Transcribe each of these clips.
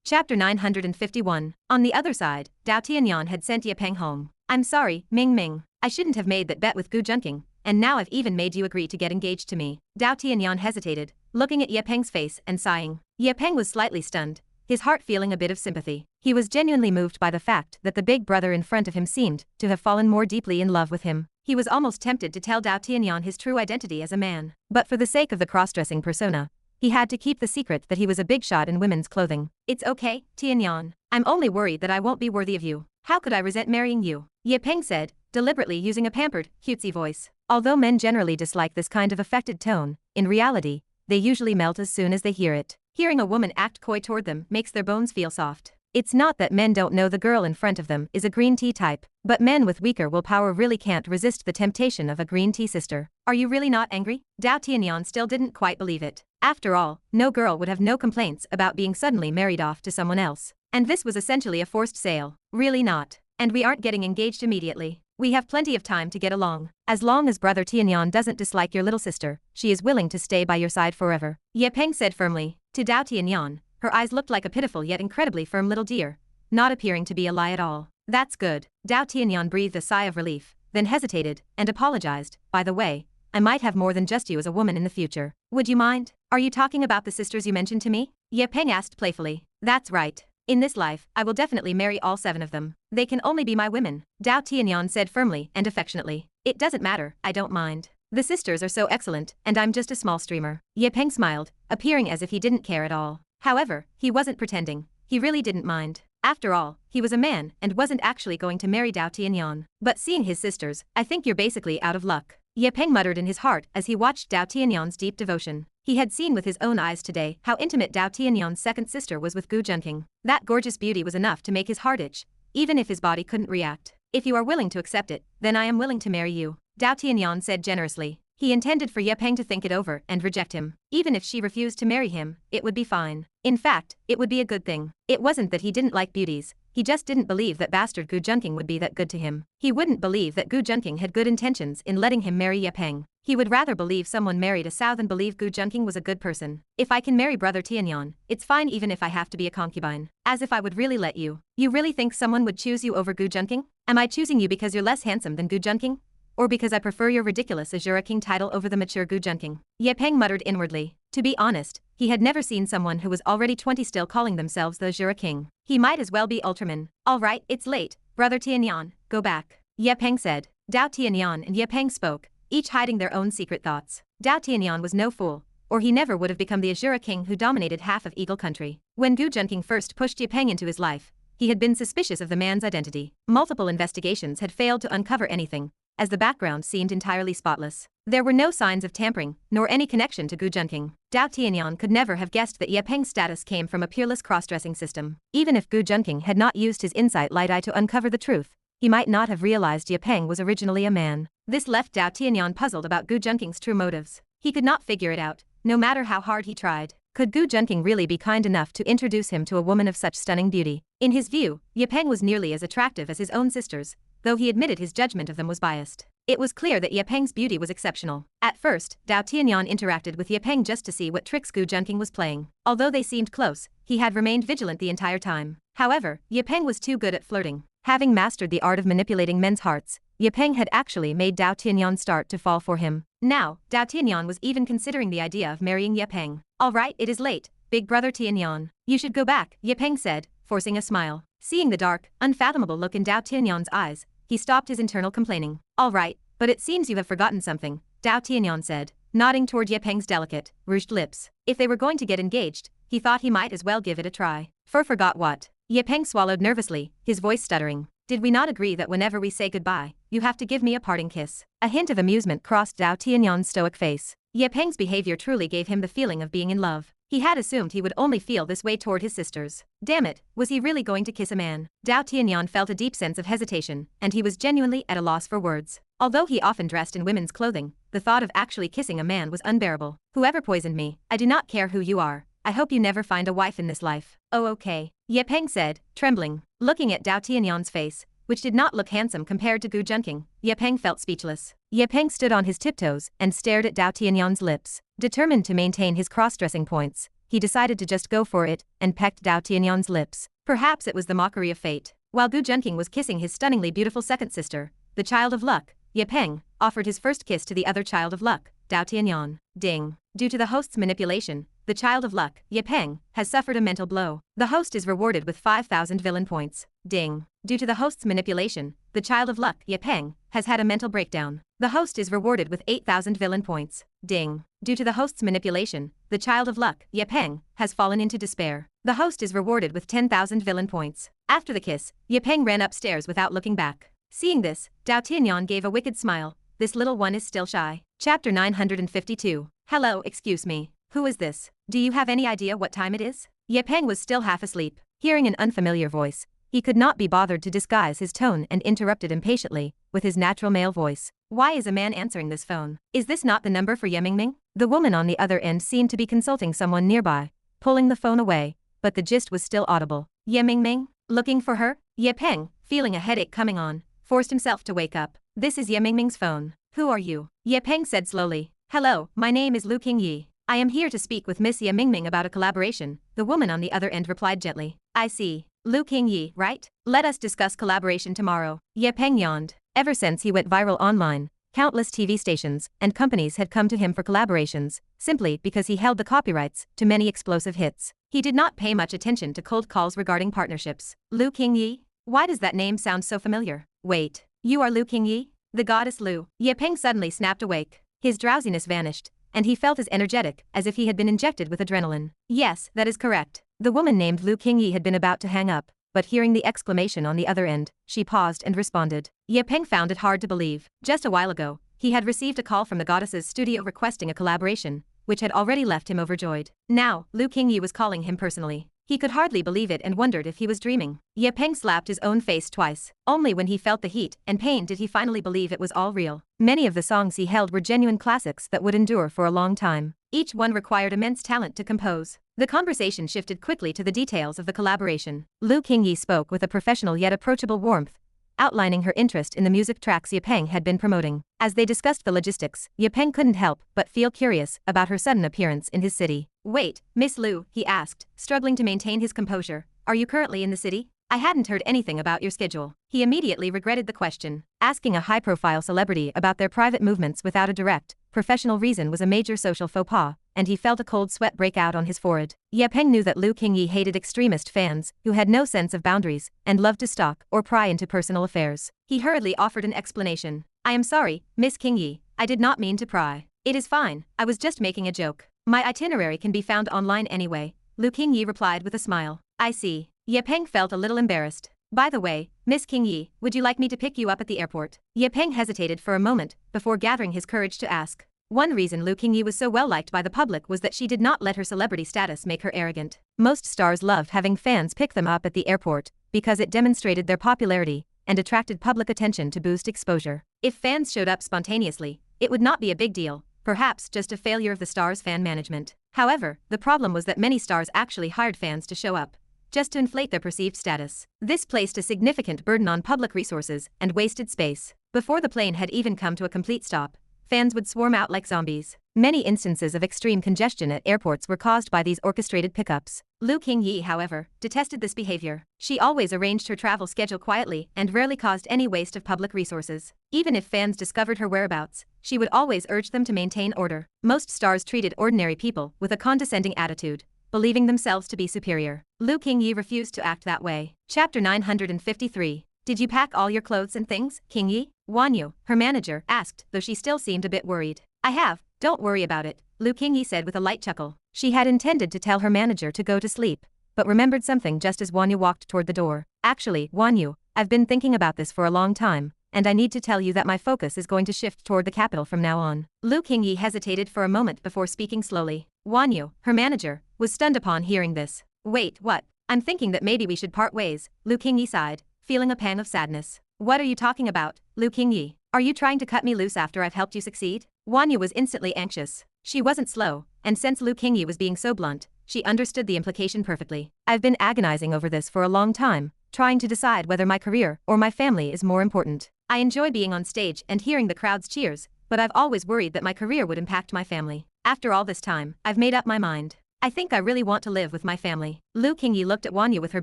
Chapter 951. On the other side, Dao Tianyan had sent Ye Peng home. I'm sorry, Ming Ming. I shouldn't have made that bet with Gu Junqing, and now I've even made you agree to get engaged to me. Dao Tianyan hesitated, looking at Ye Peng's face and sighing. Ye Peng was slightly stunned, his heart feeling a bit of sympathy. He was genuinely moved by the fact that the big brother in front of him seemed to have fallen more deeply in love with him. He was almost tempted to tell Dao Tianyan his true identity as a man. But for the sake of the cross-dressing persona, he had to keep the secret that he was a big shot in women's clothing. It's okay, Tianyan. I'm only worried that I won't be worthy of you. How could I resent marrying you? Ye Peng said, deliberately using a pampered, cutesy voice. Although men generally dislike this kind of affected tone, in reality, they usually melt as soon as they hear it. Hearing a woman act coy toward them makes their bones feel soft. It's not that men don't know the girl in front of them is a green tea type, but men with weaker willpower really can't resist the temptation of a green tea sister. Are you really not angry? Dao Tianyan still didn't quite believe it. After all, no girl would have no complaints about being suddenly married off to someone else. And this was essentially a forced sale. Really not. And we aren't getting engaged immediately. We have plenty of time to get along. As long as brother Tianyan doesn't dislike your little sister, she is willing to stay by your side forever. Ye Peng said firmly. To Dao Tianyan, her eyes looked like a pitiful yet incredibly firm little deer, not appearing to be a lie at all. That's good. Dao Tianyan breathed a sigh of relief, then hesitated, and apologized. By the way, I might have more than just you as a woman in the future. Would you mind? Are you talking about the sisters you mentioned to me? Ye Peng asked playfully. That's right. In this life, I will definitely marry all 7 of them. They can only be my women, Dao Tianyan said firmly and affectionately. It doesn't matter, I don't mind. The sisters are so excellent, and I'm just a small streamer. Ye Peng smiled, appearing as if he didn't care at all. However, he wasn't pretending. He really didn't mind. After all, he was a man and wasn't actually going to marry Dao Tianyan. But seeing his sisters, I think you're basically out of luck. Ye Peng muttered in his heart as he watched Dao Tianyan's deep devotion. He had seen with his own eyes today how intimate Dao Tianyan's second sister was with Gu Junqing. That gorgeous beauty was enough to make his heart itch, even if his body couldn't react. If you are willing to accept it, then I am willing to marry you, Dao Tianyan said generously. He intended for Ye Peng to think it over and reject him. Even if she refused to marry him, it would be fine. In fact, it would be a good thing. It wasn't that he didn't like beauties, he just didn't believe that bastard Gu Junqing would be that good to him. He wouldn't believe that Gu Junqing had good intentions in letting him marry Ye Peng. He would rather believe someone married a sow than believe Gu Junqing was a good person. If I can marry brother Tianyan, it's fine even if I have to be a concubine. As if I would really let you. You really think someone would choose you over Gu Junqing? Am I choosing you because you're less handsome than Gu Junqing? Or because I prefer your ridiculous Asura King title over the mature Gu Junqing? Ye Peng muttered inwardly. To be honest, he had never seen someone who was already 20 still calling themselves the Asura King. He might as well be Ultraman. Alright, it's late, brother Tianyan, go back. Ye Peng said. Dao Tianyan and Ye Peng spoke, each hiding their own secret thoughts. Dao Tianyan was no fool, or he never would have become the Asura King who dominated half of Eagle Country. When Gu Junqing first pushed Ye Peng into his life, he had been suspicious of the man's identity. Multiple investigations had failed to uncover anything, as the background seemed entirely spotless. There were no signs of tampering, nor any connection to Gu Junqing. Dao Tianyan could never have guessed that Ye Peng's status came from a peerless cross-dressing system. Even if Gu Junqing had not used his insight light eye to uncover the truth, he might not have realized Ye Peng was originally a man. This left Dao Tianyan puzzled about Gu Junqing's true motives. He could not figure it out, no matter how hard he tried. Could Gu Junqing really be kind enough to introduce him to a woman of such stunning beauty? In his view, Ye Peng was nearly as attractive as his own sisters, though he admitted his judgment of them was biased. It was clear that Ye Peng's beauty was exceptional. At first, Dao Tianyan interacted with Ye Peng just to see what tricks Gu Junqing was playing. Although they seemed close, he had remained vigilant the entire time. However, Ye Peng was too good at flirting. Having mastered the art of manipulating men's hearts, Ye Peng had actually made Dao Tianyan start to fall for him. Now, Dao Tianyan was even considering the idea of marrying Ye Peng. Alright, it is late, big brother Tianyan. You should go back, Ye Peng said, forcing a smile. Seeing the dark, unfathomable look in Dao Tianyan's eyes, he stopped his internal complaining. Alright, but it seems you have forgotten something, Dao Tianyan said, nodding toward Ye Peng's delicate, rouged lips. If they were going to get engaged, he thought he might as well give it a try. Forgot what? Ye Peng swallowed nervously, his voice stuttering. Did we not agree that whenever we say goodbye, you have to give me a parting kiss? A hint of amusement crossed Dao Tianyan's stoic face. Ye Peng's behavior truly gave him the feeling of being in love. He had assumed he would only feel this way toward his sisters. Damn it, was he really going to kiss a man? Dao Tianyan felt a deep sense of hesitation, and he was genuinely at a loss for words. Although he often dressed in women's clothing, the thought of actually kissing a man was unbearable. Whoever poisoned me, I do not care who you are. I hope you never find a wife in this life. Oh okay, Ye Peng said, trembling. Looking at Dao Tianyan's face, which did not look handsome compared to Gu Junqing, Ye Peng felt speechless. Ye Peng stood on his tiptoes and stared at Dao Tianyan's lips. Determined to maintain his cross-dressing points, he decided to just go for it and pecked Dao Tianyan's lips. Perhaps it was the mockery of fate. While Gu Junqing was kissing his stunningly beautiful second sister, the child of luck, Ye Peng, offered his first kiss to the other child of luck, Dao Tianyan. Ding. Due to the host's manipulation, the child of luck, Ye Peng, has suffered a mental blow. The host is rewarded with 5,000 villain points. Ding. Due to the host's manipulation, the child of luck, Ye Peng, has had a mental breakdown. The host is rewarded with 8,000 villain points. Ding. Due to the host's manipulation, the child of luck, Ye Peng, has fallen into despair. The host is rewarded with 10,000 villain points. After the kiss, Ye Peng ran upstairs without looking back. Seeing this, Dao Tianyan gave a wicked smile. This little one is still shy. Chapter 952. Hello, excuse me. Who is this? Do you have any idea what time it is? Ye Peng was still half asleep. Hearing an unfamiliar voice, he could not be bothered to disguise his tone and interrupted impatiently, with his natural male voice. Why is a man answering this phone? Is this not the number for Ye Mingming? The woman on the other end seemed to be consulting someone nearby, pulling the phone away, but the gist was still audible. Ye Mingming? Looking for her? Ye Peng, feeling a headache coming on, forced himself to wake up. This is Ye Mingming's phone. Who are you? Ye Peng said slowly. Hello, my name is Lu Qingyi. I am here to speak with Miss Ye Mingming about a collaboration, the woman on the other end replied gently. I see. Lu Qingyi, right? Let us discuss collaboration tomorrow. Ye Peng yawned. Ever since he went viral online, countless TV stations and companies had come to him for collaborations, simply because he held the copyrights to many explosive hits. He did not pay much attention to cold calls regarding partnerships. Lu Qingyi? Why does that name sound so familiar? Wait, you are Lu Qingyi? The goddess Lu. Ye Peng suddenly snapped awake. His drowsiness vanished, and he felt as energetic as if he had been injected with adrenaline. Yes, that is correct. The woman named Lu Qingyi had been about to hang up, but hearing the exclamation on the other end, she paused and responded. Ye Peng found it hard to believe. Just a while ago, he had received a call from the goddess's studio requesting a collaboration, which had already left him overjoyed. Now, Lu Qingyi was calling him personally. He could hardly believe it and wondered if he was dreaming. Ye Peng slapped his own face twice. Only when he felt the heat and pain did he finally believe it was all real. Many of the songs he held were genuine classics that would endure for a long time. Each one required immense talent to compose. The conversation shifted quickly to the details of the collaboration. Lu Qingyi spoke with a professional yet approachable warmth, outlining her interest in the music tracks Ye Peng had been promoting. As they discussed the logistics, Ye Peng couldn't help but feel curious about her sudden appearance in his city. Wait, Miss Lu, he asked, struggling to maintain his composure. Are you currently in the city? I hadn't heard anything about your schedule. He immediately regretted the question. Asking a high-profile celebrity about their private movements without a direct, professional reason was a major social faux pas, and he felt a cold sweat break out on his forehead. Ye Peng knew that Lu Qingyi hated extremist fans who had no sense of boundaries and loved to stalk or pry into personal affairs. He hurriedly offered an explanation. I am sorry, Miss Qingyi, I did not mean to pry. It is fine, I was just making a joke. My itinerary can be found online anyway, Lu Qingyi replied with a smile. I see. Ye Peng felt a little embarrassed. By the way, Miss Qingyi, would you like me to pick you up at the airport? Ye Peng hesitated for a moment before gathering his courage to ask. One reason Lu Qingyi was so well liked by the public was that she did not let her celebrity status make her arrogant. Most stars loved having fans pick them up at the airport because it demonstrated their popularity and attracted public attention to boost exposure. If fans showed up spontaneously, it would not be a big deal, perhaps just a failure of the star's fan management. However, the problem was that many stars actually hired fans to show up, just to inflate their perceived status. This placed a significant burden on public resources and wasted space. Before the plane had even come to a complete stop, fans would swarm out like zombies. Many instances of extreme congestion at airports were caused by these orchestrated pickups. Lu Qingyi, however, detested this behavior. She always arranged her travel schedule quietly and rarely caused any waste of public resources. Even if fans discovered her whereabouts, she would always urge them to maintain order. Most stars treated ordinary people with a condescending attitude, believing themselves to be superior. Lu Qingyi refused to act that way. Chapter 953. Did you pack all your clothes and things, Qingyi? Wanyu, her manager, asked, though she still seemed a bit worried. I have, don't worry about it, Lu Qingyi said with a light chuckle. She had intended to tell her manager to go to sleep, but remembered something just as Wanyu walked toward the door. Actually, Wanyu, I've been thinking about this for a long time, and I need to tell you that my focus is going to shift toward the capital from now on. Lu Qingyi hesitated for a moment before speaking slowly. Wanyu, her manager, was stunned upon hearing this. Wait, what? I'm thinking that maybe we should part ways, Lu Qingyi sighed, feeling a pang of sadness. What are you talking about, Lu Qingyi? Are you trying to cut me loose after I've helped you succeed? Wanyu was instantly anxious. She wasn't slow, and since Lu Qingyi was being so blunt, she understood the implication perfectly. I've been agonizing over this for a long time, trying to decide whether my career or my family is more important. I enjoy being on stage and hearing the crowd's cheers, but I've always worried that my career would impact my family. After all this time, I've made up my mind. I think I really want to live with my family. Lu Qingyi looked at Wanya with her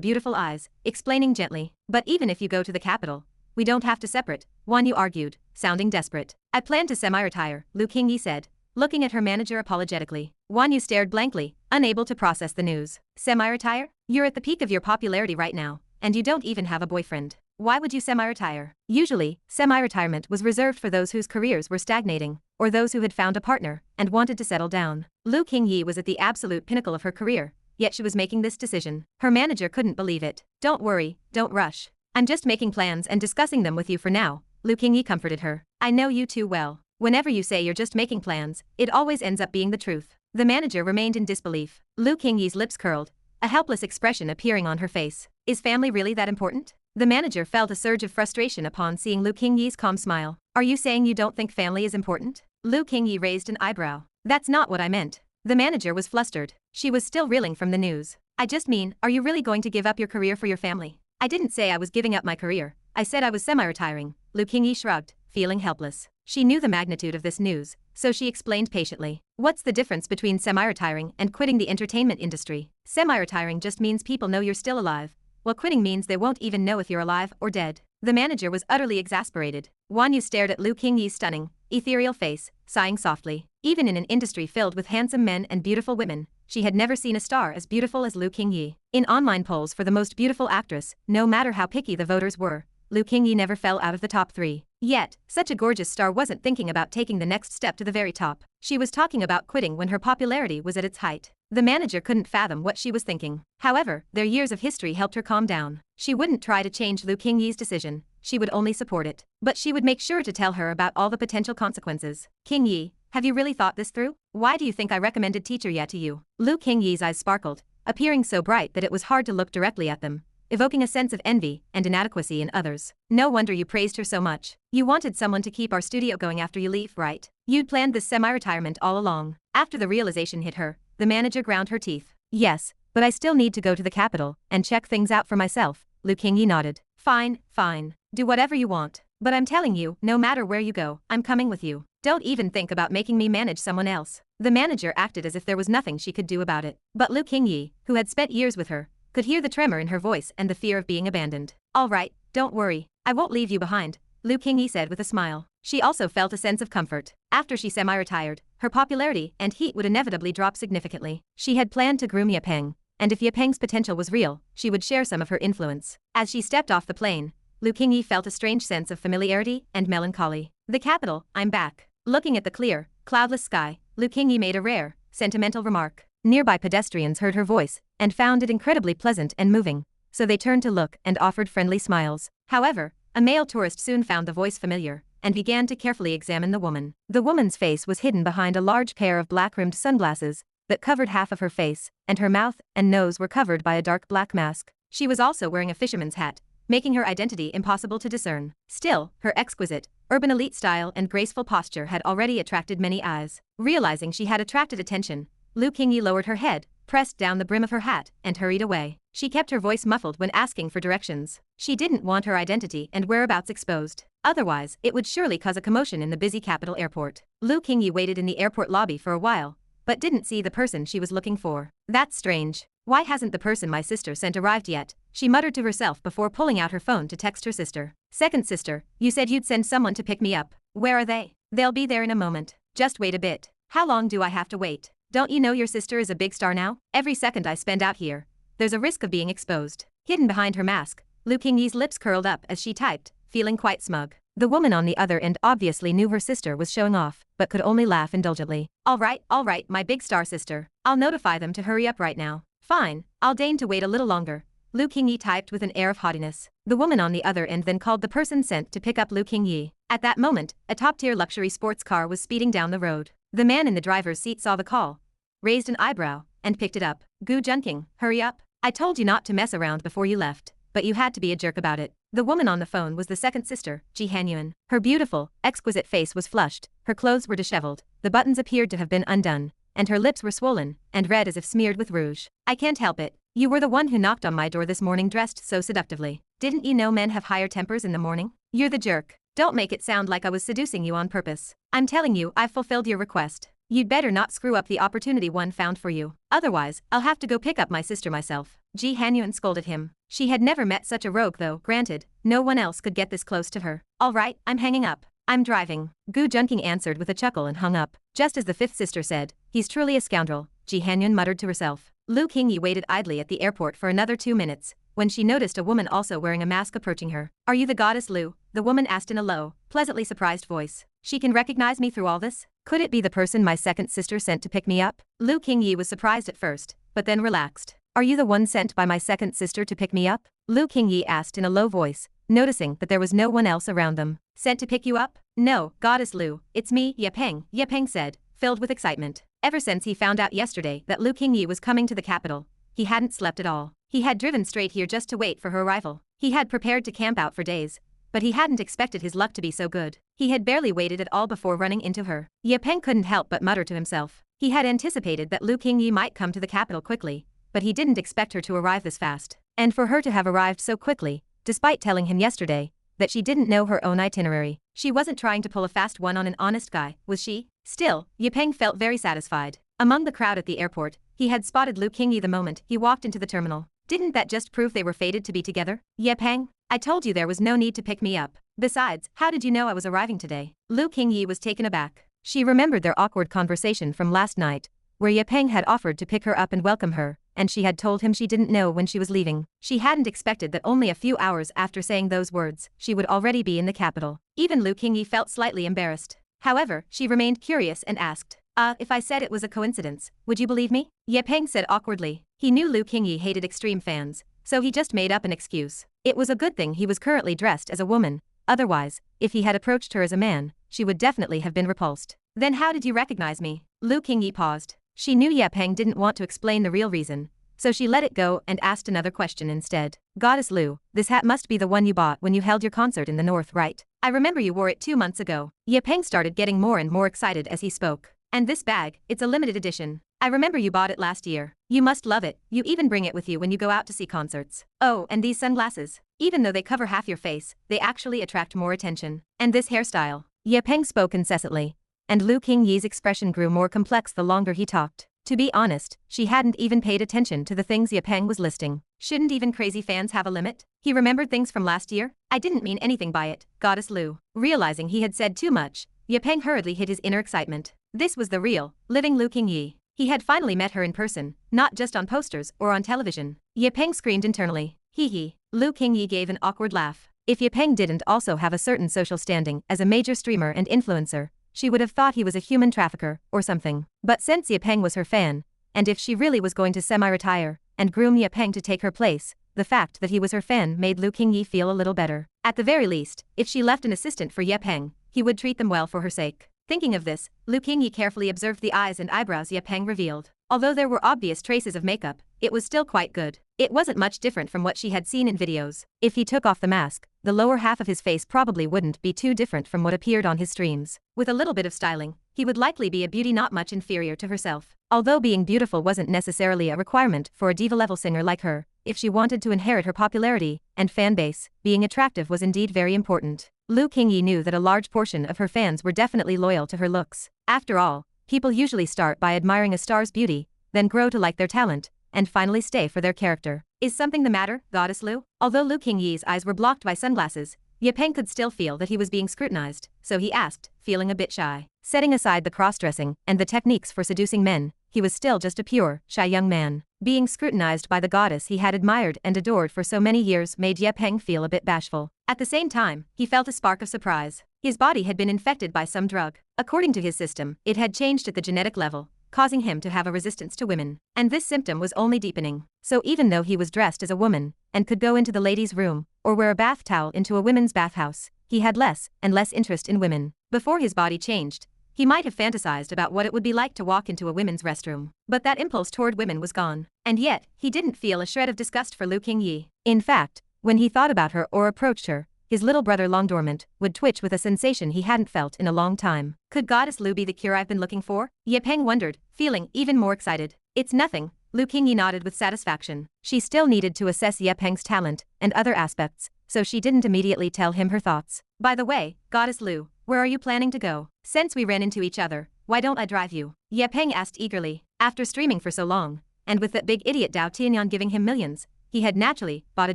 beautiful eyes, explaining gently. But even if you go to the capital, we don't have to separate, Wanya argued, sounding desperate. I plan to semi-retire, Lu Qingyi said, looking at her manager apologetically. Wanya stared blankly, unable to process the news. Semi-retire? You're at the peak of your popularity right now, and you don't even have a boyfriend. Why would you semi-retire? Usually, semi-retirement was reserved for those whose careers were stagnating, or those who had found a partner and wanted to settle down. Lu Qingyi was at the absolute pinnacle of her career, yet she was making this decision. Her manager couldn't believe it. Don't worry, don't rush. I'm just making plans and discussing them with you for now, Lu Qingyi comforted her. I know you too well. Whenever you say you're just making plans, it always ends up being the truth. The manager remained in disbelief. Lu Qingyi's lips curled, a helpless expression appearing on her face. Is family really that important? The manager felt a surge of frustration upon seeing Lu Qingyi's calm smile. Are you saying you don't think family is important? Lu Qingyi raised an eyebrow. That's not what I meant. The manager was flustered. She was still reeling from the news. I just mean, are you really going to give up your career for your family? I didn't say I was giving up my career. I said I was semi-retiring. Lu Qingyi shrugged, feeling helpless. She knew the magnitude of this news, so she explained patiently. What's the difference between semi-retiring and quitting the entertainment industry? Semi-retiring just means people know you're still alive, while quitting means they won't even know if you're alive or dead. The manager was utterly exasperated. Wanyu stared at Lu Qingyi's stunning, ethereal face, sighing softly. Even in an industry filled with handsome men and beautiful women, she had never seen a star as beautiful as Lu Qingyi. In online polls for the most beautiful actress, no matter how picky the voters were, Lu Qingyi never fell out of the top 3. Yet, such a gorgeous star wasn't thinking about taking the next step to the very top. She was talking about quitting when her popularity was at its height. The manager couldn't fathom what she was thinking. However, their years of history helped her calm down. She wouldn't try to change Lu Qingyi's decision, she would only support it. But she would make sure to tell her about all the potential consequences. Qingyi, have you really thought this through? Why do you think I recommended Teacher Ye to you? Lu Qingyi's eyes sparkled, appearing so bright that it was hard to look directly at them, evoking a sense of envy and inadequacy in others. No wonder you praised her so much. You wanted someone to keep our studio going after you leave, right? You'd planned this semi-retirement all along. After the realization hit her, the manager ground her teeth. Yes, but I still need to go to the capital and check things out for myself. Lu Qingyi nodded. Fine, fine. Do whatever you want. But I'm telling you, no matter where you go, I'm coming with you. Don't even think about making me manage someone else. The manager acted as if there was nothing she could do about it. But Lu Qingyi, who had spent years with her, could hear the tremor in her voice and the fear of being abandoned. All right, don't worry. I won't leave you behind, Lu Qingyi said with a smile. She also felt a sense of comfort. After she semi-retired, her popularity and heat would inevitably drop significantly. She had planned to groom Ye Peng, and if Ye Peng's potential was real, she would share some of her influence. As she stepped off the plane, Lu Qingyi felt a strange sense of familiarity and melancholy. The capital, I'm back. Looking at the clear, cloudless sky, Lu Qingyi made a rare, sentimental remark. Nearby pedestrians heard her voice and found it incredibly pleasant and moving, so they turned to look and offered friendly smiles. However, a male tourist soon found the voice familiar and began to carefully examine the woman. The woman's face was hidden behind a large pair of black-rimmed sunglasses that covered half of her face, and her mouth and nose were covered by a dark black mask. She was also wearing a fisherman's hat, making her identity impossible to discern. Still, her exquisite, urban elite style and graceful posture had already attracted many eyes. Realizing she had attracted attention, Lu Qingyi lowered her head, pressed down the brim of her hat, and hurried away. She kept her voice muffled when asking for directions. She didn't want her identity and whereabouts exposed. Otherwise, it would surely cause a commotion in the busy capital airport. Lu Qingyi waited in the airport lobby for a while, but didn't see the person she was looking for. That's strange. Why hasn't the person my sister sent arrived yet? She muttered to herself before pulling out her phone to text her sister. Second sister, you said you'd send someone to pick me up. Where are they? They'll be there in a moment. Just wait a bit. How long do I have to wait? Don't you know your sister is a big star now? Every second I spend out here, there's a risk of being exposed. Hidden behind her mask, Lu Qingyi's lips curled up as she typed, feeling quite smug. The woman on the other end obviously knew her sister was showing off, but could only laugh indulgently. All right, my big star sister. I'll notify them to hurry up right now. Fine, I'll deign to wait a little longer. Lu Qingyi typed with an air of haughtiness. The woman on the other end then called the person sent to pick up Lu Qingyi. At that moment, a top-tier luxury sports car was speeding down the road. The man in the driver's seat saw the call, raised an eyebrow, and picked it up. Gu Junqing, hurry up. I told you not to mess around before you left, but you had to be a jerk about it. The woman on the phone was the second sister, Ji Hanyuan. Her beautiful, exquisite face was flushed, her clothes were disheveled, the buttons appeared to have been undone, and her lips were swollen and red as if smeared with rouge. I can't help it. You were the one who knocked on my door this morning dressed so seductively. Didn't you know men have higher tempers in the morning? You're the jerk. Don't make it sound like I was seducing you on purpose. I'm telling you, I've fulfilled your request. You'd better not screw up the opportunity one found for you. Otherwise, I'll have to go pick up my sister myself. Ji Hanyun scolded him. She had never met such a rogue though, granted, no one else could get this close to her. Alright, I'm hanging up. I'm driving. Gu Junqing answered with a chuckle and hung up. Just as the fifth sister said, he's truly a scoundrel, Ji Hanyun muttered to herself. Lu Qingyi waited idly at the airport for another 2 minutes, when she noticed a woman also wearing a mask approaching her. Are you the goddess Lu? The woman asked in a low, pleasantly surprised voice. She can recognize me through all this? Could it be the person my second sister sent to pick me up? Lu Qingyi was surprised at first, but then relaxed. Are you the one sent by my second sister to pick me up? Lu Qingyi asked in a low voice, noticing that there was no one else around them. Sent to pick you up? No, goddess Lu, it's me, Ye Peng, Ye Peng said, filled with excitement. Ever since he found out yesterday that Lu Qingyi was coming to the capital, he hadn't slept at all. He had driven straight here just to wait for her arrival. He had prepared to camp out for days, but he hadn't expected his luck to be so good. He had barely waited at all before running into her. Ye Peng couldn't help but mutter to himself. He had anticipated that Lu Qingyi might come to the capital quickly, but he didn't expect her to arrive this fast. And for her to have arrived so quickly, despite telling him yesterday that she didn't know her own itinerary. She wasn't trying to pull a fast one on an honest guy, was she? Still, Ye Peng felt very satisfied. Among the crowd at the airport, he had spotted Lu Qingyi the moment he walked into the terminal. Didn't that just prove they were fated to be together? Ye Peng, I told you there was no need to pick me up. Besides, how did you know I was arriving today? Lu Qingyi was taken aback. She remembered their awkward conversation from last night, where Ye Peng had offered to pick her up and welcome her, and she had told him she didn't know when she was leaving. She hadn't expected that only a few hours after saying those words, she would already be in the capital. Even Lu Qingyi felt slightly embarrassed. However, she remained curious and asked, if I said it was a coincidence, would you believe me? Ye Peng said awkwardly. He knew Lu Qingyi hated extreme fans, so he just made up an excuse. It was a good thing he was currently dressed as a woman, otherwise, if he had approached her as a man, she would definitely have been repulsed. Then how did you recognize me? Lu Qingyi paused. She knew Ye Peng didn't want to explain the real reason, so she let it go and asked another question instead. Goddess Lu, this hat must be the one you bought when you held your concert in the north, right? I remember you wore it 2 months ago. Ye Peng started getting more and more excited as he spoke. And this bag, it's a limited edition. I remember you bought it last year. You must love it, you even bring it with you when you go out to see concerts. Oh, and these sunglasses. Even though they cover half your face, they actually attract more attention. And this hairstyle. Ye Peng spoke incessantly, and Lu Qingyi's expression grew more complex the longer he talked. To be honest, she hadn't even paid attention to the things Ye Peng was listing. Shouldn't even crazy fans have a limit? He remembered things from last year? I didn't mean anything by it, Goddess Lu. Realizing he had said too much, Ye Peng hurriedly hid his inner excitement. This was the real, living Lu Qingyi. He had finally met her in person, not just on posters or on television. Ye Peng screamed internally. Hee hee. Lu Qingyi gave an awkward laugh. If Ye Peng didn't also have a certain social standing as a major streamer and influencer, she would have thought he was a human trafficker or something. But since Ye Peng was her fan, and if she really was going to semi-retire and groom Ye Peng to take her place, the fact that he was her fan made Lu Qingyi feel a little better. At the very least, if she left an assistant for Ye Peng, he would treat them well for her sake. Thinking of this, Lu Qingyi carefully observed the eyes and eyebrows Ye Peng revealed. Although there were obvious traces of makeup, it was still quite good. It wasn't much different from what she had seen in videos. If he took off the mask, the lower half of his face probably wouldn't be too different from what appeared on his streams. With a little bit of styling, he would likely be a beauty not much inferior to herself. Although being beautiful wasn't necessarily a requirement for a diva-level singer like her, if she wanted to inherit her popularity and fan base, being attractive was indeed very important. Lu Qingyi knew that a large portion of her fans were definitely loyal to her looks. After all, people usually start by admiring a star's beauty, then grow to like their talent, and finally stay for their character. Is something the matter, Goddess Lu? Although Lu Qingyi's eyes were blocked by sunglasses, Ye Peng could still feel that he was being scrutinized, so he asked, feeling a bit shy. Setting aside the cross-dressing and the techniques for seducing men, he was still just a pure, shy young man. Being scrutinized by the goddess he had admired and adored for so many years made Ye Peng feel a bit bashful. At the same time, he felt a spark of surprise. His body had been infected by some drug. According to his system, it had changed at the genetic level, causing him to have a resistance to women. And this symptom was only deepening. So even though he was dressed as a woman, and could go into the ladies' room, or wear a bath towel into a women's bathhouse, he had less and less interest in women. Before his body changed, he might have fantasized about what it would be like to walk into a women's restroom. But that impulse toward women was gone. And yet, he didn't feel a shred of disgust for Lu Qingyi. In fact, when he thought about her or approached her, his little brother long dormant would twitch with a sensation he hadn't felt in a long time. Could Goddess Lu be the cure I've been looking for? Ye Peng wondered, feeling even more excited. It's nothing, Lu Qingyi nodded with satisfaction. She still needed to assess Ye Peng's talent and other aspects, so she didn't immediately tell him her thoughts. By the way, Goddess Lu, where are you planning to go? Since we ran into each other, why don't I drive you? Ye Peng asked eagerly. After streaming for so long, and with that big idiot Dao Tianyan giving him millions, he had naturally bought a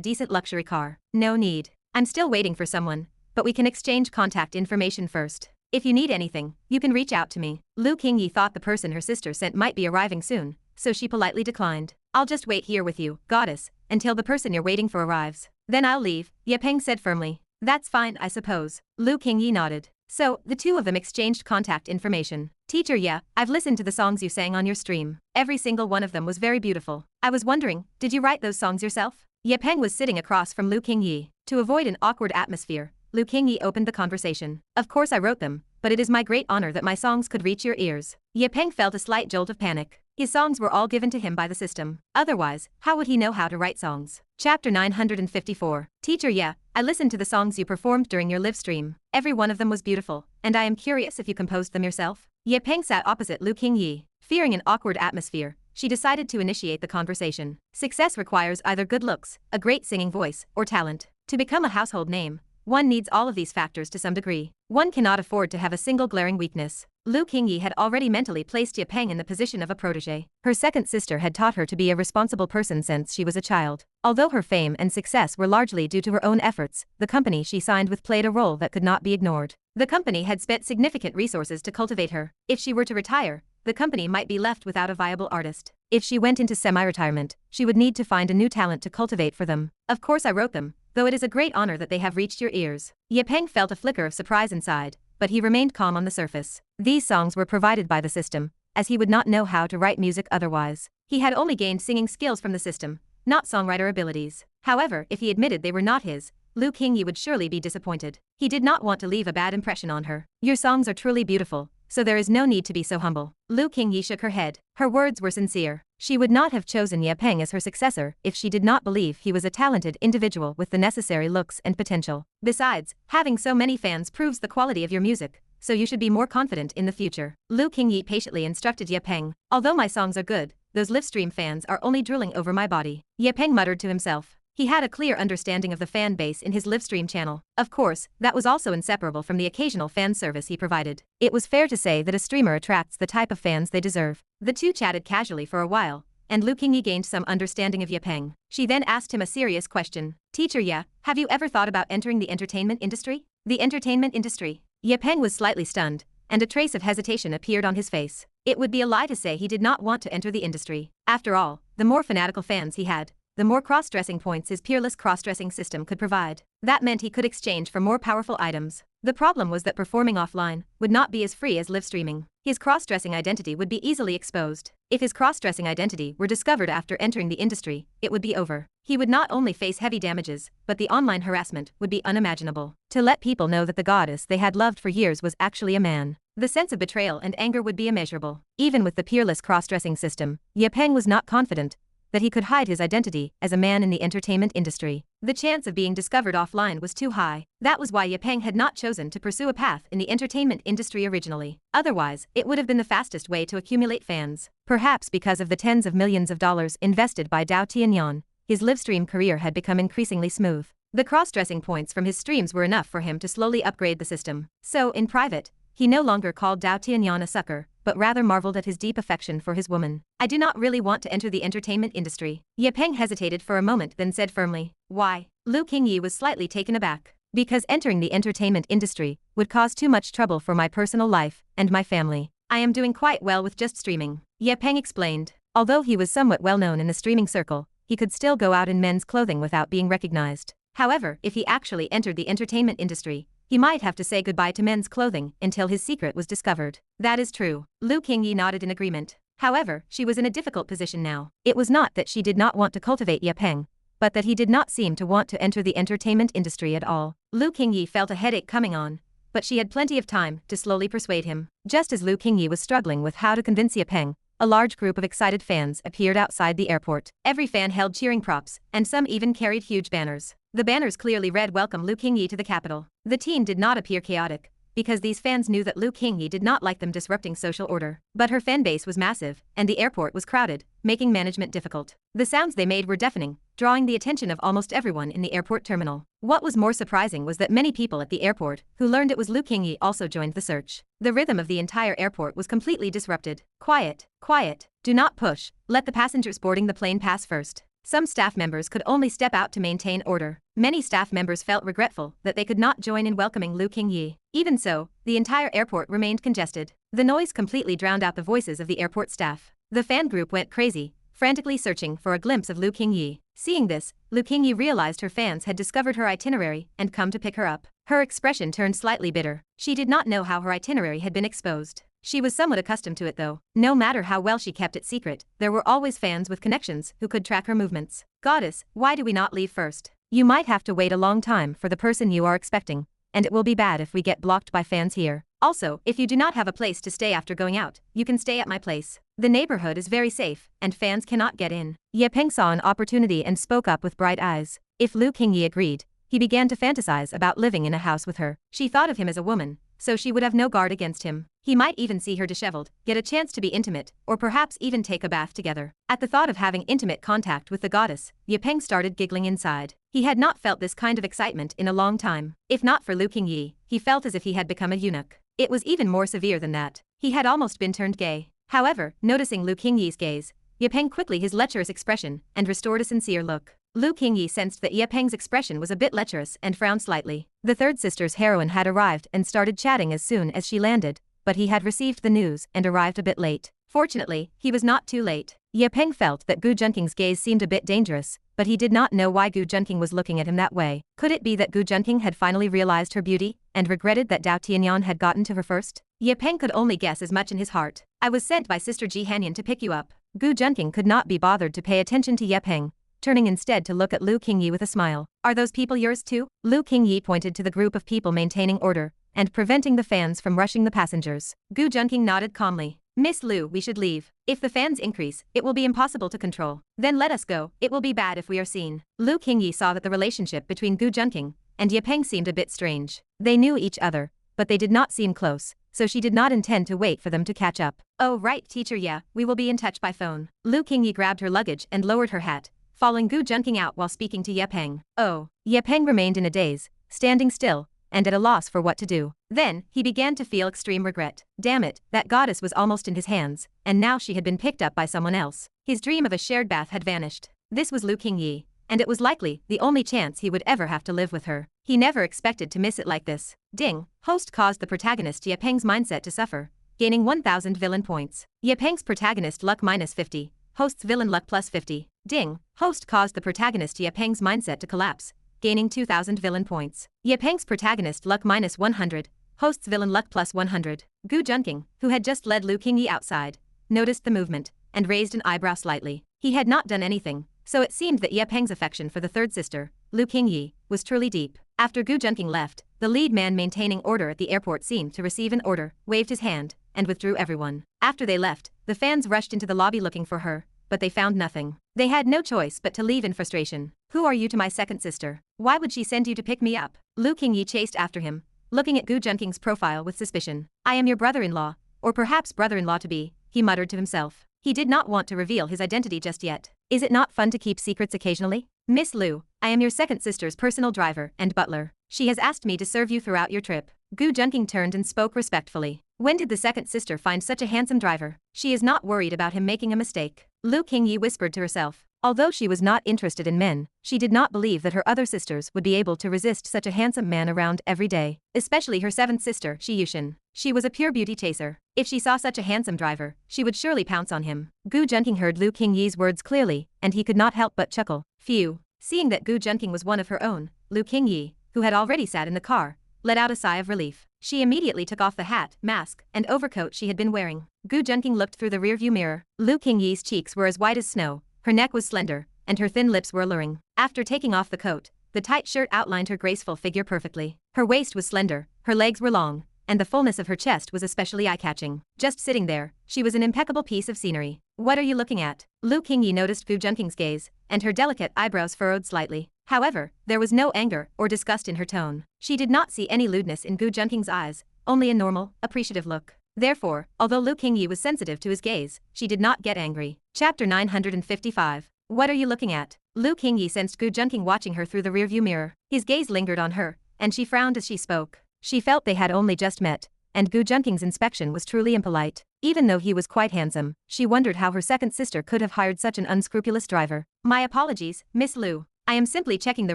decent luxury car. No need. I'm still waiting for someone, but we can exchange contact information first. If you need anything, you can reach out to me. Lu Qingyi thought the person her sister sent might be arriving soon, so she politely declined. I'll just wait here with you, goddess, until the person you're waiting for arrives. Then I'll leave, Ye Peng said firmly. That's fine, I suppose. Lu Qingyi nodded. So, the two of them exchanged contact information. Teacher Ye, I've listened to the songs you sang on your stream. Every single one of them was very beautiful. I was wondering, did you write those songs yourself? Ye Peng was sitting across from Lu Qingyi. To avoid an awkward atmosphere, Lu Qingyi opened the conversation. Of course I wrote them, but it is my great honor that my songs could reach your ears. Ye Peng felt a slight jolt of panic. His songs were all given to him by the system. Otherwise, how would he know how to write songs? Chapter 954. Teacher Ye, I listened to the songs you performed during your live stream. Every one of them was beautiful, and I am curious if you composed them yourself. Ye Peng sat opposite Lu Qingyi. Fearing an awkward atmosphere, she decided to initiate the conversation. Success requires either good looks, a great singing voice, or talent. To become a household name, one needs all of these factors to some degree. One cannot afford to have a single glaring weakness. Lu Qingyi had already mentally placed Ye Peng in the position of a protégé. Her second sister had taught her to be a responsible person since she was a child. Although her fame and success were largely due to her own efforts, the company she signed with played a role that could not be ignored. The company had spent significant resources to cultivate her. If she were to retire, the company might be left without a viable artist. If she went into semi-retirement, she would need to find a new talent to cultivate for them. Of course I wrote them, though it is a great honor that they have reached your ears. Ye Peng felt a flicker of surprise inside, but he remained calm on the surface. These songs were provided by the system, as he would not know how to write music otherwise. He had only gained singing skills from the system, not songwriter abilities. However, if he admitted they were not his, Lu Qingyi would surely be disappointed. He did not want to leave a bad impression on her. Your songs are truly beautiful, so there is no need to be so humble. Lu Qingyi shook her head. Her words were sincere. She would not have chosen Ye Peng as her successor if she did not believe he was a talented individual with the necessary looks and potential. Besides, having so many fans proves the quality of your music, so you should be more confident in the future. Lu Qingyi patiently instructed Ye Peng. Although my songs are good, those live stream fans are only drooling over my body. Ye Peng muttered to himself. He had a clear understanding of the fan base in his live stream channel. Of course, that was also inseparable from the occasional fan service he provided. It was fair to say that a streamer attracts the type of fans they deserve. The two chatted casually for a while, and Lu Qingyi gained some understanding of Ye Peng. She then asked him a serious question. Teacher Ye, have you ever thought about entering the entertainment industry? The entertainment industry? Ye Peng was slightly stunned, and a trace of hesitation appeared on his face. It would be a lie to say he did not want to enter the industry. After all, the more fanatical fans he had, the more cross-dressing points his peerless cross-dressing system could provide. That meant he could exchange for more powerful items. The problem was that performing offline would not be as free as live streaming. His cross-dressing identity would be easily exposed. If his cross-dressing identity were discovered after entering the industry, it would be over. He would not only face heavy damages, but the online harassment would be unimaginable. To let people know that the goddess they had loved for years was actually a man, the sense of betrayal and anger would be immeasurable. Even with the peerless cross-dressing system, Ye Peng was not confident that he could hide his identity as a man in the entertainment industry. The chance of being discovered offline was too high. That was why Ye Peng had not chosen to pursue a path in the entertainment industry originally. Otherwise, it would have been the fastest way to accumulate fans. Perhaps because of the tens of millions of dollars invested by Dao Tianyan, his live stream career had become increasingly smooth. The cross-dressing points from his streams were enough for him to slowly upgrade the system. So, in private, he no longer called Dao Tianyan a sucker, but rather marveled at his deep affection for his woman. I do not really want to enter the entertainment industry. Ye Peng hesitated for a moment then said firmly. Why? Lu Qingyi was slightly taken aback. Because entering the entertainment industry would cause too much trouble for my personal life and my family. I am doing quite well with just streaming, Ye Peng explained. Although he was somewhat well known in the streaming circle, he could still go out in men's clothing without being recognized. However, if he actually entered the entertainment industry, he might have to say goodbye to men's clothing until his secret was discovered. That is true. Lu Qingyi nodded in agreement. However, she was in a difficult position now. It was not that she did not want to cultivate Ye Peng, but that he did not seem to want to enter the entertainment industry at all. Lu Qingyi felt a headache coming on, but she had plenty of time to slowly persuade him. Just as Lu Qingyi was struggling with how to convince Ye Peng, a large group of excited fans appeared outside the airport. Every fan held cheering props, and some even carried huge banners. The banners clearly read "Welcome Lu Qingyi to the capital." The team did not appear chaotic, because these fans knew that Lu Qingyi did not like them disrupting social order. But her fan base was massive, and the airport was crowded, making management difficult. The sounds they made were deafening, drawing the attention of almost everyone in the airport terminal. What was more surprising was that many people at the airport, who learned it was Lu Qingyi, also joined the search. The rhythm of the entire airport was completely disrupted. Quiet, quiet, do not push, let the passengers boarding the plane pass first. Some staff members could only step out to maintain order. Many staff members felt regretful that they could not join in welcoming Lu Qingyi. Even so, the entire airport remained congested. The noise completely drowned out the voices of the airport staff. The fan group went crazy, frantically searching for a glimpse of Lu Qingyi. Seeing this, Lu Qingyi realized her fans had discovered her itinerary and come to pick her up. Her expression turned slightly bitter. She did not know how her itinerary had been exposed. She was somewhat accustomed to it though. No matter how well she kept it secret, there were always fans with connections who could track her movements. Goddess, why do we not leave first? You might have to wait a long time for the person you are expecting, and it will be bad if we get blocked by fans here. Also, if you do not have a place to stay after going out, you can stay at my place. The neighborhood is very safe, and fans cannot get in. Ye Peng saw an opportunity and spoke up with bright eyes. If Lu Qingyi agreed, he began to fantasize about living in a house with her. She thought of him as a woman, so she would have no guard against him. He might even see her disheveled, get a chance to be intimate, or perhaps even take a bath together. At the thought of having intimate contact with the goddess, Ye Peng started giggling inside. He had not felt this kind of excitement in a long time. If not for Lu Qingyi, he felt as if he had become a eunuch. It was even more severe than that. He had almost been turned gay. However, noticing Lu Qingyi's gaze, Ye Peng quickly his lecherous expression and restored a sincere look. Lu Qingyi sensed that Ye Peng's expression was a bit lecherous and frowned slightly. The third sister's heroine had arrived and started chatting as soon as she landed, but he had received the news and arrived a bit late. Fortunately, he was not too late. Ye Peng felt that Gu Junqing's gaze seemed a bit dangerous, but he did not know why Gu Junqing was looking at him that way. Could it be that Gu Junqing had finally realized her beauty and regretted that Dao Tianyan had gotten to her first? Ye Peng could only guess as much in his heart. I was sent by Sister Ji Hanyan to pick you up. Gu Junqing could not be bothered to pay attention to Ye Peng, turning instead to look at Lu Qingyi with a smile. Are those people yours too? Lu Qingyi pointed to the group of people maintaining order and preventing the fans from rushing the passengers. Gu Junqing nodded calmly. Miss Lu, we should leave. If the fans increase, it will be impossible to control. Then let us go, it will be bad if we are seen. Lu Qingyi saw that the relationship between Gu Junqing and Ye Peng seemed a bit strange. They knew each other, but they did not seem close, so she did not intend to wait for them to catch up. Oh right, teacher, yeah, we will be in touch by phone. Lu Qingyi grabbed her luggage and lowered her hat, following Gu Junqing out while speaking to Ye Peng. Oh. Ye Peng remained in a daze, standing still, and at a loss for what to do. Then, he began to feel extreme regret. Damn it, that goddess was almost in his hands, and now she had been picked up by someone else. His dream of a shared bath had vanished. This was Lu Qingyi, and it was likely the only chance he would ever have to live with her. He never expected to miss it like this. Ding, host caused the protagonist Ye Peng's mindset to suffer, gaining 1000 villain points. Ye Peng's protagonist luck minus 50, host's villain luck plus 50. Ding, host caused the protagonist Ye Peng's mindset to collapse, gaining 2000 villain points. Ye Peng's protagonist luck minus 100, host's villain luck plus 100. Gu Junqing, who had just led Lu Qingyi outside, noticed the movement and raised an eyebrow slightly. He had not done anything, so it seemed that Ye Peng's affection for the third sister, Lu Qingyi, was truly deep. After Gu Junqing left, the lead man maintaining order at the airport seemed to receive an order, waved his hand, and withdrew everyone. After they left, the fans rushed into the lobby looking for her, but they found nothing. They had no choice but to leave in frustration. Who are you to my second sister? Why would she send you to pick me up? Lu Qingyi chased after him, looking at Gu Junqing's profile with suspicion. I am your brother-in-law, or perhaps brother-in-law-to-be, he muttered to himself. He did not want to reveal his identity just yet. Is it not fun to keep secrets occasionally? Miss Lu, I am your second sister's personal driver and butler. She has asked me to serve you throughout your trip. Gu Junqing turned and spoke respectfully. When did the second sister find such a handsome driver? She is not worried about him making a mistake. Lu Qingyi whispered to herself. Although she was not interested in men, she did not believe that her other sisters would be able to resist such a handsome man around every day, especially her seventh sister, Shi Yushin. She was a pure beauty chaser. If she saw such a handsome driver, she would surely pounce on him. Gu Junqing heard Lu Qingyi's words clearly, and he could not help but chuckle. Phew. Seeing that Gu Junqing was one of her own, Lu Qingyi, who had already sat in the car, let out a sigh of relief. She immediately took off the hat, mask, and overcoat she had been wearing. Gu Junqing looked through the rearview mirror. Lu Qingyi's cheeks were as white as snow, her neck was slender, and her thin lips were alluring. After taking off the coat, the tight shirt outlined her graceful figure perfectly. Her waist was slender, her legs were long, and the fullness of her chest was especially eye-catching. Just sitting there, she was an impeccable piece of scenery. What are you looking at? Lu Qingyi noticed Gu Junqing's gaze, and her delicate eyebrows furrowed slightly. However, there was no anger or disgust in her tone. She did not see any lewdness in Gu Junqing's eyes, only a normal, appreciative look. Therefore, although Lu Qingyi was sensitive to his gaze, she did not get angry. Chapter 955. What are you looking at? Lu Qingyi sensed Gu Junqing watching her through the rearview mirror. His gaze lingered on her, and she frowned as she spoke. She felt they had only just met, and Gu Junqing's inspection was truly impolite. Even though he was quite handsome, she wondered how her second sister could have hired such an unscrupulous driver. My apologies, Miss Lu. I am simply checking the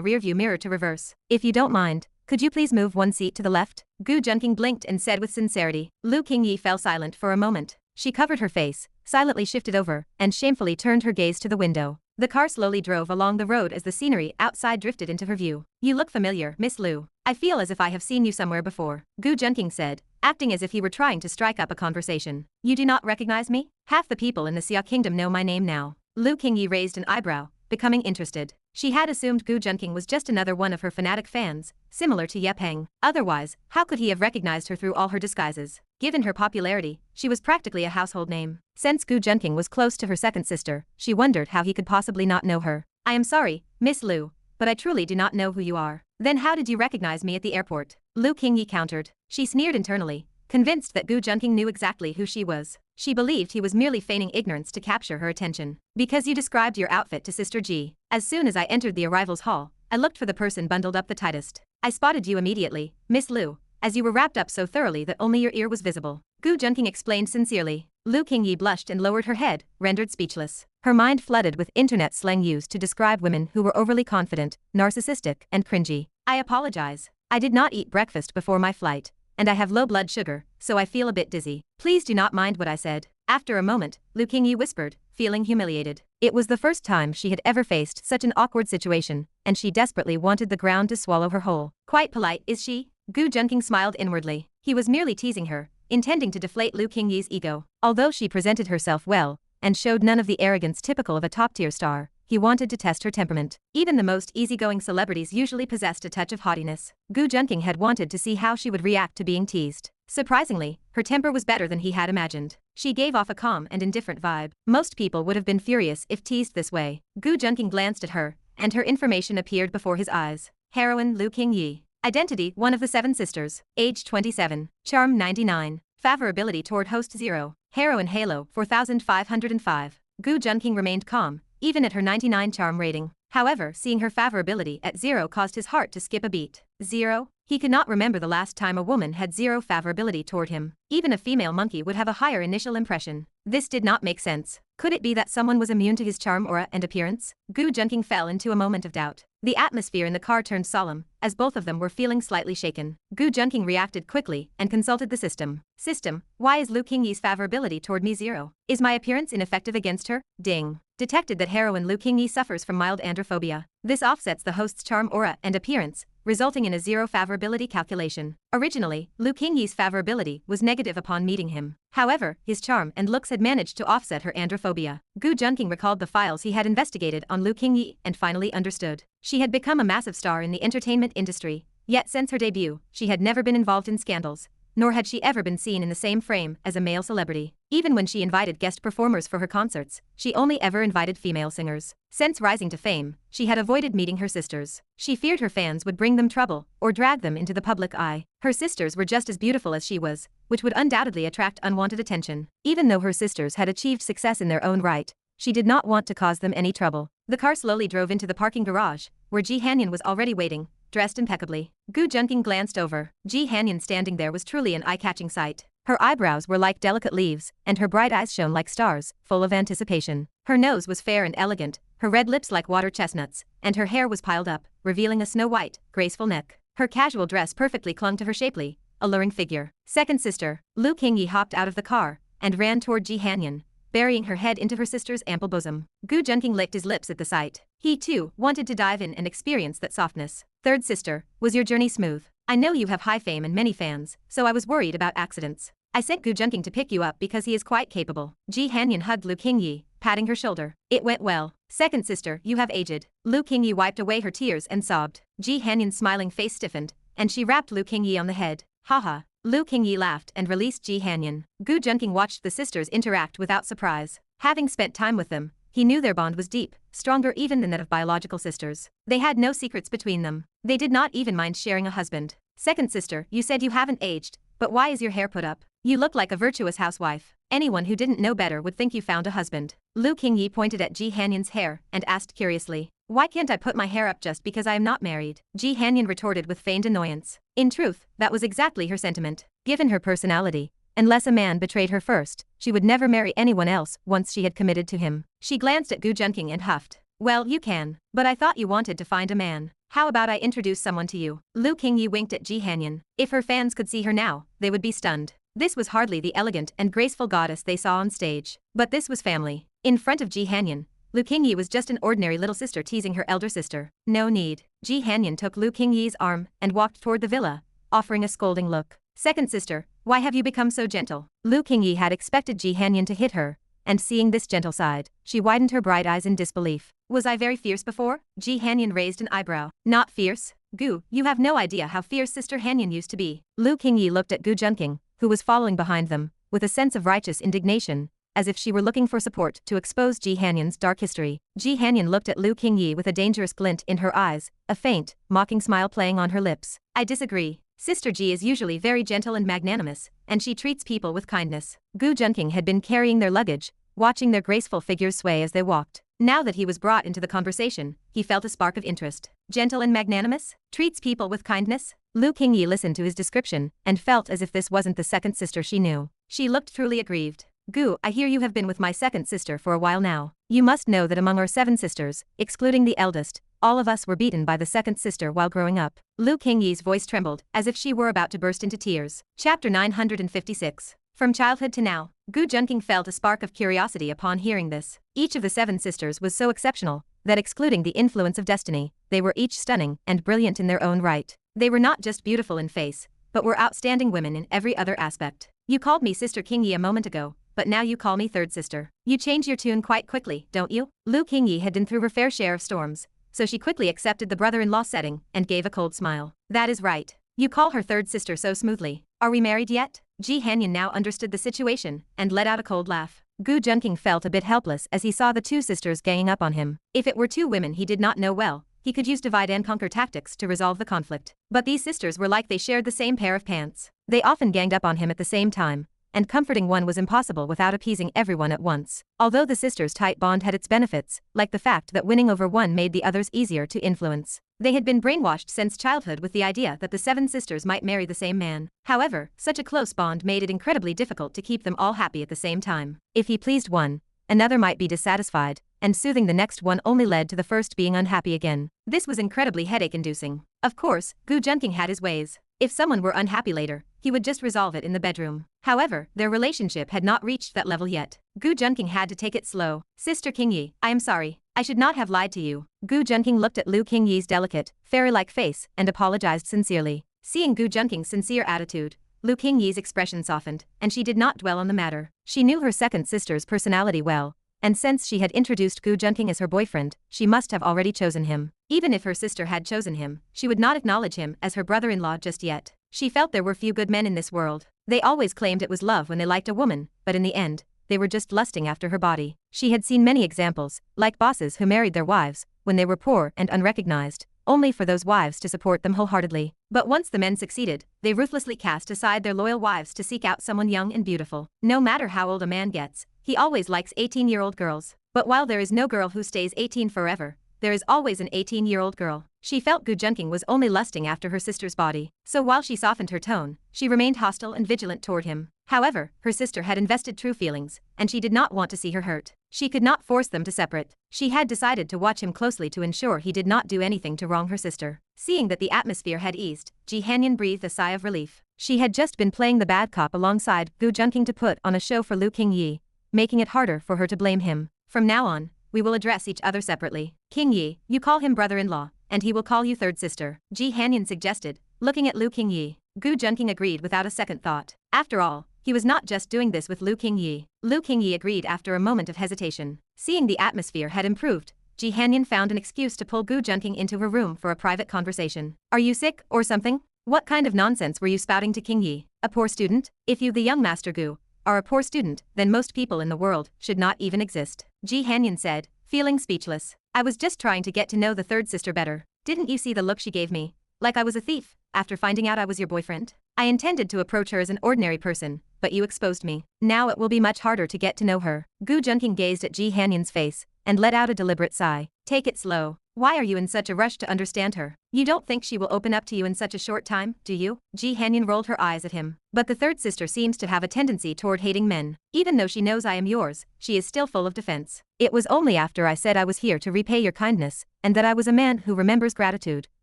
rearview mirror to reverse. If you don't mind, could you please move one seat to the left? Gu Junqing blinked and said with sincerity. Lu Qingyi fell silent for a moment. She covered her face, silently shifted over, and shamefully turned her gaze to the window. The car slowly drove along the road as the scenery outside drifted into her view. You look familiar, Miss Lu. I feel as if I have seen you somewhere before, Gu Junqing said, acting as if he were trying to strike up a conversation. You do not recognize me? Half the people in the Xia kingdom know my name now. Lu Qingyi raised an eyebrow, becoming interested. She had assumed Gu Junqing was just another one of her fanatic fans, similar to Ye Peng. Otherwise, how could he have recognized her through all her disguises? Given her popularity, she was practically a household name. Since Gu Junqing was close to her second sister, she wondered how he could possibly not know her. I am sorry, Miss Lu, but I truly do not know who you are. Then how did you recognize me at the airport? Lu Qingyi countered. She sneered internally, convinced that Gu Junqing knew exactly who she was. She believed he was merely feigning ignorance to capture her attention. Because you described your outfit to Sister Ji. As soon as I entered the arrivals hall, I looked for the person bundled up the tightest. I spotted you immediately, Miss Lu, as you were wrapped up so thoroughly that only your ear was visible. Gu Junqing explained sincerely. Lu Qingyi blushed and lowered her head, rendered speechless. Her mind flooded with internet slang used to describe women who were overly confident, narcissistic, and cringy. I apologize. I did not eat breakfast before my flight, and I have low blood sugar, so I feel a bit dizzy. Please do not mind what I said. After a moment, Lu Qingyi whispered, feeling humiliated. It was the first time she had ever faced such an awkward situation, and she desperately wanted the ground to swallow her whole. Quite polite, is she? Gu Junqing smiled inwardly. He was merely teasing her, intending to deflate Lu Qingyi's ego. Although she presented herself well, and showed none of the arrogance typical of a top-tier star, he wanted to test her temperament. Even the most easygoing celebrities usually possessed a touch of haughtiness. Gu Junqing had wanted to see how she would react to being teased. Surprisingly, her temper was better than he had imagined. She gave off a calm and indifferent vibe. Most people would have been furious if teased this way. Gu Junqing glanced at her, and her information appeared before his eyes. Heroine Lu Qingyi. Identity, one of the 7 sisters. Age 27. Charm 99. Favorability toward host 0. Heroine Halo 4505. Gu Junqing remained calm, even at her 99 charm rating. However, seeing her favorability at 0 caused his heart to skip a beat. 0? He could not remember the last time a woman had 0 favorability toward him. Even a female monkey would have a higher initial impression. This did not make sense. Could it be that someone was immune to his charm aura and appearance? Gu Junqing fell into a moment of doubt. The atmosphere in the car turned solemn, as both of them were feeling slightly shaken. Gu Junqing reacted quickly and consulted the system. System, why is Lu Qingyi's favorability toward me 0? Is my appearance ineffective against her? Ding. Detected that heroine Lu Qingyi suffers from mild androphobia. This offsets the host's charm aura and appearance, resulting in a 0 favorability calculation. Originally, Lu Qingyi's favorability was negative upon meeting him. However, his charm and looks had managed to offset her androphobia. Gu Junqing recalled the files he had investigated on Lu Qingyi and finally understood. She had become a massive star in the entertainment industry, yet since her debut, she had never been involved in scandals, nor had she ever been seen in the same frame as a male celebrity. Even when she invited guest performers for her concerts, she only ever invited female singers. Since rising to fame, she had avoided meeting her sisters. She feared her fans would bring them trouble or drag them into the public eye. Her sisters were just as beautiful as she was, which would undoubtedly attract unwanted attention. Even though her sisters had achieved success in their own right, she did not want to cause them any trouble. The car slowly drove into the parking garage, where Ji Hanyan was already waiting, dressed impeccably. Gu Junqing glanced over. Ji Hanyan standing there was truly an eye-catching sight. Her eyebrows were like delicate leaves, and her bright eyes shone like stars, full of anticipation. Her nose was fair and elegant, her red lips like water chestnuts, and her hair was piled up, revealing a snow-white, graceful neck. Her casual dress perfectly clung to her shapely, alluring figure. Second sister, Lu Qingyi hopped out of the car and ran toward Ji Hanyan, burying her head into her sister's ample bosom. Gu Junqing licked his lips at the sight. He too wanted to dive in and experience that softness. Third sister, was your journey smooth? I know you have high fame and many fans, so I was worried about accidents. I sent Gu Junqing to pick you up because he is quite capable. Ji Hanyan hugged Lu Qingyi, patting her shoulder. It went well. Second sister, you have aged. Lu Qingyi wiped away her tears and sobbed. Ji Hanyan's smiling face stiffened, and she rapped Lu Qingyi on the head. Haha. Lu Qingyi laughed and released Ji Hanyan. Gu Junqing watched the sisters interact without surprise. Having spent time with them, he knew their bond was deep, stronger even than that of biological sisters. They had no secrets between them. They did not even mind sharing a husband. Second sister, you said you haven't aged, But why is your hair put up? You look like a virtuous housewife. Anyone who didn't know better would think you found a husband. Lu Qingyi pointed at Ji Hanyan's hair and asked curiously, why can't I put my hair up just because I am not married? Ji Hanyan retorted with feigned annoyance. In truth, that was exactly her sentiment. Given her personality, unless a man betrayed her first, she would never marry anyone else once she had committed to him. She glanced at Gu Junqing and huffed. Well, you can. But I thought you wanted to find a man. How about I introduce someone to you? Lu Qingyi winked at Ji Hanyan. If her fans could see her now, they would be stunned. This was hardly the elegant and graceful goddess they saw on stage. But this was family. In front of Ji Hanyan, Lu Qingyi was just an ordinary little sister teasing her elder sister. No need. Ji Hanyan took Lu Qingyi's arm and walked toward the villa, offering a scolding look. Second sister, why have you become so gentle? Lu Qingyi had expected Ji Hanyan to hit her, and seeing this gentle side, she widened her bright eyes in disbelief. Was I very fierce before? Ji Hanyan raised an eyebrow. Not fierce? Gu, you have no idea how fierce Sister Hanyan used to be. Lu Qingyi looked at Gu Junqing, who was following behind them, with a sense of righteous indignation, as if she were looking for support to expose Ji Hanyan's dark history. Ji Hanyan looked at Lu Qingyi with a dangerous glint in her eyes, a faint, mocking smile playing on her lips. I disagree. Sister Ji is usually very gentle and magnanimous, and she treats people with kindness. Gu Junqing had been carrying their luggage, watching their graceful figures sway as they walked. Now that he was brought into the conversation, he felt a spark of interest. Gentle and magnanimous? Treats people with kindness? Lu Qingyi listened to his description and felt as if this wasn't the second sister she knew. She looked truly aggrieved. Gu, I hear you have been with my second sister for a while now. You must know that among our 7 sisters, excluding the eldest, all of us were beaten by the second sister while growing up. Lu Qingyi's voice trembled, as if she were about to burst into tears. Chapter 956. From childhood to now, Gu Junqing felt a spark of curiosity upon hearing this. Each of the 7 sisters was so exceptional that, excluding the influence of destiny, they were each stunning and brilliant in their own right. They were not just beautiful in face, but were outstanding women in every other aspect. You called me Sister Qingyi a moment ago, but now you call me third sister. You change your tune quite quickly, don't you? Lu Qingyi had been through her fair share of storms, so she quickly accepted the brother-in-law setting and gave a cold smile. That is right. You call her third sister so smoothly. Are we married yet? Ji Hanyan now understood the situation and let out a cold laugh. Gu Junqing felt a bit helpless as he saw the 2 sisters ganging up on him. If it were 2 women he did not know well, he could use divide and conquer tactics to resolve the conflict. But these sisters were like they shared the same pair of pants. They often ganged up on him at the same time, and comforting one was impossible without appeasing everyone at once. Although the sisters' tight bond had its benefits, like the fact that winning over one made the others easier to influence. They had been brainwashed since childhood with the idea that the 7 sisters might marry the same man. However, such a close bond made it incredibly difficult to keep them all happy at the same time. If he pleased one, another might be dissatisfied, and soothing the next one only led to the first being unhappy again. This was incredibly headache-inducing. Of course, Gu Junqing had his ways. If someone were unhappy later, he would just resolve it in the bedroom. However, their relationship had not reached that level yet. Gu Junqing had to take it slow. Sister Qingyi, I am sorry. I should not have lied to you. Gu Junqing looked at Lu Qingyi's delicate, fairy-like face and apologized sincerely. Seeing Gu Junqing's sincere attitude, Lu Qingyi's expression softened, and she did not dwell on the matter. She knew her second sister's personality well, and since she had introduced Gu Junqing as her boyfriend, she must have already chosen him. Even if her sister had chosen him, she would not acknowledge him as her brother-in-law just yet. She felt there were few good men in this world. They always claimed it was love when they liked a woman, but in the end, they were just lusting after her body. She had seen many examples, like bosses who married their wives when they were poor and unrecognized, only for those wives to support them wholeheartedly. But once the men succeeded, they ruthlessly cast aside their loyal wives to seek out someone young and beautiful. No matter how old a man gets, he always likes 18-year-old girls. But while there is no girl who stays 18 forever, there is always an 18-year-old girl. She felt Gu Junqing was only lusting after her sister's body, so while she softened her tone, she remained hostile and vigilant toward him. However, her sister had invested true feelings, and she did not want to see her hurt. She could not force them to separate. She had decided to watch him closely to ensure he did not do anything to wrong her sister. Seeing that the atmosphere had eased, Ji Hanyan breathed a sigh of relief. She had just been playing the bad cop alongside Gu Junqing to put on a show for Lu Qingyi, making it harder for her to blame him. From now on, we will address each other separately. Qingyi, you call him brother-in-law, and he will call you third sister, Ji Hanyan suggested, looking at Lu Qingyi. Gu Junqing agreed without a second thought. After all, he was not just doing this with Lu Qingyi. Lu Qingyi agreed after a moment of hesitation. Seeing the atmosphere had improved, Ji Hanyan found an excuse to pull Gu Junqing into her room for a private conversation. Are you sick, or something? What kind of nonsense were you spouting to Qingyi? A poor student? If you, the young Master Gu, are a poor student, then most people in the world should not even exist. Ji Hanyan said, feeling speechless. I was just trying to get to know the third sister better. Didn't you see the look she gave me? Like I was a thief, after finding out I was your boyfriend? I intended to approach her as an ordinary person, but you exposed me. Now it will be much harder to get to know her. Gu Junqing gazed at Ji Hanyan's face and let out a deliberate sigh. Take it slow. Why are you in such a rush to understand her? You don't think she will open up to you in such a short time, do you? Ji Hanyan rolled her eyes at him. But the third sister seems to have a tendency toward hating men. Even though she knows I am yours, she is still full of defense. It was only after I said I was here to repay your kindness, and that I was a man who remembers gratitude,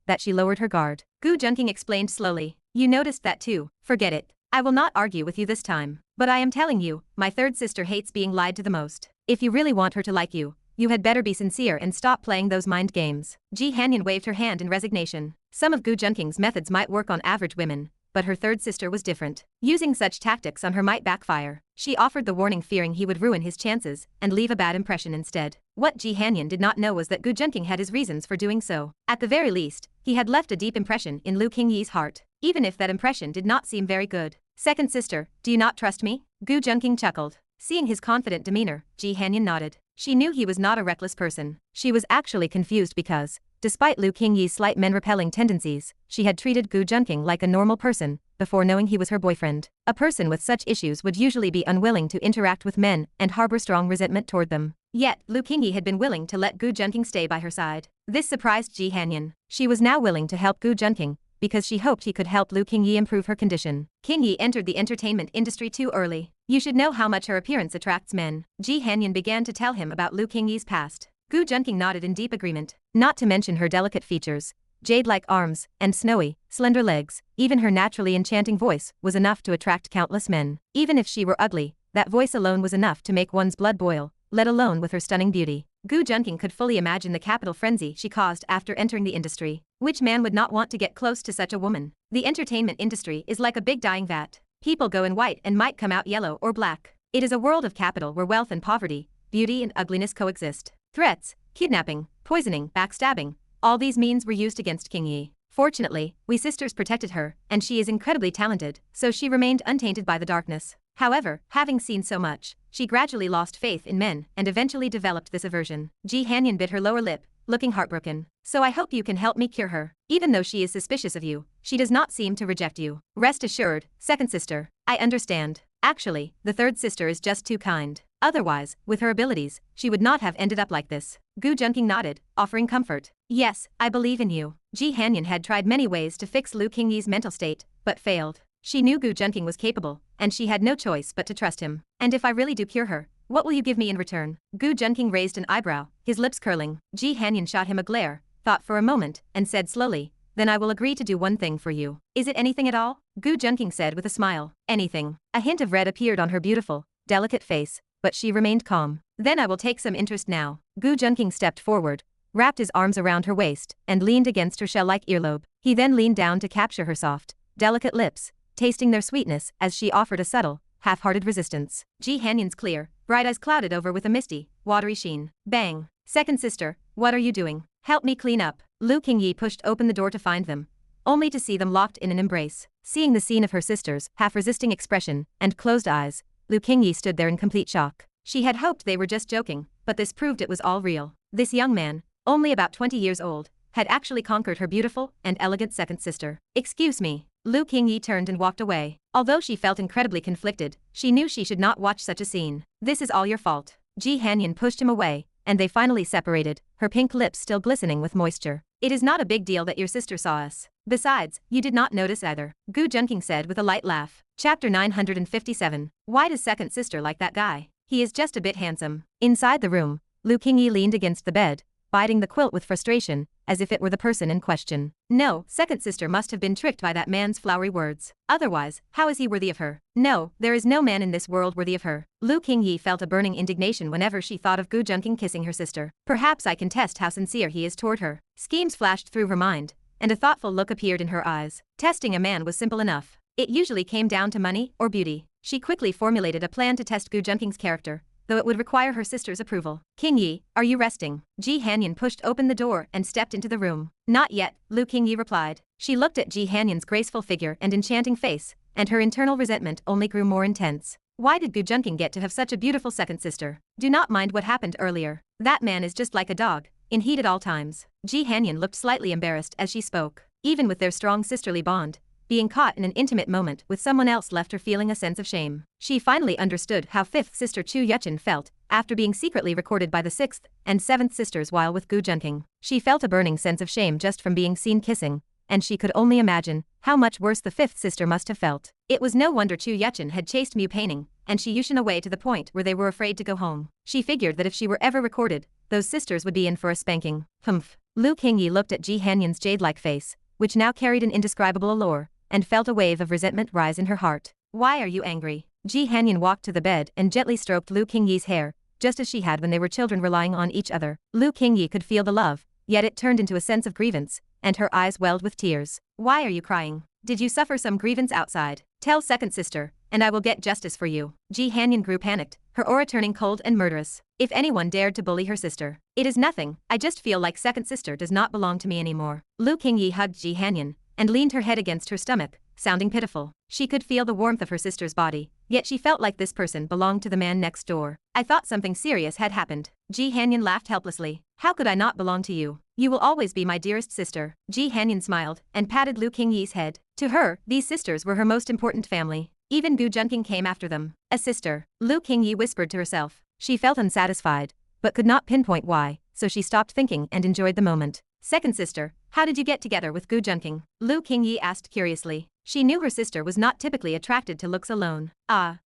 that she lowered her guard. Gu Junqing explained slowly. You noticed that too. Forget it. I will not argue with you this time. But I am telling you, my third sister hates being lied to the most. If you really want her to like you, you had better be sincere and stop playing those mind games. Ji Hanyan waved her hand in resignation. Some of Gu Junqing's methods might work on average women, but her third sister was different. Using such tactics on her might backfire. She offered the warning fearing he would ruin his chances and leave a bad impression instead. What Ji Hanyan did not know was that Gu Junqing had his reasons for doing so. At the very least, he had left a deep impression in Lu Qingyi's heart, even if that impression did not seem very good. Second sister, do you not trust me? Gu Junqing chuckled. Seeing his confident demeanor, Ji Hanyan nodded. She knew he was not a reckless person. She was actually confused because, despite Lu Qingyi's slight men-repelling tendencies, she had treated Gu Junqing like a normal person before knowing he was her boyfriend. A person with such issues would usually be unwilling to interact with men and harbor strong resentment toward them. Yet, Lu Qingyi had been willing to let Gu Junqing stay by her side. This surprised Ji Hanyan. She was now willing to help Gu Junqing because she hoped he could help Lu Qingyi improve her condition. Qingyi entered the entertainment industry too early. You should know how much her appearance attracts men. Ji Hanyan began to tell him about Lu Qingyi's past. Gu Junqing nodded in deep agreement. Not to mention her delicate features, jade-like arms, and snowy, slender legs. Even her naturally enchanting voice was enough to attract countless men. Even if she were ugly, that voice alone was enough to make one's blood boil, let alone with her stunning beauty. Gu Junqing could fully imagine the capital frenzy she caused after entering the industry. Which man would not want to get close to such a woman? The entertainment industry is like a big dying vat. People go in white and might come out yellow or black. It is a world of capital where wealth and poverty, beauty and ugliness coexist. Threats, kidnapping, poisoning, backstabbing, all these means were used against Qingyi. Fortunately, we sisters protected her, and she is incredibly talented, so she remained untainted by the darkness. However, having seen so much, she gradually lost faith in men and eventually developed this aversion. Ji Hanyan bit her lower lip, looking heartbroken. So I hope you can help me cure her. Even though she is suspicious of you, she does not seem to reject you. Rest assured, second sister, I understand. Actually, the third sister is just too kind. Otherwise, with her abilities, she would not have ended up like this. Gu Junqing nodded, offering comfort. Yes, I believe in you. Ji Hanyan had tried many ways to fix Lu Qingyi's mental state, but failed. She knew Gu Junqing was capable, and she had no choice but to trust him. And if I really do cure her, what will you give me in return? Gu Junqing raised an eyebrow, his lips curling. Ji Hanyan shot him a glare, thought for a moment, and said slowly, then I will agree to do one thing for you. Is it anything at all? Gu Junqing said with a smile. Anything. A hint of red appeared on her beautiful, delicate face, but she remained calm. Then I will take some interest now. Gu Junqing stepped forward, wrapped his arms around her waist, and leaned against her shell-like earlobe. He then leaned down to capture her soft, delicate lips, tasting their sweetness as she offered a subtle, half-hearted resistance. Ji Hanyan's clear, bright eyes clouded over with a misty, watery sheen. Bang. Second sister, what are you doing? Help me clean up. Lu Qingyi pushed open the door to find them, only to see them locked in an embrace. Seeing the scene of her sister's half-resisting expression and closed eyes, Lu Qingyi stood there in complete shock. She had hoped they were just joking, but this proved it was all real. This young man, only about 20 years old, had actually conquered her beautiful and elegant second sister. Excuse me. Lu Qingyi turned and walked away. Although she felt incredibly conflicted, she knew she should not watch such a scene. This is all your fault. Ji Hanyan pushed him away, and they finally separated, her pink lips still glistening with moisture. It is not a big deal that your sister saw us. Besides, you did not notice either, Gu Junqing said with a light laugh. Chapter 957. Why does second sister like that guy? He is just a bit handsome. Inside the room, Lu Qingyi leaned against the bed, biting the quilt with frustration, as if it were the person in question. No, second sister must have been tricked by that man's flowery words. Otherwise, how is he worthy of her? No, there is no man in this world worthy of her. Lu Qingyi felt a burning indignation whenever she thought of Gu Junqing kissing her sister. Perhaps I can test how sincere he is toward her. Schemes flashed through her mind, and a thoughtful look appeared in her eyes. Testing a man was simple enough. It usually came down to money or beauty. She quickly formulated a plan to test Gu Junqing's character, though it would require her sister's approval. Qingyi, are you resting? Ji Hanyan pushed open the door and stepped into the room. Not yet, Lu Qingyi replied. She looked at Ji Hanyan's graceful figure and enchanting face, and her internal resentment only grew more intense. Why did Gu Junqing get to have such a beautiful second sister? Do not mind what happened earlier. That man is just like a dog, in heat at all times. Ji Hanyan looked slightly embarrassed as she spoke. Even with their strong sisterly bond, being caught in an intimate moment with someone else left her feeling a sense of shame. She finally understood how fifth sister Gu Junqing felt after being secretly recorded by the sixth and seventh sisters while with Gu Junqing. She felt a burning sense of shame just from being seen kissing, and she could only imagine how much worse the fifth sister must have felt. It was no wonder Gu Junqing had chased Mu Peining and Shi Yushan away to the point where they were afraid to go home. She figured that if she were ever recorded, those sisters would be in for a spanking. Humph. Lu Qingyi looked at Ji Hanyan's jade-like face, which now carried an indescribable allure, and felt a wave of resentment rise in her heart. Why are you angry? Ji Hanyan walked to the bed and gently stroked Lu Qingyi's hair, just as she had when they were children relying on each other. Lu Qingyi could feel the love, yet it turned into a sense of grievance, and her eyes welled with tears. Why are you crying? Did you suffer some grievance outside? Tell second sister, and I will get justice for you. Ji Hanyan grew panicked, her aura turning cold and murderous. If anyone dared to bully her sister, it is nothing, I just feel like second sister does not belong to me anymore. Lu Qingyi hugged Ji Hanyan and leaned her head against her stomach, sounding pitiful. She could feel the warmth of her sister's body, yet she felt like this person belonged to the man next door. I thought something serious had happened. Ji Hanyan laughed helplessly. How could I not belong to you? You will always be my dearest sister. Ji Hanyan smiled and patted Lu Qingyi's head. To her, these sisters were her most important family. Even Gu Junqing came after them. A sister. Lu Qingyi whispered to herself. She felt unsatisfied, but could not pinpoint why, so she stopped thinking and enjoyed the moment. Second sister, how did you get together with Gu Junqing? Lu Qingyi asked curiously. She knew her sister was not typically attracted to looks alone.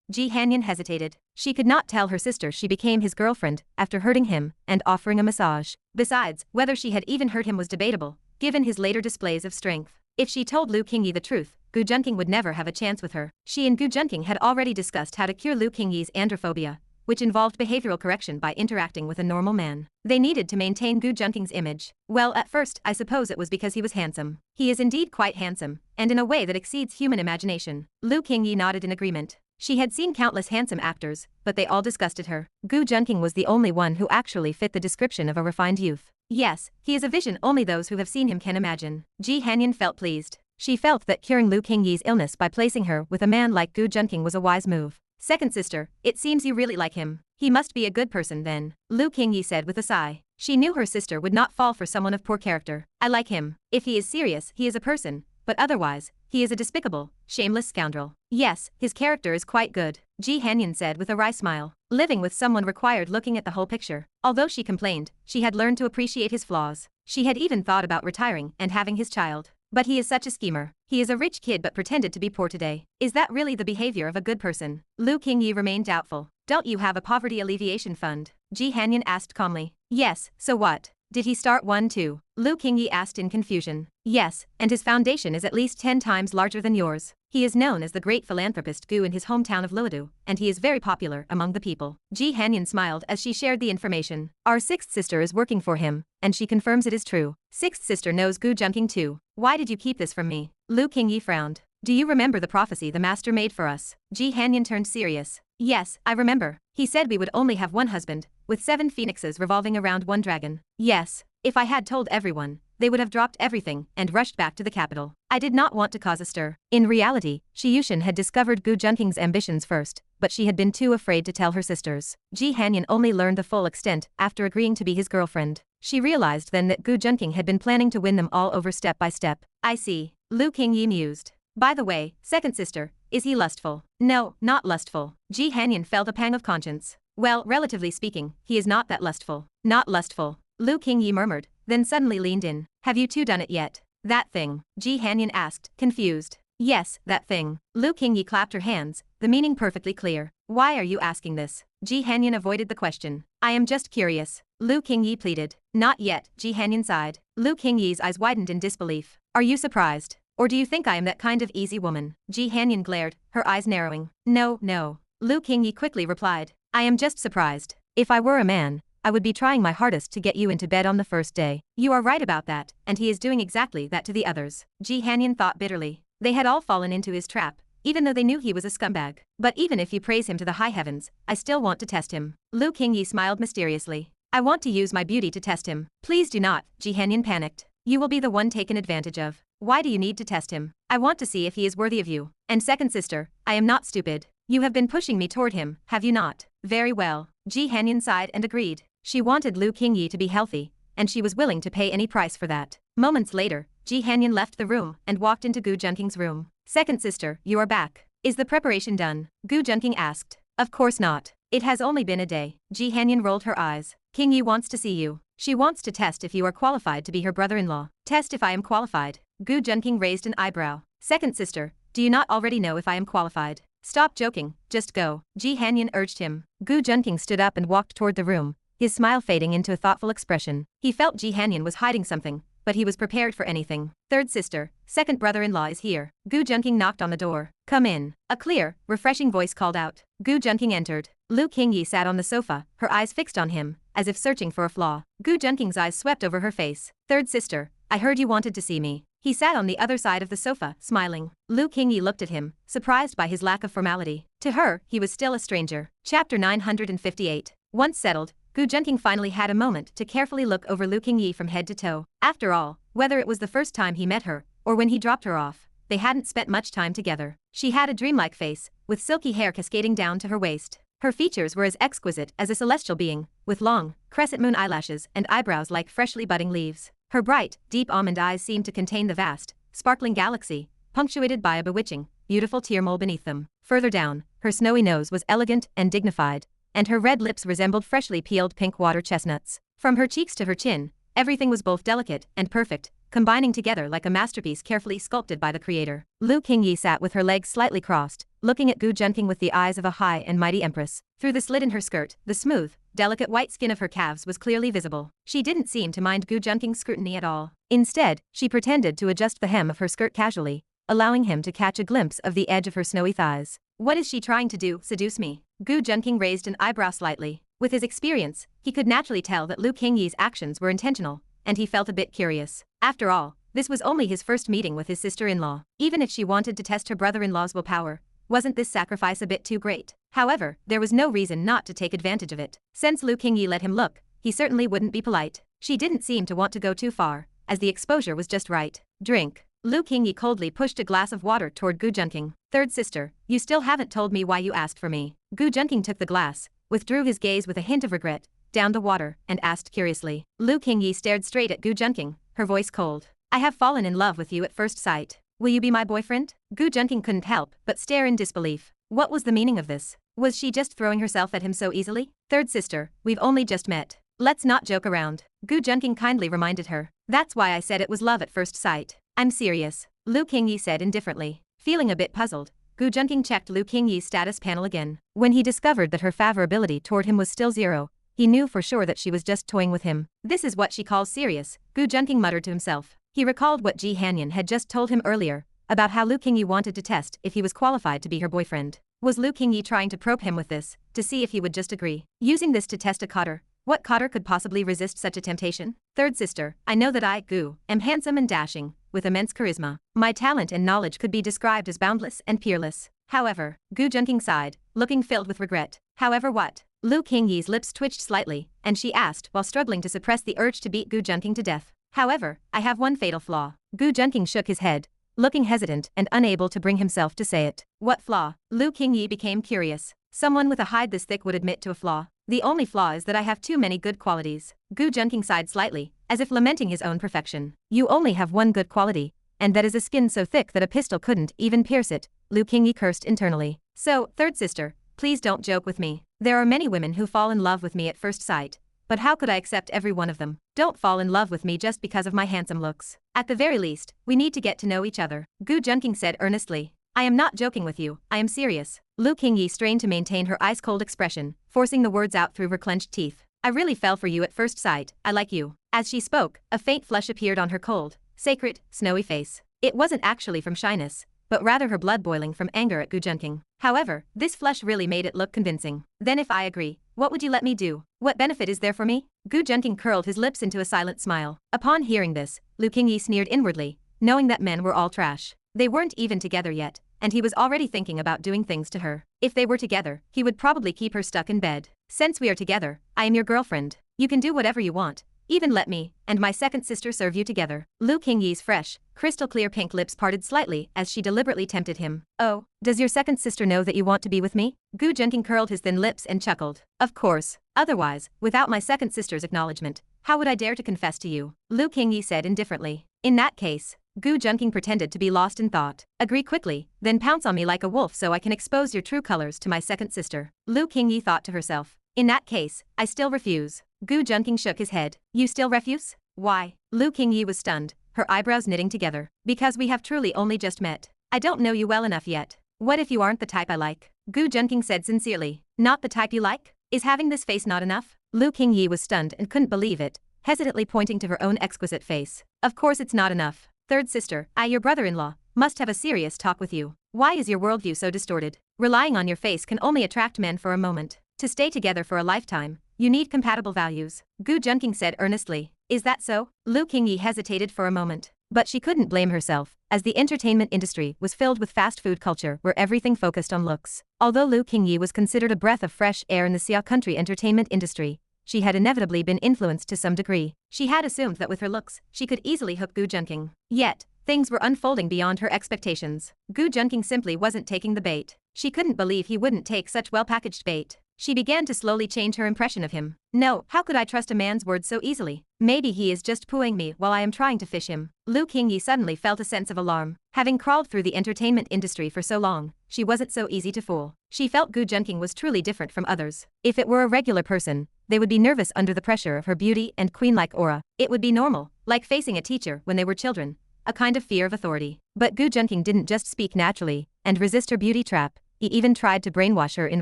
Ji Hanyan hesitated. She could not tell her sister she became his girlfriend after hurting him and offering a massage. Besides, whether she had even hurt him was debatable, given his later displays of strength. If she told Lu Qingyi the truth, Gu Junqing would never have a chance with her. She and Gu Junqing had already discussed how to cure Lu Qingyi's androphobia, which involved behavioral correction by interacting with a normal man. They needed to maintain Gu Junqing's image. Well, at first, I suppose it was because he was handsome. He is indeed quite handsome, and in a way that exceeds human imagination. Lu Qingyi nodded in agreement. She had seen countless handsome actors, but they all disgusted her. Gu Junqing was the only one who actually fit the description of a refined youth. Yes, he is a vision only those who have seen him can imagine. Ji Hanyan felt pleased. She felt that curing Lu Qingyi's illness by placing her with a man like Gu Junqing was a wise move. Second sister, it seems you really like him. He must be a good person then. Lu Qingyi said with a sigh. She knew her sister would not fall for someone of poor character. I like him. If he is serious, he is a person, but otherwise, he is a despicable, shameless scoundrel. Yes, his character is quite good, Ji Hanyan said with a wry smile. Living with someone required looking at the whole picture. Although she complained, she had learned to appreciate his flaws. She had even thought about retiring and having his child. But he is such a schemer. He is a rich kid but pretended to be poor today. Is that really the behavior of a good person? Lu Qingyi remained doubtful. Don't you have a poverty alleviation fund? Ji Hanyan asked calmly. Yes, so what? Did he start one too? Lu Qingyi asked in confusion. Yes, and his foundation is at least 10 times larger than yours. He is known as the great philanthropist Gu in his hometown of Lilidu, and he is very popular among the people. Ji Hanyan smiled as she shared the information. Our sixth sister is working for him, and she confirms it is true. Sixth sister knows Gu Junqing too. Why did you keep this from me? Lu Qingyi frowned. Do you remember the prophecy the master made for us? Ji Hanyan turned serious. Yes, I remember. He said we would only have one husband, with 7 phoenixes revolving around one dragon. Yes, if I had told everyone, they would have dropped everything and rushed back to the capital. I did not want to cause a stir. In reality, Shi Yushan had discovered Gu Junqing's ambitions first, but she had been too afraid to tell her sisters. Ji Hanyan only learned the full extent after agreeing to be his girlfriend. She realized then that Gu Junqing had been planning to win them all over step by step. I see. Lu Qingyi mused. By the way, second sister, is he lustful? No, not lustful. Ji Hanyan felt a pang of conscience. Well, relatively speaking, he is not that lustful. Not lustful. Lu Qingyi murmured, then suddenly leaned in. Have you two done it yet? That thing? Ji Hanyan asked, confused. Yes, that thing. Lu Qingyi clapped her hands, the meaning perfectly clear. Why are you asking this? Ji Hanyan avoided the question. I am just curious. Lu Qingyi pleaded. Not yet, Ji Hanyan sighed. Lu Qingyi's eyes widened in disbelief. Are you surprised? Or do you think I am that kind of easy woman? Ji Hanyan glared, her eyes narrowing. No, no. Lu Qingyi quickly replied. I am just surprised. If I were a man, I would be trying my hardest to get you into bed on the first day. You are right about that, and he is doing exactly that to the others. Ji Hanyan thought bitterly. They had all fallen into his trap, even though they knew he was a scumbag. But even if you praise him to the high heavens, I still want to test him. Lu Qingyi smiled mysteriously. I want to use my beauty to test him. Please do not, Ji Hanyan panicked. You will be the one taken advantage of. Why do you need to test him? I want to see if he is worthy of you. And second sister, I am not stupid. You have been pushing me toward him, have you not? Very well. Ji Hanyan sighed and agreed. She wanted Lu Qingyi to be healthy, and she was willing to pay any price for that. Moments later, Ji Hanyan left the room and walked into Gu Junqing's room. Second sister, you are back. Is the preparation done? Gu Junqing asked. Of course not. It has only been a day. Ji Hanyan rolled her eyes. King Yi wants to see you. She wants to test if you are qualified to be her brother-in-law. Test if I am qualified. Gu Junqing raised an eyebrow. Second sister, do you not already know if I am qualified? Stop joking, just go. Ji Hanyan urged him. Gu Junqing stood up and walked toward the room, his smile fading into a thoughtful expression. He felt Ji Hanyan was hiding something, but he was prepared for anything. Third sister, second brother-in-law is here. Gu Junqing knocked on the door. Come in. A clear, refreshing voice called out. Gu Junqing entered. Lu Qingyi sat on the sofa, her eyes fixed on him, as if searching for a flaw. Gu Junqing's eyes swept over her face. Third sister, I heard you wanted to see me. He sat on the other side of the sofa, smiling. Lu Qingyi looked at him, surprised by his lack of formality. To her, he was still a stranger. Chapter 958. Once settled, Gu Junqing finally had a moment to carefully look over Lu Qingyi from head to toe. After all, whether it was the first time he met her, or when he dropped her off, they hadn't spent much time together. She had a dreamlike face, with silky hair cascading down to her waist. Her features were as exquisite as a celestial being, with long, crescent moon eyelashes and eyebrows like freshly budding leaves. Her bright, deep almond eyes seemed to contain the vast, sparkling galaxy, punctuated by a bewitching, beautiful tear mole beneath them. Further down, her snowy nose was elegant and dignified, and her red lips resembled freshly peeled pink water chestnuts. From her cheeks to her chin, everything was both delicate and perfect, combining together like a masterpiece carefully sculpted by the creator. Lu Qingyi sat with her legs slightly crossed, looking at Gu Junqing with the eyes of a high and mighty empress. Through the slit in her skirt, the smooth, delicate white skin of her calves was clearly visible. She didn't seem to mind Gu Junqing's scrutiny at all. Instead, she pretended to adjust the hem of her skirt casually, allowing him to catch a glimpse of the edge of her snowy thighs. What is she trying to do, seduce me? Gu Junqing raised an eyebrow slightly. With his experience, he could naturally tell that Lu Qingyi's actions were intentional, and he felt a bit curious. After all, this was only his first meeting with his sister-in-law. Even if she wanted to test her brother-in-law's willpower, wasn't this sacrifice a bit too great? However, there was no reason not to take advantage of it. Since Lu Qingyi let him look, he certainly wouldn't be polite. She didn't seem to want to go too far, as the exposure was just right. Drink. Lu Qingyi coldly pushed a glass of water toward Gu Junqing. Third sister, you still haven't told me why you asked for me. Gu Junqing took the glass, withdrew his gaze with a hint of regret, downed the water, and asked curiously. Lu Qingyi stared straight at Gu Junqing, her voice cold. I have fallen in love with you at first sight. Will you be my boyfriend? Gu Junqing couldn't help but stare in disbelief. What was the meaning of this? Was she just throwing herself at him so easily? Third sister, we've only just met. Let's not joke around. Gu Junqing kindly reminded her. That's why I said it was love at first sight. I'm serious. Lu Qingyi said indifferently. Feeling a bit puzzled, Gu Junqing checked Lu Qingyi's status panel again. When he discovered that her favorability toward him was still 0, he knew for sure that she was just toying with him. This is what she calls serious, Gu Junqing muttered to himself. He recalled what Ji Hanyan had just told him earlier, about how Lu Qingyi wanted to test if he was qualified to be her boyfriend. Was Lu Qingyi trying to probe him with this, to see if he would just agree? Using this to test a cotter? What cotter could possibly resist such a temptation? Third sister, I know that I, Gu, am handsome and dashing, with immense charisma. My talent and knowledge could be described as boundless and peerless. However, Gu Junqing sighed, looking filled with regret. However what? Lu Qingyi's lips twitched slightly, and she asked while struggling to suppress the urge to beat Gu Junqing to death. However, I have one fatal flaw. Gu Junqing shook his head, looking hesitant and unable to bring himself to say it. What flaw? Lu Qingyi became curious. Someone with a hide this thick would admit to a flaw. The only flaw is that I have too many good qualities. Gu Junqing sighed slightly, as if lamenting his own perfection. You only have one good quality, and that is a skin so thick that a pistol couldn't even pierce it. Lu Qingyi cursed internally. So, third sister, please don't joke with me. There are many women who fall in love with me at first sight, but how could I accept every one of them? Don't fall in love with me just because of my handsome looks. At the very least, we need to get to know each other. Gu Junqing said earnestly. I am not joking with you, I am serious. Lu Qingyi strained to maintain her ice-cold expression, forcing the words out through her clenched teeth. I really fell for you at first sight, I like you. As she spoke, a faint flush appeared on her cold, sacred, snowy face. It wasn't actually from shyness, but rather her blood boiling from anger at Gu Junqing. However, this flush really made it look convincing. Then if I agree, what would you let me do? What benefit is there for me? Gu Junqing curled his lips into a silent smile. Upon hearing this, Lu Qingyi sneered inwardly, knowing that men were all trash. They weren't even together yet, and he was already thinking about doing things to her. If they were together, he would probably keep her stuck in bed. Since we are together, I am your girlfriend. You can do whatever you want. Even let me and my second sister serve you together. Lu Qingyi's fresh, crystal clear pink lips parted slightly as she deliberately tempted him. Oh, does your second sister know that you want to be with me? Gu Junqing curled his thin lips and chuckled. Of course. Otherwise, without my second sister's acknowledgement, how would I dare to confess to you? Lu Qingyi said indifferently. In that case, Gu Junqing pretended to be lost in thought. Agree quickly, then pounce on me like a wolf so I can expose your true colors to my second sister. Lu Qingyi thought to herself. In that case, I still refuse. Gu Junqing shook his head. You still refuse? Why? Lu Qingyi was stunned, her eyebrows knitting together. Because we have truly only just met. I don't know you well enough yet. What if you aren't the type I like? Gu Junqing said sincerely. Not the type you like? Is having this face not enough? Lu Qingyi was stunned and couldn't believe it, hesitantly pointing to her own exquisite face. Of course it's not enough. Third sister, your brother-in-law, must have a serious talk with you. Why is your worldview so distorted? Relying on your face can only attract men for a moment. To stay together for a lifetime, you need compatible values. Gu Junqing said earnestly. Is that so? Lu Qingyi hesitated for a moment. But she couldn't blame herself, as the entertainment industry was filled with fast food culture where everything focused on looks. Although Lu Qingyi was considered a breath of fresh air in the Xia country entertainment industry, she had inevitably been influenced to some degree. She had assumed that with her looks, she could easily hook Gu Junqing. Yet, things were unfolding beyond her expectations. Gu Junqing simply wasn't taking the bait. She couldn't believe he wouldn't take such well-packaged bait. She began to slowly change her impression of him. No, how could I trust a man's word so easily? Maybe he is just pooing me while I am trying to fish him. Lu Qingyi suddenly felt a sense of alarm. Having crawled through the entertainment industry for so long, she wasn't so easy to fool. She felt Gu Junqing was truly different from others. If it were a regular person, they would be nervous under the pressure of her beauty and queen-like aura. It would be normal, like facing a teacher when they were children, a kind of fear of authority. But Gu Junqing didn't just speak naturally and resist her beauty trap. He even tried to brainwash her in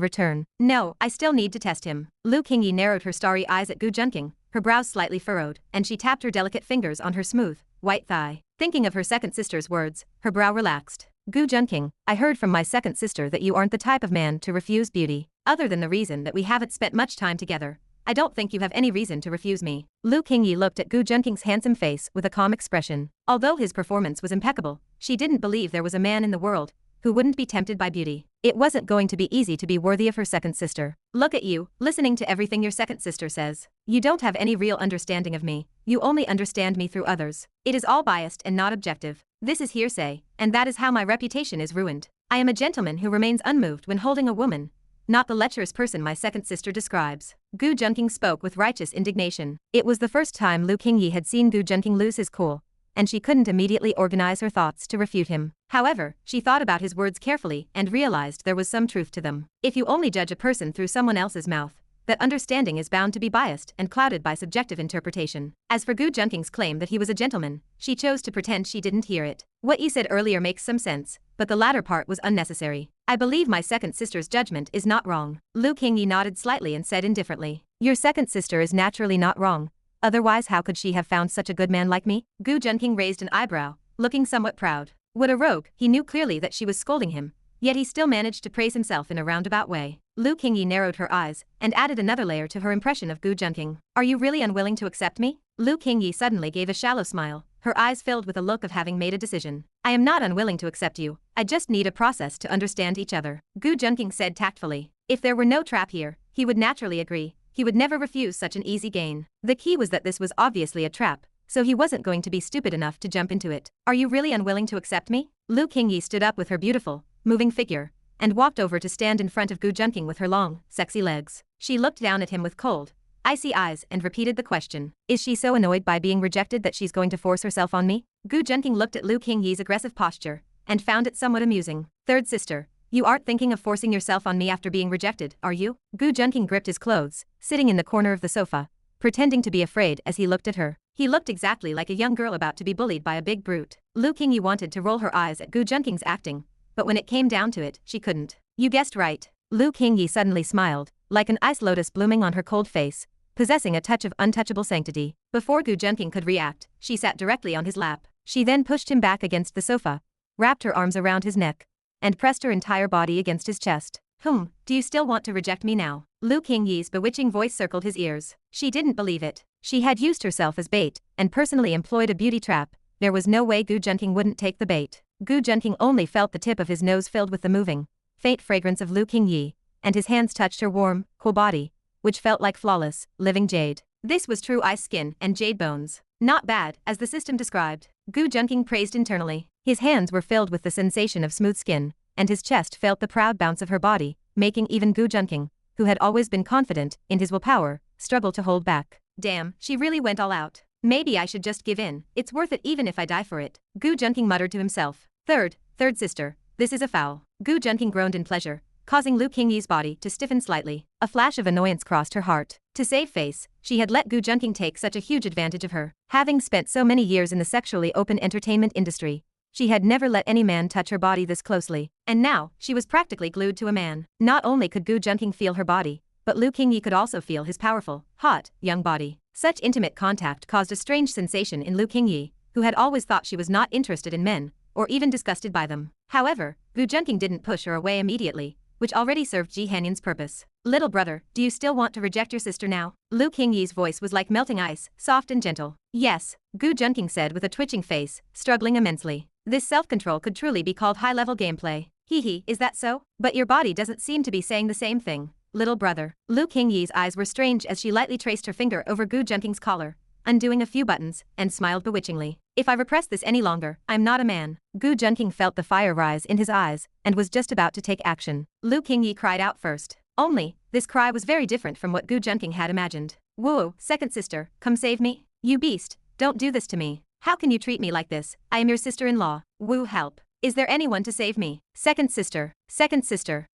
return. No, I still need to test him. Lu Qingyi narrowed her starry eyes at Gu Junqing, her brows slightly furrowed, and she tapped her delicate fingers on her smooth, white thigh. Thinking of her second sister's words, her brow relaxed. Gu Junqing, I heard from my second sister that you aren't the type of man to refuse beauty. Other than the reason that we haven't spent much time together, I don't think you have any reason to refuse me. Lu Qingyi looked at Gu Junqing's handsome face with a calm expression. Although his performance was impeccable, she didn't believe there was a man in the world who wouldn't be tempted by beauty. It wasn't going to be easy to be worthy of her second sister. Look at you, listening to everything your second sister says. You don't have any real understanding of me. You only understand me through others. It is all biased and not objective. This is hearsay, and that is how my reputation is ruined. I am a gentleman who remains unmoved when holding a woman, not the lecherous person my second sister describes. Gu Junqing spoke with righteous indignation. It was the first time Lu Qingyi had seen Gu Junqing lose his cool, and she couldn't immediately organize her thoughts to refute him. However, she thought about his words carefully and realized there was some truth to them. If you only judge a person through someone else's mouth, that understanding is bound to be biased and clouded by subjective interpretation. As for Gu Junqing's claim that he was a gentleman, she chose to pretend she didn't hear it. What you said earlier makes some sense, but the latter part was unnecessary. I believe my second sister's judgment is not wrong. Lu Qingyi nodded slightly and said indifferently. Your second sister is naturally not wrong. Otherwise how could she have found such a good man like me? Gu Junqing raised an eyebrow, looking somewhat proud. What a rogue, he knew clearly that she was scolding him, yet he still managed to praise himself in a roundabout way. Lu Qingyi narrowed her eyes and added another layer to her impression of Gu Junqing. Are you really unwilling to accept me? Lu Qingyi suddenly gave a shallow smile, her eyes filled with a look of having made a decision. I am not unwilling to accept you, I just need a process to understand each other. Gu Junqing said tactfully. If there were no trap here, he would naturally agree. He would never refuse such an easy gain. The key was that this was obviously a trap, so he wasn't going to be stupid enough to jump into it. Are you really unwilling to accept me? Lu Qingyi stood up with her beautiful, moving figure, and walked over to stand in front of Gu Junqing with her long, sexy legs. She looked down at him with cold, icy eyes and repeated the question. Is she so annoyed by being rejected that she's going to force herself on me? Gu Junqing looked at Lu Qingyi's aggressive posture, and found it somewhat amusing. Third sister, you aren't thinking of forcing yourself on me after being rejected, are you? Gu Junqing gripped his clothes, sitting in the corner of the sofa, pretending to be afraid as he looked at her. He looked exactly like a young girl about to be bullied by a big brute. Lu Qingyi wanted to roll her eyes at Gu Junqing's acting, but when it came down to it, she couldn't. You guessed right. Lu Qingyi suddenly smiled, like an ice lotus blooming on her cold face, possessing a touch of untouchable sanctity. Before Gu Junqing could react, she sat directly on his lap. She then pushed him back against the sofa, wrapped her arms around his neck, and pressed her entire body against his chest. Do you still want to reject me now? Lu Qingyi's bewitching voice circled his ears. She didn't believe it. She had used herself as bait, and personally employed a beauty trap. There was no way Gu Junqing wouldn't take the bait. Gu Junqing only felt the tip of his nose filled with the moving, faint fragrance of Lu Qingyi, and his hands touched her warm, cool body, which felt like flawless, living jade. This was true ice skin and jade bones. Not bad, as the system described. Gu Junqing praised internally. His hands were filled with the sensation of smooth skin, and his chest felt the proud bounce of her body, making even Gu Junqing, who had always been confident in his willpower, struggle to hold back. Damn, she really went all out. Maybe I should just give in, it's worth it even if I die for it. Gu Junqing muttered to himself. Third sister, this is a foul. Gu Junqing groaned in pleasure, causing Lu Qingyi's body to stiffen slightly. A flash of annoyance crossed her heart. To save face, she had let Gu Junqing take such a huge advantage of her. Having spent so many years in the sexually open entertainment industry, she had never let any man touch her body this closely, and now, she was practically glued to a man. Not only could Gu Junqing feel her body, but Lu Qingyi could also feel his powerful, hot, young body. Such intimate contact caused a strange sensation in Lu Qingyi, who had always thought she was not interested in men, or even disgusted by them. However, Gu Junqing didn't push her away immediately, which already served Ji Hanyan's purpose. Little brother, do you still want to reject your sister now? Lu Qingyi's voice was like melting ice, soft and gentle. Yes, Gu Junqing said with a twitching face, struggling immensely. This self-control could truly be called high-level gameplay. Hee, is that so? But your body doesn't seem to be saying the same thing. Little brother. Lu Qingyi's eyes were strange as she lightly traced her finger over Gu Junqing's collar, undoing a few buttons, and smiled bewitchingly. If I repress this any longer, I'm not a man. Gu Junqing felt the fire rise in his eyes, and was just about to take action. Lu Qingyi cried out first. Only, this cry was very different from what Gu Junqing had imagined. Whoa, second sister, come save me. You beast, don't do this to me. How can you treat me like this? I am your sister-in-law. Woo, help. Is there anyone to save me? Second sister.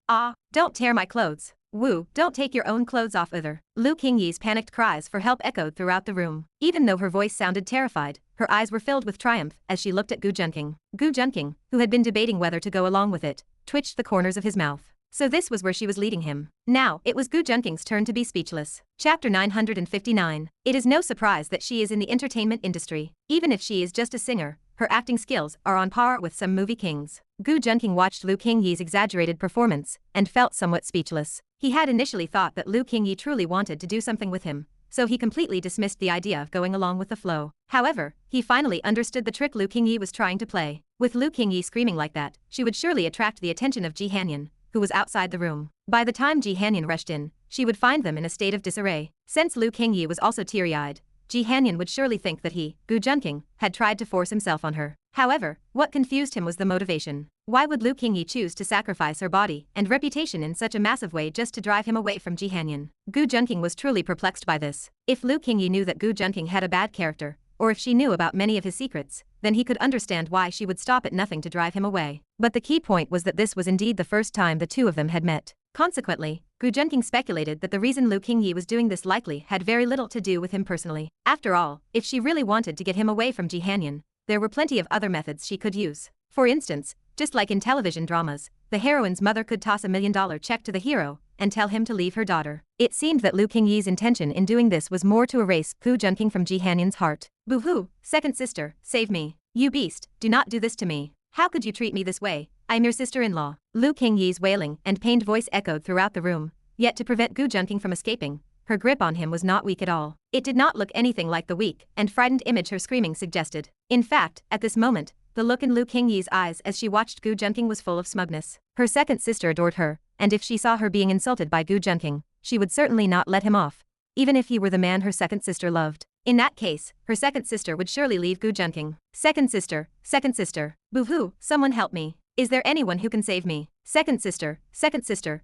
Ah, don't tear my clothes. Woo, don't take your own clothes off either. Lu Qingyi's panicked cries for help echoed throughout the room. Even though her voice sounded terrified, her eyes were filled with triumph as she looked at Gu Junqing. Gu Junqing, who had been debating whether to go along with it, twitched the corners of his mouth. So this was where she was leading him. Now, it was Gu Junqing's turn to be speechless. Chapter 959. It is no surprise that she is in the entertainment industry. Even if she is just a singer, her acting skills are on par with some movie kings. Gu Junqing watched Lu Qingyi's exaggerated performance and felt somewhat speechless. He had initially thought that Lu Qingyi truly wanted to do something with him, so he completely dismissed the idea of going along with the flow. However, he finally understood the trick Lu Qingyi was trying to play. With Lu Qingyi screaming like that, she would surely attract the attention of Ji Hanyan, who was outside the room. By the time Ji Hanyan rushed in, she would find them in a state of disarray. Since Lu Qingyi was also teary-eyed, Ji Hanyan would surely think that he, Gu Junqing, had tried to force himself on her. However, what confused him was the motivation. Why would Lu Qingyi choose to sacrifice her body and reputation in such a massive way just to drive him away from Ji Hanyan? Gu Junqing was truly perplexed by this. If Lu Qingyi knew that Gu Junqing had a bad character, or if she knew about many of his secrets, then he could understand why she would stop at nothing to drive him away. But the key point was that this was indeed the first time the two of them had met. Consequently, Gu Junqing speculated that the reason Lu Qingyi was doing this likely had very little to do with him personally. After all, if she really wanted to get him away from Ji Hanyan, there were plenty of other methods she could use. For instance, just like in television dramas, the heroine's mother could toss $1 million check to the hero and tell him to leave her daughter. It seemed that Lu Qingyi's intention in doing this was more to erase Gu Junqing from Ji Hanyan's heart. Boo-hoo, second sister, save me. You beast, do not do this to me. How could you treat me this way? I'm your sister-in-law. Lu Qingyi's wailing and pained voice echoed throughout the room, yet to prevent Gu Junqing from escaping, her grip on him was not weak at all. It did not look anything like the weak and frightened image her screaming suggested. In fact, at this moment, the look in Lu Qingyi's eyes as she watched Gu Junqing was full of smugness. Her second sister adored her, and if she saw her being insulted by Gu Junqing, she would certainly not let him off, even if he were the man her second sister loved. In that case, her second sister would surely leave Gu Junqing. Second sister, boo-hoo, someone help me. Is there anyone who can save me? Second sister,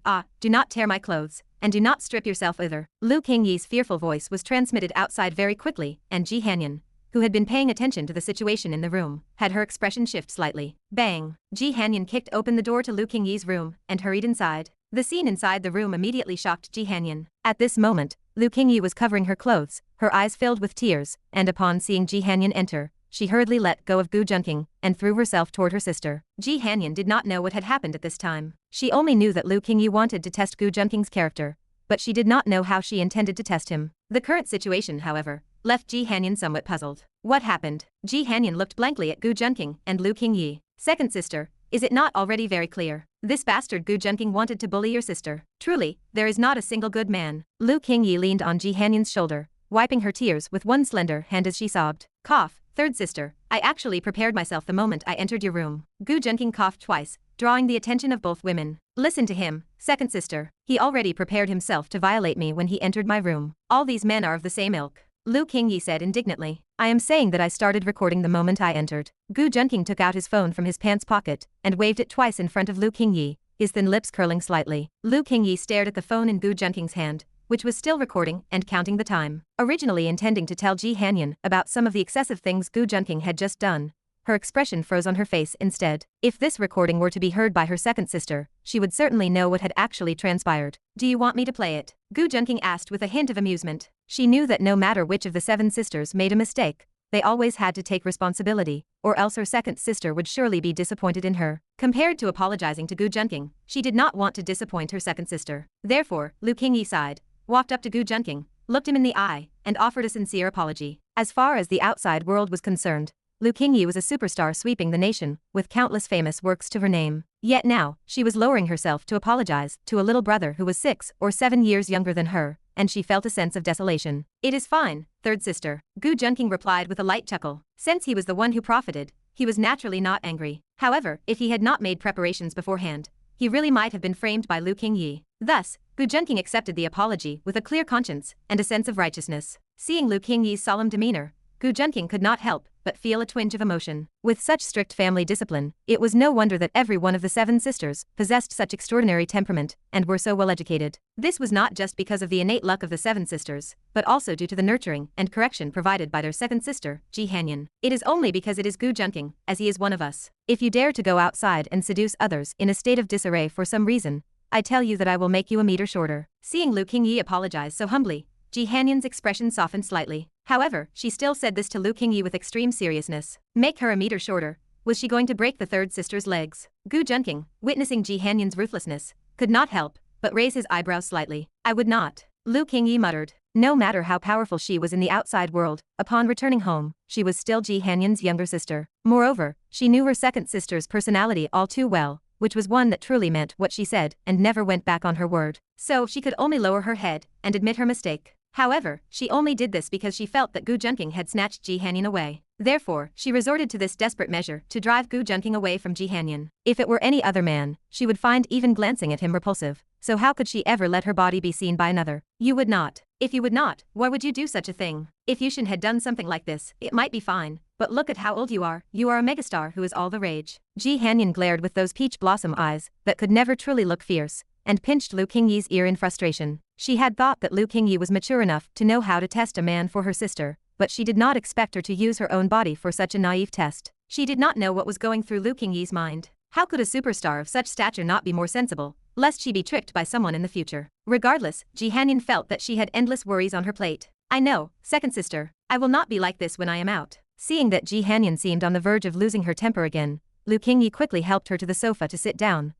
ah, do not tear my clothes, and do not strip yourself either. Lu Qingyi's fearful voice was transmitted outside very quickly, and Ji Hanyan, who had been paying attention to the situation in the room, had her expression shift slightly. Bang! Ji Hanyan kicked open the door to Lu Qingyi's room and hurried inside. The scene inside the room immediately shocked Ji Hanyan. At this moment, Lu Qingyi was covering her clothes, her eyes filled with tears, and upon seeing Ji Hanyan enter, she hurriedly let go of Gu Junqing and threw herself toward her sister. Ji Hanyan did not know what had happened at this time. She only knew that Lu Qingyi wanted to test Gu Junqing's character, but she did not know how she intended to test him. The current situation, however, left Ji Hanyan somewhat puzzled. What happened? Ji Hanyan looked blankly at Gu Junqing and Lu Qingyi. Second sister, is it not already very clear? This bastard Gu Junqing wanted to bully your sister. Truly, there is not a single good man. Lu Qingyi leaned on Ji Hanyan's shoulder, wiping her tears with one slender hand as she sobbed. Cough, third sister, I actually prepared myself the moment I entered your room. Gu Junqing coughed twice, drawing the attention of both women. Listen to him, second sister. He already prepared himself to violate me when he entered my room. All these men are of the same ilk. Lu Qingyi said indignantly. I am saying that I started recording the moment I entered. Gu Junqing took out his phone from his pants pocket and waved it twice in front of Lu Qingyi, his thin lips curling slightly. Lu Qingyi stared at the phone in Gu Junqing's hand, which was still recording and counting the time. Originally intending to tell Ji Hanyan about some of the excessive things Gu Junqing had just done, her expression froze on her face instead. If this recording were to be heard by her second sister, she would certainly know what had actually transpired. Do you want me to play it? Gu Junqing asked with a hint of amusement. She knew that no matter which of the 7 sisters made a mistake, they always had to take responsibility, or else her second sister would surely be disappointed in her. Compared to apologizing to Gu Junqing, she did not want to disappoint her second sister. Therefore, Lu Qingyi sighed, walked up to Gu Junqing, looked him in the eye, and offered a sincere apology. As far as the outside world was concerned, Lu Qingyi was a superstar sweeping the nation, with countless famous works to her name. Yet now, she was lowering herself to apologize to a little brother who was 6 or 7 years younger than her, and she felt a sense of desolation. It is fine, third sister, Gu Junqing replied with a light chuckle. Since he was the one who profited, he was naturally not angry. However, if he had not made preparations beforehand, he really might have been framed by Lu Qingyi. Thus, Gu Junqing accepted the apology with a clear conscience and a sense of righteousness. Seeing Lu Qingyi's solemn demeanor, Gu Junqing could not help but feel a twinge of emotion. With such strict family discipline, it was no wonder that every one of the 7 sisters possessed such extraordinary temperament and were so well educated. This was not just because of the innate luck of the 7 sisters, but also due to the nurturing and correction provided by their second sister, Ji Hanyan. It is only because it is Gu Junqing, as he is one of us. If you dare to go outside and seduce others in a state of disarray for some reason, I tell you that I will make you a meter shorter. Seeing Lu Qingyi apologize so humbly, Ji Hanyan's expression softened slightly. However, she still said this to Lu Qingyi with extreme seriousness. Make her a meter shorter. Was she going to break the third sister's legs? Gu Junqing, witnessing Ji Hanyan's ruthlessness, could not help but raise his eyebrows slightly. I would not, Lu Qingyi muttered. No matter how powerful she was in the outside world, upon returning home, she was still Ji Hanyan's younger sister. Moreover, she knew her second sister's personality all too well, which was one that truly meant what she said and never went back on her word. So she could only lower her head and admit her mistake. However, she only did this because she felt that Gu Junqing had snatched Ji Hanyan away. Therefore, she resorted to this desperate measure to drive Gu Junqing away from Ji Hanyan. If it were any other man, she would find even glancing at him repulsive. So how could she ever let her body be seen by another? You would not. If you would not, why would you do such a thing? If Yushin had done something like this, it might be fine. But look at how old you are. You are a megastar who is all the rage. Ji Hanyan glared with those peach blossom eyes that could never truly look fierce, and pinched Lu Qingyi's ear in frustration. She had thought that Lu Qingyi was mature enough to know how to test a man for her sister, but she did not expect her to use her own body for such a naive test. She did not know what was going through Lu Qingyi's mind. How could a superstar of such stature not be more sensible, lest she be tricked by someone in the future? Regardless, Ji Hanyan felt that she had endless worries on her plate. I know, second sister, I will not be like this when I am out. Seeing that Ji Hanyan seemed on the verge of losing her temper again, Lu Qingyi quickly helped her to the sofa to sit down,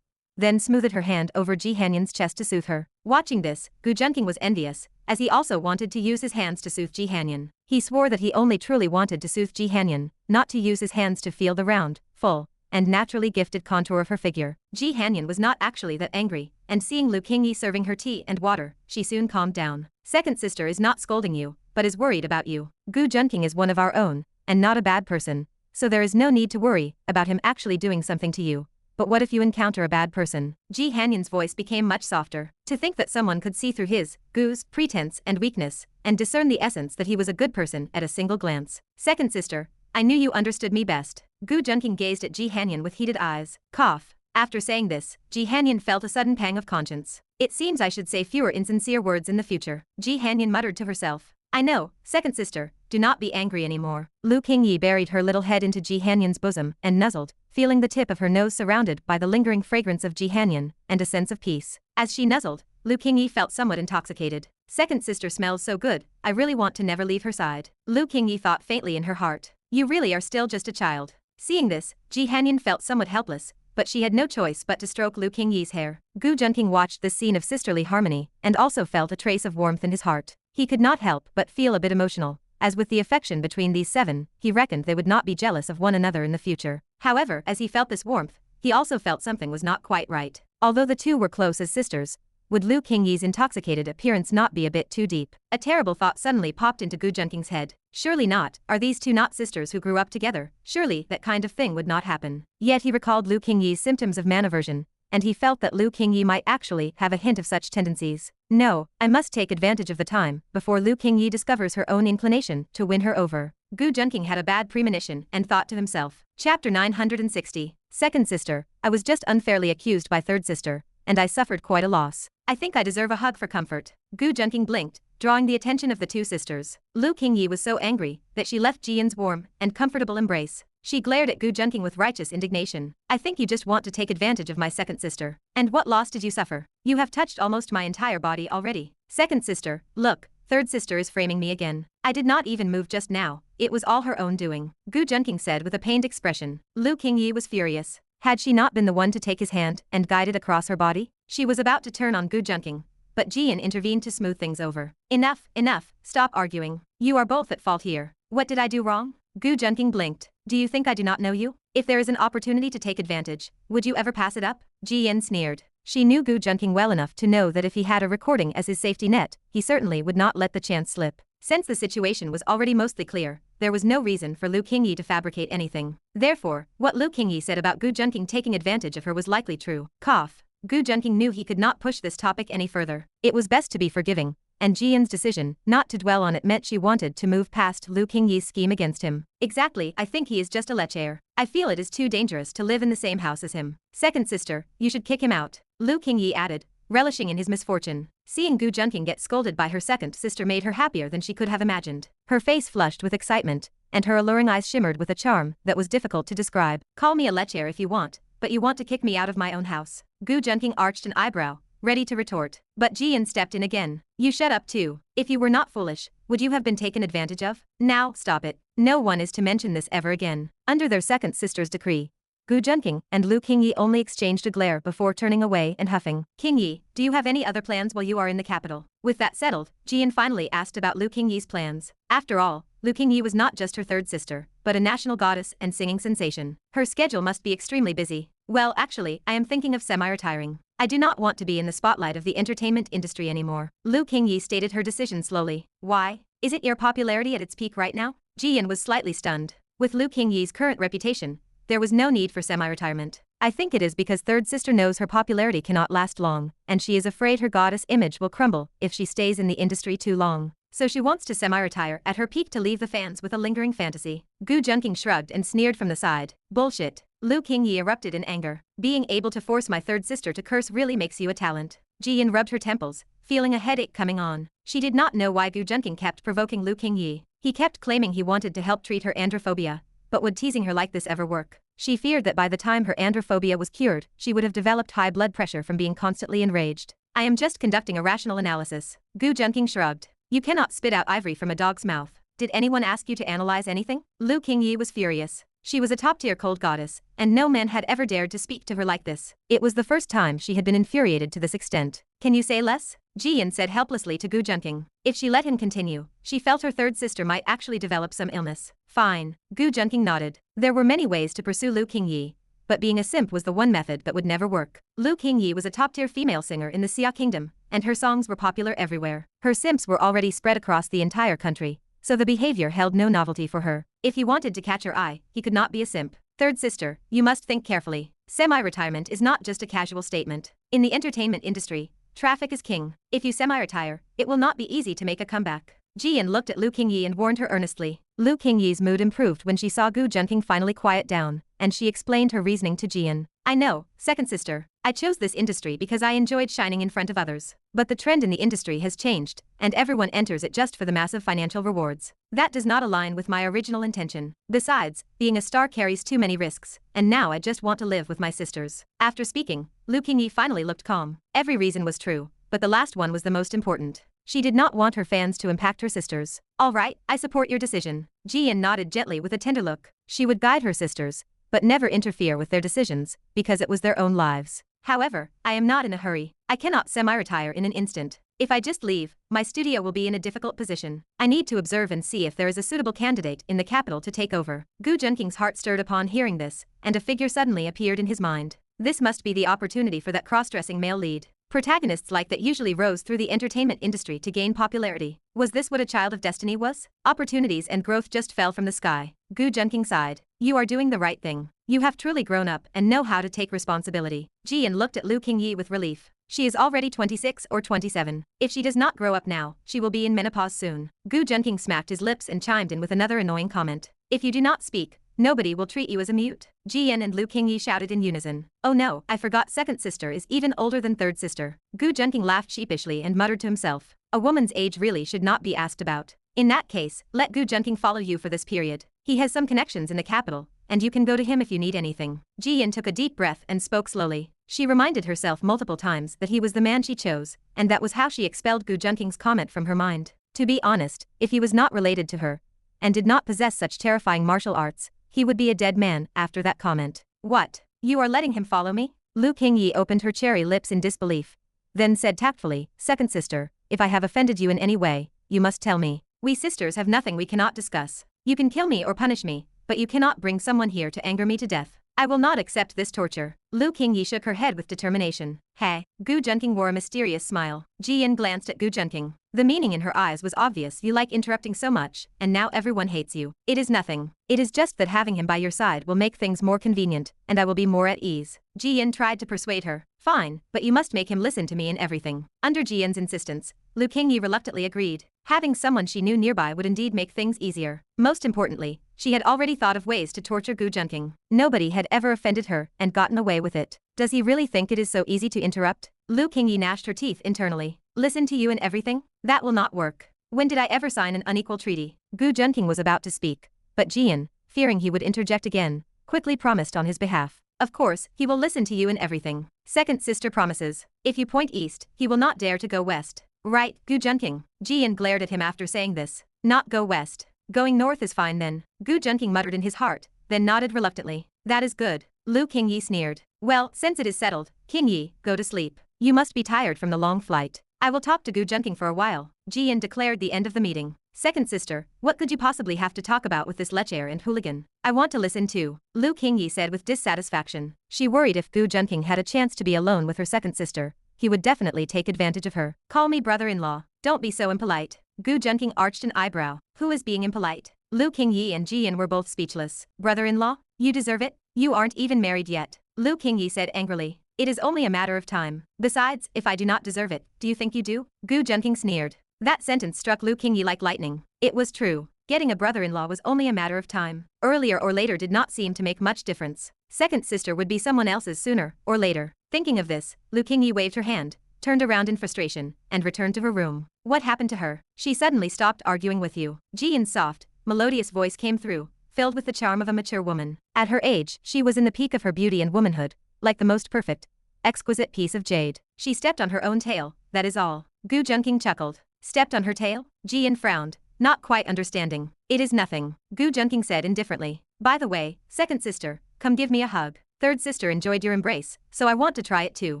then smoothed her hand over Ji Hanyan's chest to soothe her. Watching this, Gu Junqing was envious, as he also wanted to use his hands to soothe Ji Hanyan. He swore that he only truly wanted to soothe Ji Hanyan, not to use his hands to feel the round, full, and naturally gifted contour of her figure. Ji Hanyan was not actually that angry, and seeing Lu Qingyi serving her tea and water, she soon calmed down. Second sister is not scolding you, but is worried about you. Gu Junqing is one of our own, and not a bad person, so there is no need to worry about him actually doing something to you. But what if you encounter a bad person? Ji Hanyan's voice became much softer. To think that someone could see through his, Gu's, pretense and weakness, and discern the essence that he was a good person at a single glance. Second sister, I knew you understood me best. Gu Junqing gazed at Ji Hanyan with heated eyes. Cough. After saying this, Ji Hanyan felt a sudden pang of conscience. It seems I should say fewer insincere words in the future. Ji Hanyan muttered to herself. I know, second sister, do not be angry anymore. Lu Qingyi buried her little head into Ji Hanyan's bosom and nuzzled, feeling the tip of her nose surrounded by the lingering fragrance of Ji Hanyan, and a sense of peace. As she nuzzled, Lu Qingyi felt somewhat intoxicated. Second sister smells so good, I really want to never leave her side. Lu Qingyi thought faintly in her heart. You really are still just a child. Seeing this, Ji Hanyan felt somewhat helpless, but she had no choice but to stroke Lu Qingyi's hair. Gu Junqing watched this scene of sisterly harmony, and also felt a trace of warmth in his heart. He could not help but feel a bit emotional, as with the affection between these 7, he reckoned they would not be jealous of one another in the future. However, as he felt this warmth, he also felt something was not quite right. Although the two were close as sisters, would Lu Qingyi's intoxicated appearance not be a bit too deep? A terrible thought suddenly popped into Gu Junqing's head. Surely not, are these two not sisters who grew up together? Surely that kind of thing would not happen. Yet he recalled Lu Qingyi's symptoms of man-aversion, and he felt that Lu Qingyi might actually have a hint of such tendencies. No, I must take advantage of the time before Lu Qingyi discovers her own inclination to win her over. Gu Junqing had a bad premonition and thought to himself. Chapter 960. Second sister, I was just unfairly accused by third sister, and I suffered quite a loss. I think I deserve a hug for comfort. Gu Junqing blinked, drawing the attention of the two sisters. Lu Qingyi was so angry that she left Jian's warm and comfortable embrace. She glared at Gu Junqing with righteous indignation. I think you just want to take advantage of my second sister. And what loss did you suffer? You have touched almost my entire body already. Second sister, look, third sister is framing me again. I did not even move just now. It was all her own doing. Gu Junqing said with a pained expression. Lu Qingyi was furious. Had she not been the one to take his hand and guide it across her body? She was about to turn on Gu Junqing, but Jian intervened to smooth things over. Enough, enough, stop arguing. You are both at fault here. What did I do wrong? Gu Junqing blinked. Do you think I do not know you? If there is an opportunity to take advantage, would you ever pass it up? Jian sneered. She knew Gu Junqing well enough to know that if he had a recording as his safety net, he certainly would not let the chance slip. Since the situation was already mostly clear, there was no reason for Lu Qingyi to fabricate anything. Therefore, what Lu Qingyi said about Gu Junqing taking advantage of her was likely true. Cough. Gu Junqing knew he could not push this topic any further. It was best to be forgiving, and Jian's decision not to dwell on it meant she wanted to move past Lu Qingyi's scheme against him. Exactly, I think he is just a lecher. I feel it is too dangerous to live in the same house as him. Second sister, you should kick him out. Lu Qingyi added, relishing in his misfortune. Seeing Gu Junqing get scolded by her second sister made her happier than she could have imagined. Her face flushed with excitement, and her alluring eyes shimmered with a charm that was difficult to describe. Call me a lecher if you want, but you want to kick me out of my own house. Gu Junqing arched an eyebrow, ready to retort. But Jian stepped in again. You shut up too. If you were not foolish, would you have been taken advantage of? Now, stop it. No one is to mention this ever again. Under their second sister's decree, Gu Junqing and Lu Qingyi only exchanged a glare before turning away and huffing. Qingyi, do you have any other plans while you are in the capital? With that settled, Jian finally asked about Lu Qingyi's plans. After all, Lu Qingyi was not just her third sister, but a national goddess and singing sensation. Her schedule must be extremely busy. Well, actually, I am thinking of semi-retiring. I do not want to be in the spotlight of the entertainment industry anymore. Lu Qingyi stated her decision slowly. Why? Isn't your popularity at its peak right now? Jian was slightly stunned. With Lu Qingyi's current reputation, there was no need for semi-retirement. I think it is because third sister knows her popularity cannot last long, and she is afraid her goddess image will crumble if she stays in the industry too long. So she wants to semi-retire at her peak to leave the fans with a lingering fantasy. Gu Junqing shrugged and sneered from the side. Bullshit. Lu Qingyi erupted in anger. Being able to force my third sister to curse really makes you a talent. Jian rubbed her temples, feeling a headache coming on. She did not know why Gu Junqing kept provoking Lu Qingyi. He kept claiming he wanted to help treat her androphobia. But would teasing her like this ever work? She feared that by the time her androphobia was cured, she would have developed high blood pressure from being constantly enraged. I am just conducting a rational analysis. Gu Junqing shrugged. You cannot spit out ivory from a dog's mouth. Did anyone ask you to analyze anything? Lu Qingyi was furious. She was a top-tier cold goddess, and no man had ever dared to speak to her like this. It was the first time she had been infuriated to this extent. Can you say less? Jian said helplessly to Gu Junqing. If she let him continue, she felt her third sister might actually develop some illness. Fine. Gu Junqing nodded. There were many ways to pursue Lu Qingyi, but being a simp was the one method that would never work. Lu Qingyi was a top-tier female singer in the Xia Kingdom, and her songs were popular everywhere. Her simps were already spread across the entire country, so the behavior held no novelty for her. If he wanted to catch her eye, he could not be a simp. Third sister, you must think carefully. Semi-retirement is not just a casual statement. In the entertainment industry, traffic is king. If you semi-retire, it will not be easy to make a comeback. Jian looked at Lu Qingyi and warned her earnestly. Lu Qingyi's mood improved when she saw Gu Junqing finally quiet down, and she explained her reasoning to Jian. I know, second sister. I chose this industry because I enjoyed shining in front of others. But the trend in the industry has changed, and everyone enters it just for the massive financial rewards. That does not align with my original intention. Besides, being a star carries too many risks, and now I just want to live with my sisters. After speaking, Lu Qingyi finally looked calm. Every reason was true, but the last one was the most important. She did not want her fans to impact her sisters. All right, I support your decision. Jian nodded gently with a tender look. She would guide her sisters, but never interfere with their decisions, because it was their own lives. However, I am not in a hurry. I cannot semi-retire in an instant. If I just leave, my studio will be in a difficult position. I need to observe and see if there is a suitable candidate in the capital to take over. Gu Junqing's heart stirred upon hearing this, and a figure suddenly appeared in his mind. This must be the opportunity for that cross-dressing male lead. Protagonists like that usually rose through the entertainment industry to gain popularity. Was this what a child of destiny was? Opportunities and growth just fell from the sky. Gu Junqing sighed. You are doing the right thing. You have truly grown up and know how to take responsibility. Jian looked at Lu Qingyi with relief. She is already 26 or 27. If she does not grow up now, she will be in menopause soon. Gu Junqing smacked his lips and chimed in with another annoying comment. If you do not speak, nobody will treat you as a mute. Jian and Lu Qingyi shouted in unison. Oh no, I forgot second sister is even older than third sister. Gu Junqing laughed sheepishly and muttered to himself. A woman's age really should not be asked about. In that case, let Gu Junqing follow you for this period. He has some connections in the capital, and you can go to him if you need anything. Jian took a deep breath and spoke slowly. She reminded herself multiple times that he was the man she chose, and that was how she expelled Gu Junqing's comment from her mind. To be honest, if he was not related to her, and did not possess such terrifying martial arts, he would be a dead man after that comment. What? You are letting him follow me? Lu Qingyi opened her cherry lips in disbelief, then said tactfully, second sister, if I have offended you in any way, you must tell me. We sisters have nothing we cannot discuss. You can kill me or punish me, but you cannot bring someone here to anger me to death. I will not accept this torture. Lu Qingyi shook her head with determination. Hey. Gu Junqing wore a mysterious smile. Jian glanced at Gu Junqing. The meaning in her eyes was obvious. You like interrupting so much, and now everyone hates you. It is nothing. It is just that having him by your side will make things more convenient, and I will be more at ease. Jian tried to persuade her. Fine, but you must make him listen to me in everything. Under Jian's insistence, Lu Qingyi reluctantly agreed. Having someone she knew nearby would indeed make things easier. Most importantly, she had already thought of ways to torture Gu Junqing. Nobody had ever offended her and gotten away with it. Does he really think it is so easy to interrupt? Lu Qingyi gnashed her teeth internally. Listen to you in everything? That will not work. When did I ever sign an unequal treaty? Gu Junqing was about to speak, but Jian, fearing he would interject again, quickly promised on his behalf. Of course, he will listen to you in everything. Second sister promises. If you point east, he will not dare to go west. Right, Gu Junqing. Jian glared at him after saying this. Not go west. Going north is fine then. Gu Junqing muttered in his heart, then nodded reluctantly. That is good. Lu Qingyi sneered. Well, since it is settled, Qingyi, go to sleep. You must be tired from the long flight. I will talk to Gu Junqing for a while. Jian declared the end of the meeting. Second sister, what could you possibly have to talk about with this lecher and hooligan? I want to listen too. Lu Qingyi said with dissatisfaction. She worried if Gu Junqing had a chance to be alone with her second sister, he would definitely take advantage of her. Call me brother-in-law. Don't be so impolite. Gu Junqing arched an eyebrow. Who is being impolite? Lu Qingyi and Jian were both speechless. Brother-in-law? You deserve it? You aren't even married yet. Lu Qingyi said angrily. It is only a matter of time. Besides, if I do not deserve it, do you think you do? Gu Junqing sneered. That sentence struck Lu Qingyi like lightning. It was true. Getting a brother-in-law was only a matter of time. Earlier or later did not seem to make much difference. Second sister would be someone else's sooner or later. Thinking of this, Lu Qingyi waved her hand, turned around in frustration, and returned to her room. What happened to her? She suddenly stopped arguing with you. Jian's soft, melodious voice came through, filled with the charm of a mature woman. At her age, she was in the peak of her beauty and womanhood, like the most perfect, exquisite piece of jade. She stepped on her own tail, that is all. Gu Junqing chuckled. Stepped on her tail? Jian frowned, not quite understanding. It is nothing, Gu Junqing said indifferently. By the way, second sister, come give me a hug. Third sister enjoyed your embrace, so I want to try it too.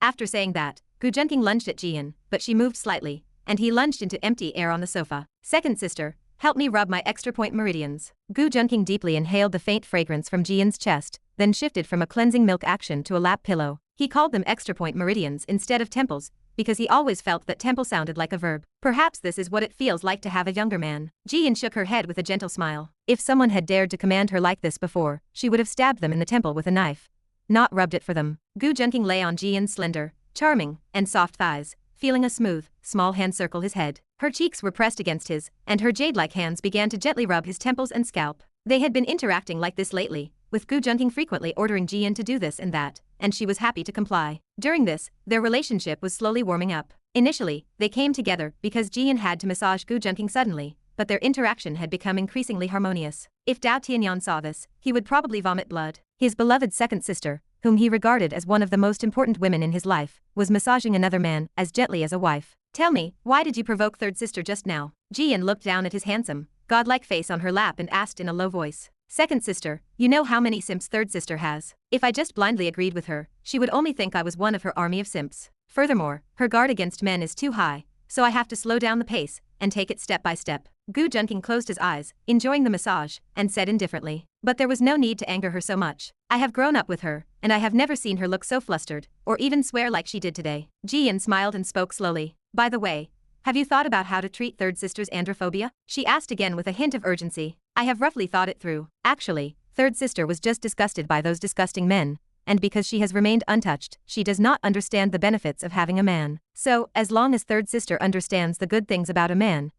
After saying that, Gu Junqing lunged at Jian, but she moved slightly, and he lunged into empty air on the sofa. Second sister, help me rub my extra point meridians. Gu Junqing deeply inhaled the faint fragrance from Jian's chest, then shifted from a cleansing milk action to a lap pillow. He called them extra point meridians instead of temples, because he always felt that temple sounded like a verb. Perhaps this is what it feels like to have a younger man. Jian shook her head with a gentle smile. If someone had dared to command her like this before, she would have stabbed them in the temple with a knife, not rubbed it for them. Gu Junqing lay on Jian's slender, charming, and soft thighs, feeling a smooth, small hand circle his head. Her cheeks were pressed against his, and her jade-like hands began to gently rub his temples and scalp. They had been interacting like this lately, with Gu Junqing frequently ordering Jian to do this and that, and she was happy to comply. During this, their relationship was slowly warming up. Initially, they came together because Jian had to massage Gu Junqing suddenly, but their interaction had become increasingly harmonious. If Dao Tianyan saw this, he would probably vomit blood. His beloved second sister, whom he regarded as one of the most important women in his life, was massaging another man as gently as a wife. Tell me, why did you provoke third sister just now? Jian looked down at his handsome, godlike face on her lap and asked in a low voice. Second sister, you know how many simps third sister has. If I just blindly agreed with her, she would only think I was one of her army of simps. Furthermore, her guard against men is too high, so I have to slow down the pace and take it step by step. Gu Junqing closed his eyes, enjoying the massage, and said indifferently. But there was no need to anger her so much. I have grown up with her, and I have never seen her look so flustered, or even swear like she did today. Jian smiled and spoke slowly. By the way, have you thought about how to treat third sister's androphobia? She asked again with a hint of urgency. I have roughly thought it through. Actually, third sister was just disgusted by those disgusting men, and because she has remained untouched, she does not understand the benefits of having a man. So, as long as third sister understands the good things about a man,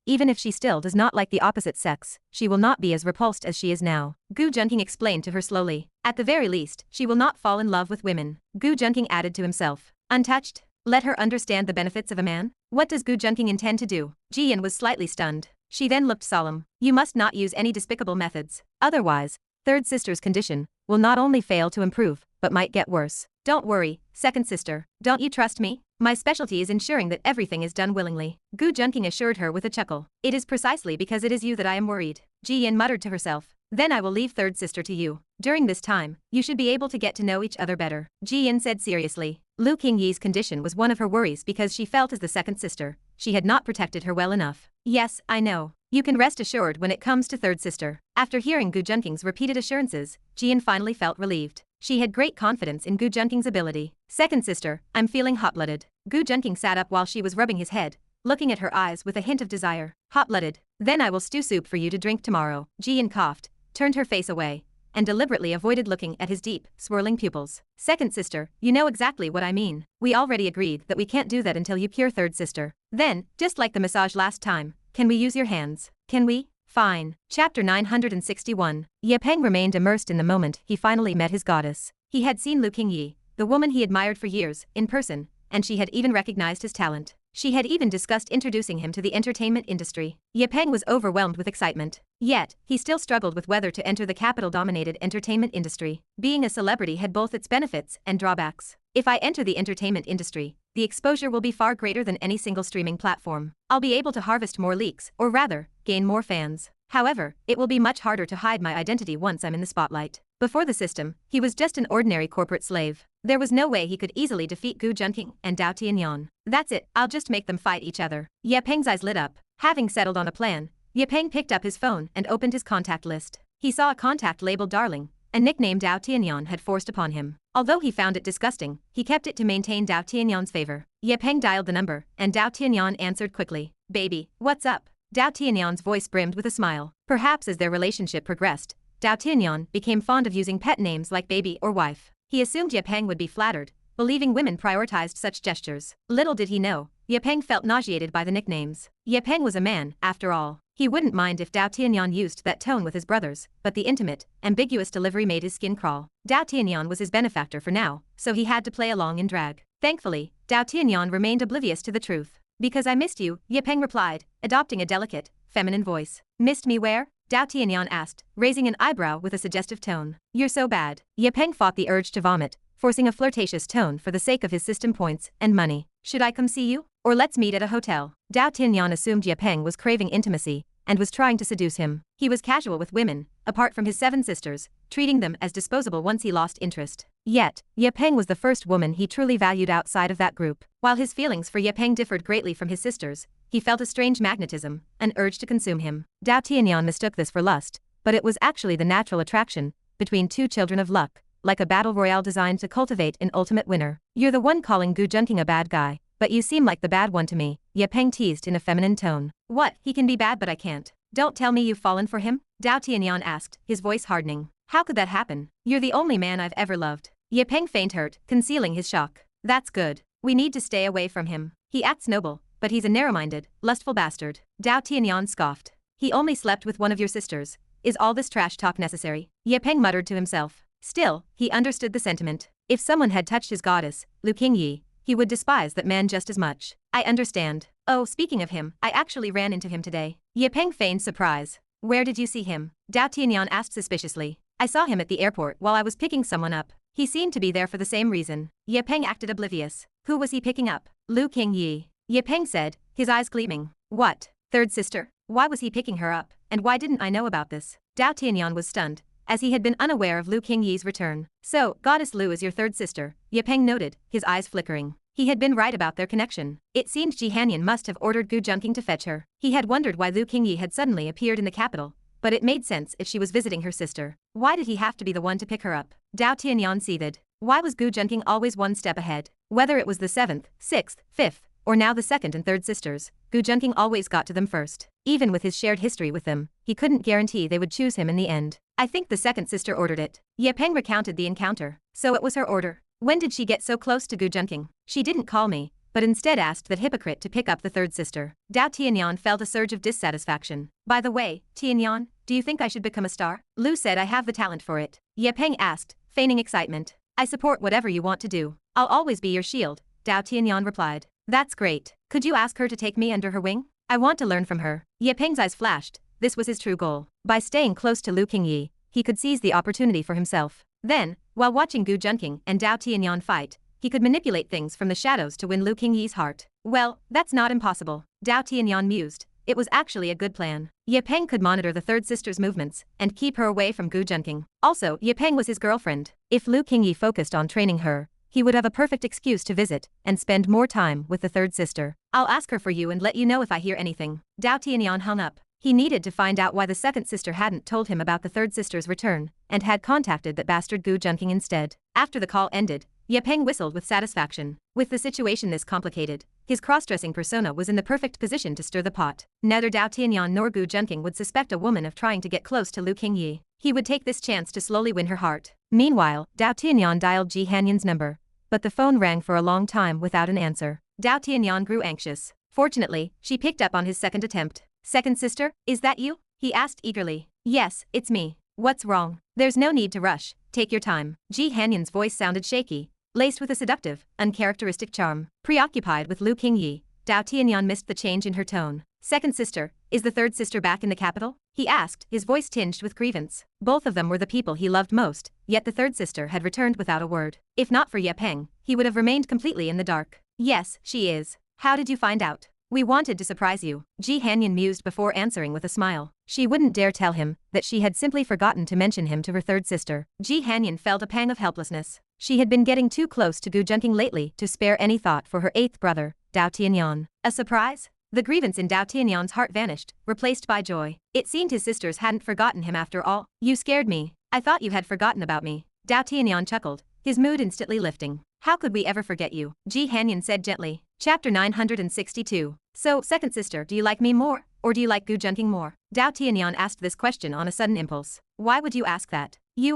Even if she still does not like the opposite sex, she will not be as repulsed as she is now. Gu Junqing explained to her slowly. At the very least, she will not fall in love with women. Gu Junqing added to himself. Untouched? Let her understand the benefits of a man? What does Gu Junqing intend to do? Ji Yan was slightly stunned. She then looked solemn. You must not use any despicable methods. Otherwise, third sister's condition will not only fail to improve, but might get worse. Don't worry, second sister. Don't you trust me? My specialty is ensuring that everything is done willingly. Gu Junqing assured her with a chuckle. It is precisely because it is you that I am worried. Ji Yan muttered to herself. Then I will leave third sister to you. During this time, you should be able to get to know each other better. Ji Yan said seriously. Lu Qingyi's condition was one of her worries because she felt as the second sister, she had not protected her well enough. Yes, I know. You can rest assured when it comes to third sister. After hearing Gu Junqing's repeated assurances, Ji Yan finally felt relieved. She had great confidence in Gu Junqing's ability. Second sister, I'm feeling hot-blooded. Gu Junqing sat up while she was rubbing his head, looking at her eyes with a hint of desire. Hot-blooded. Then I will stew soup for you to drink tomorrow. Ji Yan coughed, turned her face away, and deliberately avoided looking at his deep, swirling pupils. Second sister, you know exactly what I mean. We already agreed that we can't do that until you cure third sister. Then, just like the massage last time, can we use your hands? Can we? Fine. Chapter 961. Ye Peng remained immersed in the moment he finally met his goddess. He had seen Lu Qingyi, the woman he admired for years, in person, and she had even recognized his talent. She had even discussed introducing him to the entertainment industry. Ye Peng was overwhelmed with excitement. Yet, he still struggled with whether to enter the capital-dominated entertainment industry. Being a celebrity had both its benefits and drawbacks. If I enter the entertainment industry, the exposure will be far greater than any single streaming platform. I'll be able to harvest more leaks, or rather, gain more fans. However, it will be much harder to hide my identity once I'm in the spotlight. Before the system, he was just an ordinary corporate slave. There was no way he could easily defeat Gu Junqing and Dao Tianyan. That's it, I'll just make them fight each other. Ye Peng's eyes lit up. Having settled on a plan, Ye Peng picked up his phone and opened his contact list. He saw a contact labeled Darling, a nickname Dao Tianyan had forced upon him. Although he found it disgusting, he kept it to maintain Dao Tianyan's favor. Ye Peng dialed the number, and Dao Tianyan answered quickly. Baby, what's up? Dao Tianyan's voice brimmed with a smile. Perhaps as their relationship progressed, Dao Tianyan became fond of using pet names like baby or wife. He assumed Ye Peng would be flattered, believing women prioritized such gestures. Little did he know, Ye Peng felt nauseated by the nicknames. Ye Peng was a man, after all. He wouldn't mind if Dao Tianyan used that tone with his brothers, but the intimate, ambiguous delivery made his skin crawl. Dao Tianyan was his benefactor for now, so he had to play along in drag. Thankfully, Dao Tianyan remained oblivious to the truth. Because I missed you, Ye Peng replied, adopting a delicate, feminine voice. Missed me where? Dao Tianyan asked, raising an eyebrow with a suggestive tone. You're so bad. Ye Peng fought the urge to vomit, forcing a flirtatious tone for the sake of his system points and money. Should I come see you? Or let's meet at a hotel. Dao Tianyan assumed Ye Peng was craving intimacy, and was trying to seduce him. He was casual with women, apart from his 7 sisters, treating them as disposable once he lost interest. Yet, Ye Peng was the first woman he truly valued outside of that group. While his feelings for Ye Peng differed greatly from his sisters, he felt a strange magnetism, an urge to consume him. Dao Tianyan mistook this for lust, but it was actually the natural attraction between two children of luck, like a battle royale designed to cultivate an ultimate winner. You're the one calling Gu Junqing a bad guy, but you seem like the bad one to me, Ye Peng teased in a feminine tone. What, he can be bad but I can't? Don't tell me you've fallen for him? Dao Tianyan asked, his voice hardening. How could that happen? You're the only man I've ever loved. Ye Peng feigned hurt, concealing his shock. That's good. We need to stay away from him. He acts noble, but he's a narrow-minded, lustful bastard. Dao Tianyan scoffed. He only slept with one of your sisters. Is all this trash talk necessary? Ye Peng muttered to himself. Still, he understood the sentiment. If someone had touched his goddess, Lu Qingyi, he would despise that man just as much. I understand. Oh, speaking of him, I actually ran into him today. Ye Peng feigned surprise. Where did you see him? Dao Tianyan asked suspiciously. I saw him at the airport while I was picking someone up. He seemed to be there for the same reason. Ye Peng acted oblivious. Who was he picking up? Lu Qingyi. Ye Peng said, his eyes gleaming. What? Third sister? Why was he picking her up, and why didn't I know about this? Dao Tianyan was stunned, as he had been unaware of Lu Qingyi's return. So, Goddess Lu is your third sister, Ye Peng noted, his eyes flickering. He had been right about their connection. It seemed Ji Hanyan must have ordered Gu Junqing to fetch her. He had wondered why Lu Qingyi had suddenly appeared in the capital, but it made sense if she was visiting her sister. Why did he have to be the one to pick her up? Dao Tianyan seethed. Why was Gu Junqing always one step ahead? Whether it was the 7th, 6th, 5th, or now the 2nd and 3rd sisters, Gu Junqing always got to them first. Even with his shared history with them, he couldn't guarantee they would choose him in the end. I think the 2nd sister ordered it. Ye Peng recounted the encounter. So it was her order. When did she get so close to Gu Junqing? She didn't call me, but instead asked that hypocrite to pick up the third sister. Dao Tianyan felt a surge of dissatisfaction. By the way, Tianyan, do you think I should become a star? Lu said I have the talent for it. Ye Peng asked, feigning excitement. I support whatever you want to do. I'll always be your shield, Dao Tianyan replied. That's great. Could you ask her to take me under her wing? I want to learn from her. Ye Peng's eyes flashed. This was his true goal. By staying close to Lu Qingyi, he could seize the opportunity for himself. Then, while watching Gu Junqing and Dao Tianyan fight, he could manipulate things from the shadows to win Lu Qingyi's heart. Well, that's not impossible, Dao Tianyan mused. It was actually a good plan. Ye Peng could monitor the third sister's movements and keep her away from Gu Junqing. Also, Ye Peng was his girlfriend. If Lu Qingyi focused on training her, he would have a perfect excuse to visit and spend more time with the third sister. I'll ask her for you and let you know if I hear anything. Dao Tianyan hung up. He needed to find out why the second sister hadn't told him about the third sister's return and had contacted that bastard Gu Junqing instead. After the call ended, Ye Peng whistled with satisfaction. With the situation this complicated, his cross-dressing persona was in the perfect position to stir the pot. Neither Dao Tianyan nor Gu Junqing would suspect a woman of trying to get close to Lu Qingyi. He would take this chance to slowly win her heart. Meanwhile, Dao Tianyan dialed Ji Hanyan's number, but the phone rang for a long time without an answer. Dao Tianyan grew anxious. Fortunately, she picked up on his second attempt. Second sister, is that you? He asked eagerly. Yes, it's me. What's wrong? There's no need to rush. Take your time. Ji Hanyan's voice sounded shaky, laced with a seductive, uncharacteristic charm. Preoccupied with Lu Qingyi, Dao Tianyan missed the change in her tone. Second sister, is the third sister back in the capital? He asked, his voice tinged with grievance. Both of them were the people he loved most, yet the third sister had returned without a word. If not for Ye Peng, he would have remained completely in the dark. Yes, she is. How did you find out? We wanted to surprise you, Ji Hanyan mused before answering with a smile. She wouldn't dare tell him that she had simply forgotten to mention him to her third sister. Ji Hanyan felt a pang of helplessness. She had been getting too close to Gu Junqing lately to spare any thought for her eighth brother, Dao Tianyan. A surprise? The grievance in Dao Tianyan's heart vanished, replaced by joy. It seemed his sisters hadn't forgotten him after all. You scared me. I thought you had forgotten about me. Dao Tianyan chuckled, his mood instantly lifting. How could we ever forget you? Ji Hanyan said gently. Chapter 962. So, second sister, do you like me more, or do you like Gu Junqing more? Dao Tianyan asked this question on a sudden impulse. Why would you ask that? You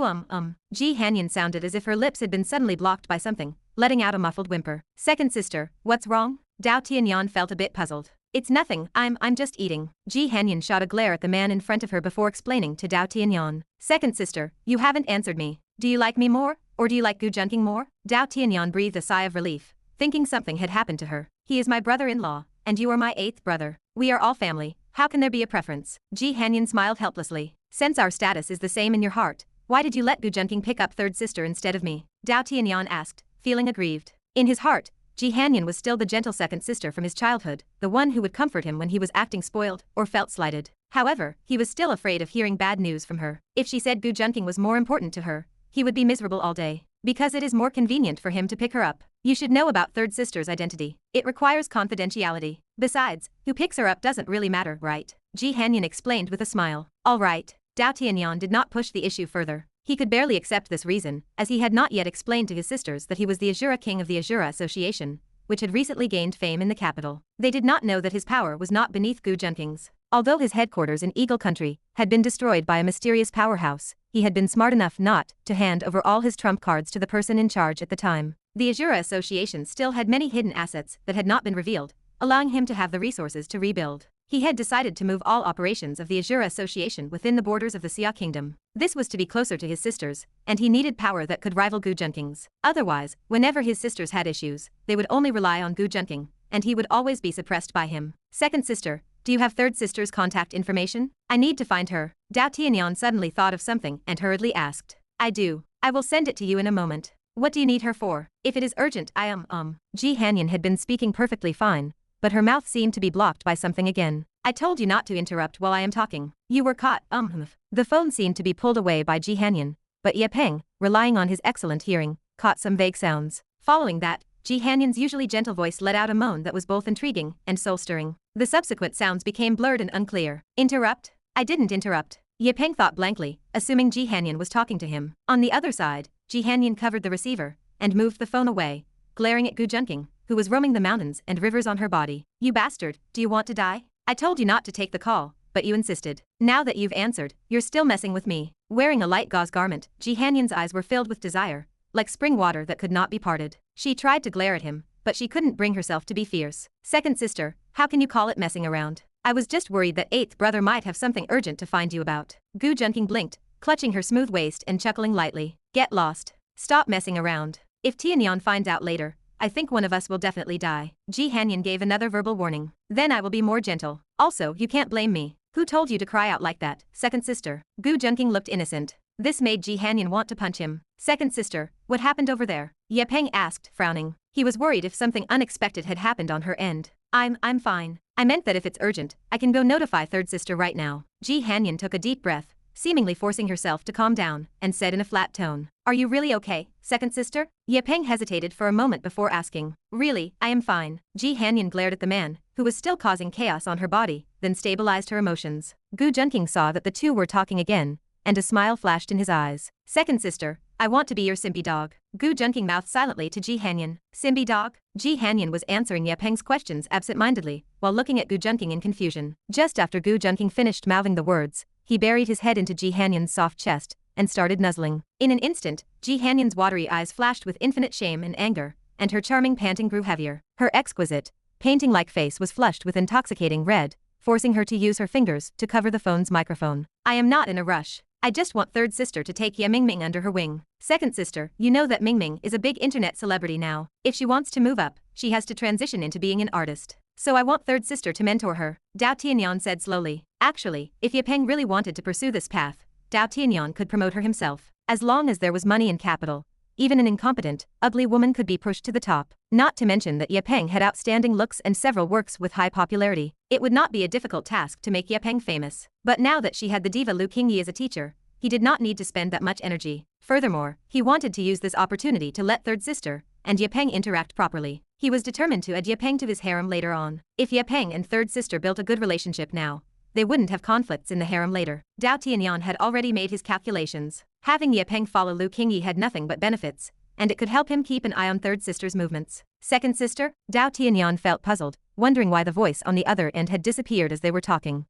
Ji Hanyan sounded as if her lips had been suddenly blocked by something, letting out a muffled whimper. Second sister, what's wrong? Dao Tianyan felt a bit puzzled. It's nothing, I'm just eating. Ji Hanyan shot a glare at the man in front of her before explaining to Dao Tianyan. Second sister, you haven't answered me. Do you like me more, or do you like Gu Junqing more? Dao Tianyan breathed a sigh of relief, thinking something had happened to her. He is my brother-in-law, and you are my eighth brother. We are all family. How can there be a preference? Ji Hanyan smiled helplessly. Since our status is the same in your heart, why did you let Gu Junqing pick up third sister instead of me? Dao Tianyan asked, feeling aggrieved. In his heart, Ji Hanyan was still the gentle second sister from his childhood, the one who would comfort him when he was acting spoiled or felt slighted. However, he was still afraid of hearing bad news from her. If she said Gu Junqing was more important to her, he would be miserable all day. Because it is more convenient for him to pick her up. You should know about third sister's identity. It requires confidentiality. Besides, who picks her up doesn't really matter, right? Ji Hanyan explained with a smile. All right. Dao Tianyan did not push the issue further. He could barely accept this reason, as he had not yet explained to his sisters that he was the Asura King of the Asura Association, which had recently gained fame in the capital. They did not know that his power was not beneath Gu Junqing's. Although his headquarters in Eagle Country had been destroyed by a mysterious powerhouse, he had been smart enough not to hand over all his trump cards to the person in charge at the time. The Asura Association still had many hidden assets that had not been revealed, allowing him to have the resources to rebuild. He had decided to move all operations of the Asura Association within the borders of the Xia Kingdom. This was to be closer to his sisters, and he needed power that could rival Gu Junqing's. Otherwise, whenever his sisters had issues, they would only rely on Gu Junqing, and he would always be suppressed by him. Second sister, do you have third sister's contact information? I need to find her. Dao Tianyan suddenly thought of something and hurriedly asked. I do. I will send it to you in a moment. What do you need her for? If it is urgent, I Ji Hanyan had been speaking perfectly fine, but her mouth seemed to be blocked by something again. I told you not to interrupt while I am talking. You were caught, The phone seemed to be pulled away by Ji Hanyan, but Ye Peng, relying on his excellent hearing, caught some vague sounds. Following that, Ji Hanyan's usually gentle voice let out a moan that was both intriguing and soul-stirring. The subsequent sounds became blurred and unclear. Interrupt? I didn't interrupt. Ye Peng thought blankly, assuming Ji Hanyan was talking to him. On the other side, Ji Hanyan covered the receiver and moved the phone away, glaring at Gu Junqing, who was roaming the mountains and rivers on her body. You bastard, do you want to die? I told you not to take the call, but you insisted. Now that you've answered, you're still messing with me. Wearing a light gauze garment, Ji Hanyan's eyes were filled with desire, like spring water that could not be parted. She tried to glare at him, but she couldn't bring herself to be fierce. Second sister, how can you call it messing around? I was just worried that eighth brother might have something urgent to find you about. Gu Junqing blinked, clutching her smooth waist and chuckling lightly. Get lost. Stop messing around. If Tianyan finds out later, I think one of us will definitely die. Ji Hanyan gave another verbal warning. Then I will be more gentle. Also, you can't blame me. Who told you to cry out like that? Second sister. Gu Junqing looked innocent. This made Ji Hanyan want to punch him. Second sister, what happened over there? Ye Peng asked, frowning. He was worried if something unexpected had happened on her end. I'm fine. I meant that if it's urgent, I can go notify third sister right now. Ji Hanyan took a deep breath, seemingly forcing herself to calm down, and said in a flat tone. Are you really okay, second sister? Ye Peng hesitated for a moment before asking. Really, I am fine. Ji Hanyan glared at the man, who was still causing chaos on her body, then stabilized her emotions. Gu Junqing saw that the two were talking again, and a smile flashed in his eyes. Second sister, I want to be your simpy dog. Gu Junqing mouthed silently to Ji Hanyan. Simpy dog? Ji Hanyan was answering Ye Peng's questions absent-mindedly, while looking at Gu Junqing in confusion. Just after Gu Junqing finished mouthing the words, he buried his head into Ji Hanyan's soft chest, and started nuzzling. In an instant, Ji Hanyan's watery eyes flashed with infinite shame and anger, and her charming panting grew heavier. Her exquisite, painting-like face was flushed with intoxicating red, forcing her to use her fingers to cover the phone's microphone. I am not in a rush. I just want third sister to take Ye Mingming under her wing. Second sister, you know that Mingming is a big internet celebrity now. If she wants to move up, she has to transition into being an artist. So I want third sister to mentor her, Dao Tianyan said slowly. Actually, if Ye Peng really wanted to pursue this path, Dao Tianyan could promote her himself. As long as there was money and capital, even an incompetent, ugly woman could be pushed to the top. Not to mention that Ye Peng had outstanding looks and several works with high popularity. It would not be a difficult task to make Ye Peng famous. But now that she had the diva Lu Qingyi as a teacher, he did not need to spend that much energy. Furthermore, he wanted to use this opportunity to let third sister and Ye Peng interact properly. He was determined to add Ye Peng to his harem later on. If Ye Peng and third sister built a good relationship now, they wouldn't have conflicts in the harem later. Dao Tianyan had already made his calculations. Having Ye Peng follow Lu Qingyi had nothing but benefits, and it could help him keep an eye on third sister's movements. Second sister? Dao Tianyan felt puzzled, wondering why the voice on the other end had disappeared as they were talking.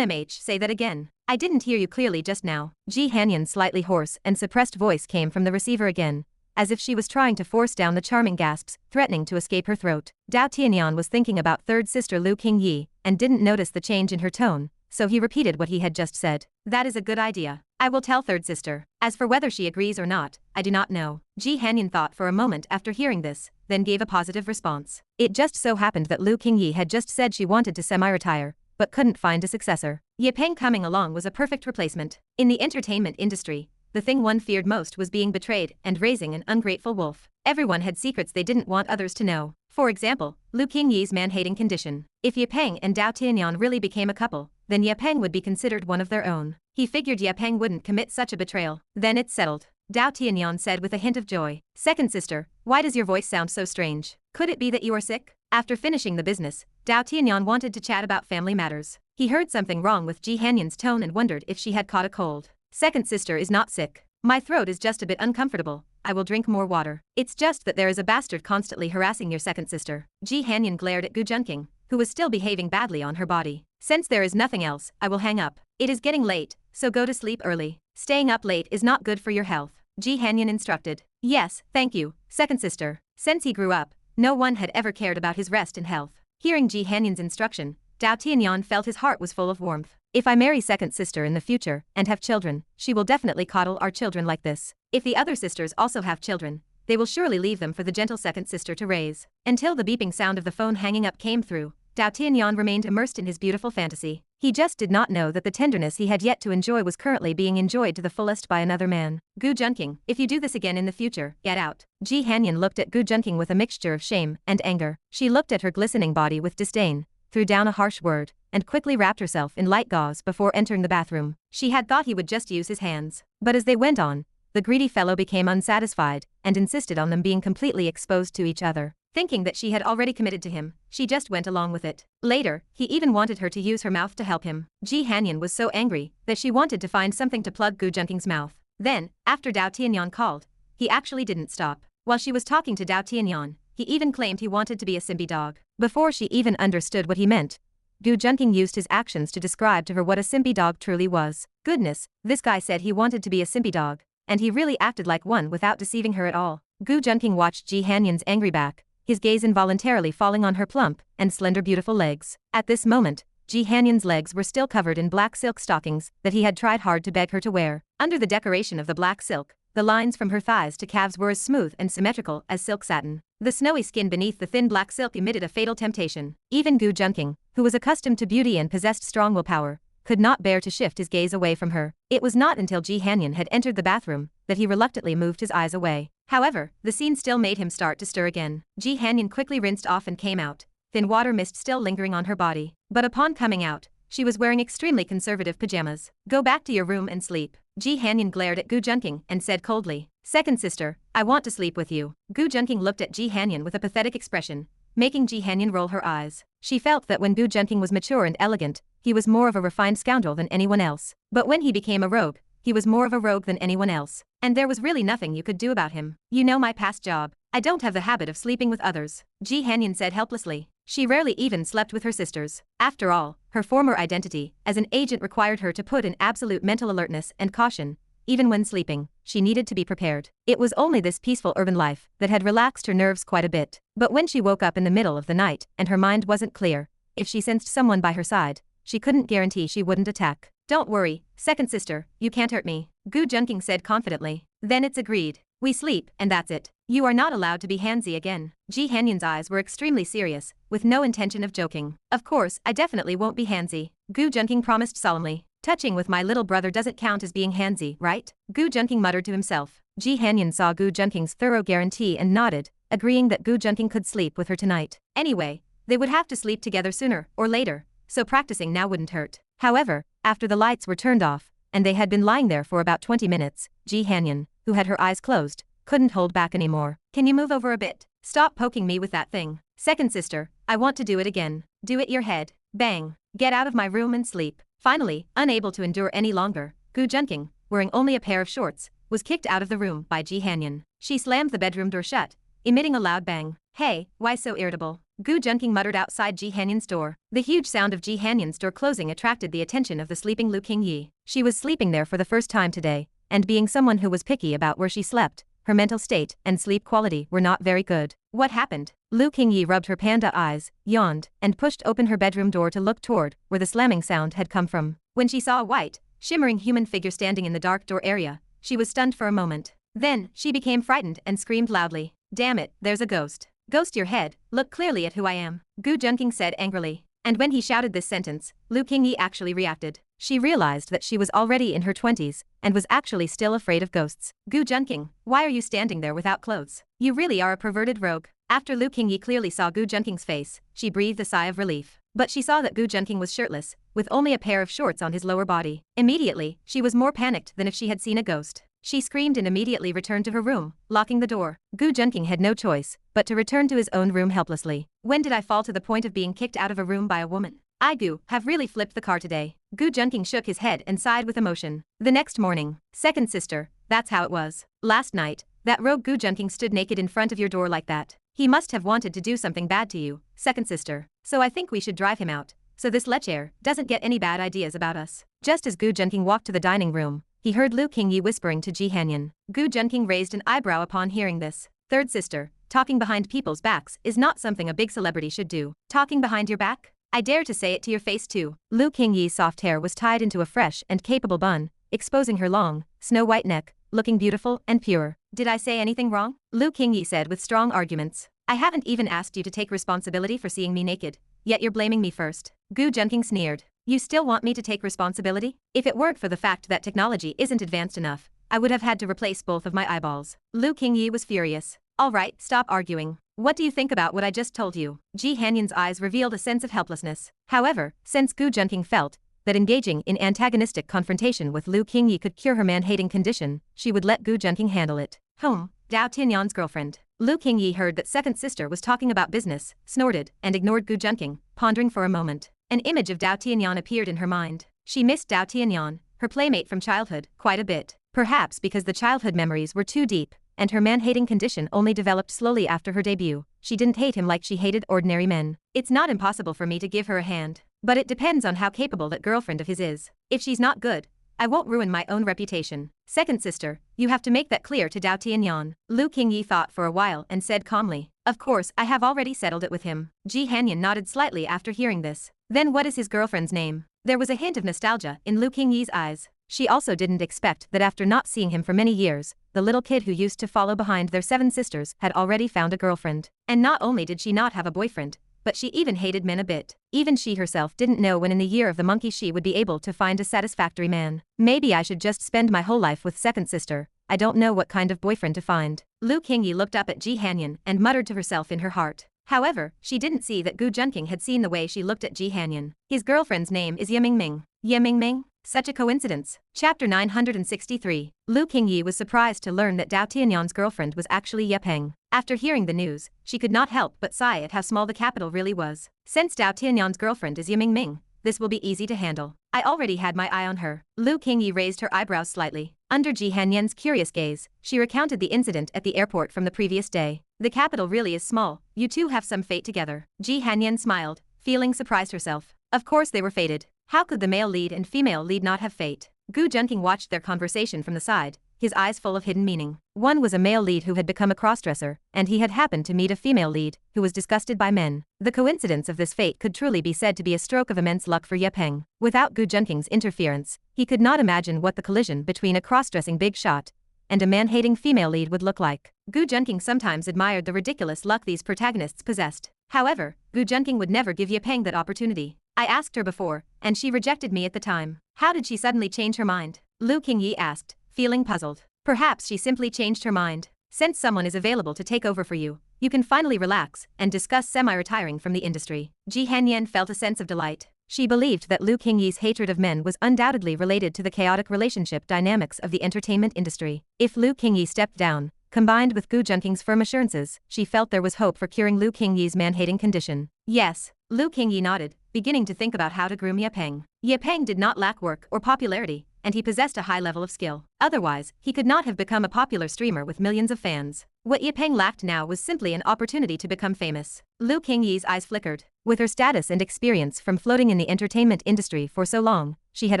Say that again. I didn't hear you clearly just now. Ji Hanyan's slightly hoarse and suppressed voice came from the receiver again, as if she was trying to force down the charming gasps, threatening to escape her throat. Dao Tianyan was thinking about third sister Lu Qingyi, and didn't notice the change in her tone, so he repeated what he had just said. That is a good idea. I will tell third sister. As for whether she agrees or not, I do not know. Ji Hanyan thought for a moment after hearing this, then gave a positive response. It just so happened that Lu Qingyi had just said she wanted to semi-retire, but couldn't find a successor. Ye Peng coming along was a perfect replacement. In the entertainment industry, the thing one feared most was being betrayed and raising an ungrateful wolf. Everyone had secrets they didn't want others to know. For example, Lu Qingyi's man-hating condition. If Ye Peng and Dao Tianyan really became a couple, then Ye Peng would be considered one of their own. He figured Ye Peng wouldn't commit such a betrayal. Then it's settled. Dao Tianyan said with a hint of joy. Second sister, why does your voice sound so strange? Could it be that you are sick? After finishing the business, Dao Tianyan wanted to chat about family matters. He heard something wrong with Ji Hanyan's tone and wondered if she had caught a cold. Second sister is not sick. My throat is just a bit uncomfortable. I will drink more water. It's just that there is a bastard constantly harassing your second sister. Ji Hanyan glared at Gu Junqing, who was still behaving badly on her body. Since there is nothing else, I will hang up. It is getting late, so go to sleep early. Staying up late is not good for your health, Ji Hanyan instructed. Yes, thank you, second sister. Since he grew up, no one had ever cared about his rest and health. Hearing Ji Hanyan's instruction, Dao Tianyan felt his heart was full of warmth. If I marry second sister in the future and have children, she will definitely coddle our children like this. If the other sisters also have children, they will surely leave them for the gentle second sister to raise. Until the beeping sound of the phone hanging up came through, Dao Tianyan remained immersed in his beautiful fantasy. He just did not know that the tenderness he had yet to enjoy was currently being enjoyed to the fullest by another man. Gu Junqing, if you do this again in the future, get out. Ji Hanyan looked at Gu Junqing with a mixture of shame and anger. She looked at her glistening body with disdain, threw down a harsh word, and quickly wrapped herself in light gauze before entering the bathroom. She had thought he would just use his hands. But as they went on, the greedy fellow became unsatisfied and insisted on them being completely exposed to each other. Thinking that she had already committed to him, she just went along with it. Later, he even wanted her to use her mouth to help him. Ji Hanyan was so angry that she wanted to find something to plug Gu Junqing's mouth. Then, after Dao Tianyan called, he actually didn't stop. While she was talking to Dao Tianyan, he even claimed he wanted to be a simpy dog. Before she even understood what he meant, Gu Junqing used his actions to describe to her what a simpy dog truly was. Goodness, this guy said he wanted to be a simpy dog, and he really acted like one without deceiving her at all. Gu Junqing watched Ji Hanyan's angry back, his gaze involuntarily falling on her plump and slender beautiful legs. At this moment, Ji Hanyan's legs were still covered in black silk stockings that he had tried hard to beg her to wear. Under the decoration of the black silk, the lines from her thighs to calves were as smooth and symmetrical as silk satin. The snowy skin beneath the thin black silk emitted a fatal temptation. Even Gu Junqing, who was accustomed to beauty and possessed strong willpower, could not bear to shift his gaze away from her. It was not until Ji Hanyan had entered the bathroom that he reluctantly moved his eyes away. However, the scene still made him start to stir again. Ji Hanyan quickly rinsed off and came out, thin water mist still lingering on her body. But upon coming out, she was wearing extremely conservative pajamas. Go back to your room and sleep. Ji Hanyan glared at Gu Junqing and said coldly, "Second sister, I want to sleep with you." Gu Junqing looked at Ji Hanyan with a pathetic expression, making Ji Hanyan roll her eyes. She felt that when Gu Junqing was mature and elegant, he was more of a refined scoundrel than anyone else. But when he became a rogue, he was more of a rogue than anyone else. And there was really nothing you could do about him. You know my past job. I don't have the habit of sleeping with others, Ji Hanyan said helplessly. She rarely even slept with her sisters. After all, her former identity as an agent required her to put in absolute mental alertness and caution. Even when sleeping, she needed to be prepared. It was only this peaceful urban life that had relaxed her nerves quite a bit. But when she woke up in the middle of the night and her mind wasn't clear, if she sensed someone by her side, she couldn't guarantee she wouldn't attack. "Don't worry, second sister, you can't hurt me," Gu Junqing said confidently. "Then it's agreed. We sleep, and that's it. You are not allowed to be handsy again." Ji Hanyan's eyes were extremely serious, with no intention of joking. "Of course, I definitely won't be handsy," Gu Junqing promised solemnly. "Touching with my little brother doesn't count as being handsy, right?" Gu Junqing muttered to himself. Ji Hanyan saw Gu Junqing's thorough guarantee and nodded, agreeing that Gu Junqing could sleep with her tonight. Anyway, they would have to sleep together sooner or later, so practicing now wouldn't hurt. However, after the lights were turned off, and they had been lying there for about 20 minutes, Ji Hanyan, who had her eyes closed, couldn't hold back anymore. "Can you move over a bit? Stop poking me with that thing. Second sister, I want to do it again. Do it your head. Bang. Get out of my room and sleep." Finally, unable to endure any longer, Gu Junqing, wearing only a pair of shorts, was kicked out of the room by Ji Hanyan. She slammed the bedroom door shut, emitting a loud bang. "Hey, why so irritable?" Gu Junqing muttered outside Ji Hanyan's door. The huge sound of Ji Hanyan's door closing attracted the attention of the sleeping Lu Qingyi. She was sleeping there for the first time today, and being someone who was picky about where she slept, her mental state and sleep quality were not very good. "What happened?" Lu Qingyi rubbed her panda eyes, yawned, and pushed open her bedroom door to look toward where the slamming sound had come from. When she saw a white, shimmering human figure standing in the dark door area, she was stunned for a moment. Then, she became frightened and screamed loudly. "Damn it, there's a ghost." "Ghost your head, look clearly at who I am," Gu Junqing said angrily. And when he shouted this sentence, Lu Qingyi actually reacted. She realized that she was already in her 20s, and was actually still afraid of ghosts. "Gu Junqing, why are you standing there without clothes? You really are a perverted rogue." After Lu Qingyi clearly saw Gu Junqing's face, she breathed a sigh of relief. But she saw that Gu Junqing was shirtless, with only a pair of shorts on his lower body. Immediately, she was more panicked than if she had seen a ghost. She screamed and immediately returned to her room, locking the door. Gu Junqing had no choice but to return to his own room helplessly. "When did I fall to the point of being kicked out of a room by a woman? I have really flipped the car today." Gu Junqing shook his head and sighed with emotion. The next morning, "Second sister, that's how it was. Last night, that rogue Gu Junqing stood naked in front of your door like that. He must have wanted to do something bad to you, second sister. So I think we should drive him out, so this lecher doesn't get any bad ideas about us." Just as Gu Junqing walked to the dining room, he heard Lu Qingyi whispering to Ji Hanyan. Gu Junqing raised an eyebrow upon hearing this. "Third sister, talking behind people's backs is not something a big celebrity should do." "Talking behind your back? I dare to say it to your face too." Lu Qingyi's soft hair was tied into a fresh and capable bun, exposing her long, snow-white neck, looking beautiful and pure. "Did I say anything wrong?" Lu Qingyi said with strong arguments. "I haven't even asked you to take responsibility for seeing me naked, yet you're blaming me first." Gu Junqing sneered. "You still want me to take responsibility? If it weren't for the fact that technology isn't advanced enough, I would have had to replace both of my eyeballs." Lu Qingyi was furious. "All right, stop arguing. What do you think about what I just told you?" Ji Hanyan's eyes revealed a sense of helplessness. However, since Gu Junqing felt that engaging in antagonistic confrontation with Lu Qingyi could cure her man-hating condition, she would let Gu Junqing handle it. "Dao Tianyan's girlfriend." Lu Qingyi heard that second sister was talking about business, snorted, and ignored Gu Junqing, pondering for a moment. An image of Dao Tianyan appeared in her mind. She missed Dao Tianyan, her playmate from childhood, quite a bit. Perhaps because the childhood memories were too deep, and her man-hating condition only developed slowly after her debut. She didn't hate him like she hated ordinary men. "It's not impossible for me to give her a hand, but it depends on how capable that girlfriend of his is. If she's not good, I won't ruin my own reputation. Second sister, you have to make that clear to Dao Tianyan. Lu Qingyi thought for a while and said calmly, of course I have already settled it with him. Ji Hanyan nodded slightly after hearing this. Then what is his girlfriend's name? There was a hint of nostalgia in Lu Qingyi's eyes. She also didn't expect that after not seeing him for many years, the little kid who used to follow behind their 7 sisters had already found a girlfriend. And not only did she not have a boyfriend, but she even hated men a bit. Even she herself didn't know when in the year of the monkey she would be able to find a satisfactory man. Maybe I should just spend my whole life with second sister. I don't know what kind of boyfriend to find. Lu Qingyi looked up at Ji Hanyan and muttered to herself in her heart. However, she didn't see that Gu Junqing had seen the way she looked at Ji Hanyan. His girlfriend's name is Ye Mingming. Ye Mingming? Such a coincidence. Chapter 963. Lu Qingyi was surprised to learn that Dao Tianyan's girlfriend was actually Ye Peng. After hearing the news, she could not help but sigh at how small the capital really was. Since Dao Tianyan's girlfriend is Ye Mingming, this will be easy to handle. I already had my eye on her. Lu Qingyi raised her eyebrows slightly. Under Ji Hanyan's curious gaze, she recounted the incident at the airport from the previous day. The capital really is small. You two have some fate together. Ji Hanyan smiled, feeling surprised herself. Of course they were fated. How could the male lead and female lead not have fate? Gu Junqing watched their conversation from the side, his eyes full of hidden meaning. One was a male lead who had become a crossdresser, and he had happened to meet a female lead, who was disgusted by men. The coincidence of this fate could truly be said to be a stroke of immense luck for Ye Peng. Without Gu Junqing's interference, he could not imagine what the collision between a cross-dressing big shot and a man-hating female lead would look like. Gu Junqing sometimes admired the ridiculous luck these protagonists possessed. However, Gu Junqing would never give Ye Peng that opportunity. I asked her before, and she rejected me at the time. How did she suddenly change her mind? Lu Qingyi asked, feeling puzzled. Perhaps she simply changed her mind. Since someone is available to take over for you, you can finally relax and discuss semi-retiring from the industry. Ji Hanyan felt a sense of delight. She believed that Lu Qingyi's hatred of men was undoubtedly related to the chaotic relationship dynamics of the entertainment industry. If Lu Qingyi stepped down, combined with Gu Junqing's firm assurances, she felt there was hope for curing Lu Qingyi's man-hating condition. Yes, Lu Qingyi nodded, beginning to think about how to groom Ye Peng. Ye Peng did not lack work or popularity, and he possessed a high level of skill. Otherwise, he could not have become a popular streamer with millions of fans. What Ye Peng lacked now was simply an opportunity to become famous. Lu Qingyi's eyes flickered. With her status and experience from floating in the entertainment industry for so long, she had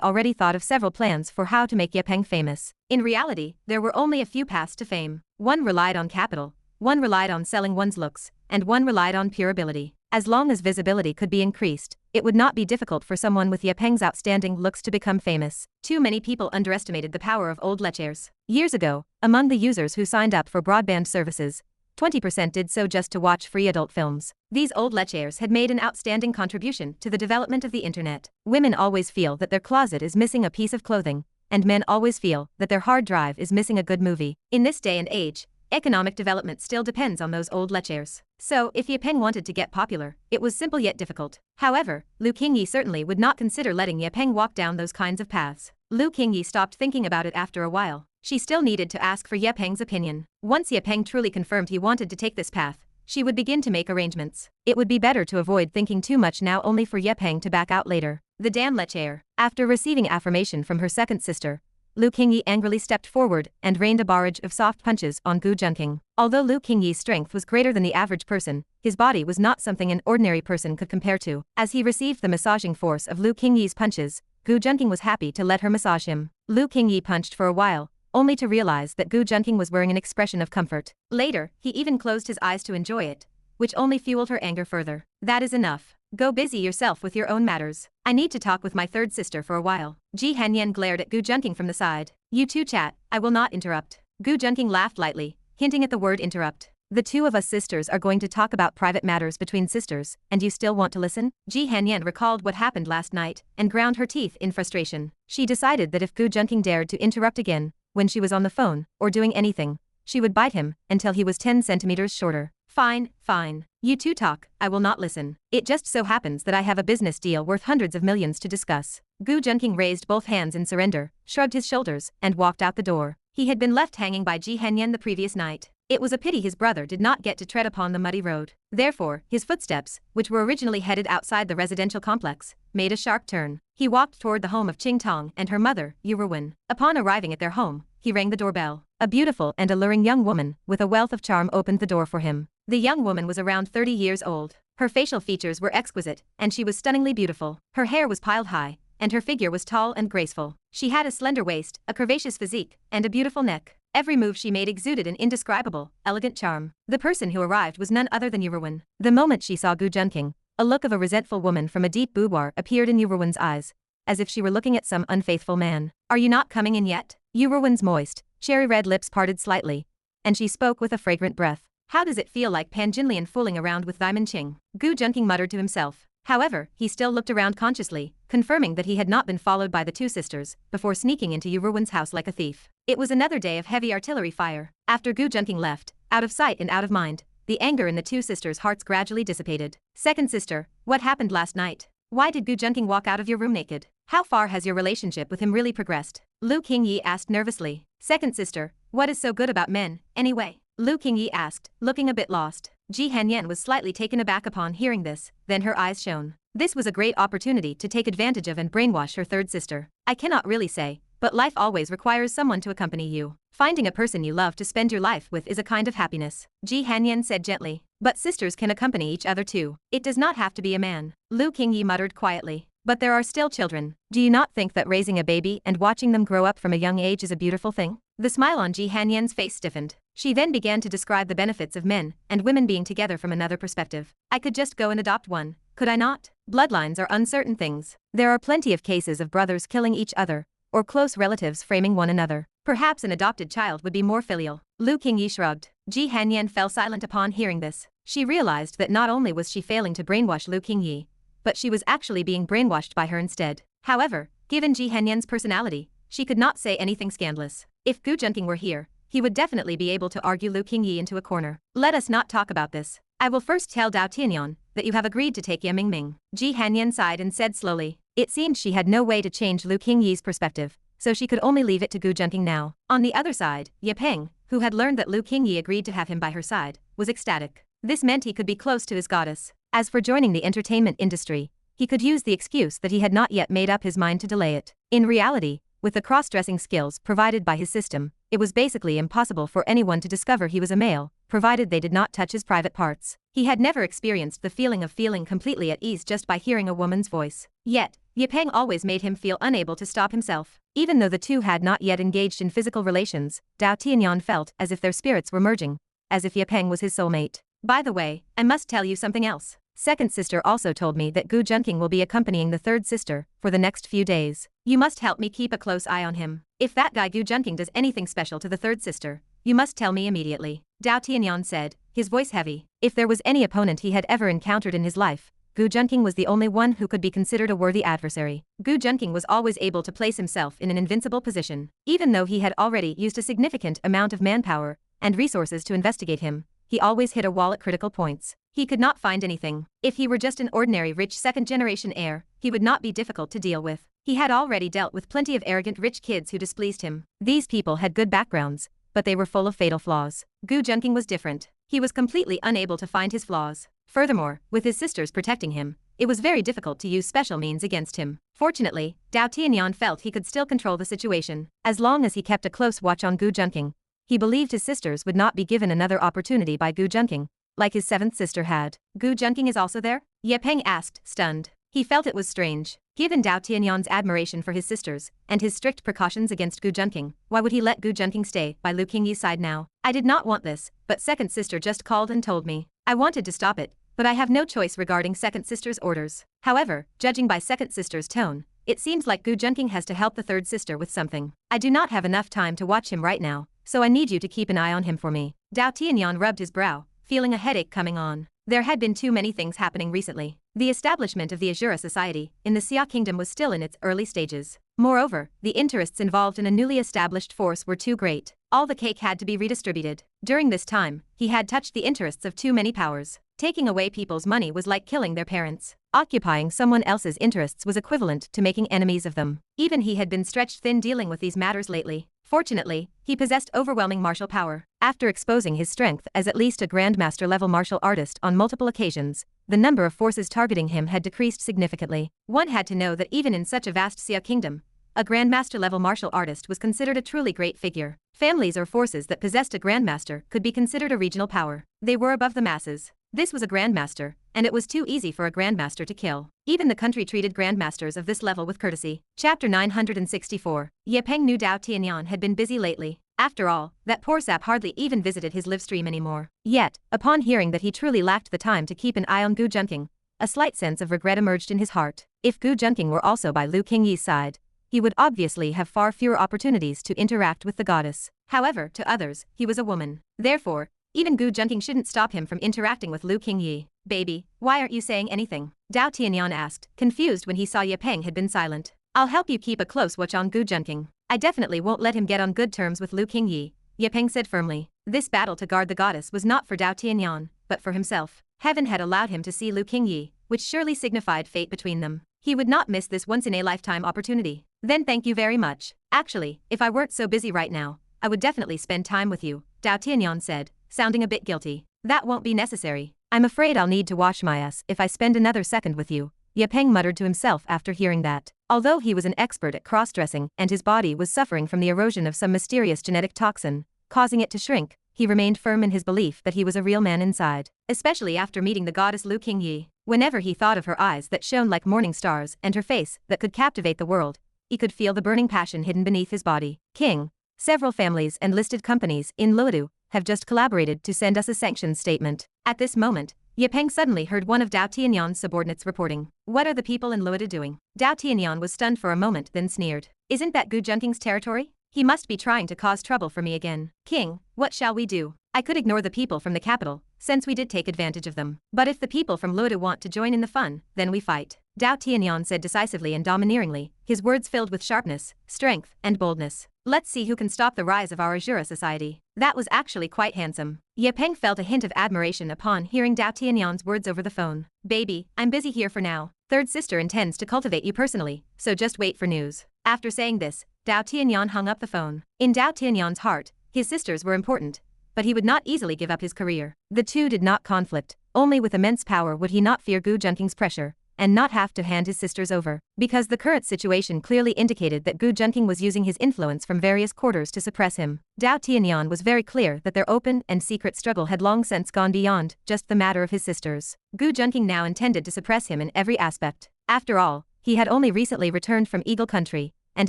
already thought of several plans for how to make Ye Peng famous. In reality, there were only a few paths to fame. One relied on capital, one relied on selling one's looks, and one relied on pure ability. As long as visibility could be increased, it would not be difficult for someone with Ye Peng's outstanding looks to become famous. Too many people underestimated the power of old lechers. Years ago, among the users who signed up for broadband services, 20% did so just to watch free adult films. These old lechers had made an outstanding contribution to the development of the internet. Women always feel that their closet is missing a piece of clothing, and men always feel that their hard drive is missing a good movie. In this day and age, economic development still depends on those old lechers. So, if Ye Peng wanted to get popular, it was simple yet difficult. However, Lu Qingyi certainly would not consider letting Ye Peng walk down those kinds of paths. Lu Qingyi stopped thinking about it after a while. She still needed to ask for Ye Peng's opinion. Once Ye Peng truly confirmed he wanted to take this path, she would begin to make arrangements. It would be better to avoid thinking too much now only for Ye Peng to back out later. The damn lecher. After receiving affirmation from her second sister, Lu Qingyi angrily stepped forward and rained a barrage of soft punches on Gu Junqing. Although Lu Qingyi's strength was greater than the average person, his body was not something an ordinary person could compare to. As he received the massaging force of Lu Qingyi's punches, Gu Junqing was happy to let her massage him. Lu Qingyi punched for a while, only to realize that Gu Junqing was wearing an expression of comfort. Later, he even closed his eyes to enjoy it, which only fueled her anger further. That is enough. Go busy yourself with your own matters. I need to talk with my third sister for a while. Ji Hanyan glared at Gu Junqing from the side. You two chat, I will not interrupt. Gu Junqing laughed lightly, hinting at the word interrupt. The two of us sisters are going to talk about private matters between sisters, and you still want to listen? Ji Hanyan recalled what happened last night, and ground her teeth in frustration. She decided that if Gu Junqing dared to interrupt again, when she was on the phone, or doing anything, she would bite him until he was 10 centimeters shorter. Fine, fine. You two talk, I will not listen. It just so happens that I have a business deal worth hundreds of millions to discuss. Gu Junqing raised both hands in surrender, shrugged his shoulders, and walked out the door. He had been left hanging by Ji Hanyan the previous night. It was a pity his brother did not get to tread upon the muddy road. Therefore, his footsteps, which were originally headed outside the residential complex, made a sharp turn. He walked toward the home of Qing Tong and her mother, Yu Ruwen. Upon arriving at their home, he rang the doorbell. A beautiful and alluring young woman with a wealth of charm opened the door for him. The young woman was around 30 years old. Her facial features were exquisite, and she was stunningly beautiful. Her hair was piled high, and her figure was tall and graceful. She had a slender waist, a curvaceous physique, and a beautiful neck. Every move she made exuded an indescribable, elegant charm. The person who arrived was none other than Yuruwen. The moment she saw Gu Junqing, a look of a resentful woman from a deep boudoir appeared in Yuruwen's eyes, as if she were looking at some unfaithful man. "Are you not coming in yet?" Yuruwen's moist, cherry-red lips parted slightly, and she spoke with a fragrant breath. "How does it feel like Pan Jinlian fooling around with Diamond Qing?" Gu Junqing muttered to himself. However, he still looked around consciously, confirming that he had not been followed by the two sisters, before sneaking into Yuruwen's house like a thief. It was another day of heavy artillery fire. After Gu Junqing left, out of sight and out of mind, the anger in the two sisters' hearts gradually dissipated. "Second sister, what happened last night? Why did Gu Junqing walk out of your room naked? How far has your relationship with him really progressed?" Lu Qingyi asked nervously. "Second sister, what is so good about men, anyway?" Lu Qingyi asked, looking a bit lost. Ji Hanyan was slightly taken aback upon hearing this, then her eyes shone. This was a great opportunity to take advantage of and brainwash her third sister. "I cannot really say, but life always requires someone to accompany you. Finding a person you love to spend your life with is a kind of happiness," Ji Hanyan said gently. "But sisters can accompany each other too. It does not have to be a man." Lu Qingyi muttered quietly. "But there are still children. Do you not think that raising a baby and watching them grow up from a young age is a beautiful thing?" The smile on Ji Hanyan's face stiffened. She then began to describe the benefits of men and women being together from another perspective. "I could just go and adopt one, could I not? Bloodlines are uncertain things. There are plenty of cases of brothers killing each other, or close relatives framing one another. Perhaps an adopted child would be more filial." Lu Qingyi shrugged. Ji Hanyan fell silent upon hearing this. She realized that not only was she failing to brainwash Lu Qingyi, but she was actually being brainwashed by her instead. However, given Ji Hanyan's personality, she could not say anything scandalous. If Gu Junqing were here, he would definitely be able to argue Lu Qingyi into a corner. "Let us not talk about this. I will first tell Dao Tianyan that you have agreed to take Ye Mingming." Ji Hanyan sighed and said slowly. It seemed she had no way to change Lu Qingyi's perspective, so she could only leave it to Gu Junqing now. On the other side, Ye Peng, who had learned that Lu Qingyi agreed to have him by her side, was ecstatic. This meant he could be close to his goddess. As for joining the entertainment industry, he could use the excuse that he had not yet made up his mind to delay it. In reality, with the cross-dressing skills provided by his system, it was basically impossible for anyone to discover he was a male, provided they did not touch his private parts. He had never experienced the feeling of feeling completely at ease just by hearing a woman's voice. Yet, Ye Peng always made him feel unable to stop himself. Even though the two had not yet engaged in physical relations, Dao Tianyan felt as if their spirits were merging, as if Ye Peng was his soulmate. "By the way, I must tell you something else. Second sister also told me that Gu Junqing will be accompanying the third sister for the next few days. You must help me keep a close eye on him. If that guy Gu Junqing does anything special to the third sister, you must tell me immediately." Dao Tianyan said, his voice heavy. If there was any opponent he had ever encountered in his life, Gu Junqing was the only one who could be considered a worthy adversary. Gu Junqing was always able to place himself in an invincible position. Even though he had already used a significant amount of manpower and resources to investigate him, he always hit a wall at critical points. He could not find anything. If he were just an ordinary rich second-generation heir, he would not be difficult to deal with. He had already dealt with plenty of arrogant rich kids who displeased him. These people had good backgrounds, but they were full of fatal flaws. Gu Junqing was different. He was completely unable to find his flaws. Furthermore, with his sisters protecting him, it was very difficult to use special means against him. Fortunately, Dao Tianyan felt he could still control the situation. As long as he kept a close watch on Gu Junqing, he believed his sisters would not be given another opportunity by Gu Junqing, like his seventh sister had. "Gu Junqing is also there?" Ye Peng asked, stunned. He felt it was strange. Given Dao Tianyan's admiration for his sisters, and his strict precautions against Gu Junqing, why would he let Gu Junqing stay by Lu Qingyi's side now? "I did not want this, but second sister just called and told me. I wanted to stop it, but I have no choice regarding second sister's orders." However, judging by second sister's tone, it seems like Gu Junqing has to help the third sister with something. "I do not have enough time to watch him right now, so I need you to keep an eye on him for me." Dao Tianyan rubbed his brow, feeling a headache coming on. There had been too many things happening recently. The establishment of the Asura Society in the Xia Kingdom was still in its early stages. Moreover, the interests involved in a newly established force were too great. All the cake had to be redistributed. During this time, he had touched the interests of too many powers. Taking away people's money was like killing their parents. Occupying someone else's interests was equivalent to making enemies of them. Even he had been stretched thin dealing with these matters lately. Fortunately, he possessed overwhelming martial power. After exposing his strength as at least a Grandmaster-level martial artist on multiple occasions, the number of forces targeting him had decreased significantly. One had to know that even in such a vast Xia kingdom, a Grandmaster-level martial artist was considered a truly great figure. Families or forces that possessed a Grandmaster could be considered a regional power. They were above the masses. This was a Grandmaster, and it was too easy for a grandmaster to kill. Even the country treated grandmasters of this level with courtesy. Chapter 964. Ye Peng knew Dao Tianyan had been busy lately. After all, that poor sap hardly even visited his live stream anymore. Yet, upon hearing that he truly lacked the time to keep an eye on Gu Junqing, a slight sense of regret emerged in his heart. If Gu Junqing were also by Lu Qingyi's side, he would obviously have far fewer opportunities to interact with the goddess. However, to others, he was a woman. Therefore, even Gu Junqing shouldn't stop him from interacting with Lu Qingyi. Baby, why aren't you saying anything? Dao Tianyan asked, confused when he saw Ye Peng had been silent. I'll help you keep a close watch on Gu Junqing. I definitely won't let him get on good terms with Lu Qingyi, Ye Peng said firmly. This battle to guard the goddess was not for Dao Tianyan, but for himself. Heaven had allowed him to see Lu Qingyi, which surely signified fate between them. He would not miss this once-in-a-lifetime opportunity. Then thank you very much. Actually, if I weren't so busy right now, I would definitely spend time with you, Dao Tianyan said, sounding a bit guilty. That won't be necessary. I'm afraid I'll need to wash my ass if I spend another second with you, Ye Peng muttered to himself after hearing that. Although he was an expert at cross-dressing and his body was suffering from the erosion of some mysterious genetic toxin, causing it to shrink, he remained firm in his belief that he was a real man inside. Especially after meeting the goddess Lu Qingyi. Whenever he thought of her eyes that shone like morning stars and her face that could captivate the world, he could feel the burning passion hidden beneath his body. King, several families and listed companies in Luodu have just collaborated to send us a sanctions statement. At this moment, Ye Peng suddenly heard one of Dao Tianyan's subordinates reporting. What are the people in Luodu doing? Dao Tianyan was stunned for a moment, then sneered. Isn't that Gu Junqing's territory? He must be trying to cause trouble for me again. King, what shall we do? I could ignore the people from the capital, since we did take advantage of them. But if the people from Luodu want to join in the fun, then we fight. Dao Tianyan said decisively and domineeringly, his words filled with sharpness, strength, and boldness. Let's see who can stop the rise of our Asura society. That was actually quite handsome. Ye Peng felt a hint of admiration upon hearing Dao Tianyan's words over the phone. Baby, I'm busy here for now. Third sister intends to cultivate you personally, so just wait for news. After saying this, Dao Tianyan hung up the phone. In Dao Tianyan's heart, his sisters were important, but he would not easily give up his career. The two did not conflict. Only with immense power would he not fear Gu Junqing's pressure, and not have to hand his sisters over. Because the current situation clearly indicated that Gu Junqing was using his influence from various quarters to suppress him. Dao Tianyan was very clear that their open and secret struggle had long since gone beyond just the matter of his sisters. Gu Junqing now intended to suppress him in every aspect. After all, he had only recently returned from Eagle Country, and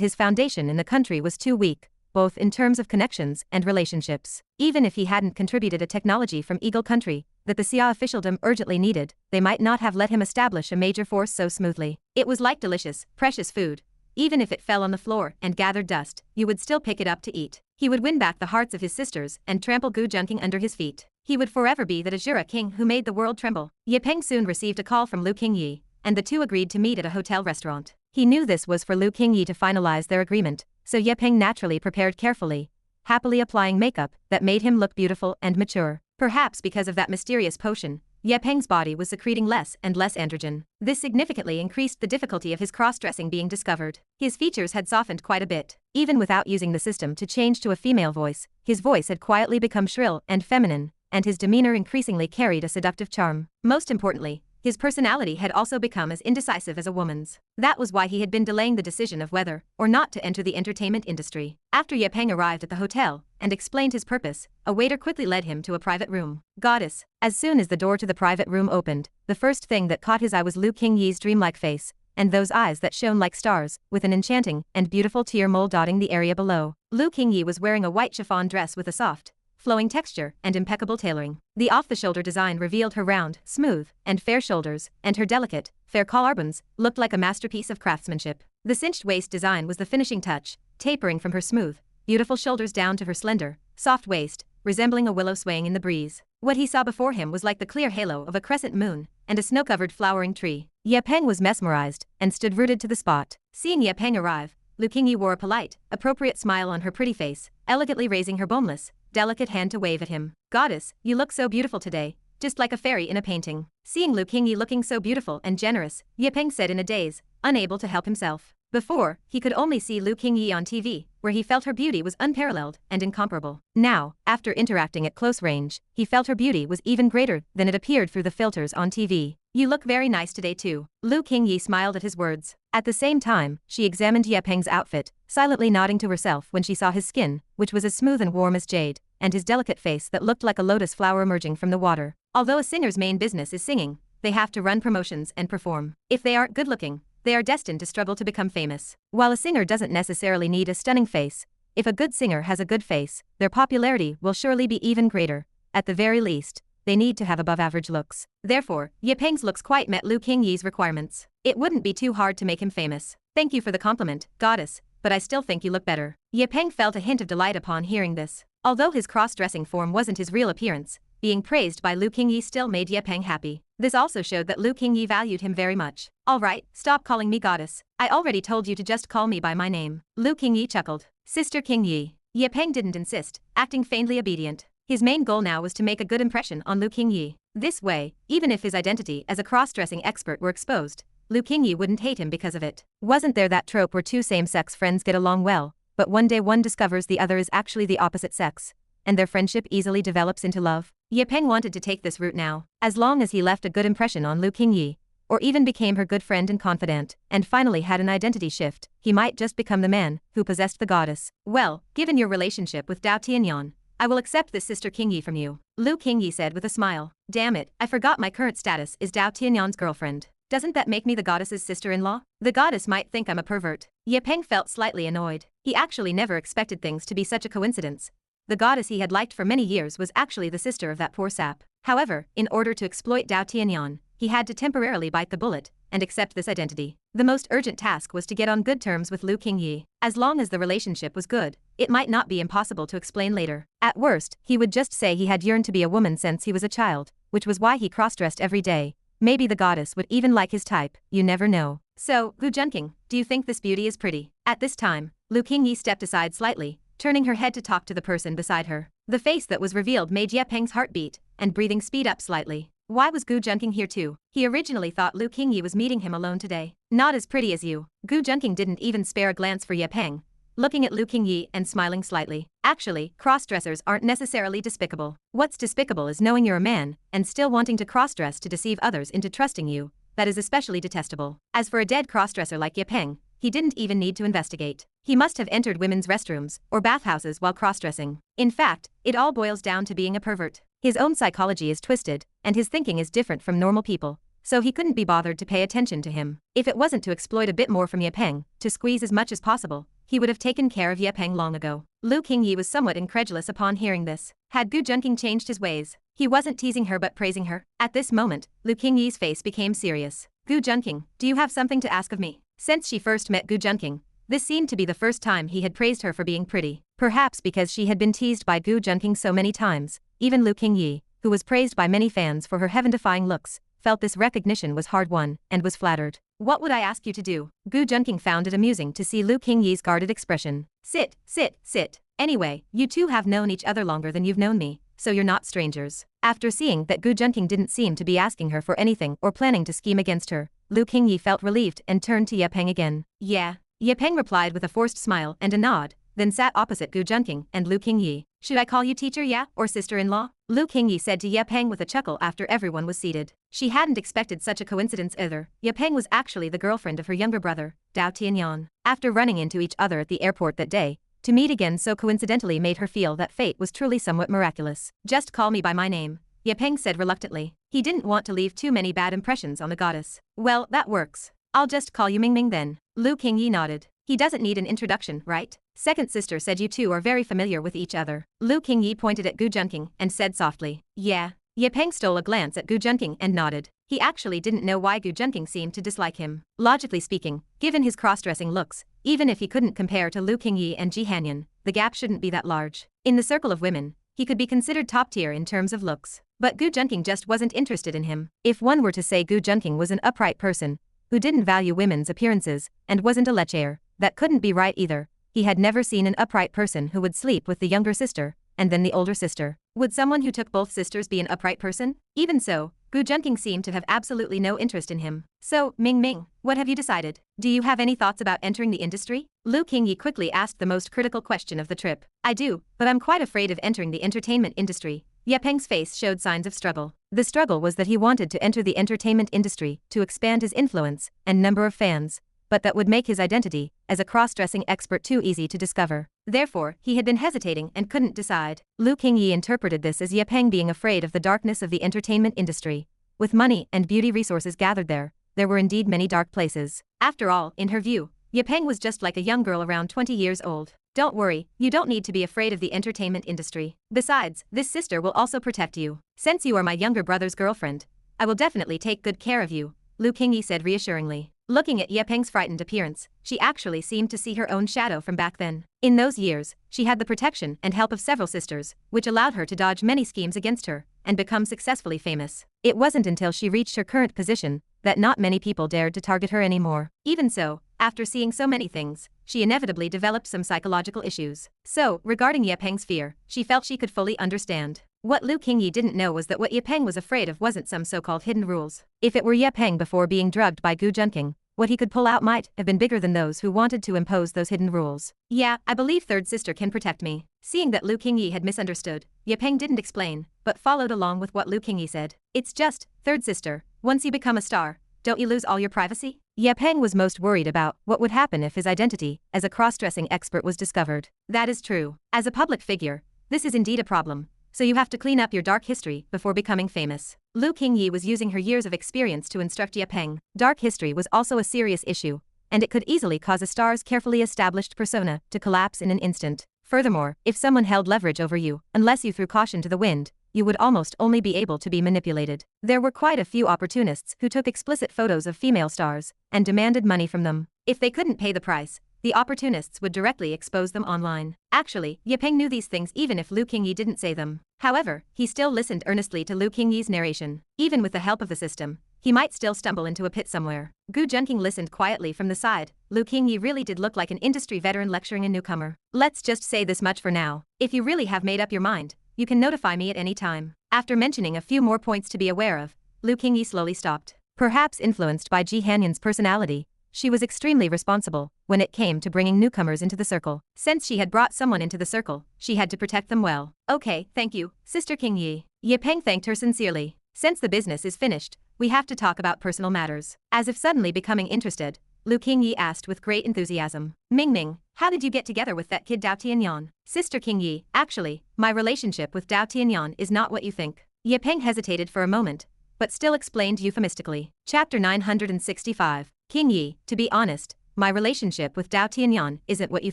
his foundation in the country was too weak, both in terms of connections and relationships. Even if he hadn't contributed a technology from Eagle Country that the Xia officialdom urgently needed, they might not have let him establish a major force so smoothly. It was like delicious, precious food. Even if it fell on the floor and gathered dust, you would still pick it up to eat. He would win back the hearts of his sisters and trample Gu Junqing under his feet. He would forever be that Asura King who made the world tremble. Ye Peng soon received a call from Lu Qingyi, and the two agreed to meet at a hotel restaurant. He knew this was for Lu Qingyi to finalize their agreement, so Ye Peng naturally prepared carefully, happily applying makeup that made him look beautiful and mature. Perhaps because of that mysterious potion, Ye Peng's body was secreting less and less androgen. This significantly increased the difficulty of his cross-dressing being discovered. His features had softened quite a bit. Even without using the system to change to a female voice, his voice had quietly become shrill and feminine, and his demeanor increasingly carried a seductive charm. Most importantly, his personality had also become as indecisive as a woman's. That was why he had been delaying the decision of whether or not to enter the entertainment industry. After Ye Peng arrived at the hotel and explained his purpose, a waiter quickly led him to a private room. Goddess. As soon as the door to the private room opened, the first thing that caught his eye was Lu Qingyi's dreamlike face, and those eyes that shone like stars, with an enchanting and beautiful tear mole dotting the area below. Lu Qingyi was wearing a white chiffon dress with a soft, flowing texture and impeccable tailoring. The off-the-shoulder design revealed her round, smooth, and fair shoulders, and her delicate, fair collarbones looked like a masterpiece of craftsmanship. The cinched waist design was the finishing touch, tapering from her smooth, beautiful shoulders down to her slender, soft waist, resembling a willow swaying in the breeze. What he saw before him was like the clear halo of a crescent moon and a snow-covered flowering tree. Ye Peng was mesmerized and stood rooted to the spot. Seeing Ye Peng arrive, Lu Qingyi wore a polite, appropriate smile on her pretty face, elegantly raising her boneless, delicate hand to wave at him. Goddess, you look so beautiful today, just like a fairy in a painting. Seeing Lu Qingyi looking so beautiful and generous, Ye Peng said in a daze, unable to help himself. Before, he could only see Lu Qingyi on TV, where he felt her beauty was unparalleled and incomparable. Now, after interacting at close range, he felt her beauty was even greater than it appeared through the filters on TV. You look very nice today too. Lu Qingyi smiled at his words. At the same time, she examined Ye Peng's outfit, silently nodding to herself when she saw his skin, which was as smooth and warm as jade, and his delicate face that looked like a lotus flower emerging from the water. Although a singer's main business is singing, they have to run promotions and perform. If they aren't good-looking, they are destined to struggle to become famous. While a singer doesn't necessarily need a stunning face, if a good singer has a good face, their popularity will surely be even greater. At the very least, they need to have above-average looks. Therefore, Ye Peng's looks quite met Lu Qingyi's requirements. It wouldn't be too hard to make him famous. Thank you for the compliment, goddess, but I still think you look better. Ye Peng felt a hint of delight upon hearing this. Although his cross-dressing form wasn't his real appearance, being praised by Lu Qingyi still made Ye Peng happy. This also showed that Lu Qingyi valued him very much. Alright, stop calling me goddess. I already told you to just call me by my name. Lu Qingyi chuckled. Sister Qingyi. Ye Peng didn't insist, acting faintly obedient. His main goal now was to make a good impression on Lu Qingyi. This way, even if his identity as a cross-dressing expert were exposed, Lu Qingyi wouldn't hate him because of it. Wasn't there that trope where two same-sex friends get along well, but one day one discovers the other is actually the opposite sex, and their friendship easily develops into love? Ye Peng wanted to take this route now, as long as he left a good impression on Lu Qingyi, or even became her good friend and confidant, and finally had an identity shift, he might just become the man who possessed the goddess. Well, given your relationship with Dao Tianyan, I will accept this Sister Qingyi from you, Lu Qingyi said with a smile. Damn it, I forgot my current status is Dao Tianyan's girlfriend. Doesn't that make me the goddess's sister-in-law? The goddess might think I'm a pervert. Ye Peng felt slightly annoyed. He actually never expected things to be such a coincidence. The goddess he had liked for many years was actually the sister of that poor sap. However, in order to exploit Dao Tianyan, he had to temporarily bite the bullet and accept this identity. The most urgent task was to get on good terms with Lu Qingyi. As long as the relationship was good, it might not be impossible to explain later. At worst, he would just say he had yearned to be a woman since he was a child, which was why he cross-dressed every day. Maybe the goddess would even like his type, you never know. So, Gu Junqing, do you think this beauty is pretty? At this time, Lu Qingyi stepped aside slightly, turning her head to talk to the person beside her. The face that was revealed made Ye Peng's heart beat, and breathing speed up slightly. Why was Gu Junqing here too? He originally thought Lu Qingyi was meeting him alone today. Not as pretty as you. Gu Junqing didn't even spare a glance for Ye Peng, looking at Lu Qingyi and smiling slightly. Actually, cross-dressers aren't necessarily despicable. What's despicable is knowing you're a man and still wanting to cross-dress to deceive others into trusting you. That is especially detestable. As for a dead cross-dresser like Ye Peng, he didn't even need to investigate. He must have entered women's restrooms or bathhouses while cross-dressing. In fact, it all boils down to being a pervert. His own psychology is twisted, and his thinking is different from normal people, so he couldn't be bothered to pay attention to him. If it wasn't to exploit a bit more from Ye Peng, to squeeze as much as possible, he would have taken care of Ye Peng long ago. Lu Qingyi was somewhat incredulous upon hearing this. Had Gu Junqing changed his ways? He wasn't teasing her but praising her. At this moment, Lu Qingyi's face became serious. Gu Junqing, do you have something to ask of me? Since she first met Gu Junqing, this seemed to be the first time he had praised her for being pretty. Perhaps because she had been teased by Gu Junqing so many times, even Lu Qingyi, who was praised by many fans for her heaven-defying looks, felt this recognition was hard-won, and was flattered. What would I ask you to do? Gu Junqing found it amusing to see Lu Qingyi's guarded expression. Sit, sit, sit. Anyway, you two have known each other longer than you've known me, so you're not strangers. After seeing that Gu Junqing didn't seem to be asking her for anything or planning to scheme against her, Lu Qingyi felt relieved and turned to Ye Peng again. Yeah. Ye Peng replied with a forced smile and a nod, then sat opposite Gu Junqing and Lu Qingyi. Should I call you teacher, yeah, or sister-in-law? Lu Qingyi said to Ye Peng with a chuckle after everyone was seated. She hadn't expected such a coincidence either. Ye Peng was actually the girlfriend of her younger brother, Dao Tianyan. After running into each other at the airport that day, to meet again so coincidentally made her feel that fate was truly somewhat miraculous. Just call me by my name, Ye Peng said reluctantly. He didn't want to leave too many bad impressions on the goddess. Well, that works. I'll just call you Ming Ming then. Lu Qingyi nodded. He doesn't need an introduction, right? Second sister said you two are very familiar with each other. Lu Qingyi pointed at Gu Junqing and said softly, yeah. Ye Peng stole a glance at Gu Junqing and nodded. He actually didn't know why Gu Junqing seemed to dislike him. Logically speaking, given his cross-dressing looks, even if he couldn't compare to Lu Qingyi and Ji Hanyan, the gap shouldn't be that large. In the circle of women, he could be considered top tier in terms of looks. But Gu Junqing just wasn't interested in him. If one were to say Gu Junqing was an upright person, who didn't value women's appearances, and wasn't a lecher, that couldn't be right either. He had never seen an upright person who would sleep with the younger sister, and then the older sister. Would someone who took both sisters be an upright person? Even so, Gu Junqing seemed to have absolutely no interest in him. So, Ming Ming, what have you decided? Do you have any thoughts about entering the industry? Lu Qingyi quickly asked the most critical question of the trip. I do, but I'm quite afraid of entering the entertainment industry. Ye Peng's face showed signs of struggle. The struggle was that he wanted to enter the entertainment industry to expand his influence and number of fans, but that would make his identity as a cross-dressing expert too easy to discover. Therefore, he had been hesitating and couldn't decide. Lu Qingyi interpreted this as Ye Peng being afraid of the darkness of the entertainment industry, With money and beauty resources gathered there were indeed many dark places. After all, in her view, Ye Peng was just like a young girl around 20 years old. Don't worry, you don't need to be afraid of the entertainment industry. Besides, this sister will also protect you. Since you are my younger brother's girlfriend, I will definitely take good care of you, Lu Qingyi said reassuringly. Looking at Ye Peng's frightened appearance, she actually seemed to see her own shadow from back then. In those years, she had the protection and help of several sisters, which allowed her to dodge many schemes against her and become successfully famous. It wasn't until she reached her current position that not many people dared to target her anymore. Even so, after seeing so many things, she inevitably developed some psychological issues. So, regarding Ye Peng's fear, she felt she could fully understand. What Lu Qingyi didn't know was that what Ye Peng was afraid of wasn't some so-called hidden rules. If it were Ye Peng before being drugged by Gu Junqing, what he could pull out might have been bigger than those who wanted to impose those hidden rules. Yeah, I believe third sister can protect me. Seeing that Lu Qingyi had misunderstood, Ye Peng didn't explain, but followed along with what Lu Qingyi said. It's just, third sister, once you become a star, don't you lose all your privacy? Ye Peng was most worried about what would happen if his identity as a cross-dressing expert was discovered. That is true. As a public figure, this is indeed a problem. So you have to clean up your dark history before becoming famous. Lu Qingyi was using her years of experience to instruct Ye Peng. Dark history was also a serious issue, and it could easily cause a star's carefully established persona to collapse in an instant. Furthermore, if someone held leverage over you, unless you threw caution to the wind, you would almost only be able to be manipulated. There were quite a few opportunists who took explicit photos of female stars and demanded money from them. If they couldn't pay the price, the opportunists would directly expose them online. Actually, Ye Peng knew these things even if Lu Qingyi didn't say them. However, he still listened earnestly to Lu Qingyi's narration. Even with the help of the system, he might still stumble into a pit somewhere. Gu Junqing listened quietly from the side. Lu Qingyi really did look like an industry veteran lecturing a newcomer. Let's just say this much for now. If you really have made up your mind, you can notify me at any time. After mentioning a few more points to be aware of, Lu Qingyi slowly stopped. Perhaps influenced by Ji Hanyan's personality, she was extremely responsible when it came to bringing newcomers into the circle. Since she had brought someone into the circle, she had to protect them well. Okay, thank you, Sister Qingyi. Ye Peng thanked her sincerely. Since the business is finished, we have to talk about personal matters. As if suddenly becoming interested, Lu Qingyi asked with great enthusiasm. Ming, how did you get together with that kid Dao Tianyan? Sister Qingyi, actually, my relationship with Dao Tianyan is not what you think. Ye Peng hesitated for a moment, but still explained euphemistically. Chapter 965. Qingyi, to be honest, my relationship with Dao Tianyan isn't what you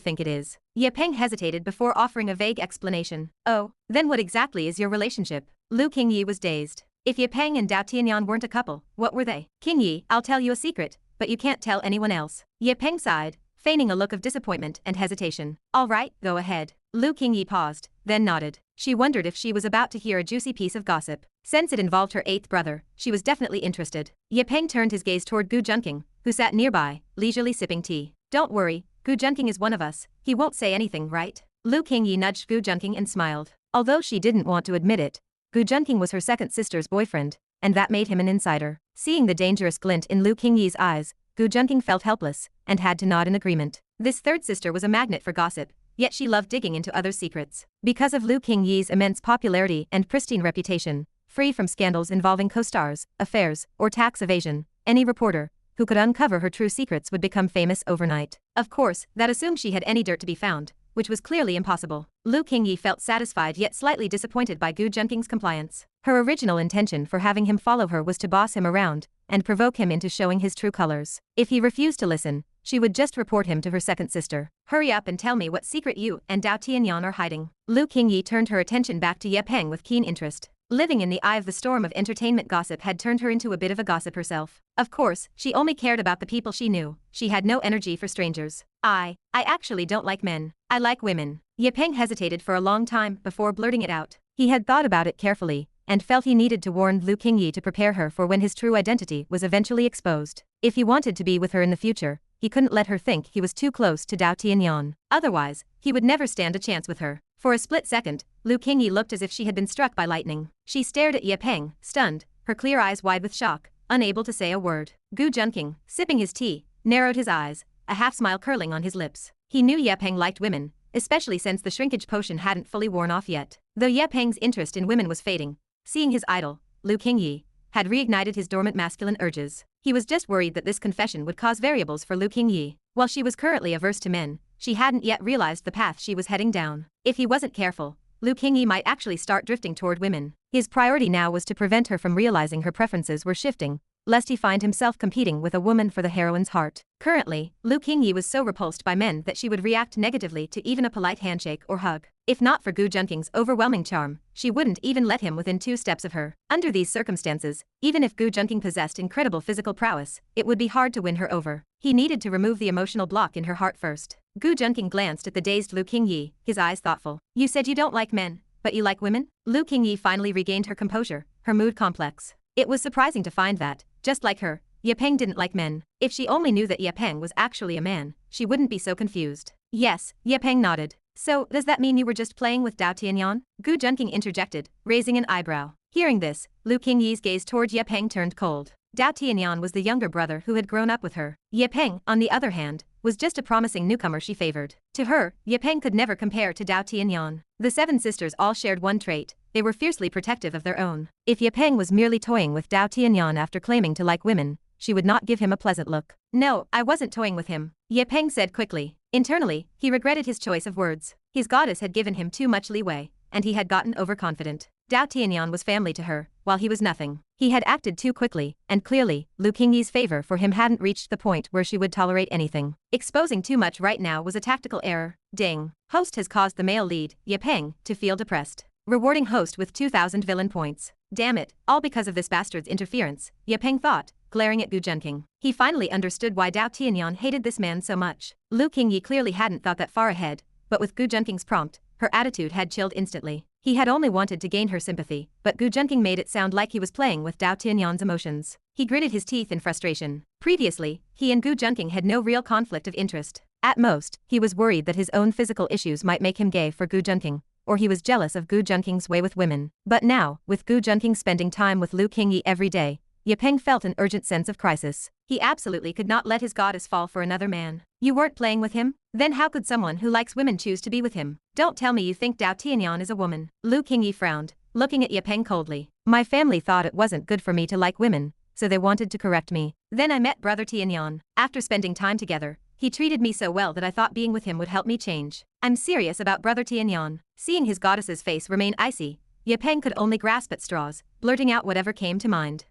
think it is. Ye Peng hesitated before offering a vague explanation. Oh, then what exactly is your relationship? Lu Qingyi was dazed. If Ye Peng and Dao Tianyan weren't a couple, what were they? Qingyi, I'll tell you a secret, but you can't tell anyone else. Ye Peng sighed, feigning a look of disappointment and hesitation. All right, go ahead. Lu Qingyi paused, then nodded. She wondered if she was about to hear a juicy piece of gossip. Since it involved her eighth brother, she was definitely interested. Ye Peng turned his gaze toward Gu Junqing, who sat nearby, leisurely sipping tea. Don't worry, Gu Junqing is one of us. He won't say anything, right? Lu Qingyi nudged Gu Junqing and smiled. Although she didn't want to admit it, Gu Junqing was her second sister's boyfriend, and that made him an insider. Seeing the dangerous glint in Lu Qingyi's eyes, Gu Junqing felt helpless and had to nod in agreement. This third sister was a magnet for gossip, yet she loved digging into others' secrets. Because of Lu Qingyi's immense popularity and pristine reputation, free from scandals involving co-stars, affairs, or tax evasion, any reporter who could uncover her true secrets would become famous overnight. Of course, that assumed she had any dirt to be found, which was clearly impossible. Lu Qingyi felt satisfied yet slightly disappointed by Gu Junqing's compliance. Her original intention for having him follow her was to boss him around and provoke him into showing his true colors. If he refused to listen, she would just report him to her second sister. Hurry up and tell me what secret you and Dao Tianyan are hiding. Lu Qingyi turned her attention back to Ye Peng with keen interest. Living in the eye of the storm of entertainment gossip had turned her into a bit of a gossip herself. Of course, she only cared about the people she knew. She had no energy for strangers. I actually don't like men. I like women. Ye Peng hesitated for a long time before blurting it out. He had thought about it carefully and felt he needed to warn Lu Qingyi to prepare her for when his true identity was eventually exposed. If he wanted to be with her in the future, he couldn't let her think he was too close to Dao Tianyan. Otherwise, he would never stand a chance with her. For a split second, Lu Qingyi looked as if she had been struck by lightning. She stared at Ye Peng, stunned, her clear eyes wide with shock, unable to say a word. Gu Junqing, sipping his tea, narrowed his eyes, a half-smile curling on his lips. He knew Ye Peng liked women, especially since the shrinkage potion hadn't fully worn off yet. Though Ye Peng's interest in women was fading, seeing his idol, Lu Qingyi, had reignited his dormant masculine urges. He was just worried that this confession would cause variables for Lu Qingyi. While she was currently averse to men, she hadn't yet realized the path she was heading down. If he wasn't careful, Lu Qingyi might actually start drifting toward women. His priority now was to prevent her from realizing her preferences were shifting, lest he find himself competing with a woman for the heroine's heart. Currently, Lu Qingyi was so repulsed by men that she would react negatively to even a polite handshake or hug. If not for Gu Junqing's overwhelming charm, she wouldn't even let him within 2 steps of her. Under these circumstances, even if Gu Junqing possessed incredible physical prowess, it would be hard to win her over. He needed to remove the emotional block in her heart first. Gu Junqing glanced at the dazed Lu Qingyi, his eyes thoughtful. "You said you don't like men, but you like women?" Lu Qingyi finally regained her composure, her mood complex. It was surprising to find that, just like her, Ye Peng didn't like men. If she only knew that Ye Peng was actually a man, she wouldn't be so confused. "Yes," Ye Peng nodded. "So, does that mean you were just playing with Dao Tianyan?" Gu Junqing interjected, raising an eyebrow. Hearing this, Lu Qingyi's gaze toward Ye Peng turned cold. Dao Tianyan was the younger brother who had grown up with her. Ye Peng, on the other hand, was just a promising newcomer she favored. To her, Ye Peng could never compare to Dao Tianyan. The 7 sisters all shared one trait: they were fiercely protective of their own. If Ye Peng was merely toying with Dao Tianyan after claiming to like women, she would not give him a pleasant look. "No, I wasn't toying with him," Ye Peng said quickly. Internally, he regretted his choice of words. His goddess had given him too much leeway, and he had gotten overconfident. Dao Tianyan was family to her, while he was nothing. He had acted too quickly, and clearly, Lu Qingyi's favor for him hadn't reached the point where she would tolerate anything. Exposing too much right now was a tactical error. Ding. Host has caused the male lead, Ye Peng, to feel depressed. Rewarding host with 2,000 villain points. Damn it, all because of this bastard's interference, Ye Peng thought, glaring at Gu Junqing. He finally understood why Dao Tianyan hated this man so much. Lu Qingyi clearly hadn't thought that far ahead, but with Gu Junqing's prompt, her attitude had chilled instantly. He had only wanted to gain her sympathy, but Gu Junqing made it sound like he was playing with Dao Tianyan's emotions. He gritted his teeth in frustration. Previously, he and Gu Junqing had no real conflict of interest. At most, he was worried that his own physical issues might make him gay for Gu Junqing, or he was jealous of Gu Junqing's way with women. But now, with Gu Junqing spending time with Lu Qingyi every day, Ye Peng felt an urgent sense of crisis. He absolutely could not let his goddess fall for another man. "You weren't playing with him? Then how could someone who likes women choose to be with him? Don't tell me you think Dao Tianyan is a woman." Lu Qingyi frowned, looking at Ye Peng coldly. "My family thought it wasn't good for me to like women, so they wanted to correct me. Then I met brother Tianyan. After spending time together, he treated me so well that I thought being with him would help me change. I'm serious about brother Tianyan." Seeing his goddess's face remain icy, Ye Peng could only grasp at straws, blurting out whatever came to mind.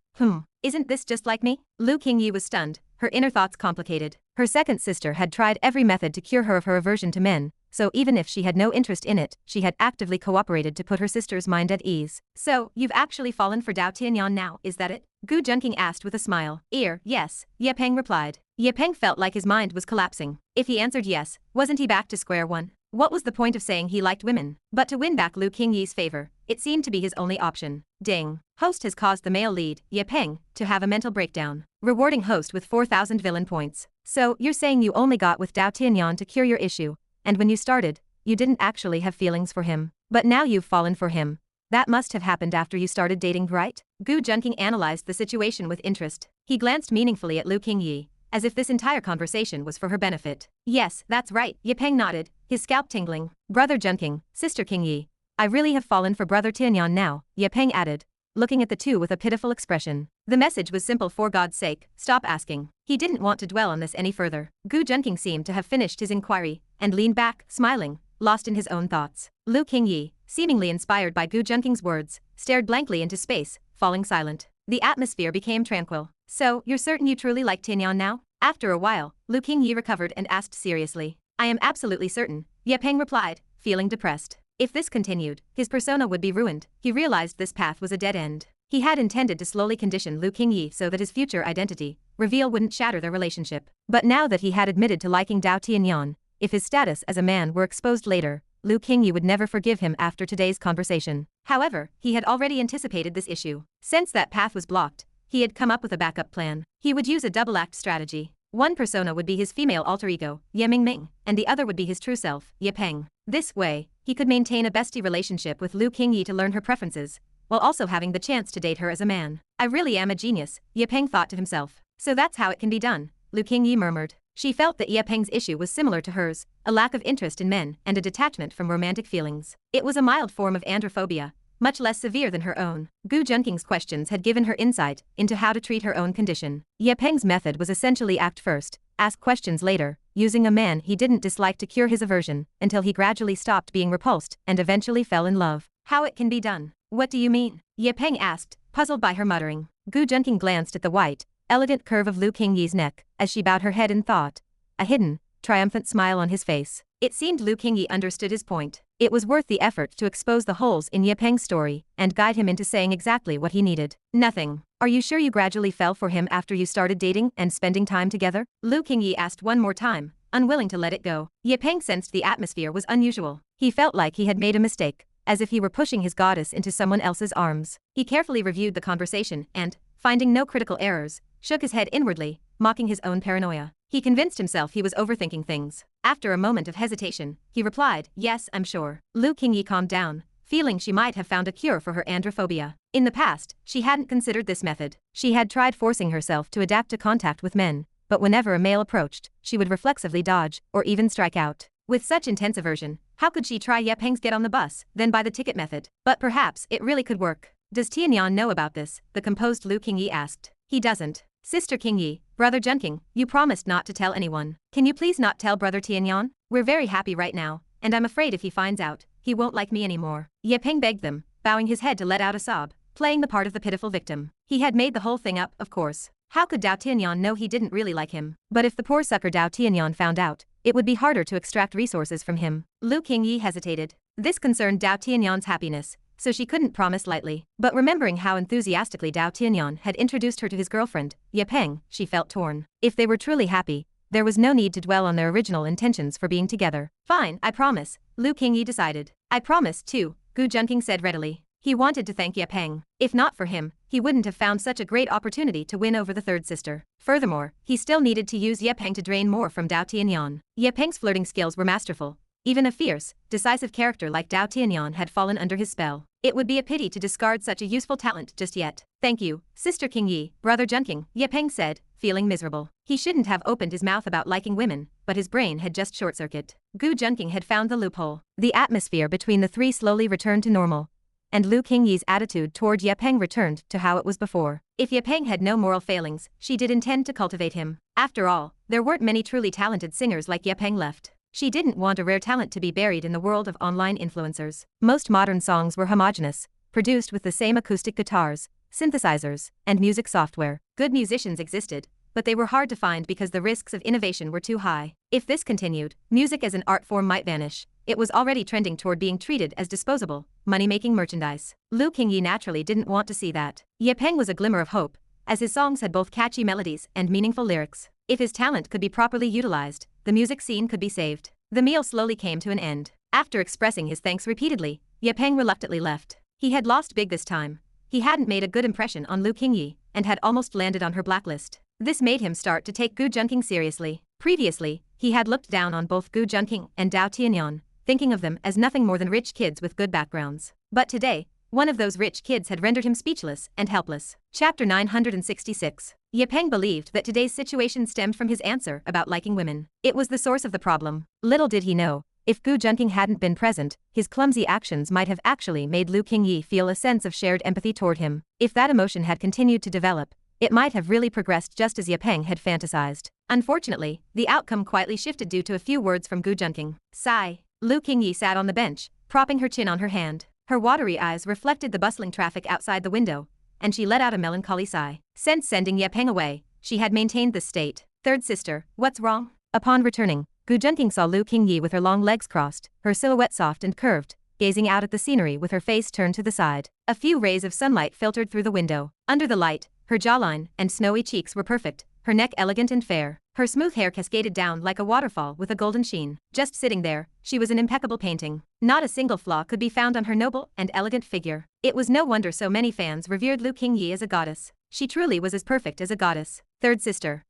Isn't this just like me?" Lu Qingyi was stunned, her inner thoughts complicated. Her second sister had tried every method to cure her of her aversion to men, so even if she had no interest in it, she had actively cooperated to put her sister's mind at ease. "So, you've actually fallen for Dao Tianyan now, is that it?" Gu Junqing asked with a smile. Yes, Ye Peng replied. Ye Peng felt like his mind was collapsing. If he answered yes, wasn't he back to square one? What was the point of saying he liked women? But to win back Lu Qingyi's favor, it seemed to be his only option. Ding. Host has caused the male lead, Ye Peng, to have a mental breakdown. Rewarding host with 4,000 villain points. "So, you're saying you only got with Dao Tianyan to cure your issue, and when you started, you didn't actually have feelings for him. But now you've fallen for him. That must have happened after you started dating, right?" Gu Junqing analyzed the situation with interest. He glanced meaningfully at Lu Qingyi, as if this entire conversation was for her benefit. "Yes, that's right," Ye Peng nodded, his scalp tingling. "Brother Junqing, sister Qingyi, I really have fallen for brother Tianyan now," Ye Peng added, looking at the two with a pitiful expression. The message was simple: for God's sake, stop asking. He didn't want to dwell on this any further. Gu Junqing seemed to have finished his inquiry, and leaned back, smiling, lost in his own thoughts. Lu Qingyi, seemingly inspired by Gu Junqing's words, stared blankly into space, falling silent. The atmosphere became tranquil. "So, you're certain you truly like Tianyan now?" After a while, Lu Qingyi recovered and asked seriously. "I am absolutely certain," Ye Peng replied, feeling depressed. If this continued, his persona would be ruined. He realized this path was a dead end. He had intended to slowly condition Lu Qingyi so that his future identity reveal wouldn't shatter their relationship. But now that he had admitted to liking Dao Tianyan, if his status as a man were exposed later, Lu Qingyi would never forgive him after today's conversation. However, he had already anticipated this issue. Since that path was blocked, he had come up with a backup plan. He would use a double-act strategy. One persona would be his female alter ego, Ye Mingming, and the other would be his true self, Ye Peng. This way, he could maintain a bestie relationship with Lu Qingyi to learn her preferences, while also having the chance to date her as a man. "I really am a genius," Ye Peng thought to himself. "So that's how it can be done," Lu Qingyi murmured. She felt that Ye Peng's issue was similar to hers, a lack of interest in men and a detachment from romantic feelings. It was a mild form of androphobia, much less severe than her own. Gu Junqing's questions had given her insight into how to treat her own condition. Ye Peng's method was essentially act first, ask questions later, using a man he didn't dislike to cure his aversion, until he gradually stopped being repulsed and eventually fell in love. How it can be done? What do you mean? Ye Peng asked, puzzled by her muttering. Gu Junqing glanced at the white, elegant curve of Lu Qingyi's neck, as she bowed her head in thought. A hidden, triumphant smile on his face. It seemed Lu Qingyi understood his point. It was worth the effort to expose the holes in Ye Peng's story and guide him into saying exactly what he needed. Nothing. Are you sure you gradually fell for him after you started dating and spending time together? Lu Qingyi asked one more time, unwilling to let it go. Ye Peng sensed the atmosphere was unusual. He felt like he had made a mistake, as if he were pushing his goddess into someone else's arms. He carefully reviewed the conversation and, finding no critical errors, shook his head inwardly, mocking his own paranoia. He convinced himself he was overthinking things. After a moment of hesitation, he replied, yes, I'm sure. Lu Qingyi calmed down, feeling she might have found a cure for her androphobia. In the past, she hadn't considered this method. She had tried forcing herself to adapt to contact with men, but whenever a male approached, she would reflexively dodge, or even strike out. With such intense aversion, how could she try Ye Peng's get on the bus, then buy the ticket method? But perhaps it really could work. Does Tianyan know about this? The composed Lu Qingyi asked. He doesn't. Sister Qingyi, Brother Junqing, you promised not to tell anyone. Can you please not tell Brother Tianyan? We're very happy right now, and I'm afraid if he finds out, he won't like me anymore. Ye Peng begged them, bowing his head to let out a sob, playing the part of the pitiful victim. He had made the whole thing up, of course. How could Dao Tianyan know he didn't really like him? But if the poor sucker Dao Tianyan found out, it would be harder to extract resources from him. Lu Qingyi hesitated. This concerned Dao Tianyan's happiness, so she couldn't promise lightly. But remembering how enthusiastically Dao Tianyan had introduced her to his girlfriend, Ye Peng, she felt torn. If they were truly happy, there was no need to dwell on their original intentions for being together. Fine, I promise, Lu Qingyi decided. I promise, too, Gu Junqing said readily. He wanted to thank Ye Peng. If not for him, he wouldn't have found such a great opportunity to win over the third sister. Furthermore, he still needed to use Ye Peng to drain more from Dao Tianyan. Ye Peng's flirting skills were masterful. Even a fierce, decisive character like Dao Tianyan had fallen under his spell. It would be a pity to discard such a useful talent just yet. Thank you, Sister Qingyi, Brother Junqing, Ye Peng said, feeling miserable. He shouldn't have opened his mouth about liking women, but his brain had just short-circuited. Gu Junqing had found the loophole. The atmosphere between the three slowly returned to normal, and Lu Qingyi's attitude toward Ye Peng returned to how it was before. If Ye Peng had no moral failings, she did intend to cultivate him. After all, there weren't many truly talented singers like Ye Peng left. She didn't want a rare talent to be buried in the world of online influencers. Most modern songs were homogeneous, produced with the same acoustic guitars, synthesizers, and music software. Good musicians existed, but they were hard to find because the risks of innovation were too high. If this continued, music as an art form might vanish. It was already trending toward being treated as disposable, money-making merchandise. Lu Qingyi naturally didn't want to see that. Ye Peng was a glimmer of hope, as his songs had both catchy melodies and meaningful lyrics. If his talent could be properly utilized, the music scene could be saved. The meal slowly came to an end. After expressing his thanks repeatedly, Ye Peng reluctantly left. He had lost big this time. He hadn't made a good impression on Lu Qingyi, and had almost landed on her blacklist. This made him start to take Gu Junqing seriously. Previously, he had looked down on both Gu Junqing and Dao Tianyan, thinking of them as nothing more than rich kids with good backgrounds. But today, one of those rich kids had rendered him speechless and helpless. Chapter 966. Ye Peng believed that today's situation stemmed from his answer about liking women. It was the source of the problem. Little did he know, if Gu Junqing hadn't been present, his clumsy actions might have actually made Lu Qingyi feel a sense of shared empathy toward him. If that emotion had continued to develop, it might have really progressed just as Ye Peng had fantasized. Unfortunately, the outcome quietly shifted due to a few words from Gu Junqing. Sigh. Lu Qingyi sat on the bench, propping her chin on her hand. Her watery eyes reflected the bustling traffic outside the window, and she let out a melancholy sigh. Since sending Ye Peng away, she had maintained this state. Third sister, what's wrong? Upon returning, Gu Junqing saw Lu Qingyi with her long legs crossed, her silhouette soft and curved, gazing out at the scenery with her face turned to the side. A few rays of sunlight filtered through the window. Under the light, her jawline and snowy cheeks were perfect, her neck elegant and fair. Her smooth hair cascaded down like a waterfall with a golden sheen. Just sitting there, she was an impeccable painting. Not a single flaw could be found on her noble and elegant figure. It was no wonder so many fans revered Lu Qingyi as a goddess. She truly was as perfect as a goddess. Third sister,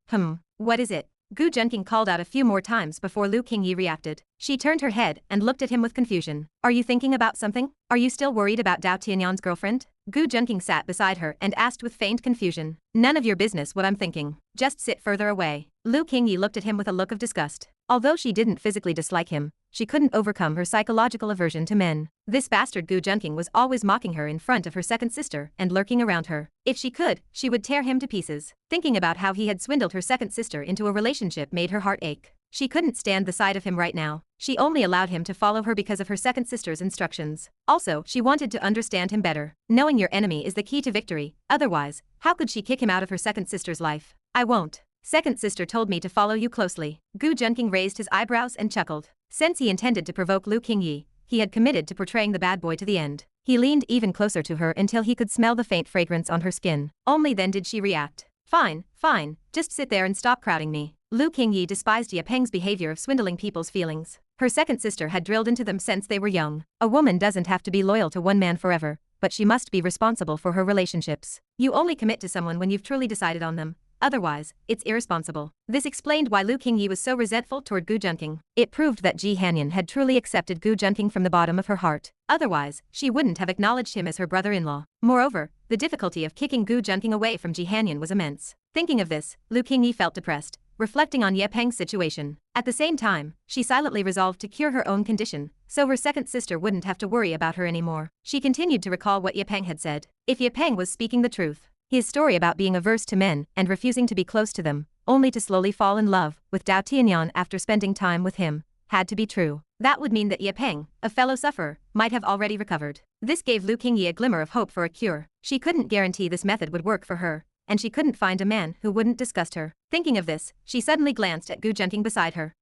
what is it? Gu Junqing called out a few more times before Lu Qingyi reacted. She turned her head and looked at him with confusion. Are you thinking about something? Are you still worried about Dao Tianyan's girlfriend? Gu Junqing sat beside her and asked with feigned confusion. None of your business what I'm thinking. Just sit further away. Lu Qingyi looked at him with a look of disgust. Although she didn't physically dislike him, she couldn't overcome her psychological aversion to men. This bastard Gu Junqing was always mocking her in front of her second sister and lurking around her. If she could, she would tear him to pieces. Thinking about how he had swindled her second sister into a relationship made her heart ache. She couldn't stand the sight of him right now. She only allowed him to follow her because of her second sister's instructions. Also, she wanted to understand him better. Knowing your enemy is the key to victory. Otherwise, how could she kick him out of her second sister's life? I won't. Second sister told me to follow you closely. Gu Junqing raised his eyebrows and chuckled. Since he intended to provoke Lu Qingyi, he had committed to portraying the bad boy to the end. He leaned even closer to her until he could smell the faint fragrance on her skin. Only then did she react. Fine, fine, just sit there and stop crowding me. Lu Qingyi despised Ye Peng's behavior of swindling people's feelings. Her second sister had drilled into them since they were young. A woman doesn't have to be loyal to one man forever, but she must be responsible for her relationships. You only commit to someone when you've truly decided on them. Otherwise, it's irresponsible. This explained why Lu Qingyi was so resentful toward Gu Junqing. It proved that Ji Hanyan had truly accepted Gu Junqing from the bottom of her heart. Otherwise, she wouldn't have acknowledged him as her brother-in-law. Moreover, the difficulty of kicking Gu Junqing away from Ji Hanyan was immense. Thinking of this, Lu Qingyi felt depressed, reflecting on Ye Peng's situation. At the same time, she silently resolved to cure her own condition, so her second sister wouldn't have to worry about her anymore. She continued to recall what Ye Peng had said. If Ye Peng was speaking the truth, his story about being averse to men and refusing to be close to them, only to slowly fall in love with Dao Tianyan after spending time with him, had to be true. That would mean that Ye Peng, a fellow sufferer, might have already recovered. This gave Lu Qingyi a glimmer of hope for a cure. She couldn't guarantee this method would work for her, and she couldn't find a man who wouldn't disgust her. Thinking of this, she suddenly glanced at Gu Junqing beside her.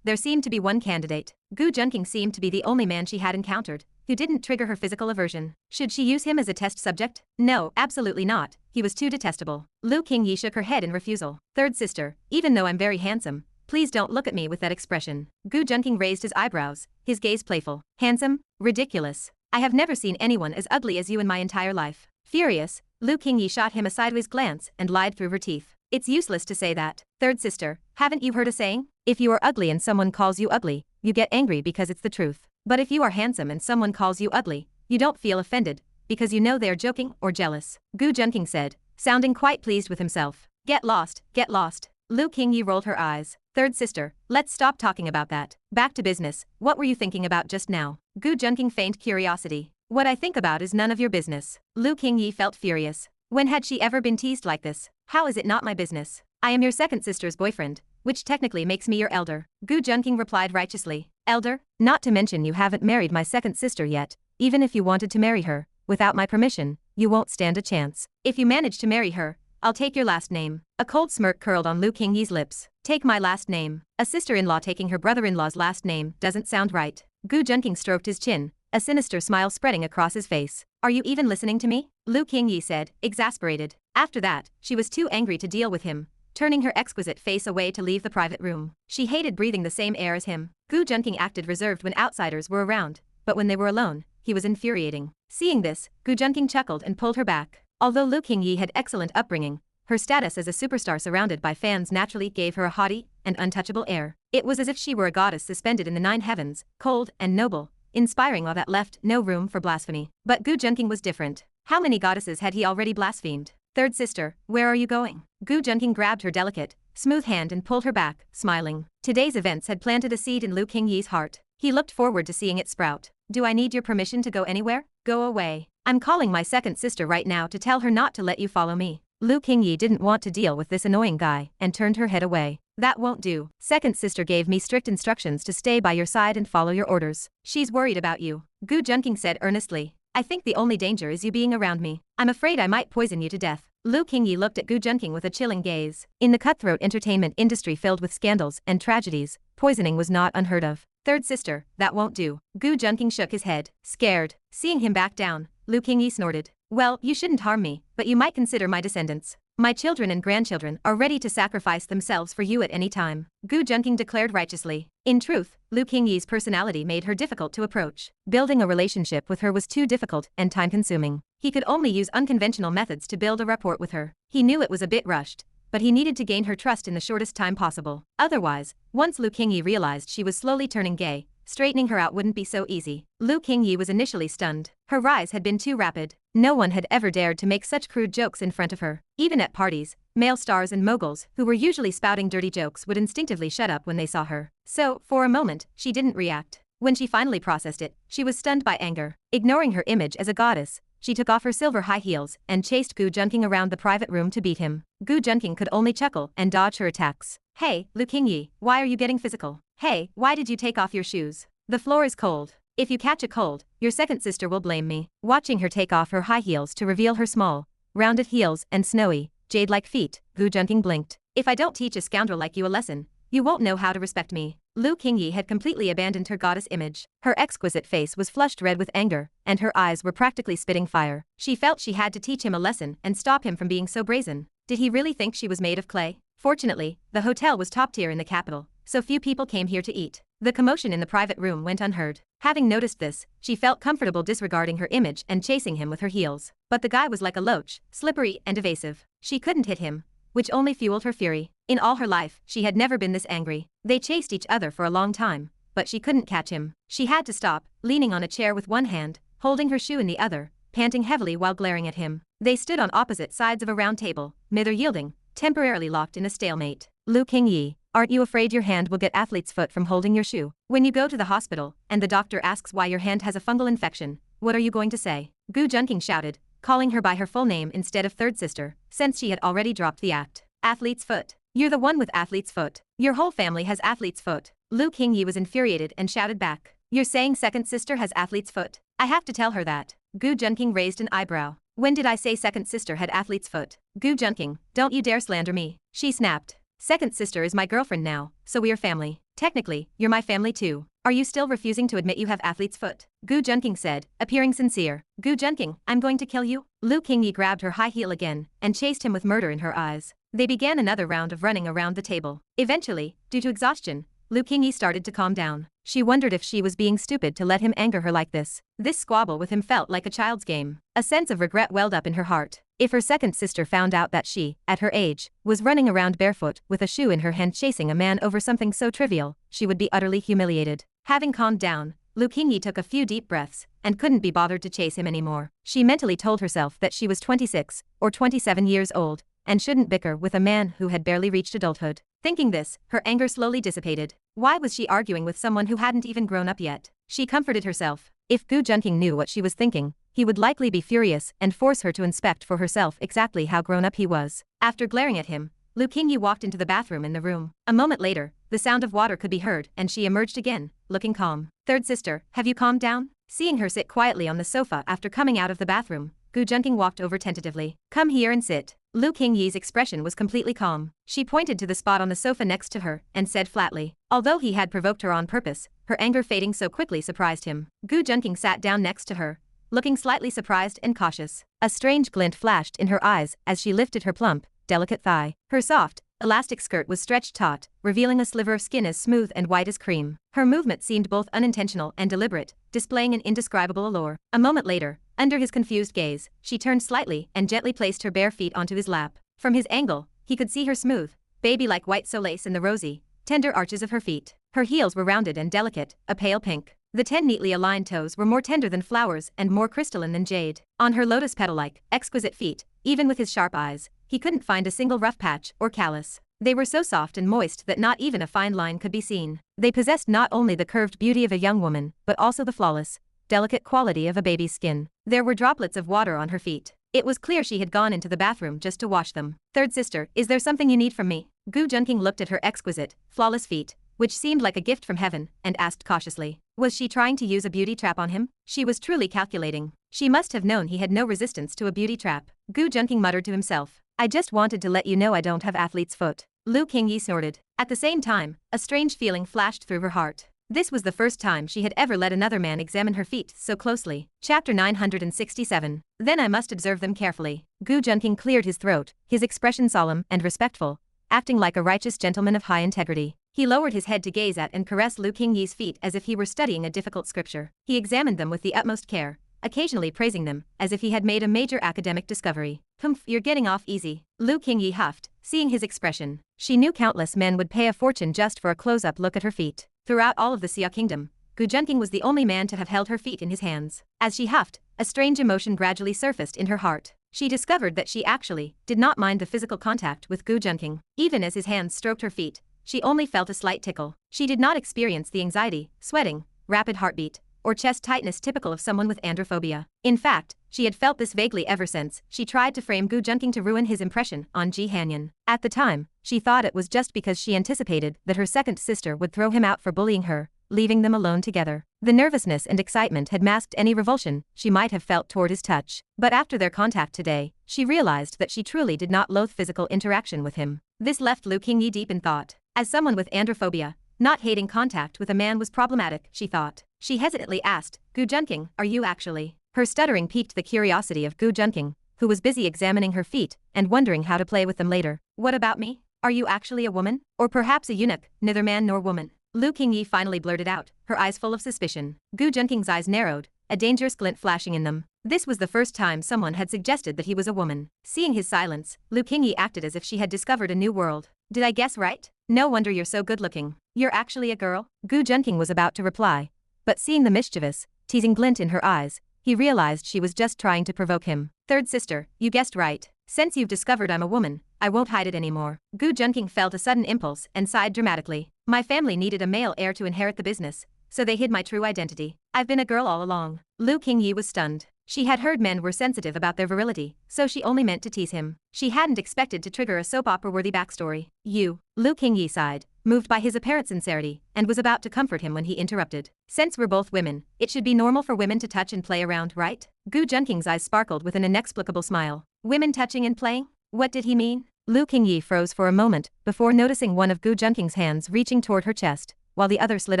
There seemed to be one candidate. Gu Junqing seemed to be the only man she had encountered who didn't trigger her physical aversion. Should she use him as a test subject? No, absolutely not. He was too detestable. Lu Qingyi shook her head in refusal. Third sister, even though I'm very handsome, please don't look at me with that expression. Gu Junqing raised his eyebrows, his gaze playful. Handsome? Ridiculous. I have never seen anyone as ugly as you in my entire life. Furious, Lu Qingyi shot him a sideways glance and lied through her teeth. It's useless to say that. Third sister, haven't you heard a saying? If you are ugly and someone calls you ugly, you get angry because it's the truth. But if you are handsome and someone calls you ugly, you don't feel offended, because you know they are joking or jealous. Gu Junqing said, sounding quite pleased with himself. Get lost, get lost. Lu Qingyi rolled her eyes. Third sister, let's stop talking about that. Back to business, what were you thinking about just now? Gu Junqing feigned curiosity. What I think about is none of your business. Lu Qingyi felt furious. When had she ever been teased like this? How is it not my business? I am your second sister's boyfriend, which technically makes me your elder. Gu Junqing replied righteously. Elder? Not to mention you haven't married my second sister yet. Even if you wanted to marry her, without my permission, you won't stand a chance. If you manage to marry her, I'll take your last name. A cold smirk curled on Lu Qingyi's lips. Take my last name. A sister-in-law taking her brother-in-law's last name doesn't sound right. Gu Junqing stroked his chin, a sinister smile spreading across his face. Are you even listening to me? Lu Qingyi said, exasperated. After that, she was too angry to deal with him, turning her exquisite face away to leave the private room. She hated breathing the same air as him. Gu Junqing acted reserved when outsiders were around, but when they were alone, he was infuriating. Seeing this, Gu Junqing chuckled and pulled her back. Although Lu Qingyi had excellent upbringing, her status as a superstar surrounded by fans naturally gave her a haughty and untouchable air. It was as if she were a goddess suspended in the 9 heavens, cold and noble, inspiring while that left no room for blasphemy. But Gu Junqing was different. How many goddesses had he already blasphemed? Third sister, where are you going? Gu Junqing grabbed her delicate, smooth hand and pulled her back, smiling. Today's events had planted a seed in Lu Qingyi's heart. He looked forward to seeing it sprout. Do I need your permission to go anywhere? Go away. I'm calling my second sister right now to tell her not to let you follow me. Lu Qingyi didn't want to deal with this annoying guy and turned her head away. That won't do. Second sister gave me strict instructions to stay by your side and follow your orders. She's worried about you. Gu Junqing said earnestly. I think the only danger is you being around me. I'm afraid I might poison you to death. Lu Qingyi looked at Gu Junqing with a chilling gaze. In the cutthroat entertainment industry filled with scandals and tragedies, poisoning was not unheard of. Third sister, that won't do. Gu Junqing shook his head, scared. Seeing him back down, Lu Qingyi snorted. Well, you shouldn't harm me, but you might consider my descendants. My children and grandchildren are ready to sacrifice themselves for you at any time. Gu Junqing declared righteously. In truth, Lu Qingyi's personality made her difficult to approach. Building a relationship with her was too difficult and time-consuming. He could only use unconventional methods to build a rapport with her. He knew it was a bit rushed, but he needed to gain her trust in the shortest time possible. Otherwise, once Lu Qingyi realized she was slowly turning gay, straightening her out wouldn't be so easy. Lu Qingyi was initially stunned. Her rise had been too rapid. No one had ever dared to make such crude jokes in front of her. Even at parties, male stars and moguls who were usually spouting dirty jokes would instinctively shut up when they saw her. So, for a moment, she didn't react. When she finally processed it, she was stunned by anger. Ignoring her image as a goddess, she took off her silver high heels and chased Gu Junqing around the private room to beat him. Gu Junqing could only chuckle and dodge her attacks. Hey, Lu Qingyi, why are you getting physical? Hey, why did you take off your shoes? The floor is cold. If you catch a cold, your second sister will blame me. Watching her take off her high heels to reveal her small, rounded heels and snowy, jade-like feet, Gu Junqing blinked. If I don't teach a scoundrel like you a lesson, you won't know how to respect me. Lu Qingyi had completely abandoned her goddess image. Her exquisite face was flushed red with anger, and her eyes were practically spitting fire. She felt she had to teach him a lesson and stop him from being so brazen. Did he really think she was made of clay? Fortunately, the hotel was top tier in the capital, so few people came here to eat. The commotion in the private room went unheard. Having noticed this, she felt comfortable disregarding her image and chasing him with her heels. But the guy was like a loach, slippery and evasive. She couldn't hit him, which only fueled her fury. In all her life, she had never been this angry. They chased each other for a long time, but she couldn't catch him. She had to stop, leaning on a chair with one hand, holding her shoe in the other, panting heavily while glaring at him. They stood on opposite sides of a round table, neither yielding, temporarily locked in a stalemate. Lu Qingyi, aren't you afraid your hand will get athlete's foot from holding your shoe? When you go to the hospital, and the doctor asks why your hand has a fungal infection, what are you going to say? Gu Junqing shouted, calling her by her full name instead of third sister, since she had already dropped the act. Athlete's foot. You're the one with athlete's foot. Your whole family has athlete's foot. Lu Qingyi was infuriated and shouted back. You're saying second sister has athlete's foot? I have to tell her that. Gu Junqing raised an eyebrow. When did I say second sister had athlete's foot? Gu Junqing, don't you dare slander me. She snapped. Second sister is my girlfriend now, so we are family. Technically, you're my family too. Are you still refusing to admit you have athlete's foot? Gu Junqing said, appearing sincere. Gu Junqing, I'm going to kill you. Lu Qingyi grabbed her high heel again and chased him with murder in her eyes. They began another round of running around the table. Eventually, due to exhaustion, Lu Qingyi started to calm down. She wondered if she was being stupid to let him anger her like this. This squabble with him felt like a child's game. A sense of regret welled up in her heart. If her second sister found out that she, at her age, was running around barefoot with a shoe in her hand chasing a man over something so trivial, she would be utterly humiliated. Having calmed down, Lu Qingyi took a few deep breaths and couldn't be bothered to chase him anymore. She mentally told herself that she was 26 or 27 years old and shouldn't bicker with a man who had barely reached adulthood. Thinking this, her anger slowly dissipated. Why was she arguing with someone who hadn't even grown up yet? She comforted herself. If Gu Junqing knew what she was thinking, he would likely be furious and force her to inspect for herself exactly how grown up he was. After glaring at him, Lu Qingyi walked into the bathroom in the room. A moment later, the sound of water could be heard and she emerged again, looking calm. Third sister, have you calmed down? Seeing her sit quietly on the sofa after coming out of the bathroom, Gu Junqing walked over tentatively. Come here and sit. Lu Qingyi's expression was completely calm. She pointed to the spot on the sofa next to her and said flatly. Although he had provoked her on purpose, her anger fading so quickly surprised him. Gu Junqing sat down next to her, looking slightly surprised and cautious. A strange glint flashed in her eyes as she lifted her plump, delicate thigh. Her soft, elastic skirt was stretched taut, revealing a sliver of skin as smooth and white as cream. Her movement seemed both unintentional and deliberate, displaying an indescribable allure. A moment later, under his confused gaze, she turned slightly and gently placed her bare feet onto his lap. From his angle, he could see her smooth, baby-like white solace in the rosy, tender arches of her feet. Her heels were rounded and delicate, a pale pink. The 10 neatly aligned toes were more tender than flowers and more crystalline than jade. On her lotus petal-like, exquisite feet, even with his sharp eyes, he couldn't find a single rough patch or callus. They were so soft and moist that not even a fine line could be seen. They possessed not only the curved beauty of a young woman, but also the flawless, delicate quality of a baby's skin. There were droplets of water on her feet. It was clear she had gone into the bathroom just to wash them. Third sister, is there something you need from me? Gu Junqing looked at her exquisite, flawless feet, which seemed like a gift from heaven, and asked cautiously. Was she trying to use a beauty trap on him? She was truly calculating. She must have known he had no resistance to a beauty trap. Gu Junqing muttered to himself. I just wanted to let you know I don't have athlete's foot. Lu Qingyi snorted. At the same time, a strange feeling flashed through her heart. This was the first time she had ever let another man examine her feet so closely. Chapter 967. Then I must observe them carefully. Gu Junqing cleared his throat, his expression solemn and respectful, acting like a righteous gentleman of high integrity. He lowered his head to gaze at and caress Lu Qingyi's feet as if he were studying a difficult scripture. He examined them with the utmost care, occasionally praising them, as if he had made a major academic discovery. Humph, you're getting off easy. Lu Qingyi huffed, seeing his expression. She knew countless men would pay a fortune just for a close-up look at her feet. Throughout all of the Xia kingdom, Gu Junqing was the only man to have held her feet in his hands. As she huffed, a strange emotion gradually surfaced in her heart. She discovered that she actually did not mind the physical contact with Gu Junqing. Even as his hands stroked her feet, she only felt a slight tickle. She did not experience the anxiety, sweating, rapid heartbeat, or chest tightness typical of someone with androphobia. In fact, she had felt this vaguely ever since she tried to frame Gu Junqing to ruin his impression on Ji Hanyan. At the time, she thought it was just because she anticipated that her second sister would throw him out for bullying her, leaving them alone together. The nervousness and excitement had masked any revulsion she might have felt toward his touch. But after their contact today, she realized that she truly did not loathe physical interaction with him. This left Lu Qingyi deep in thought. As someone with androphobia, not hating contact with a man was problematic, she thought. She hesitantly asked, Gu Junqing, are you actually? Her stuttering piqued the curiosity of Gu Junqing, who was busy examining her feet and wondering how to play with them later. What about me? Are you actually a woman? Or perhaps a eunuch, neither man nor woman? Lu Qingyi finally blurted out, her eyes full of suspicion. Gu Junqing's eyes narrowed, a dangerous glint flashing in them. This was the first time someone had suggested that he was a woman. Seeing his silence, Lu Qingyi acted as if she had discovered a new world. Did I guess right? No wonder you're so good-looking. You're actually a girl? Gu Junqing was about to reply, but seeing the mischievous, teasing glint in her eyes, he realized she was just trying to provoke him. Third sister, you guessed right. Since you've discovered I'm a woman, I won't hide it anymore. Gu Junqing felt a sudden impulse and sighed dramatically. My family needed a male heir to inherit the business, so they hid my true identity. I've been a girl all along. Lu Qingyi was stunned. She had heard men were sensitive about their virility, so she only meant to tease him. She hadn't expected to trigger a soap opera-worthy backstory. Lu Qingyi sighed, moved by his apparent sincerity, and was about to comfort him when he interrupted. Since we're both women, it should be normal for women to touch and play around, right? Gu Junqing's eyes sparkled with an inexplicable smile. Women touching and playing? What did he mean? Lu Qingyi froze for a moment before noticing one of Gu Junqing's hands reaching toward her chest, while the other slid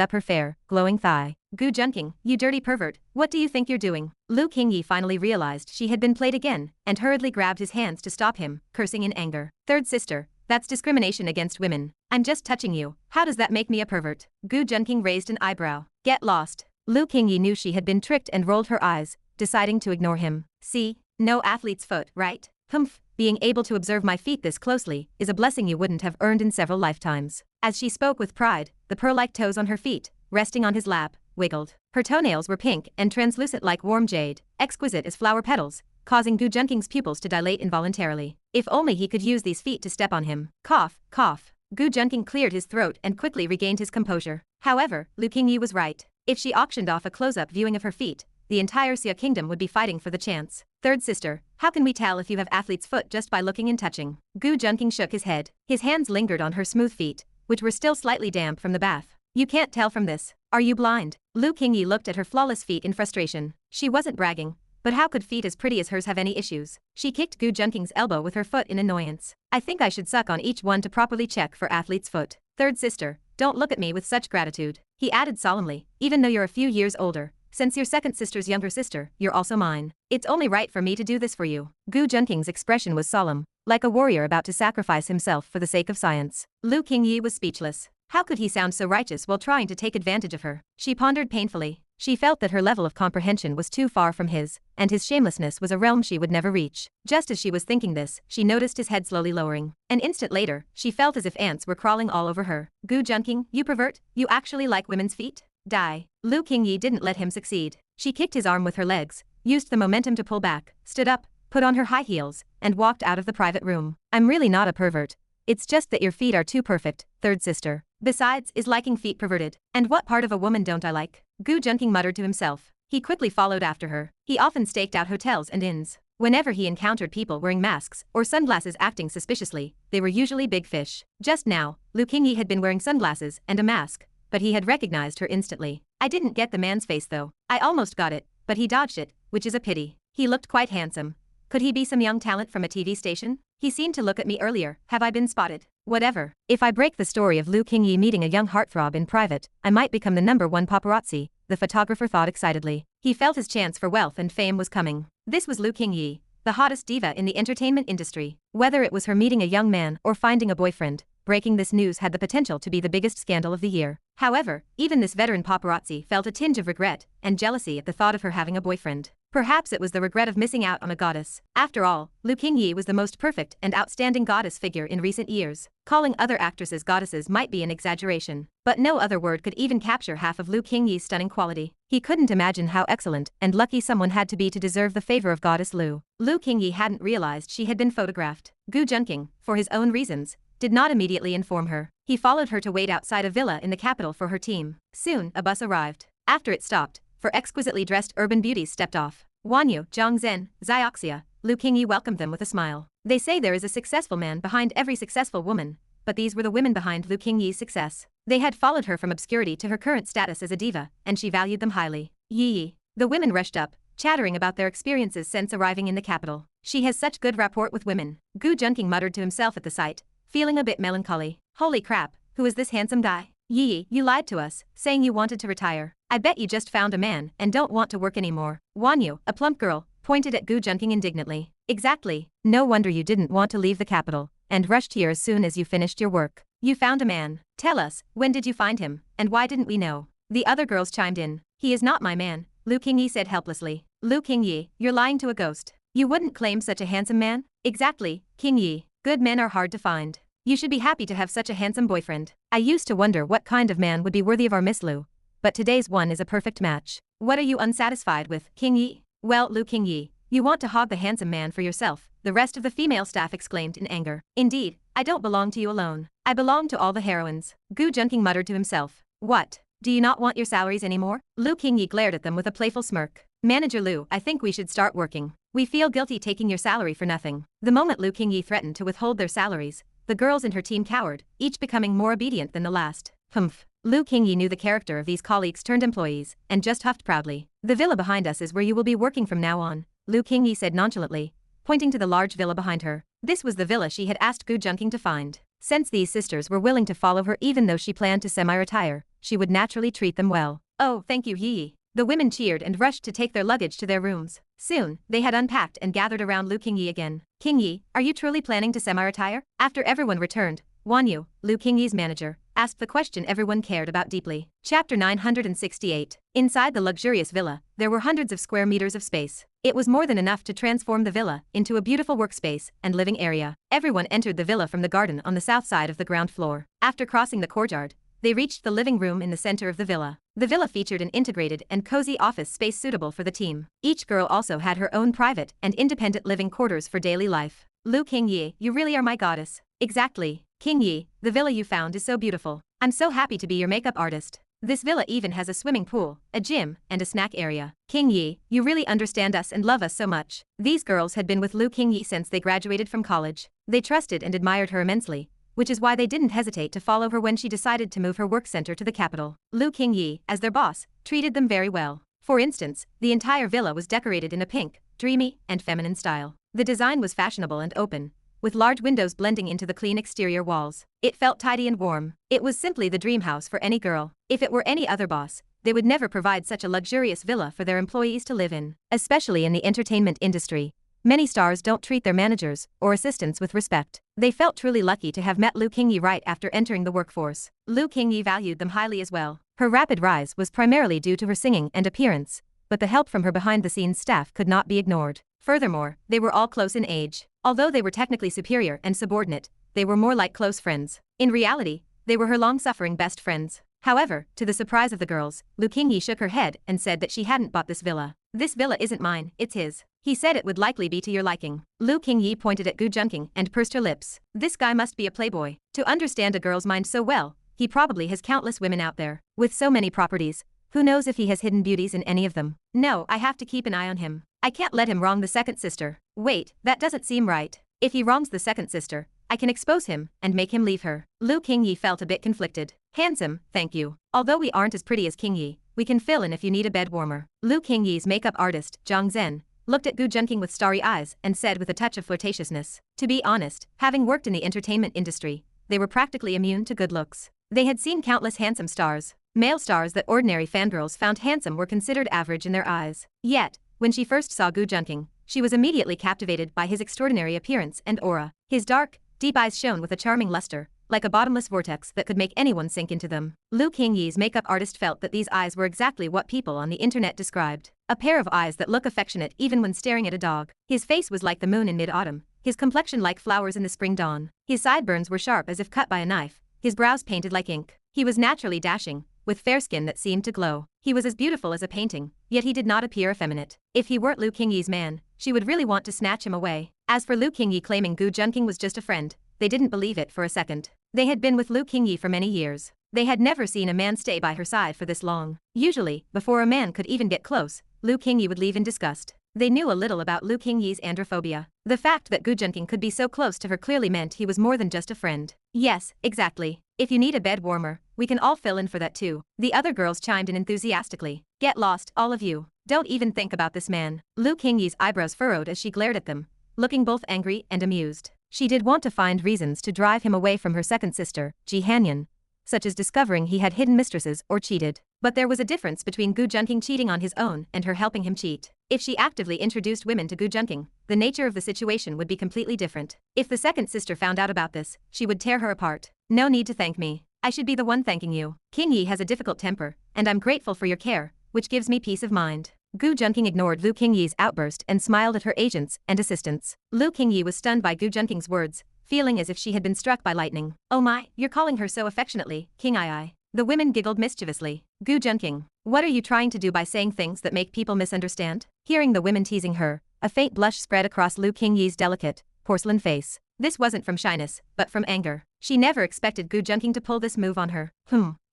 up her fair, glowing thigh. Gu Junqing, you dirty pervert, what do you think you're doing? Lu Qingyi finally realized she had been played again, and hurriedly grabbed his hands to stop him, cursing in anger. Third sister, that's discrimination against women. I'm just touching you. How does that make me a pervert? Gu Junqing raised an eyebrow. Get lost. Lu Qingyi knew she had been tricked and rolled her eyes, deciding to ignore him. See? No athlete's foot, right? Humph. Being able to observe my feet this closely is a blessing you wouldn't have earned in several lifetimes. As she spoke with pride, the pearl-like toes on her feet, resting on his lap, wiggled. Her toenails were pink and translucent like warm jade, exquisite as flower petals, causing Gu Junqing's pupils to dilate involuntarily. If only he could use these feet to step on him. Cough, cough. Gu Junqing cleared his throat and quickly regained his composure. However, Lu Qingyi was right. If she auctioned off a close-up viewing of her feet, the entire Xia kingdom would be fighting for the chance. Third sister, how can we tell if you have athlete's foot just by looking and touching? Gu Junqing shook his head. His hands lingered on her smooth feet, which were still slightly damp from the bath. You can't tell from this. Are you blind? Lu Qingyi looked at her flawless feet in frustration. She wasn't bragging, but how could feet as pretty as hers have any issues? She kicked Gu Junqing's elbow with her foot in annoyance. I think I should suck on each one to properly check for athlete's foot. Third sister, don't look at me with such gratitude. He added solemnly, even though you're a few years older. Since you're second sister's younger sister, you're also mine. It's only right for me to do this for you. Gu Junqing's expression was solemn, like a warrior about to sacrifice himself for the sake of science. Lu Qingyi was speechless. How could he sound so righteous while trying to take advantage of her? She pondered painfully. She felt that her level of comprehension was too far from his, and his shamelessness was a realm she would never reach. Just as she was thinking this, she noticed his head slowly lowering. An instant later, she felt as if ants were crawling all over her. Gu Junqing, you pervert, you actually like women's feet? Die. Lu Qingyi didn't let him succeed. She kicked his arm with her legs, used the momentum to pull back, stood up, put on her high heels, and walked out of the private room. I'm really not a pervert. It's just that your feet are too perfect, third sister. Besides, is liking feet perverted? And what part of a woman don't I like? Gu Junqing muttered to himself. He quickly followed after her. He often staked out hotels and inns. Whenever he encountered people wearing masks or sunglasses acting suspiciously, they were usually big fish. Just now, Lu Qingyi had been wearing sunglasses and a mask, but he had recognized her instantly. I didn't get the man's face though. I almost got it, but he dodged it, which is a pity. He looked quite handsome. Could he be some young talent from a TV station? He seemed to look at me earlier. Have I been spotted? Whatever. If I break the story of Lu Qingyi meeting a young heartthrob in private, I might become the #1 paparazzi, the photographer thought excitedly. He felt his chance for wealth and fame was coming. This was Lu Qingyi, the hottest diva in the entertainment industry. Whether it was her meeting a young man or finding a boyfriend, breaking this news had the potential to be the biggest scandal of the year. However, even this veteran paparazzi felt a tinge of regret and jealousy at the thought of her having a boyfriend. Perhaps it was the regret of missing out on a goddess. After all, Lu Qingyi was the most perfect and outstanding goddess figure in recent years. Calling other actresses goddesses might be an exaggeration, but no other word could even capture half of Lu Qingyi's stunning quality. He couldn't imagine how excellent and lucky someone had to be to deserve the favor of goddess Lu. Lu Qingyi hadn't realized she had been photographed. Gu Junqing, for his own reasons, did not immediately inform her. He followed her to wait outside a villa in the capital for her team. Soon, a bus arrived. After it stopped, four exquisitely dressed urban beauties stepped off. Wanyu, Zhangzhen, Xiaoxia, Lu Qingyi welcomed them with a smile. They say there is a successful man behind every successful woman, but these were the women behind Lu Qingyi's success. They had followed her from obscurity to her current status as a diva, and she valued them highly. Yi. The women rushed up, chattering about their experiences since arriving in the capital. She has such good rapport with women. Gu Junqing muttered to himself at the sight, feeling a bit melancholy. Holy crap, who is this handsome guy? Yi, you lied to us, saying you wanted to retire. I bet you just found a man and don't want to work anymore. Wanyu, a plump girl, pointed at Gu Junqing indignantly. Exactly. No wonder you didn't want to leave the capital and rushed here as soon as you finished your work. You found a man. Tell us, when did you find him, and why didn't we know? The other girls chimed in. He is not my man, Lu Qingyi said helplessly. Lu Qingyi, you're lying to a ghost. You wouldn't claim such a handsome man? Exactly, Qingyi. Good men are hard to find. You should be happy to have such a handsome boyfriend. I used to wonder what kind of man would be worthy of our Miss Lu, but today's one is a perfect match. What are you unsatisfied with, Qingyi? Well, Lu Qingyi, you want to hog the handsome man for yourself, the rest of the female staff exclaimed in anger. Indeed, I don't belong to you alone. I belong to all the heroines. Gu Junqing muttered to himself. What? Do you not want your salaries anymore? Lu Qingyi glared at them with a playful smirk. Manager Lu, I think we should start working. We feel guilty taking your salary for nothing. The moment Lu Qingyi threatened to withhold their salaries, the girls in her team cowered, each becoming more obedient than the last. Humph. Lu Qingyi knew the character of these colleagues turned employees, and just huffed proudly. The villa behind us is where you will be working from now on, Lu Qingyi said nonchalantly, pointing to the large villa behind her. This was the villa she had asked Gu Junqing to find. Since these sisters were willing to follow her even though she planned to semi-retire, she would naturally treat them well. Oh, thank you, Yi. The women cheered and rushed to take their luggage to their rooms. Soon, they had unpacked and gathered around Lu Qingyi again. Qingyi, are you truly planning to semi-retire? After everyone returned, Wanyu, Lu Qingyi's manager, asked the question everyone cared about deeply. Chapter 968. Inside the luxurious villa, there were hundreds of square meters of space. It was more than enough to transform the villa into a beautiful workspace and living area. Everyone entered the villa from the garden on the south side of the ground floor. After crossing the courtyard, they reached the living room in the center of the villa. The villa featured an integrated and cozy office space suitable for the team. Each girl also had her own private and independent living quarters for daily life. Lu Qingyi, you really are my goddess. Exactly. Qingyi, the villa you found is so beautiful. I'm so happy to be your makeup artist. This villa even has a swimming pool, a gym, and a snack area. Qingyi, you really understand us and love us so much. These girls had been with Lu Qingyi since they graduated from college. They trusted and admired her immensely, which is why they didn't hesitate to follow her when she decided to move her work center to the capital. Lu Qingyi, as their boss, treated them very well. For instance, the entire villa was decorated in a pink, dreamy, and feminine style. The design was fashionable and open, with large windows blending into the clean exterior walls. It felt tidy and warm. It was simply the dream house for any girl. If it were any other boss, they would never provide such a luxurious villa for their employees to live in. Especially in the entertainment industry, many stars don't treat their managers or assistants with respect. They felt truly lucky to have met Lu Qingyi right after entering the workforce. Lu Qingyi valued them highly as well. Her rapid rise was primarily due to her singing and appearance, but the help from her behind-the-scenes staff could not be ignored. Furthermore, they were all close in age. Although they were technically superior and subordinate, they were more like close friends. In reality, they were her long-suffering best friends. However, to the surprise of the girls, Lu Qingyi shook her head and said that she hadn't bought this villa. This villa isn't mine, it's his. He said it would likely be to your liking. Lu Qingyi pointed at Gu Junqing and pursed her lips. This guy must be a playboy. To understand a girl's mind so well, he probably has countless women out there. With so many properties, who knows if he has hidden beauties in any of them? No, I have to keep an eye on him. I can't let him wrong the second sister. Wait, that doesn't seem right. If he wrongs the second sister, I can expose him and make him leave her. Lu Qingyi felt a bit conflicted. Handsome, thank you. Although we aren't as pretty as Qingyi, we can fill in if you need a bed warmer. Lu Qingyi's makeup artist, Zhang Zhen, looked at Gu Junqing with starry eyes and said with a touch of flirtatiousness. To be honest, having worked in the entertainment industry, they were practically immune to good looks. They had seen countless handsome stars. Male stars that ordinary fangirls found handsome were considered average in their eyes. Yet, when she first saw Gu Junqing, she was immediately captivated by his extraordinary appearance and aura. His dark, deep eyes shone with a charming luster, like a bottomless vortex that could make anyone sink into them. Lu Qingyi's makeup artist felt that these eyes were exactly what people on the internet described. A pair of eyes that look affectionate even when staring at a dog. His face was like the moon in mid-autumn, his complexion like flowers in the spring dawn. His sideburns were sharp as if cut by a knife, his brows painted like ink. He was naturally dashing, with fair skin that seemed to glow. He was as beautiful as a painting, yet he did not appear effeminate. If he weren't Lu Qingyi's man, she would really want to snatch him away. As for Lu Qingyi claiming Gu Junqing was just a friend, they didn't believe it for a second. They had been with Lu Qingyi for many years. They had never seen a man stay by her side for this long. Usually, before a man could even get close, Lu Qingyi would leave in disgust. They knew a little about Lu Qingyi's androphobia. The fact that Gu Junqing could be so close to her clearly meant he was more than just a friend. Yes, exactly. If you need a bed warmer, we can all fill in for that too. The other girls chimed in enthusiastically. Get lost, all of you. Don't even think about this man. Lu Qingyi's eyebrows furrowed as she glared at them, looking both angry and amused. She did want to find reasons to drive him away from her second sister, Ji Hanyan, such as discovering he had hidden mistresses or cheated. But there was a difference between Gu Junqing cheating on his own and her helping him cheat. If she actively introduced women to Gu Junqing, the nature of the situation would be completely different. If the second sister found out about this, she would tear her apart. No need to thank me. I should be the one thanking you. Qingyi has a difficult temper, and I'm grateful for your care, which gives me peace of mind. Gu Junqing ignored Lu Qingyi's outburst and smiled at her agents and assistants. Lu Qingyi was stunned by Gu Junqing's words, feeling as if she had been struck by lightning. Oh my, you're calling her so affectionately, King Ai. The women giggled mischievously. Gu Junqing, what are you trying to do by saying things that make people misunderstand? Hearing the women teasing her, a faint blush spread across Lu Qingyi's delicate, porcelain face. This wasn't from shyness, but from anger. She never expected Gu Junqing to pull this move on her.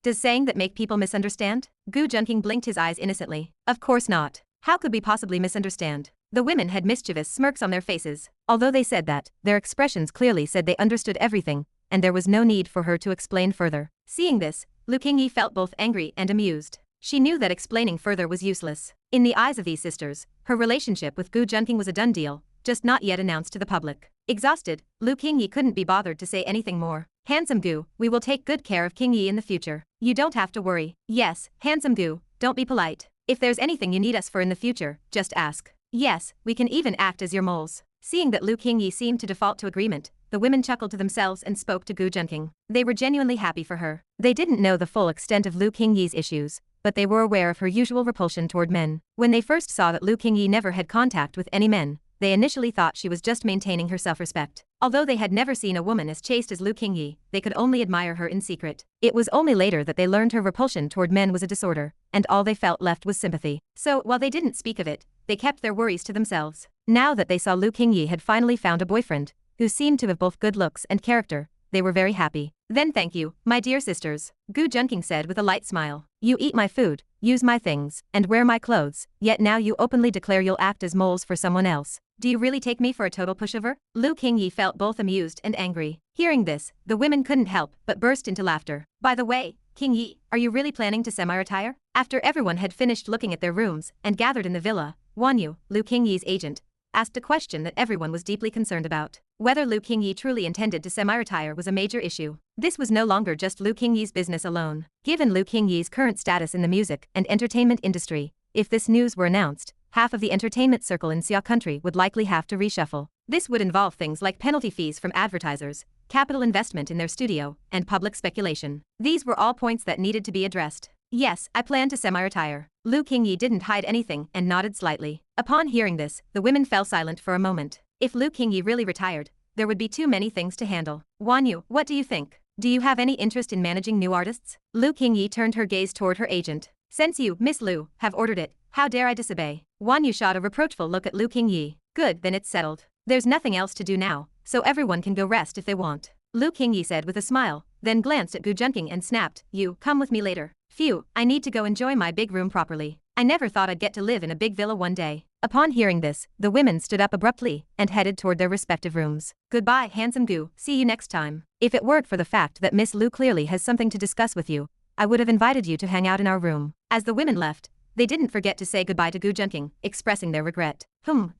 Does saying that make people misunderstand? Gu Junqing blinked his eyes innocently. Of course not. How could we possibly misunderstand? The women had mischievous smirks on their faces. Although they said that, their expressions clearly said they understood everything, and there was no need for her to explain further. Seeing this, Lu Qingyi felt both angry and amused. She knew that explaining further was useless. In the eyes of these sisters, her relationship with Gu Junqing was a done deal, just not yet announced to the public. Exhausted, Lu Qingyi couldn't be bothered to say anything more. Handsome Gu, we will take good care of Qingyi in the future. You don't have to worry. Yes, handsome Gu, don't be polite. If there's anything you need us for in the future, just ask. Yes, we can even act as your moles. Seeing that Lu Qingyi seemed to default to agreement, the women chuckled to themselves and spoke to Gu Junqing. They were genuinely happy for her. They didn't know the full extent of Lu Qingyi's issues, but they were aware of her usual repulsion toward men. When they first saw that Lu Qingyi never had contact with any men, they initially thought she was just maintaining her self-respect. Although they had never seen a woman as chaste as Lu Qingyi, they could only admire her in secret. It was only later that they learned her repulsion toward men was a disorder, and all they felt left was sympathy. So, while they didn't speak of it, they kept their worries to themselves. Now that they saw Lu Qingyi had finally found a boyfriend, who seemed to have both good looks and character, they were very happy. Then thank you, my dear sisters, Gu Junqing said with a light smile. You eat my food, use my things, and wear my clothes, yet now you openly declare you'll act as moles for someone else. Do you really take me for a total pushover? Lu Qingyi felt both amused and angry. Hearing this, the women couldn't help but burst into laughter. By the way, Qingyi, are you really planning to semi-retire? After everyone had finished looking at their rooms and gathered in the villa, Wanyu, Lu Qingyi's agent, asked a question that everyone was deeply concerned about. Whether Lu Qingyi truly intended to semi-retire was a major issue. This was no longer just Lu Qingyi's business alone. Given Lu Qingyi's current status in the music and entertainment industry, if this news were announced, half of the entertainment circle in Xia country would likely have to reshuffle. This would involve things like penalty fees from advertisers, capital investment in their studio, and public speculation. These were all points that needed to be addressed. Yes, I plan to semi-retire. Lu Qingyi didn't hide anything and nodded slightly. Upon hearing this, the women fell silent for a moment. If Lu Qingyi really retired, there would be too many things to handle. Wanyu, what do you think? Do you have any interest in managing new artists? Lu Qingyi turned her gaze toward her agent. Since you, Miss Lu, have ordered it, how dare I disobey? Wanyu shot a reproachful look at Lu Qingyi. Good, then it's settled. There's nothing else to do now, so everyone can go rest if they want. Lu Qingyi said with a smile, then glanced at Gu Junqing and snapped, You, come with me later. Phew, I need to go enjoy my big room properly. I never thought I'd get to live in a big villa one day. Upon hearing this, the women stood up abruptly and headed toward their respective rooms. Goodbye, handsome Gu, see you next time. If it weren't for the fact that Miss Lu clearly has something to discuss with you, I would have invited you to hang out in our room. As the women left, they didn't forget to say goodbye to Gu Junqing, expressing their regret.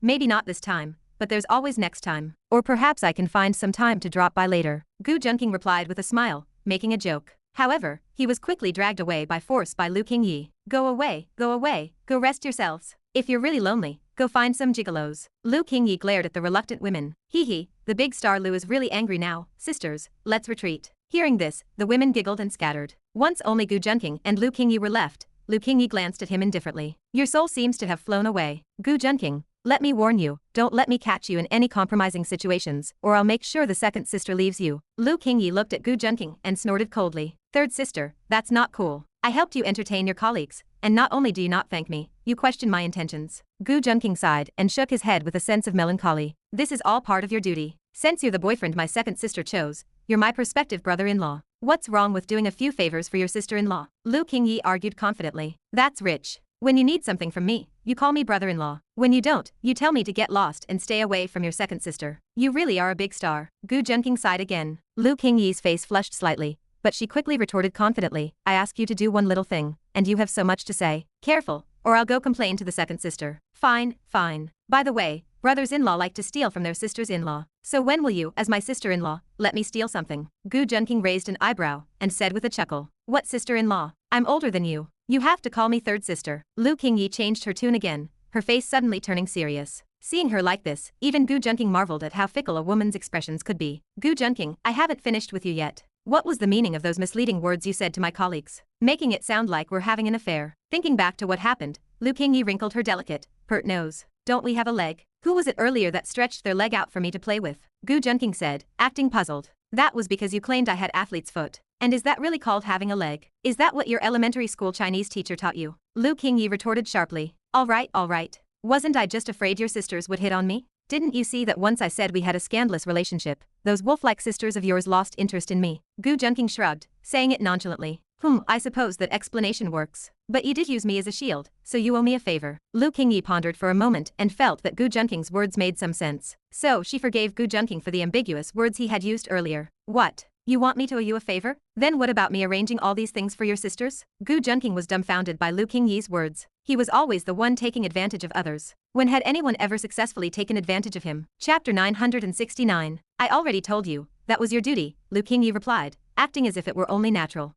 Maybe not this time, but there's always next time. Or perhaps I can find some time to drop by later. Gu Junqing replied with a smile, making a joke. However, he was quickly dragged away by force by Lu Qingyi. Go away, go rest yourselves. If you're really lonely, go find some gigolos. Lu Qingyi glared at the reluctant women. Hee, the big star Lu is really angry now. Sisters, let's retreat. Hearing this, the women giggled and scattered. Once only Gu Junqing and Lu Qingyi were left, Lu Qingyi glanced at him indifferently. Your soul seems to have flown away. Gu Junqing, let me warn you, don't let me catch you in any compromising situations, or I'll make sure the second sister leaves you. Lu Qingyi looked at Gu Junqing and snorted coldly. Third sister, that's not cool. I helped you entertain your colleagues, and not only do you not thank me, you question my intentions. Gu Junqing sighed and shook his head with a sense of melancholy. This is all part of your duty. Since you're the boyfriend my second sister chose, you're my prospective brother-in-law. What's wrong with doing a few favors for your sister-in-law? Lu Qingyi argued confidently. That's rich. When you need something from me, you call me brother-in-law. When you don't, you tell me to get lost and stay away from your second sister. You really are a big star. Gu Junqing sighed again. Lu Qingyi's face flushed slightly, but she quickly retorted confidently, I ask you to do one little thing, and you have so much to say. Careful, or I'll go complain to the second sister. Fine, fine. By the way, brothers-in-law like to steal from their sisters-in-law. So when will you, as my sister-in-law, let me steal something? Gu Junqing raised an eyebrow and said with a chuckle, what sister-in-law? I'm older than you. You have to call me third sister. Lu Qingyi changed her tune again, her face suddenly turning serious. Seeing her like this, even Gu Junqing marveled at how fickle a woman's expressions could be. Gu Junqing, I haven't finished with you yet. What was the meaning of those misleading words you said to my colleagues? Making it sound like we're having an affair. Thinking back to what happened, Lu Qingyi wrinkled her delicate, pert nose. Don't we have a leg? Who was it earlier that stretched their leg out for me to play with? Gu Junqing said, acting puzzled. That was because you claimed I had athlete's foot. And is that really called having a leg? Is that what your elementary school Chinese teacher taught you? Lu Qingyi retorted sharply. All right. Wasn't I just afraid your sisters would hit on me? Didn't you see that once I said we had a scandalous relationship, those wolf-like sisters of yours lost interest in me? Gu Junqing shrugged, saying it nonchalantly. I suppose that explanation works. But you did use me as a shield, so you owe me a favor. Lu Qingyi pondered for a moment and felt that Gu Junqing's words made some sense. So she forgave Gu Junqing for the ambiguous words he had used earlier. What? You want me to owe you a favor? Then what about me arranging all these things for your sisters? Gu Junqing was dumbfounded by Lu Qingyi's words. He was always the one taking advantage of others. When had anyone ever successfully taken advantage of him? Chapter 969. I already told you. That was your duty, Lu Qingyi replied, acting as if it were only natural.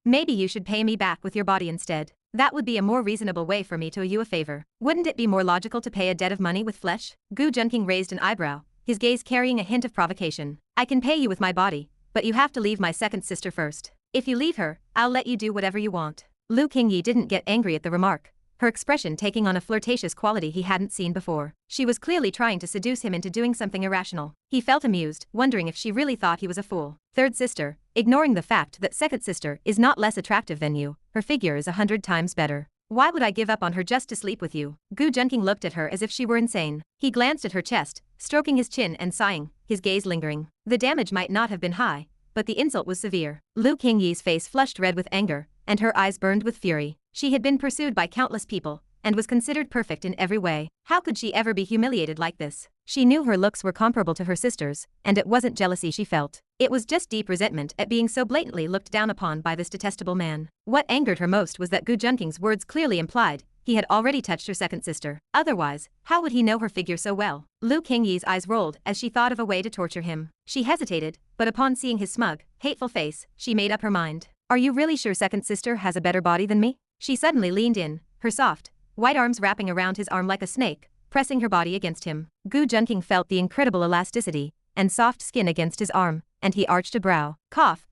Maybe you should pay me back with your body instead. That would be a more reasonable way for me to owe you a favor. Wouldn't it be more logical to pay a debt of money with flesh? Gu Junqing raised an eyebrow, his gaze carrying a hint of provocation. I can pay you with my body, but you have to leave my second sister first. If you leave her, I'll let you do whatever you want. Lu Qingyi didn't get angry at the remark, her expression taking on a flirtatious quality he hadn't seen before. She was clearly trying to seduce him into doing something irrational. He felt amused, wondering if she really thought he was a fool. Third sister, ignoring the fact that second sister is not less attractive than you, her figure is 100 times better. Why would I give up on her just to sleep with you? Gu Junqing looked at her as if she were insane. He glanced at her chest, stroking his chin and sighing, his gaze lingering. The damage might not have been high, but the insult was severe. Lu Qingyi's face flushed red with anger, and her eyes burned with fury. She had been pursued by countless people, and was considered perfect in every way. How could she ever be humiliated like this? She knew her looks were comparable to her sister's, and it wasn't jealousy she felt. It was just deep resentment at being so blatantly looked down upon by this detestable man. What angered her most was that Gu Junqing's words clearly implied he had already touched her second sister. Otherwise, how would he know her figure so well? Lu Qingyi's eyes rolled as she thought of a way to torture him. She hesitated, but upon seeing his smug, hateful face, she made up her mind. Are you really sure second sister has a better body than me? She suddenly leaned in, her soft, white arms wrapping around his arm like a snake, pressing her body against him. Gu Junqing felt the incredible elasticity and soft skin against his arm, and he arched a brow.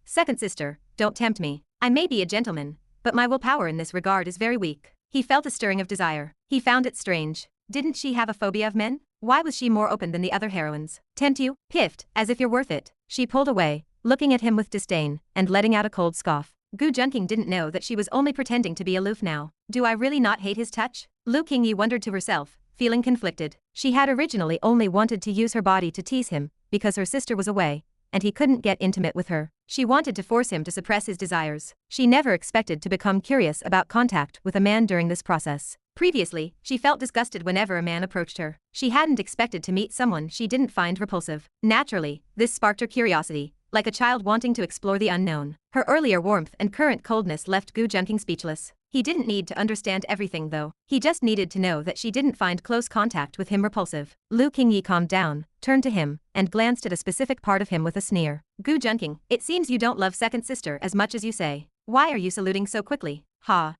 Second sister, don't tempt me. I may be a gentleman, but my willpower in this regard is very weak. He felt a stirring of desire. He found it strange. Didn't she have a phobia of men? Why was she more open than the other heroines? Tempt you? Piffed, as if you're worth it. She pulled away, looking at him with disdain, and letting out a cold scoff. Gu Junqing didn't know that she was only pretending to be aloof now. Do I really not hate his touch? Lu Qingyi wondered to herself, feeling conflicted. She had originally only wanted to use her body to tease him, because her sister was away, and he couldn't get intimate with her. She wanted to force him to suppress his desires. She never expected to become curious about contact with a man during this process. Previously, she felt disgusted whenever a man approached her. She hadn't expected to meet someone she didn't find repulsive. Naturally, this sparked her curiosity, like a child wanting to explore the unknown. Her earlier warmth and current coldness left Gu Junqing speechless. He didn't need to understand everything though. He just needed to know that she didn't find close contact with him repulsive. Lu Qingyi calmed down, turned to him, and glanced at a specific part of him with a sneer. Gu Junqing, it seems you don't love second sister as much as you say. Why are you saluting so quickly?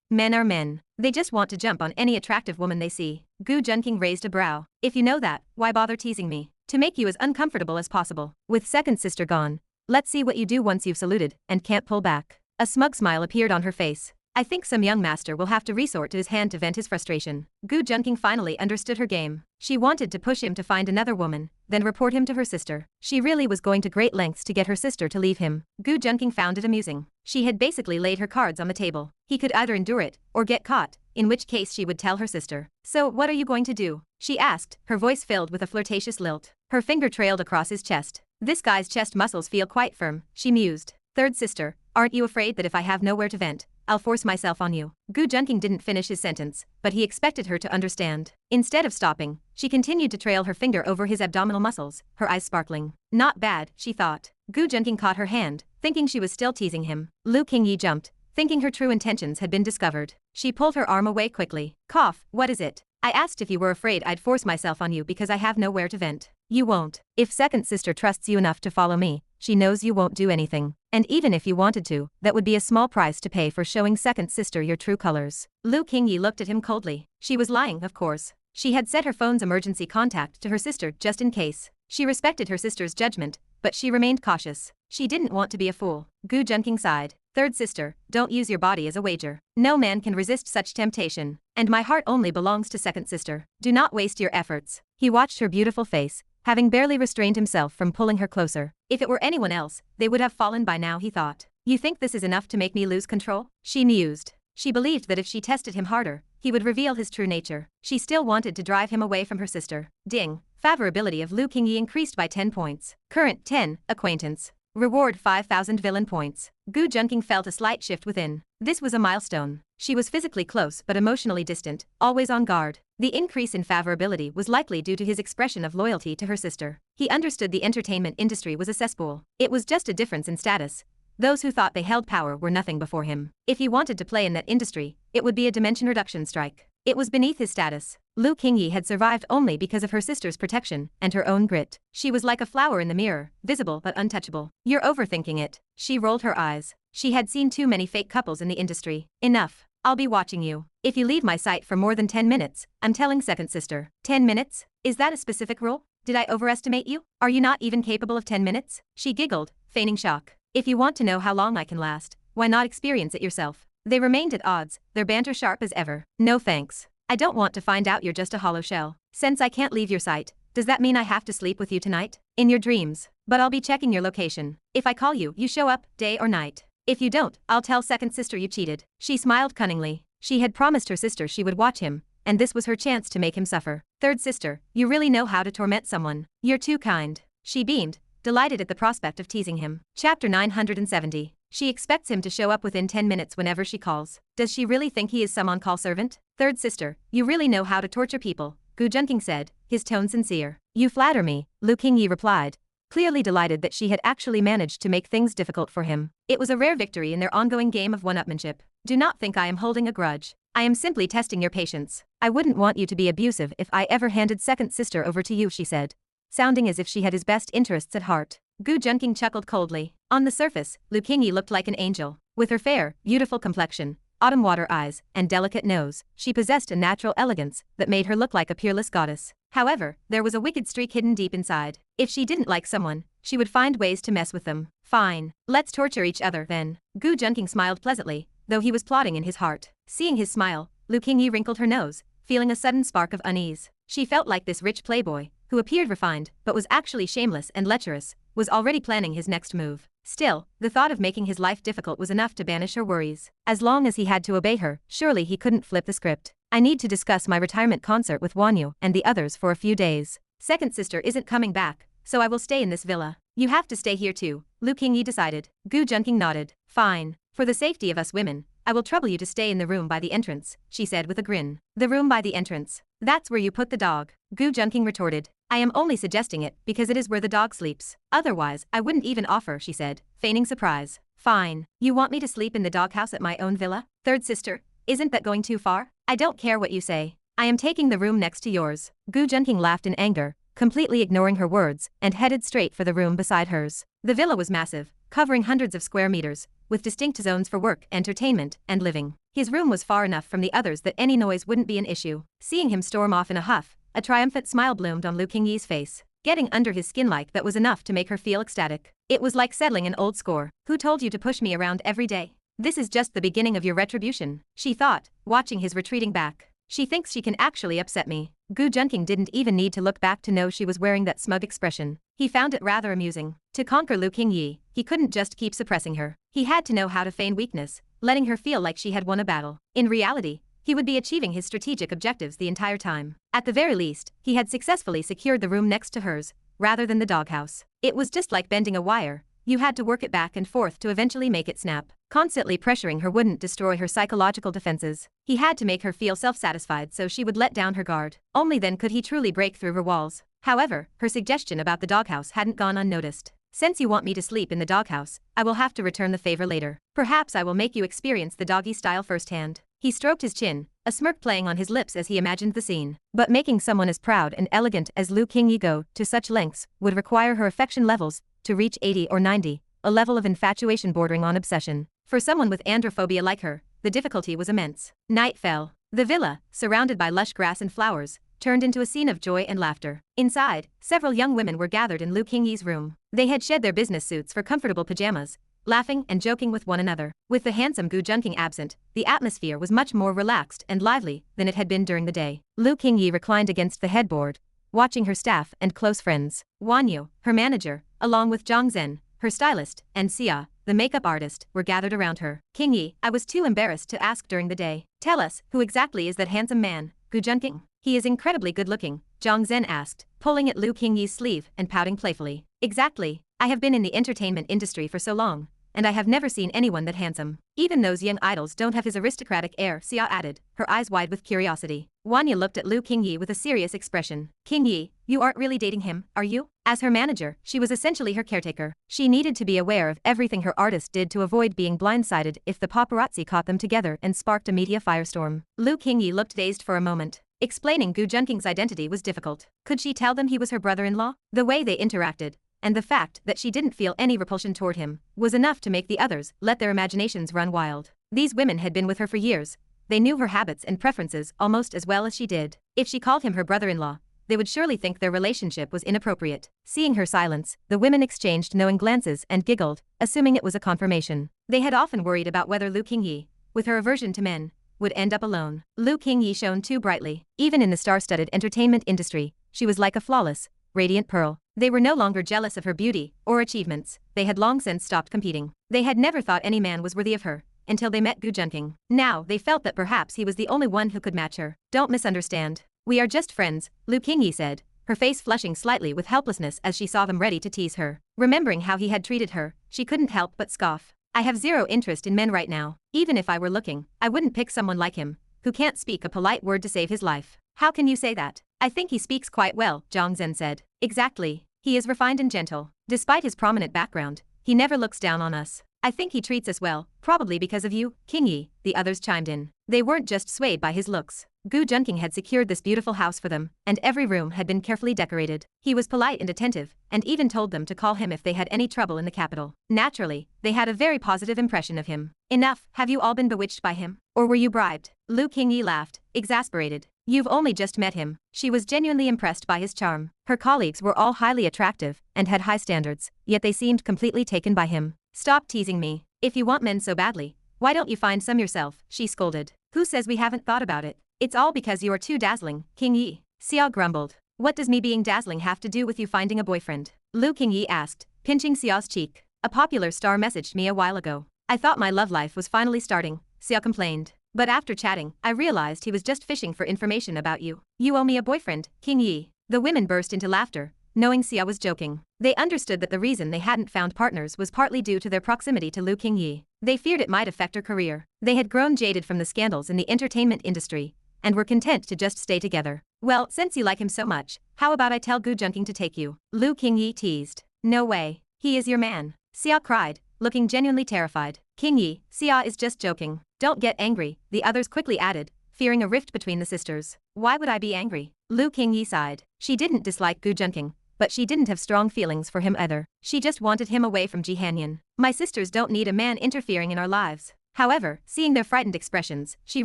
Men are men. They just want to jump on any attractive woman they see. Gu Junqing raised a brow. If you know that, why bother teasing me? To make you as uncomfortable as possible. With second sister gone, let's see what you do once you've saluted and can't pull back. A smug smile appeared on her face. I think some young master will have to resort to his hand to vent his frustration. Gu Junqing finally understood her game. She wanted to push him to find another woman, then report him to her sister. She really was going to great lengths to get her sister to leave him. Gu Junqing found it amusing. She had basically laid her cards on the table. He could either endure it, or get caught, in which case she would tell her sister. So what are you going to do? She asked, her voice filled with a flirtatious lilt. Her finger trailed across his chest. This guy's chest muscles feel quite firm, she mused. Third sister, aren't you afraid that if I have nowhere to vent, I'll force myself on you. Gu Junqing didn't finish his sentence, but he expected her to understand. Instead of stopping, she continued to trail her finger over his abdominal muscles, her eyes sparkling. Not bad, she thought. Gu Junqing caught her hand, thinking she was still teasing him. Lu Qingyi jumped, thinking her true intentions had been discovered. She pulled her arm away quickly. Cough, what is it? I asked if you were afraid I'd force myself on you because I have nowhere to vent. You won't. If second sister trusts you enough to follow me, she knows you won't do anything. And even if you wanted to, that would be a small price to pay for showing second sister your true colors. Lu Qingyi looked at him coldly. She was lying, of course. She had set her phone's emergency contact to her sister just in case. She respected her sister's judgment, but she remained cautious. She didn't want to be a fool. Gu Junqing sighed. Third sister, don't use your body as a wager. No man can resist such temptation. And my heart only belongs to second sister. Do not waste your efforts. He watched her beautiful face, having barely restrained himself from pulling her closer. If it were anyone else, they would have fallen by now, he thought. You think this is enough to make me lose control? She mused. She believed that if she tested him harder, he would reveal his true nature. She still wanted to drive him away from her sister. Ding. Favorability of Lu Qingyi increased by 10 points. Current 10, acquaintance. Reward 5,000 villain points. Gu Junqing felt a slight shift within. This was a milestone. She was physically close but emotionally distant, always on guard. The increase in favorability was likely due to his expression of loyalty to her sister. He understood the entertainment industry was a cesspool. It was just a difference in status. Those who thought they held power were nothing before him. If he wanted to play in that industry, it would be a dimension reduction strike. It was beneath his status. Lu Qingyi had survived only because of her sister's protection and her own grit. She was like a flower in the mirror, visible but untouchable. You're overthinking it. She rolled her eyes. She had seen too many fake couples in the industry. Enough. I'll be watching you. If you leave my sight for more than 10 minutes, I'm telling second sister. 10 minutes? Is that a specific rule? Did I overestimate you? Are you not even capable of 10 minutes? She giggled, feigning shock. If you want to know how long I can last, why not experience it yourself? They remained at odds, their banter sharp as ever. No thanks. I don't want to find out you're just a hollow shell. Since I can't leave your sight, does that mean I have to sleep with you tonight? In your dreams. But I'll be checking your location. If I call you, you show up, day or night. If you don't, I'll tell second sister you cheated. She smiled cunningly. She had promised her sister she would watch him, and this was her chance to make him suffer. Third sister, you really know how to torment someone. You're too kind. She beamed, delighted at the prospect of teasing him. Chapter 970. She expects him to show up within 10 minutes whenever she calls. Does she really think he is some on-call servant? Third sister, you really know how to torture people, Gu Junqing said, his tone sincere. You flatter me, Lu Qingyi replied, clearly delighted that she had actually managed to make things difficult for him. It was a rare victory in their ongoing game of one-upmanship. Do not think I am holding a grudge. I am simply testing your patience. I wouldn't want you to be abusive if I ever handed second sister over to you, she said, sounding as if she had his best interests at heart. Gu Junqing chuckled coldly. On the surface, Lu Qingyi looked like an angel. With her fair, beautiful complexion, autumn water eyes, and delicate nose, she possessed a natural elegance that made her look like a peerless goddess. However, there was a wicked streak hidden deep inside. If she didn't like someone, she would find ways to mess with them. Fine. Let's torture each other, then. Gu Junqing smiled pleasantly, though he was plotting in his heart. Seeing his smile, Lu Qingyi wrinkled her nose, feeling a sudden spark of unease. She felt like this rich playboy, who appeared refined but was actually shameless and lecherous, was already planning his next move. Still, the thought of making his life difficult was enough to banish her worries. As long as he had to obey her, surely he couldn't flip the script. I need to discuss my retirement concert with Wanyu and the others for a few days. Second sister isn't coming back, so I will stay in this villa. You have to stay here too, Lu Qingyi decided. Gu Junqing nodded. Fine. For the safety of us women, I will trouble you to stay in the room by the entrance, she said with a grin. The room by the entrance. That's where you put the dog, Gu Junqing retorted. I am only suggesting it because it is where the dog sleeps. Otherwise, I wouldn't even offer, she said, feigning surprise. Fine. You want me to sleep in the doghouse at my own villa? Third sister, isn't that going too far? I don't care what you say. I am taking the room next to yours. Gu Junqing laughed in anger, completely ignoring her words, and headed straight for the room beside hers. The villa was massive, covering hundreds of square meters, with distinct zones for work, entertainment, and living. His room was far enough from the others that any noise wouldn't be an issue. Seeing him storm off in a huff, a triumphant smile bloomed on Lu Qingyi's face. Getting under his skin like that was enough to make her feel ecstatic. It was like settling an old score. Who told you to push me around every day? This is just the beginning of your retribution, she thought, watching his retreating back. She thinks she can actually upset me. Gu Junqing didn't even need to look back to know she was wearing that smug expression. He found it rather amusing. To conquer Lu Qingyi, he couldn't just keep suppressing her. He had to know how to feign weakness, letting her feel like she had won a battle. In reality, he would be achieving his strategic objectives the entire time. At the very least, he had successfully secured the room next to hers, rather than the doghouse. It was just like bending a wire. You had to work it back and forth to eventually make it snap. Constantly pressuring her wouldn't destroy her psychological defenses. He had to make her feel self-satisfied so she would let down her guard. Only then could he truly break through her walls. However, her suggestion about the doghouse hadn't gone unnoticed. Since you want me to sleep in the doghouse, I will have to return the favor later. Perhaps I will make you experience the doggy style firsthand. He stroked his chin, a smirk playing on his lips as he imagined the scene. But making someone as proud and elegant as Lu Qingyi go to such lengths would require her affection levels to reach 80 or 90, a level of infatuation bordering on obsession. For someone with androphobia like her, the difficulty was immense. Night fell. The villa, surrounded by lush grass and flowers, turned into a scene of joy and laughter. Inside, several young women were gathered in Lu Qingyi's room. They had shed their business suits for comfortable pajamas, laughing and joking with one another. With the handsome Gu Junqing absent, the atmosphere was much more relaxed and lively than it had been during the day. Lu Qingyi reclined against the headboard, watching her staff and close friends. Wan Yu, her manager, along with Zhang Zhen, her stylist, and Xia, the makeup artist, were gathered around her. Qingyi, I was too embarrassed to ask during the day. Tell us, who exactly is that handsome man, Gu Junqing? He is incredibly good-looking, Zhang Zhen asked, pulling at Lu Qingyi's sleeve and pouting playfully. Exactly. I have been in the entertainment industry for so long, and I have never seen anyone that handsome. Even those young idols don't have his aristocratic air, Xia added, her eyes wide with curiosity. Wanya looked at Lu Qingyi with a serious expression. Qingyi, you aren't really dating him, are you? As her manager, she was essentially her caretaker. She needed to be aware of everything her artist did to avoid being blindsided if the paparazzi caught them together and sparked a media firestorm. Lu Qingyi looked dazed for a moment. Explaining Gu Junqing's identity was difficult. Could she tell them he was her brother-in-law? The way they interacted, and the fact that she didn't feel any repulsion toward him, was enough to make the others let their imaginations run wild. These women had been with her for years. They knew her habits and preferences almost as well as she did. If she called him her brother-in-law, they would surely think their relationship was inappropriate. Seeing her silence, the women exchanged knowing glances and giggled, assuming it was a confirmation. They had often worried about whether Lu Qingyi, with her aversion to men, would end up alone. Lu Qingyi shone too brightly. Even in the star-studded entertainment industry, she was like a flawless, radiant pearl. They were no longer jealous of her beauty or achievements. They had long since stopped competing. They had never thought any man was worthy of her, until they met Gu Junqing. Now they felt that perhaps he was the only one who could match her. Don't misunderstand. We are just friends, Lu Qingyi said, her face flushing slightly with helplessness as she saw them ready to tease her. Remembering how he had treated her, she couldn't help but scoff. I have zero interest in men right now. Even if I were looking, I wouldn't pick someone like him, who can't speak a polite word to save his life. How can you say that? I think he speaks quite well, Zhang Zhen said. Exactly. He is refined and gentle. Despite his prominent background, he never looks down on us. I think he treats us well, probably because of you, Qingyi, the others chimed in. They weren't just swayed by his looks. Gu Junqing had secured this beautiful house for them, and every room had been carefully decorated. He was polite and attentive, and even told them to call him if they had any trouble in the capital. Naturally, they had a very positive impression of him. Enough, have you all been bewitched by him? Or were you bribed? Lu Qingyi laughed, exasperated. You've only just met him. She was genuinely impressed by his charm. Her colleagues were all highly attractive and had high standards, yet they seemed completely taken by him. Stop teasing me. If you want men so badly, why don't you find some yourself, she scolded. Who says we haven't thought about it? It's all because you are too dazzling, Qingyi. Xia grumbled. What does me being dazzling have to do with you finding a boyfriend? Lu Qingyi asked, pinching Xia's cheek. A popular star messaged me a while ago. I thought my love life was finally starting, Xia complained. But after chatting, I realized he was just fishing for information about you. You owe me a boyfriend, Qingyi. The women burst into laughter, knowing Xia was joking. They understood that the reason they hadn't found partners was partly due to their proximity to Lu Qingyi. They feared it might affect her career. They had grown jaded from the scandals in the entertainment industry, and were content to just stay together. Well, since you like him so much, how about I tell Gu Junqing to take you? Lu Qingyi teased. No way. He is your man. Xia cried, looking genuinely terrified. Qingyi, Xia is just joking. Don't get angry, the others quickly added, fearing a rift between the sisters. Why would I be angry? Lu Qingyi sighed. She didn't dislike Gu Junqing, but she didn't have strong feelings for him either. She just wanted him away from Jihanyan. My sisters don't need a man interfering in our lives. However, seeing their frightened expressions, she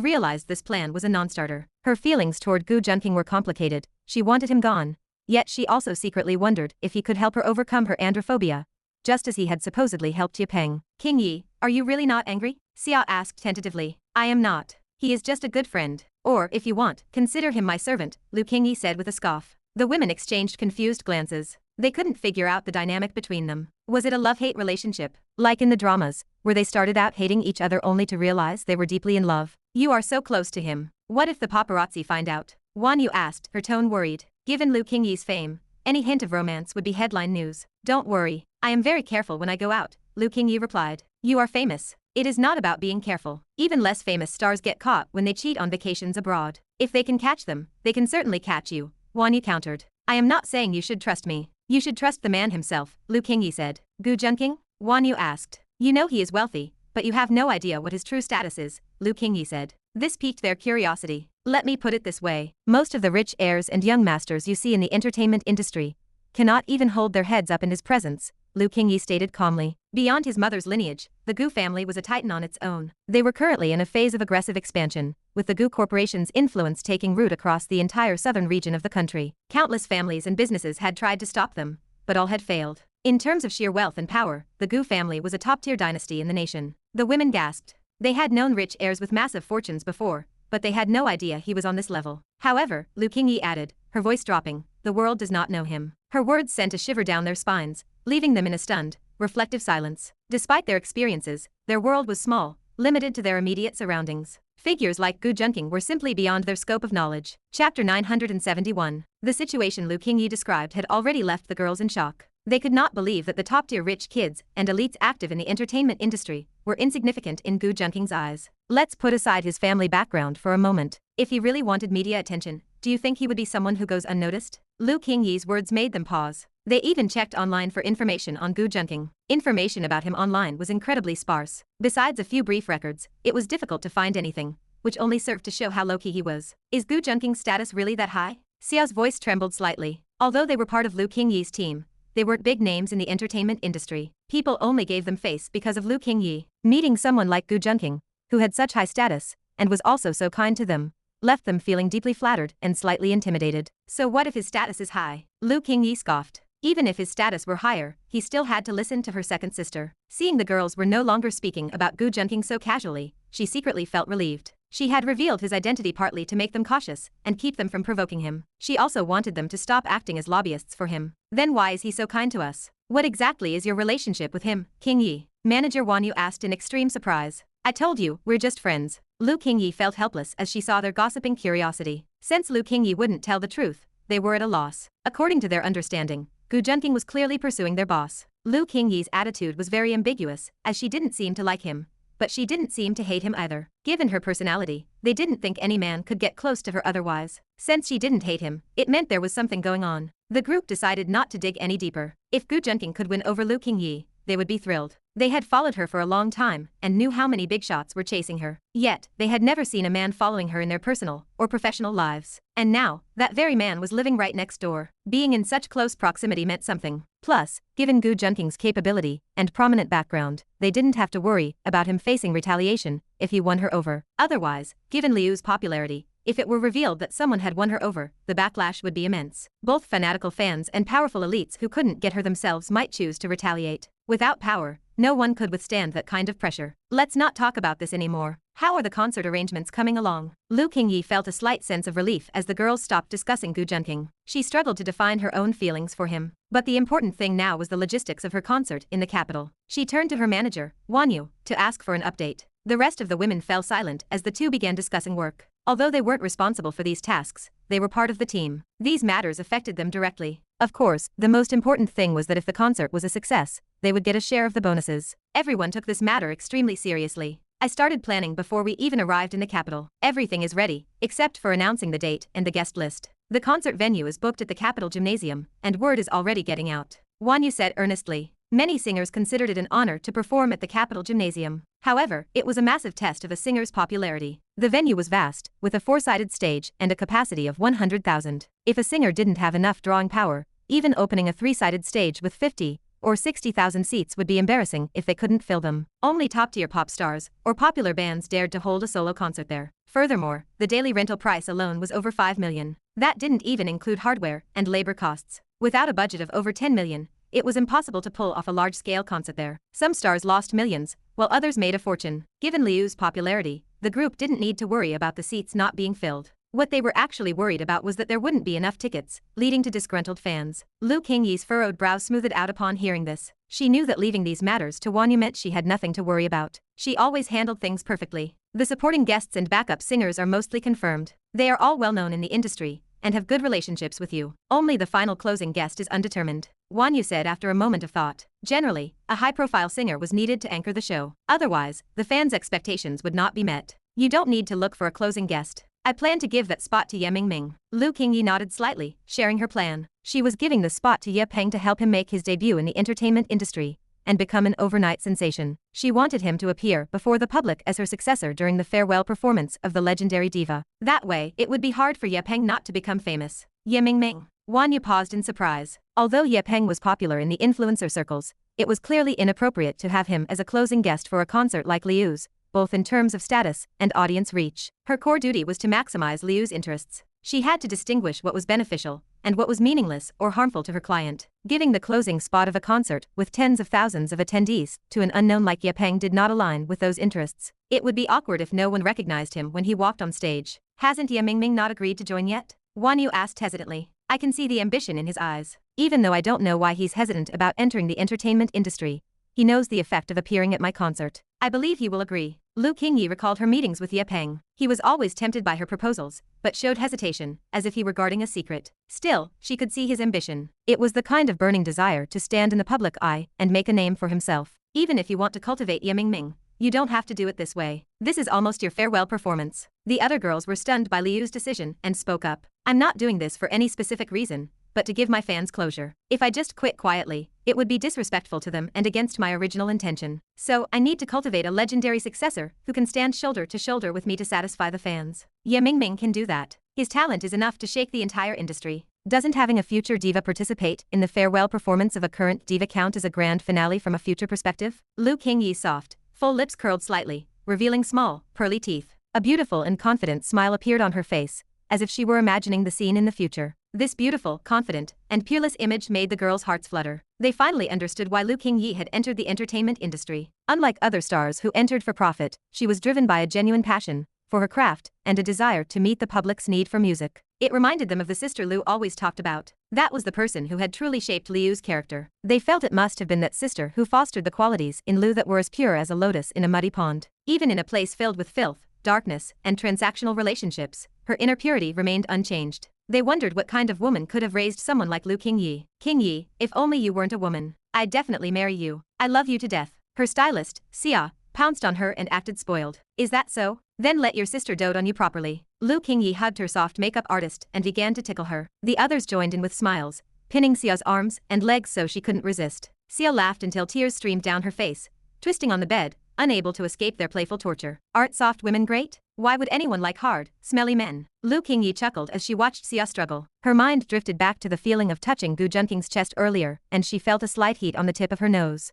realized this plan was a non-starter. Her feelings toward Gu Junqing were complicated. She wanted him gone. Yet she also secretly wondered if he could help her overcome her androphobia, just as he had supposedly helped Ye Peng. Qingyi, are you really not angry? Xia asked tentatively. I am not. He is just a good friend. Or, if you want, consider him my servant, Lu Qingyi said with a scoff. The women exchanged confused glances. They couldn't figure out the dynamic between them. Was it a love-hate relationship? Like in the dramas, where they started out hating each other only to realize they were deeply in love? You are so close to him. What if the paparazzi find out? Wan Yu asked, her tone worried. Given Lu Qingyi's fame, any hint of romance would be headline news. Don't worry, I am very careful when I go out, Lu Qingyi replied. You are famous. It is not about being careful. Even less famous stars get caught when they cheat on vacations abroad. If they can catch them, they can certainly catch you, Wan Yu countered. I am not saying you should trust me. You should trust the man himself, Lu Qingyi said. Gu Junqing? Wan Yu asked. You know he is wealthy, but you have no idea what his true status is, Lu Qingyi said. This piqued their curiosity. Let me put it this way. Most of the rich heirs and young masters you see in the entertainment industry cannot even hold their heads up in his presence, Lu Qingyi stated calmly. Beyond his mother's lineage, the Gu family was a titan on its own. They were currently in a phase of aggressive expansion, with the Gu corporation's influence taking root across the entire southern region of the country. Countless families and businesses had tried to stop them, but all had failed. In terms of sheer wealth and power, the Gu family was a top-tier dynasty in the nation. The women gasped. They had known rich heirs with massive fortunes before, but they had no idea he was on this level. However, Lu Qingyi added, her voice dropping, the world does not know him. Her words sent a shiver down their spines, leaving them in a stunned, reflective silence. Despite their experiences, their world was small, limited to their immediate surroundings. Figures like Gu Junqing were simply beyond their scope of knowledge. Chapter 971. The situation Lu Qingyi described had already left the girls in shock. They could not believe that the top-tier rich kids and elites active in the entertainment industry were insignificant in Gu Junqing's eyes. Let's put aside his family background for a moment. If he really wanted media attention, do you think he would be someone who goes unnoticed? Lu Qingyi's words made them pause. They even checked online for information on Gu Junqing. Information about him online was incredibly sparse. Besides a few brief records, it was difficult to find anything, which only served to show how low-key he was. Is Gu Junqing's status really that high? Xiao's voice trembled slightly. Although they were part of Lu Qingyi's team, they weren't big names in the entertainment industry. People only gave them face because of Lu Qingyi. Meeting someone like Gu Junqing, who had such high status, and was also so kind to them, left them feeling deeply flattered and slightly intimidated. So what if his status is high? Lu Qingyi scoffed. Even if his status were higher, he still had to listen to her second sister. Seeing the girls were no longer speaking about Gu Junqing so casually, she secretly felt relieved. She had revealed his identity partly to make them cautious and keep them from provoking him. She also wanted them to stop acting as lobbyists for him. Then why is he so kind to us? What exactly is your relationship with him, Qingyi? Manager Wan Yu asked in extreme surprise. I told you, we're just friends. Lu Qingyi felt helpless as she saw their gossiping curiosity. Since Lu Qingyi wouldn't tell the truth, they were at a loss. According to their understanding, Gu Junqing was clearly pursuing their boss. Lu Qingyi's attitude was very ambiguous, as she didn't seem to like him, but she didn't seem to hate him either. Given her personality, they didn't think any man could get close to her otherwise. Since she didn't hate him, it meant there was something going on. The group decided not to dig any deeper. If Gu Junqing could win over Lu Qingyi, they would be thrilled. They had followed her for a long time and knew how many big shots were chasing her. Yet, they had never seen a man following her in their personal or professional lives. And now, that very man was living right next door. Being in such close proximity meant something. Plus, given Gu Junqing's capability and prominent background, they didn't have to worry about him facing retaliation if he won her over. Otherwise, given Liu's popularity, if it were revealed that someone had won her over, the backlash would be immense. Both fanatical fans and powerful elites who couldn't get her themselves might choose to retaliate. Without power, no one could withstand that kind of pressure. Let's not talk about this anymore. How are the concert arrangements coming along? Lu Qingyi felt a slight sense of relief as the girls stopped discussing Gu Junqing. She struggled to define her own feelings for him. But the important thing now was the logistics of her concert in the capital. She turned to her manager, Wan Yu, to ask for an update. The rest of the women fell silent as the two began discussing work. Although they weren't responsible for these tasks, they were part of the team. These matters affected them directly. Of course, the most important thing was that if the concert was a success, they would get a share of the bonuses. Everyone took this matter extremely seriously. I started planning before we even arrived in the capital. Everything is ready, except for announcing the date and the guest list. The concert venue is booked at the capital gymnasium, and word is already getting out. Wan Yu said earnestly. Many singers considered it an honor to perform at the capital gymnasium. However, it was a massive test of a singer's popularity. The venue was vast, with a four-sided stage and a capacity of 100,000. If a singer didn't have enough drawing power, even opening a three-sided stage with 50 or 60,000 seats would be embarrassing if they couldn't fill them. Only top-tier pop stars or popular bands dared to hold a solo concert there. Furthermore, the daily rental price alone was over 5 million. That didn't even include hardware and labor costs. Without a budget of over 10 million, it was impossible to pull off a large-scale concert there. Some stars lost millions, while others made a fortune. Given Liu's popularity, the group didn't need to worry about the seats not being filled. What they were actually worried about was that there wouldn't be enough tickets, leading to disgruntled fans. Lu Qingyi's furrowed brow smoothed out upon hearing this. She knew that leaving these matters to Wan Yu meant she had nothing to worry about. She always handled things perfectly. The supporting guests and backup singers are mostly confirmed. They are all well known in the industry and have good relationships with you. Only the final closing guest is undetermined. Wan Yu said after a moment of thought. Generally, a high-profile singer was needed to anchor the show. Otherwise, the fans' expectations would not be met. You don't need to look for a closing guest. I plan to give that spot to Ye Mingming. Lu Qingyi nodded slightly, sharing her plan. She was giving the spot to Ye Peng to help him make his debut in the entertainment industry and become an overnight sensation. She wanted him to appear before the public as her successor during the farewell performance of the legendary diva. That way, it would be hard for Ye Peng not to become famous. Ye Mingming. Wan Yu paused in surprise. Although Ye Peng was popular in the influencer circles, it was clearly inappropriate to have him as a closing guest for a concert like Liu's, both in terms of status and audience reach. Her core duty was to maximize Liu's interests. She had to distinguish what was beneficial and what was meaningless or harmful to her client. Giving the closing spot of a concert with tens of thousands of attendees to an unknown like Ye Peng did not align with those interests. It would be awkward if no one recognized him when he walked on stage. Hasn't Ye Mingming not agreed to join yet? Wan Yu asked hesitantly. I can see the ambition in his eyes. Even though I don't know why he's hesitant about entering the entertainment industry, he knows the effect of appearing at my concert. I believe he will agree. Lu Qingyi recalled her meetings with Ye Peng. He was always tempted by her proposals, but showed hesitation, as if he were guarding a secret. Still, she could see his ambition. It was the kind of burning desire to stand in the public eye and make a name for himself. Even if you want to cultivate Ye Mingming, you don't have to do it this way. This is almost your farewell performance. The other girls were stunned by Liu's decision and spoke up. I'm not doing this for any specific reason, but to give my fans closure. If I just quit quietly, it would be disrespectful to them and against my original intention. So, I need to cultivate a legendary successor who can stand shoulder to shoulder with me to satisfy the fans. Ye Mingming can do that. His talent is enough to shake the entire industry. Doesn't having a future diva participate in the farewell performance of a current diva count as a grand finale from a future perspective? Lu Qingyi's soft, full lips curled slightly, revealing small, pearly teeth. A beautiful and confident smile appeared on her face, as if she were imagining the scene in the future. This beautiful, confident, and peerless image made the girls' hearts flutter. They finally understood why Lu Qingyi had entered the entertainment industry. Unlike other stars who entered for profit, she was driven by a genuine passion for her craft and a desire to meet the public's need for music. It reminded them of the sister Lu always talked about. That was the person who had truly shaped Liu's character. They felt it must have been that sister who fostered the qualities in Lu that were as pure as a lotus in a muddy pond. Even in a place filled with filth, darkness, and transactional relationships, her inner purity remained unchanged. They wondered what kind of woman could have raised someone like Lu Qingyi. Qingyi, if only you weren't a woman. I'd definitely marry you. I love you to death. Her stylist, Xia, pounced on her and acted spoiled. Is that so? Then let your sister dote on you properly. Lu Qingyi hugged her soft makeup artist and began to tickle her. The others joined in with smiles, pinning Xia's arms and legs so she couldn't resist. Xia laughed until tears streamed down her face, twisting on the bed, unable to escape their playful torture. Aren't soft women great? Why would anyone like hard, smelly men? Lu Qingyi chuckled as she watched Xia struggle. Her mind drifted back to the feeling of touching Gu Junqing's chest earlier, and she felt a slight heat on the tip of her nose.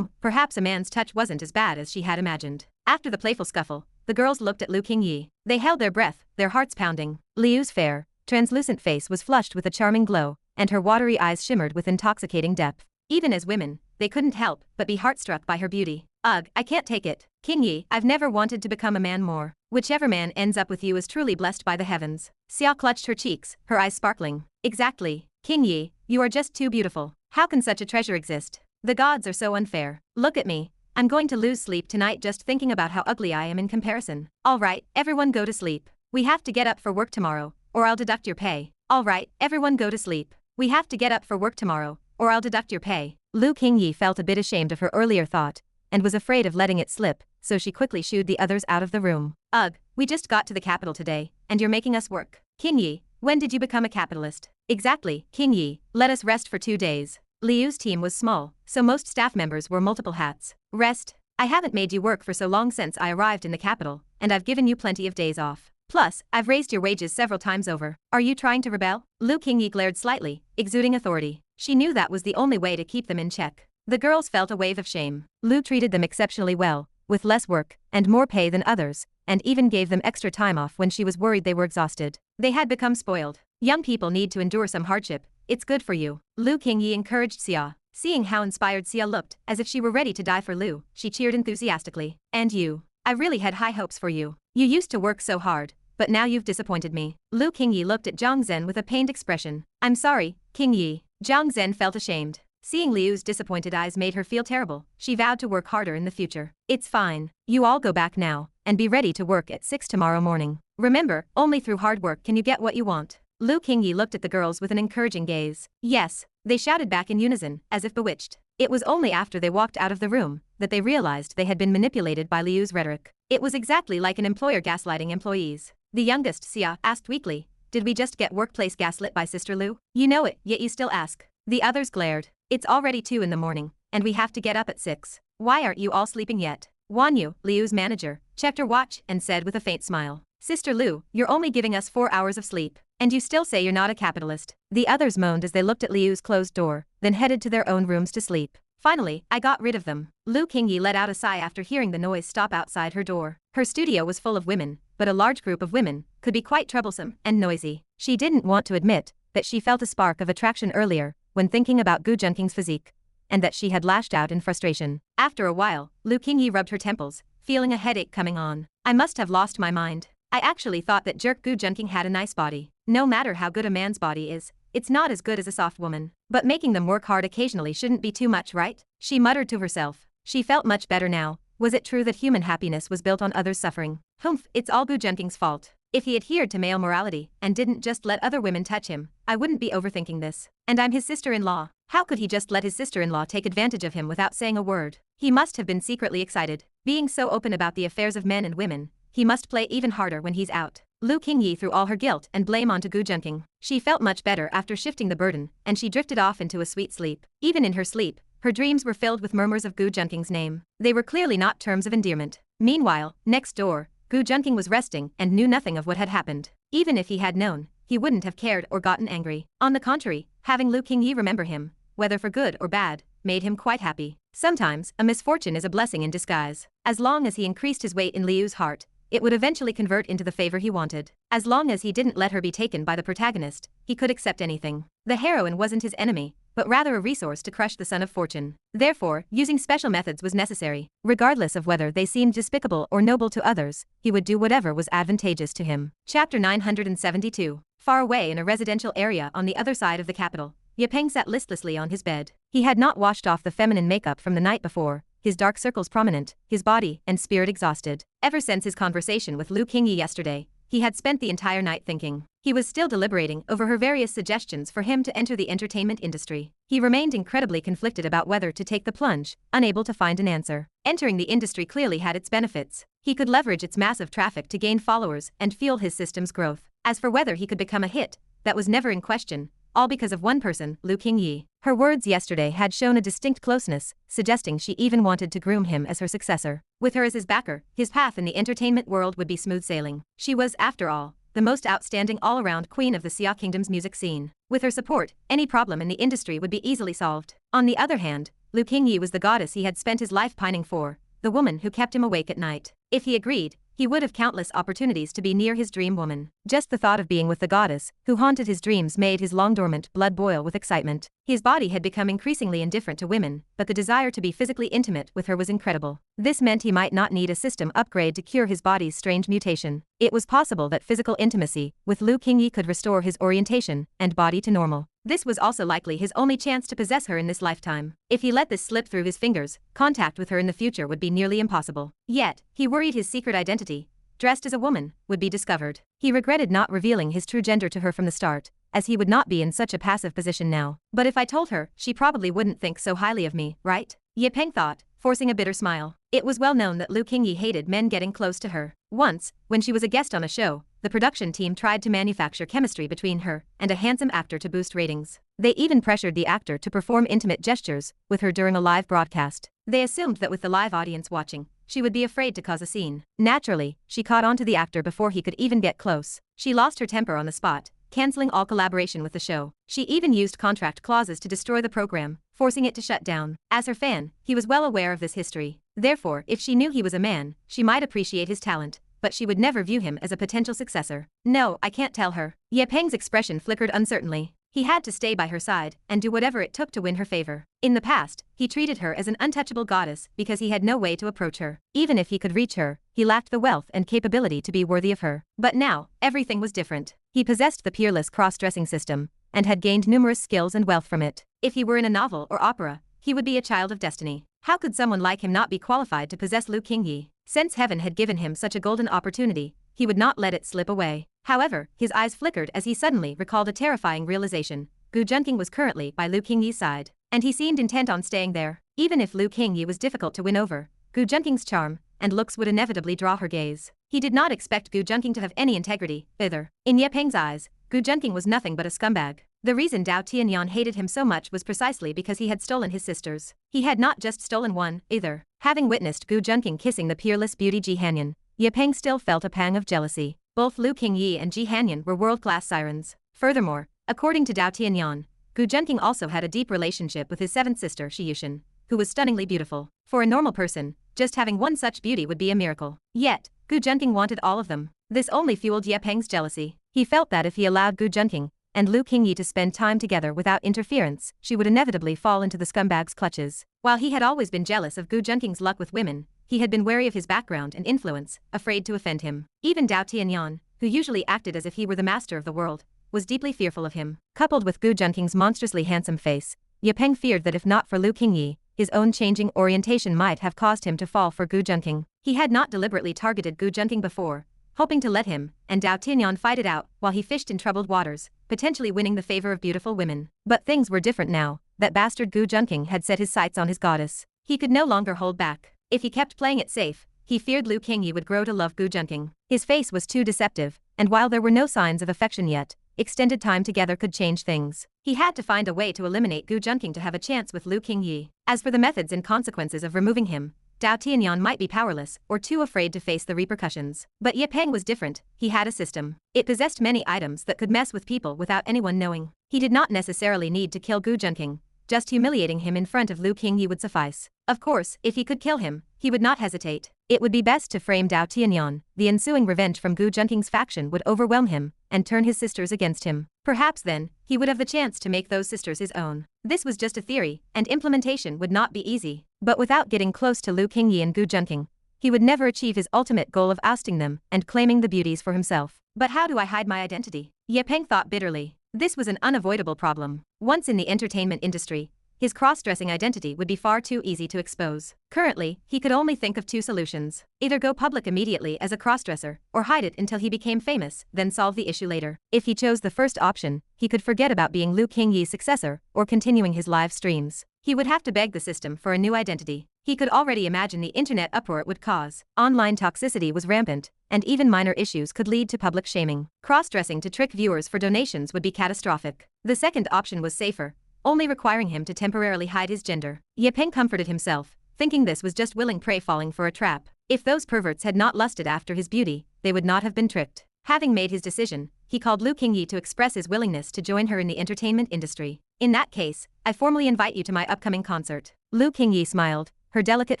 Perhaps a man's touch wasn't as bad as she had imagined. After the playful scuffle, the girls looked at Lu Qingyi. They held their breath, their hearts pounding. Liu's fair, translucent face was flushed with a charming glow, and her watery eyes shimmered with intoxicating depth. Even as women, they couldn't help but be heartstruck by her beauty. Ugh, I can't take it. Qingyi, I've never wanted to become a man more. Whichever man ends up with you is truly blessed by the heavens. Xia clutched her cheeks, her eyes sparkling. Exactly. Qingyi, you are just too beautiful. How can such a treasure exist? The gods are so unfair. Look at me. I'm going to lose sleep tonight just thinking about how ugly I am in comparison. Alright, everyone go to sleep. We have to get up for work tomorrow, or I'll deduct your pay. Alright, everyone go to sleep. We have to get up for work tomorrow, or I'll deduct your pay. Lu Qingyi felt a bit ashamed of her earlier thought, and was afraid of letting it slip, so she quickly shooed the others out of the room. Ugh, we just got to the capital today, and you're making us work. Qingyi, when did you become a capitalist? Exactly, Qingyi, let us rest for 2 days. Liu's team was small, so most staff members wore multiple hats. Rest? I haven't made you work for so long since I arrived in the capital, and I've given you plenty of days off. Plus, I've raised your wages several times over. Are you trying to rebel? Lu Qingyi glared slightly, exuding authority. She knew that was the only way to keep them in check. The girls felt a wave of shame. Lu treated them exceptionally well, with less work and more pay than others, and even gave them extra time off when she was worried they were exhausted. They had become spoiled. Young people need to endure some hardship. It's good for you. Lu Qingyi encouraged Xia. Seeing how inspired Xia looked, as if she were ready to die for Lu, she cheered enthusiastically. And you. I really had high hopes for you. You used to work so hard, but now you've disappointed me. Lu Qingyi looked at Zhang Zhen with a pained expression. I'm sorry, Qingyi. Zhang Zhen felt ashamed. Seeing Liu's disappointed eyes made her feel terrible. She vowed to work harder in the future. It's fine. You all go back now, and be ready to work at 6 tomorrow morning. Remember, only through hard work can you get what you want. Lu Qingyi looked at the girls with an encouraging gaze. Yes, They shouted back in unison, as if bewitched. It was only after they walked out of the room that they realized they had been manipulated by Liu's rhetoric. It was exactly like an employer gaslighting employees. The youngest, Xia, asked weakly, "Did we just get workplace gaslit by Sister Liu?" "You know it, yet you still ask." The others glared. "It's already 2 in the morning, and we have to get up at 6. Why aren't you all sleeping yet?" Wan Yu, Liu's manager, checked her watch and said with a faint smile, "Sister Liu, you're only giving us 4 hours of sleep, and you still say you're not a capitalist." The others moaned as they looked at Liu's closed door, then headed to their own rooms to sleep. "Finally, I got rid of them." Lu Qingyi let out a sigh after hearing the noise stop outside her door. Her studio was full of women, but a large group of women could be quite troublesome and noisy. She didn't want to admit that she felt a spark of attraction earlier when thinking about Gu Junqing's physique, and that she had lashed out in frustration. After a while, Lu Qingyi rubbed her temples, feeling a headache coming on. "I must have lost my mind. I actually thought that jerk Gu Junqing had a nice body. No matter how good a man's body is, it's not as good as a soft woman. But making them work hard occasionally shouldn't be too much, right?" She muttered to herself. She felt much better now. Was it true that human happiness was built on others' suffering? Humph, it's all Gu Junqing's fault. If he adhered to male morality and didn't just let other women touch him, I wouldn't be overthinking this. And I'm his sister-in-law. How could he just let his sister-in-law take advantage of him without saying a word? He must have been secretly excited. Being so open about the affairs of men and women, he must play even harder when he's out. Lu Qingyi threw all her guilt and blame onto Gu Junqing. She felt much better after shifting the burden, and she drifted off into a sweet sleep. Even in her sleep, her dreams were filled with murmurs of Gu Junqing's name. They were clearly not terms of endearment. Meanwhile, next door, Gu Junqing was resting and knew nothing of what had happened. Even if he had known, he wouldn't have cared or gotten angry. On the contrary, having Lu Qingyi remember him, whether for good or bad, made him quite happy. Sometimes, a misfortune is a blessing in disguise. As long as he increased his weight in Liu's heart, it would eventually convert into the favor he wanted. As long as he didn't let her be taken by the protagonist, he could accept anything. The heroine wasn't his enemy, but rather a resource to crush the son of fortune. Therefore, using special methods was necessary. Regardless of whether they seemed despicable or noble to others, he would do whatever was advantageous to him. Chapter 972. Far away in a residential area on the other side of the capital, Ye Peng sat listlessly on his bed. He had not washed off the feminine makeup from the night before, his dark circles prominent, his body and spirit exhausted. Ever since his conversation with Lu Qingyi yesterday, he had spent the entire night thinking. He was still deliberating over her various suggestions for him to enter the entertainment industry. He remained incredibly conflicted about whether to take the plunge, unable to find an answer. Entering the industry clearly had its benefits. He could leverage its massive traffic to gain followers and fuel his system's growth. As for whether he could become a hit, that was never in question. All because of one person, Lu Qingyi. Her words yesterday had shown a distinct closeness, suggesting she even wanted to groom him as her successor. With her as his backer, his path in the entertainment world would be smooth sailing. She was, after all, the most outstanding all-around queen of the Xia Kingdom's music scene. With her support, any problem in the industry would be easily solved. On the other hand, Lu Qingyi was the goddess he had spent his life pining for, the woman who kept him awake at night. If he agreed, he would have countless opportunities to be near his dream woman. Just the thought of being with the goddess, who haunted his dreams, made his long-dormant blood boil with excitement. His body had become increasingly indifferent to women, but the desire to be physically intimate with her was incredible. This meant he might not need a system upgrade to cure his body's strange mutation. It was possible that physical intimacy with Lu Qingyi could restore his orientation and body to normal. This was also likely his only chance to possess her in this lifetime. If he let this slip through his fingers, contact with her in the future would be nearly impossible. Yet, he worried his secret identity, dressed as a woman, would be discovered. He regretted not revealing his true gender to her from the start, as he would not be in such a passive position now. But if I told her, she probably wouldn't think so highly of me, right? Ye Peng thought, forcing a bitter smile. It was well known that Lu Qingyi hated men getting close to her. Once, when she was a guest on a show, the production team tried to manufacture chemistry between her and a handsome actor to boost ratings. They even pressured the actor to perform intimate gestures with her during a live broadcast. They assumed that with the live audience watching, she would be afraid to cause a scene. Naturally, she caught on to the actor before he could even get close. She lost her temper on the spot, canceling all collaboration with the show. She even used contract clauses to destroy the program, forcing it to shut down. As her fan, he was well aware of this history. Therefore, if she knew he was a man, she might appreciate his talent, but she would never view him as a potential successor. No, I can't tell her. Ye Peng's expression flickered uncertainly. He had to stay by her side and do whatever it took to win her favor. In the past, he treated her as an untouchable goddess because he had no way to approach her. Even if he could reach her, he lacked the wealth and capability to be worthy of her. But now, everything was different. He possessed the peerless cross-dressing system and had gained numerous skills and wealth from it. If he were in a novel or opera, he would be a child of destiny. How could someone like him not be qualified to possess Lu Qingyi? Since heaven had given him such a golden opportunity, he would not let it slip away. However, his eyes flickered as he suddenly recalled a terrifying realization. Gu Junqing was currently by Lu Qingyi's side, and he seemed intent on staying there. Even if Lu Qingyi was difficult to win over, Gu Junqing's charm and looks would inevitably draw her gaze. He did not expect Gu Junqing to have any integrity, either. In Ye Peng's eyes, Gu Junqing was nothing but a scumbag. The reason Dao Tianyan hated him so much was precisely because he had stolen his sisters. He had not just stolen one, either. Having witnessed Gu Junqing kissing the peerless beauty Ji Hanyan, Ye Peng still felt a pang of jealousy. Both Lu Qingyi and Ji Hanyan were world-class sirens. Furthermore, according to Dao Tianyan, Gu Junqing also had a deep relationship with his seventh sister Shi Yushan, who was stunningly beautiful. For a normal person, just having one such beauty would be a miracle. Yet, Gu Junqing wanted all of them. This only fueled Ye Peng's jealousy. He felt that if he allowed Gu Junqing and Lu Qingyi to spend time together without interference, she would inevitably fall into the scumbag's clutches. While he had always been jealous of Gu Junqing's luck with women, he had been wary of his background and influence, afraid to offend him. Even Dao Tianyan, who usually acted as if he were the master of the world, was deeply fearful of him. Coupled with Gu Junqing's monstrously handsome face, Ye Peng feared that if not for Lu Qingyi, his own changing orientation might have caused him to fall for Gu Junqing. He had not deliberately targeted Gu Junqing before, hoping to let him and Dao Tianyan fight it out while he fished in troubled waters, potentially winning the favor of beautiful women. But things were different now that bastard Gu Junqing had set his sights on his goddess. He could no longer hold back. If he kept playing it safe, he feared Lu Qingyi would grow to love Gu Junqing. His face was too deceptive, and while there were no signs of affection yet, extended time together could change things. He had to find a way to eliminate Gu Junqing to have a chance with Lu Qingyi. As for the methods and consequences of removing him, Dao Tianyan might be powerless or too afraid to face the repercussions. But Ye Peng was different. He had a system. It possessed many items that could mess with people without anyone knowing. He did not necessarily need to kill Gu Junqing. Just humiliating him in front of Lu Qingyi would suffice. Of course, if he could kill him, he would not hesitate. It would be best to frame Dao Tianyan. The ensuing revenge from Gu Junqing's faction would overwhelm him and turn his sisters against him. Perhaps then, he would have the chance to make those sisters his own. This was just a theory, and implementation would not be easy. But without getting close to Lu Qingyi and Gu Junqing, he would never achieve his ultimate goal of ousting them and claiming the beauties for himself. But how do I hide my identity? Ye Peng thought bitterly. This was an unavoidable problem. Once in the entertainment industry, his cross-dressing identity would be far too easy to expose. Currently, he could only think of two solutions. Either go public immediately as a cross-dresser, or hide it until he became famous, then solve the issue later. If he chose the first option, he could forget about being Lu Qingyi's successor or continuing his live streams. He would have to beg the system for a new identity. He could already imagine the internet uproar it would cause. Online toxicity was rampant, and even minor issues could lead to public shaming. Cross-dressing to trick viewers for donations would be catastrophic. The second option was safer, only requiring him to temporarily hide his gender. Ye Peng comforted himself, thinking this was just willing prey falling for a trap. If those perverts had not lusted after his beauty, they would not have been tricked. Having made his decision, he called Lu Qingyi to express his willingness to join her in the entertainment industry. In that case, I formally invite you to my upcoming concert. Lu Qingyi smiled, her delicate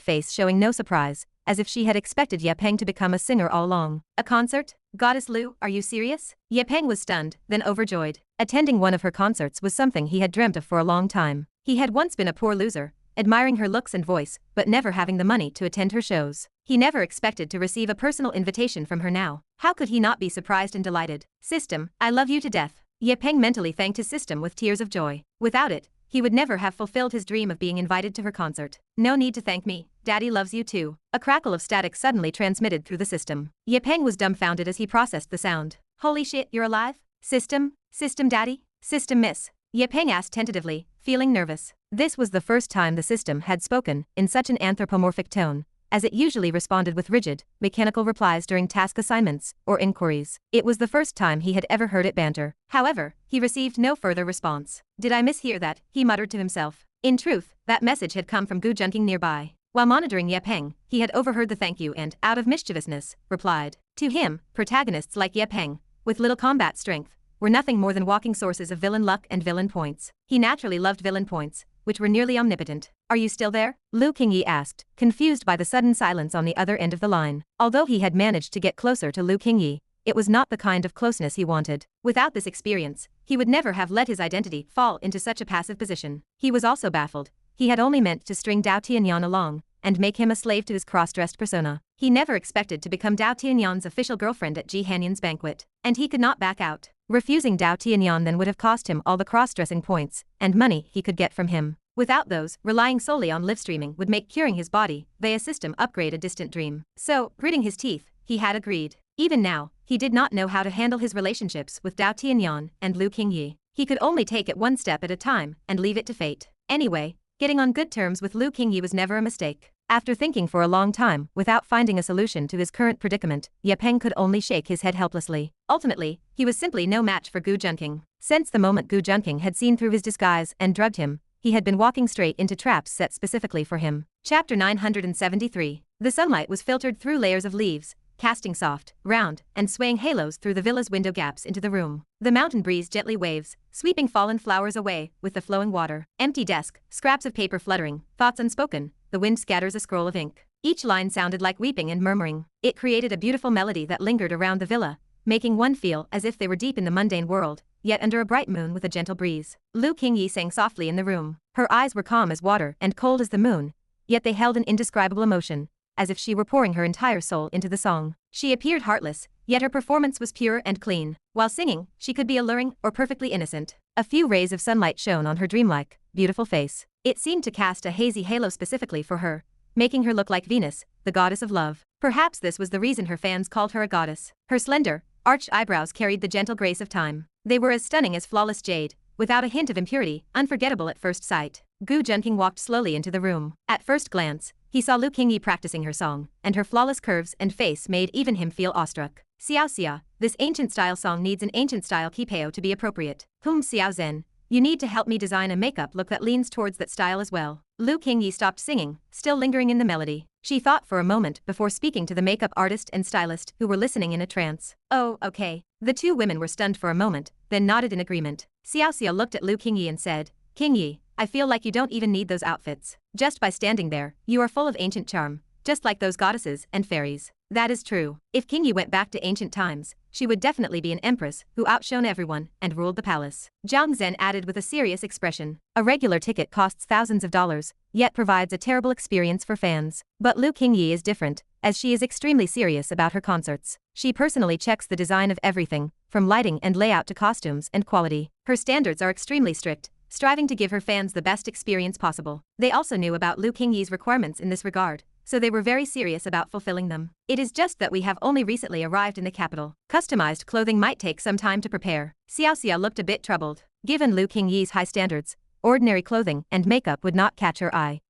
face showing no surprise, as if she had expected Ye Peng to become a singer all along. A concert? Goddess Lu, are you serious? Ye Peng was stunned, then overjoyed. Attending one of her concerts was something he had dreamt of for a long time. He had once been a poor loser, admiring her looks and voice, but never having the money to attend her shows. He never expected to receive a personal invitation from her now. How could he not be surprised and delighted? System, I love you to death. Ye Peng mentally thanked his system with tears of joy. Without it, he would never have fulfilled his dream of being invited to her concert. No need to thank me, Daddy loves you too. A crackle of static suddenly transmitted through the system. Ye Peng was dumbfounded as he processed the sound. Holy shit, you're alive? System? System Daddy? System Miss? Ye Peng asked tentatively, feeling nervous. This was the first time the system had spoken in such an anthropomorphic tone, as it usually responded with rigid, mechanical replies during task assignments or inquiries. It was the first time he had ever heard it banter. However, he received no further response. Did I mishear that? He muttered to himself. In truth, that message had come from Gu Junqing nearby. While monitoring Ye Peng, he had overheard the thank you and, out of mischievousness, replied. To him, protagonists like Ye Peng, with little combat strength, were nothing more than walking sources of villain luck and villain points. He naturally loved villain points, which were nearly omnipotent. Are you still there? Lu Qingyi asked, confused by the sudden silence on the other end of the line. Although he had managed to get closer to Lu Qingyi, it was not the kind of closeness he wanted. Without this experience, he would never have let his identity fall into such a passive position. He was also baffled. He had only meant to string Dao Tianyan along and make him a slave to his cross-dressed persona. He never expected to become Dao Tianyan's official girlfriend at Ji Hanyan's banquet, and he could not back out. Refusing Dao Tianyan then would have cost him all the cross-dressing points and money he could get from him. Without those, relying solely on live streaming would make curing his body via system upgrade a distant dream. So, gritting his teeth, he had agreed. Even now, he did not know how to handle his relationships with Dao Tianyan and Lu Qingyi. He could only take it one step at a time and leave it to fate. Anyway, getting on good terms with Lu Qingyi was never a mistake. After thinking for a long time without finding a solution to his current predicament, Ye Peng could only shake his head helplessly. Ultimately, he was simply no match for Gu Junqing. Since the moment Gu Junqing had seen through his disguise and drugged him, he had been walking straight into traps set specifically for him. Chapter 973. The sunlight was filtered through layers of leaves, casting soft, round, and swaying halos through the villa's window gaps into the room. The mountain breeze gently waves, sweeping fallen flowers away with the flowing water. Empty desk, scraps of paper fluttering, thoughts unspoken, the wind scatters a scroll of ink. Each line sounded like weeping and murmuring. It created a beautiful melody that lingered around the villa, making one feel as if they were deep in the mundane world, yet under a bright moon with a gentle breeze. Lu Qingyi sang softly in the room. Her eyes were calm as water and cold as the moon, yet they held an indescribable emotion, as if she were pouring her entire soul into the song. She appeared heartless, yet her performance was pure and clean. While singing, she could be alluring or perfectly innocent. A few rays of sunlight shone on her dreamlike, beautiful face. It seemed to cast a hazy halo specifically for her, making her look like Venus, the goddess of love. Perhaps this was the reason her fans called her a goddess. Her slender, arched eyebrows carried the gentle grace of time. They were as stunning as flawless jade, without a hint of impurity, unforgettable at first sight. Gu Junqing walked slowly into the room. At first glance, he saw Lu Qingyi practicing her song, and her flawless curves and face made even him feel awestruck. Xiao Xia, this ancient-style song needs an ancient-style kipao to be appropriate. Xiao Zhen, you need to help me design a makeup look that leans towards that style as well. Lu Qingyi stopped singing, still lingering in the melody. She thought for a moment before speaking to the makeup artist and stylist who were listening in a trance. Oh, okay. The two women were stunned for a moment, then nodded in agreement. Xiao Xia looked at Lu Qingyi and said, Qingyi, I feel like you don't even need those outfits. Just by standing there, you are full of ancient charm, just like those goddesses and fairies. That is true. If Qingyi went back to ancient times, she would definitely be an empress who outshone everyone and ruled the palace. Zhang Zhen added with a serious expression. A regular ticket costs thousands of dollars, yet provides a terrible experience for fans. But Lu Qingyi is different, as she is extremely serious about her concerts. She personally checks the design of everything, from lighting and layout to costumes and quality. Her standards are extremely strict, striving to give her fans the best experience possible. They also knew about Lu Qingyi's requirements in this regard, so they were very serious about fulfilling them. It is just that we have only recently arrived in the capital. Customized clothing might take some time to prepare. Xiao Xia looked a bit troubled. Given Lu Qingyi's high standards, ordinary clothing and makeup would not catch her eye.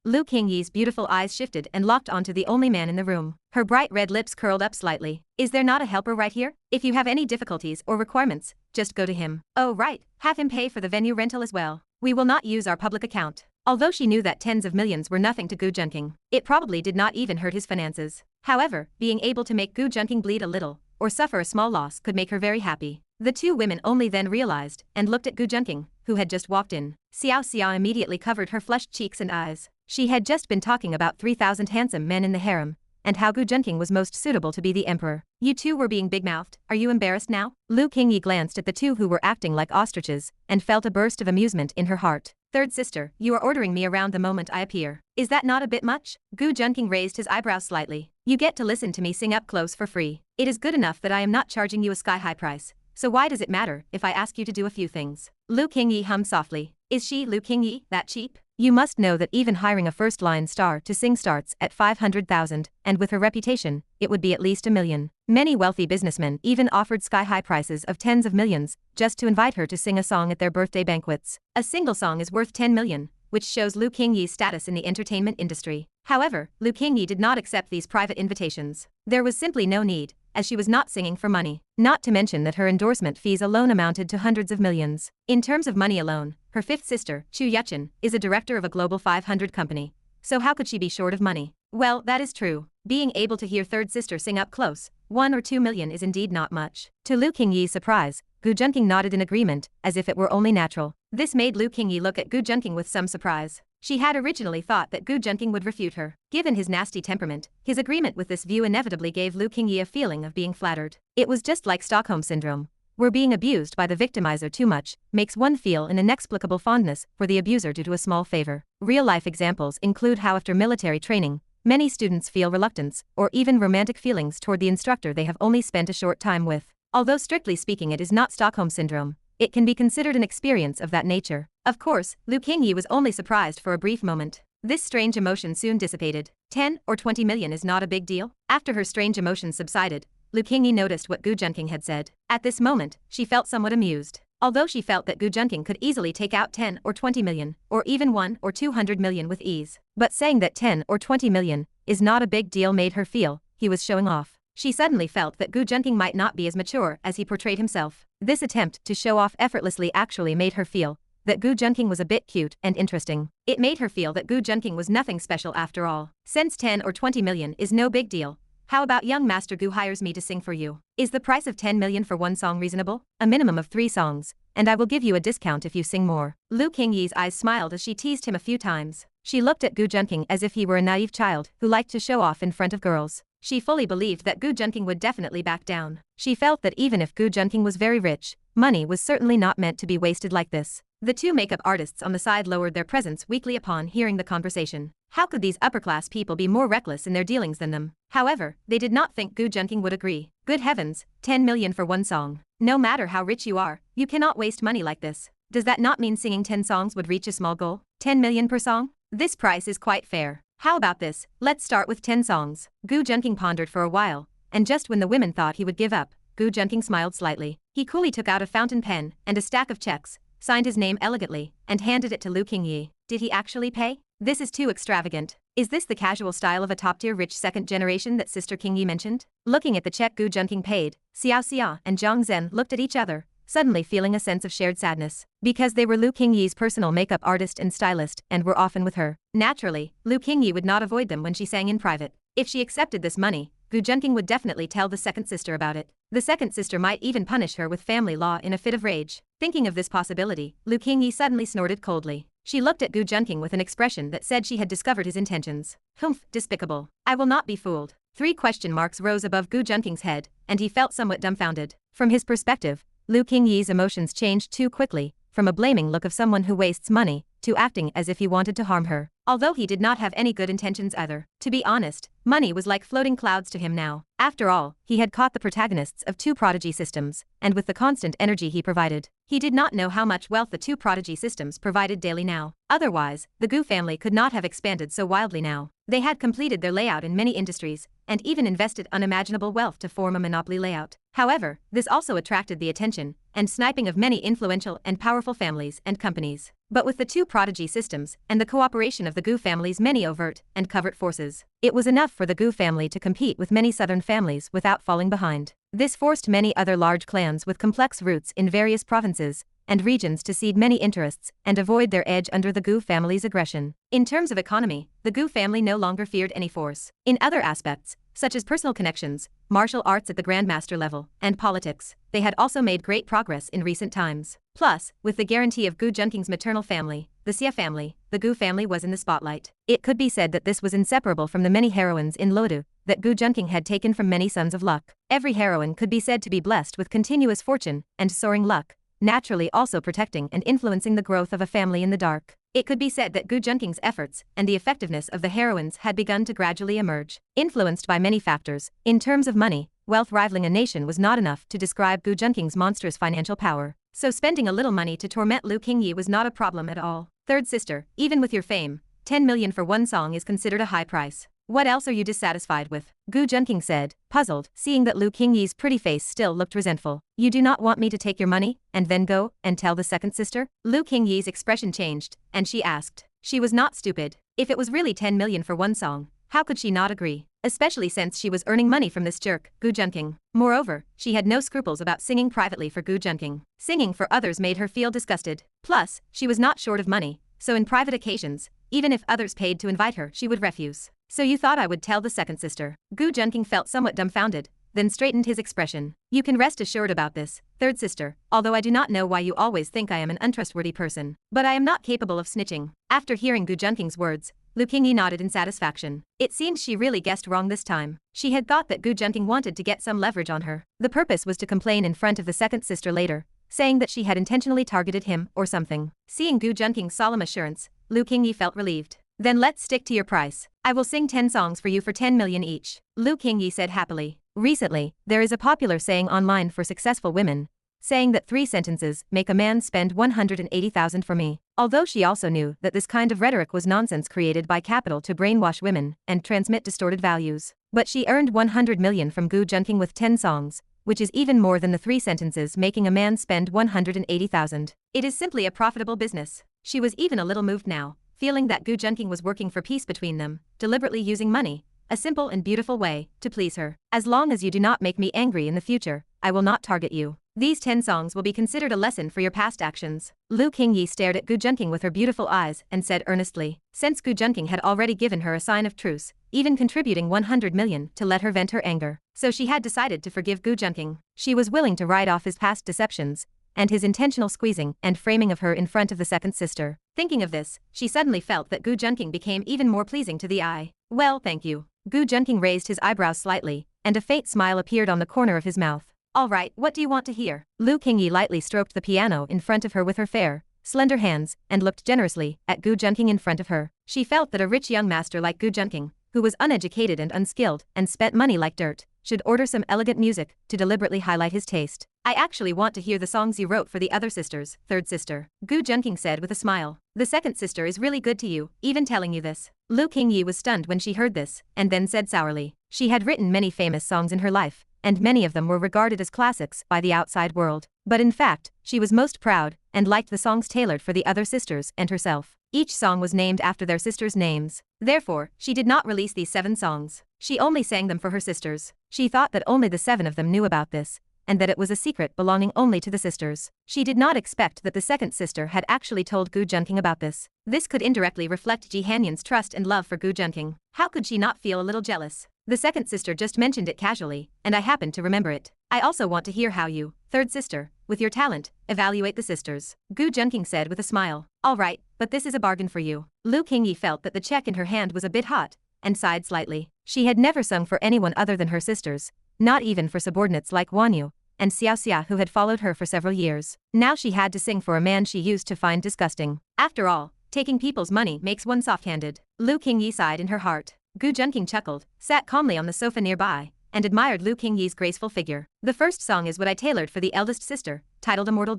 Lu Qingyi's beautiful eyes shifted and locked onto the only man in the room. Her bright red lips curled up slightly. Is there not a helper right here? If you have any difficulties or requirements, just go to him. Oh right, have him pay for the venue rental as well. We will not use our public account. Although she knew that tens of millions were nothing to Gu Junqing, it probably did not even hurt his finances. However, being able to make Gu Junqing bleed a little, or suffer a small loss could make her very happy. The two women only then realized and looked at Gu Junqing, who had just walked in. Xiao Xia immediately covered her flushed cheeks and eyes. She had just been talking about 3,000 handsome men in the harem, and how Gu Junqing was most suitable to be the emperor. You two were being big-mouthed, are you embarrassed now? Lu Qingyi glanced at the two who were acting like ostriches, and felt a burst of amusement in her heart. Third sister, you are ordering me around the moment I appear. Is that not a bit much? Gu Junqing raised his eyebrows slightly. You get to listen to me sing up close for free. It is good enough that I am not charging you a sky-high price, so why does it matter if I ask you to do a few things? Lu Qingyi hummed softly. Is she, Lu Qingyi, that cheap? You must know that even hiring a first-line star to sing starts at 500,000, and with her reputation, it would be at least $1 million. Many wealthy businessmen even offered sky-high prices of tens of millions just to invite her to sing a song at their birthday banquets. A single song is worth 10 million, which shows Lu Qingyi's status in the entertainment industry. However, Lu Qingyi did not accept these private invitations. There was simply no need, as she was not singing for money. Not to mention that her endorsement fees alone amounted to hundreds of millions. In terms of money alone, her fifth sister, Chu Yuchen, is a director of a Global 500 company. So how could she be short of money? Well, that is true. Being able to hear third sister sing up close, 1 or 2 million is indeed not much. To Lu Qingyi's surprise, Gu Junqing nodded in agreement, as if it were only natural. This made Lu Qingyi look at Gu Junqing with some surprise. She had originally thought that Gu Junqing would refute her. Given his nasty temperament, his agreement with this view inevitably gave Lu Qingyi a feeling of being flattered. It was just like Stockholm Syndrome, where being abused by the victimizer too much makes one feel an inexplicable fondness for the abuser due to a small favor. Real-life examples include how after military training, many students feel reluctance or even romantic feelings toward the instructor they have only spent a short time with. Although strictly speaking it is not Stockholm Syndrome, it can be considered an experience of that nature. Of course, Lu Qingyi was only surprised for a brief moment. This strange emotion soon dissipated. 10 or 20 million is not a big deal. After her strange emotions subsided, Lu Qingyi noticed what Gu Junqing had said. At this moment, she felt somewhat amused. although she felt that Gu Junqing could easily take out 10 or 20 million, or even 1 or 200 million with ease. But saying that 10 or 20 million is not a big deal made her feel he was showing off. She suddenly felt that Gu Junqing might not be as mature as he portrayed himself. This attempt to show off effortlessly actually made her feel that Gu Junqing was a bit cute and interesting. It made her feel that Gu Junqing was nothing special after all. Since 10 or 20 million is no big deal, how about young Master Gu hires me to sing for you? Is the price of 10 million for one song reasonable? A minimum of 3 songs, and I will give you a discount if you sing more. Lu Qingyi's eyes smiled as she teased him a few times. She looked at Gu Junqing as if he were a naive child who liked to show off in front of girls. She fully believed that Gu Junqing would definitely back down. She felt that even if Gu Junqing was very rich, money was certainly not meant to be wasted like this. The two makeup artists on the side lowered their presence weakly upon hearing the conversation. How could these upper-class people be more reckless in their dealings than them? However, they did not think Gu Junqing would agree. Good heavens, 10 million for one song. No matter how rich you are, you cannot waste money like this. Does that not mean singing 10 songs would reach a small goal? 10 million per song? This price is quite fair. How about this? Let's start with 10 songs. Gu Junqing pondered for a while, and just when the women thought he would give up, Gu Junqing smiled slightly. He coolly took out a fountain pen and a stack of checks, signed his name elegantly, and handed it to Lu Qingyi. Did he actually pay? This is too extravagant. Is this the casual style of a top-tier rich second generation that Sister Qingyi mentioned? Looking at the check Gu Junqing paid, Xiao Xia and Zhang Zhen looked at each other, suddenly feeling a sense of shared sadness. Because they were Lu Qingyi's personal makeup artist and stylist and were often with her. Naturally, Lu Qingyi would not avoid them when she sang in private. If she accepted this money, Gu Junqing would definitely tell the second sister about it. The second sister might even punish her with family law in a fit of rage. Thinking of this possibility, Lu Qingyi suddenly snorted coldly. She looked at Gu Junqing with an expression that said she had discovered his intentions. Humph, despicable. I will not be fooled. 3 question marks rose above Gu Junqing's head, and he felt somewhat dumbfounded. From his perspective, Lu Qingyi's emotions changed too quickly, from a blaming look of someone who wastes money, to acting as if he wanted to harm her. Although he did not have any good intentions either. To be honest, money was like floating clouds to him now. After all, he had caught the protagonists of 2 prodigy systems, and with the constant energy he provided, he did not know how much wealth the 2 prodigy systems provided daily now. Otherwise, the Gu family could not have expanded so wildly now. They had completed their layout in many industries, and even invested unimaginable wealth to form a monopoly layout. However, this also attracted the attention and sniping of many influential and powerful families and companies. But with the 2 prodigy systems and the cooperation of the Gu family's many overt and covert forces, it was enough for the Gu family to compete with many southern families without falling behind. This forced many other large clans with complex roots in various provinces and regions to cede many interests and avoid their edge under the Gu family's aggression. In terms of economy, the Gu family no longer feared any force. In other aspects, such as personal connections, martial arts at the grandmaster level, and politics, they had also made great progress in recent times. Plus, with the guarantee of Gu Junqing's maternal family, the Xia family, the Gu family was in the spotlight. It could be said that this was inseparable from the many heroines in Lodu that Gu Junqing had taken from many sons of luck. Every heroine could be said to be blessed with continuous fortune and soaring luck, naturally also protecting and influencing the growth of a family in the dark. It could be said that Gu Junqing's efforts and the effectiveness of the heroines had begun to gradually emerge. Influenced by many factors, in terms of money, wealth rivaling a nation was not enough to describe Gu Junqing's monstrous financial power. So spending a little money to torment Lu Qingyi was not a problem at all. Third sister, even with your fame, 10 million for one song is considered a high price. What else are you dissatisfied with? Gu Junqing said, puzzled, seeing that Lu Qingyi's pretty face still looked resentful. You do not want me to take your money, and then go and tell the second sister? Lu Qingyi's expression changed, and she asked. She was not stupid. If it was really 10 million for one song, how could she not agree? Especially since she was earning money from this jerk, Gu Junqing. Moreover, she had no scruples about singing privately for Gu Junqing. Singing for others made her feel disgusted. Plus, she was not short of money, so in private occasions, even if others paid to invite her, she would refuse. So you thought I would tell the second sister? Gu Junqing felt somewhat dumbfounded, then straightened his expression. You can rest assured about this, third sister, although I do not know why you always think I am an untrustworthy person. But I am not capable of snitching. After hearing Gu Junqing's words, Lu Qingyi nodded in satisfaction. It seemed she really guessed wrong this time. She had thought that Gu Junqing wanted to get some leverage on her. The purpose was to complain in front of the second sister later, saying that she had intentionally targeted him or something. Seeing Gu Junqing's solemn assurance, Lu Qingyi felt relieved. Then let's stick to your price. I will sing 10 songs for you for 10 million each, Lu Qingyi said happily. Recently, there is a popular saying online for successful women, saying that 3 sentences make a man spend 180,000 for me. Although she also knew that this kind of rhetoric was nonsense created by capital to brainwash women and transmit distorted values. But she earned 100 million from Gu Junqing with 10 songs, which is even more than the 3 sentences making a man spend 180,000. It is simply a profitable business. She was even a little moved now, feeling that Gu Junqing was working for peace between them, deliberately using money, a simple and beautiful way, to please her. As long as you do not make me angry in the future, I will not target you. These 10 songs will be considered a lesson for your past actions. Lu Qingyi stared at Gu Junqing with her beautiful eyes and said earnestly, since Gu Junqing had already given her a sign of truce, even contributing 100 million to let her vent her anger. So she had decided to forgive Gu Junqing. She was willing to write off his past deceptions and his intentional squeezing and framing of her in front of the second sister. Thinking of this, she suddenly felt that Gu Junqing became even more pleasing to the eye. Well, thank you. Gu Junqing raised his eyebrows slightly, and a faint smile appeared on the corner of his mouth. All right, what do you want to hear? Lu Qingyi lightly stroked the piano in front of her with her fair, slender hands, and looked generously at Gu Junqing in front of her. She felt that a rich young master like Gu Junqing, who was uneducated and unskilled and spent money like dirt, should order some elegant music to deliberately highlight his taste. I actually want to hear the songs you wrote for the other sisters, third sister. Gu Junqing said with a smile. The second sister is really good to you, even telling you this. Lu Qingyi was stunned when she heard this, and then said sourly. She had written many famous songs in her life, and many of them were regarded as classics by the outside world. But in fact, she was most proud and liked the songs tailored for the other sisters and herself. Each song was named after their sisters' names. Therefore, she did not release these 7 songs. She only sang them for her sisters. She thought that only the 7 of them knew about this, and that it was a secret belonging only to the sisters. She did not expect that the second sister had actually told Gu Junqing about this. This could indirectly reflect Ji Hanyan's trust and love for Gu Junqing. How could she not feel a little jealous? The second sister just mentioned it casually, and I happened to remember it. I also want to hear how you, third sister, with your talent, evaluate the sisters. Gu Junqing said with a smile. All right, but this is a bargain for you. Lu Qingyi felt that the check in her hand was a bit hot, and sighed slightly. She had never sung for anyone other than her sisters, not even for subordinates like Wan Yu and Xiao Xia who had followed her for several years. Now she had to sing for a man she used to find disgusting. After all, taking people's money makes one soft-handed. Lu Qingyi sighed in her heart. Gu Junqing chuckled, sat calmly on the sofa nearby, and admired Lu Qingyi's graceful figure. The first song is what I tailored for the eldest sister, titled Immortal.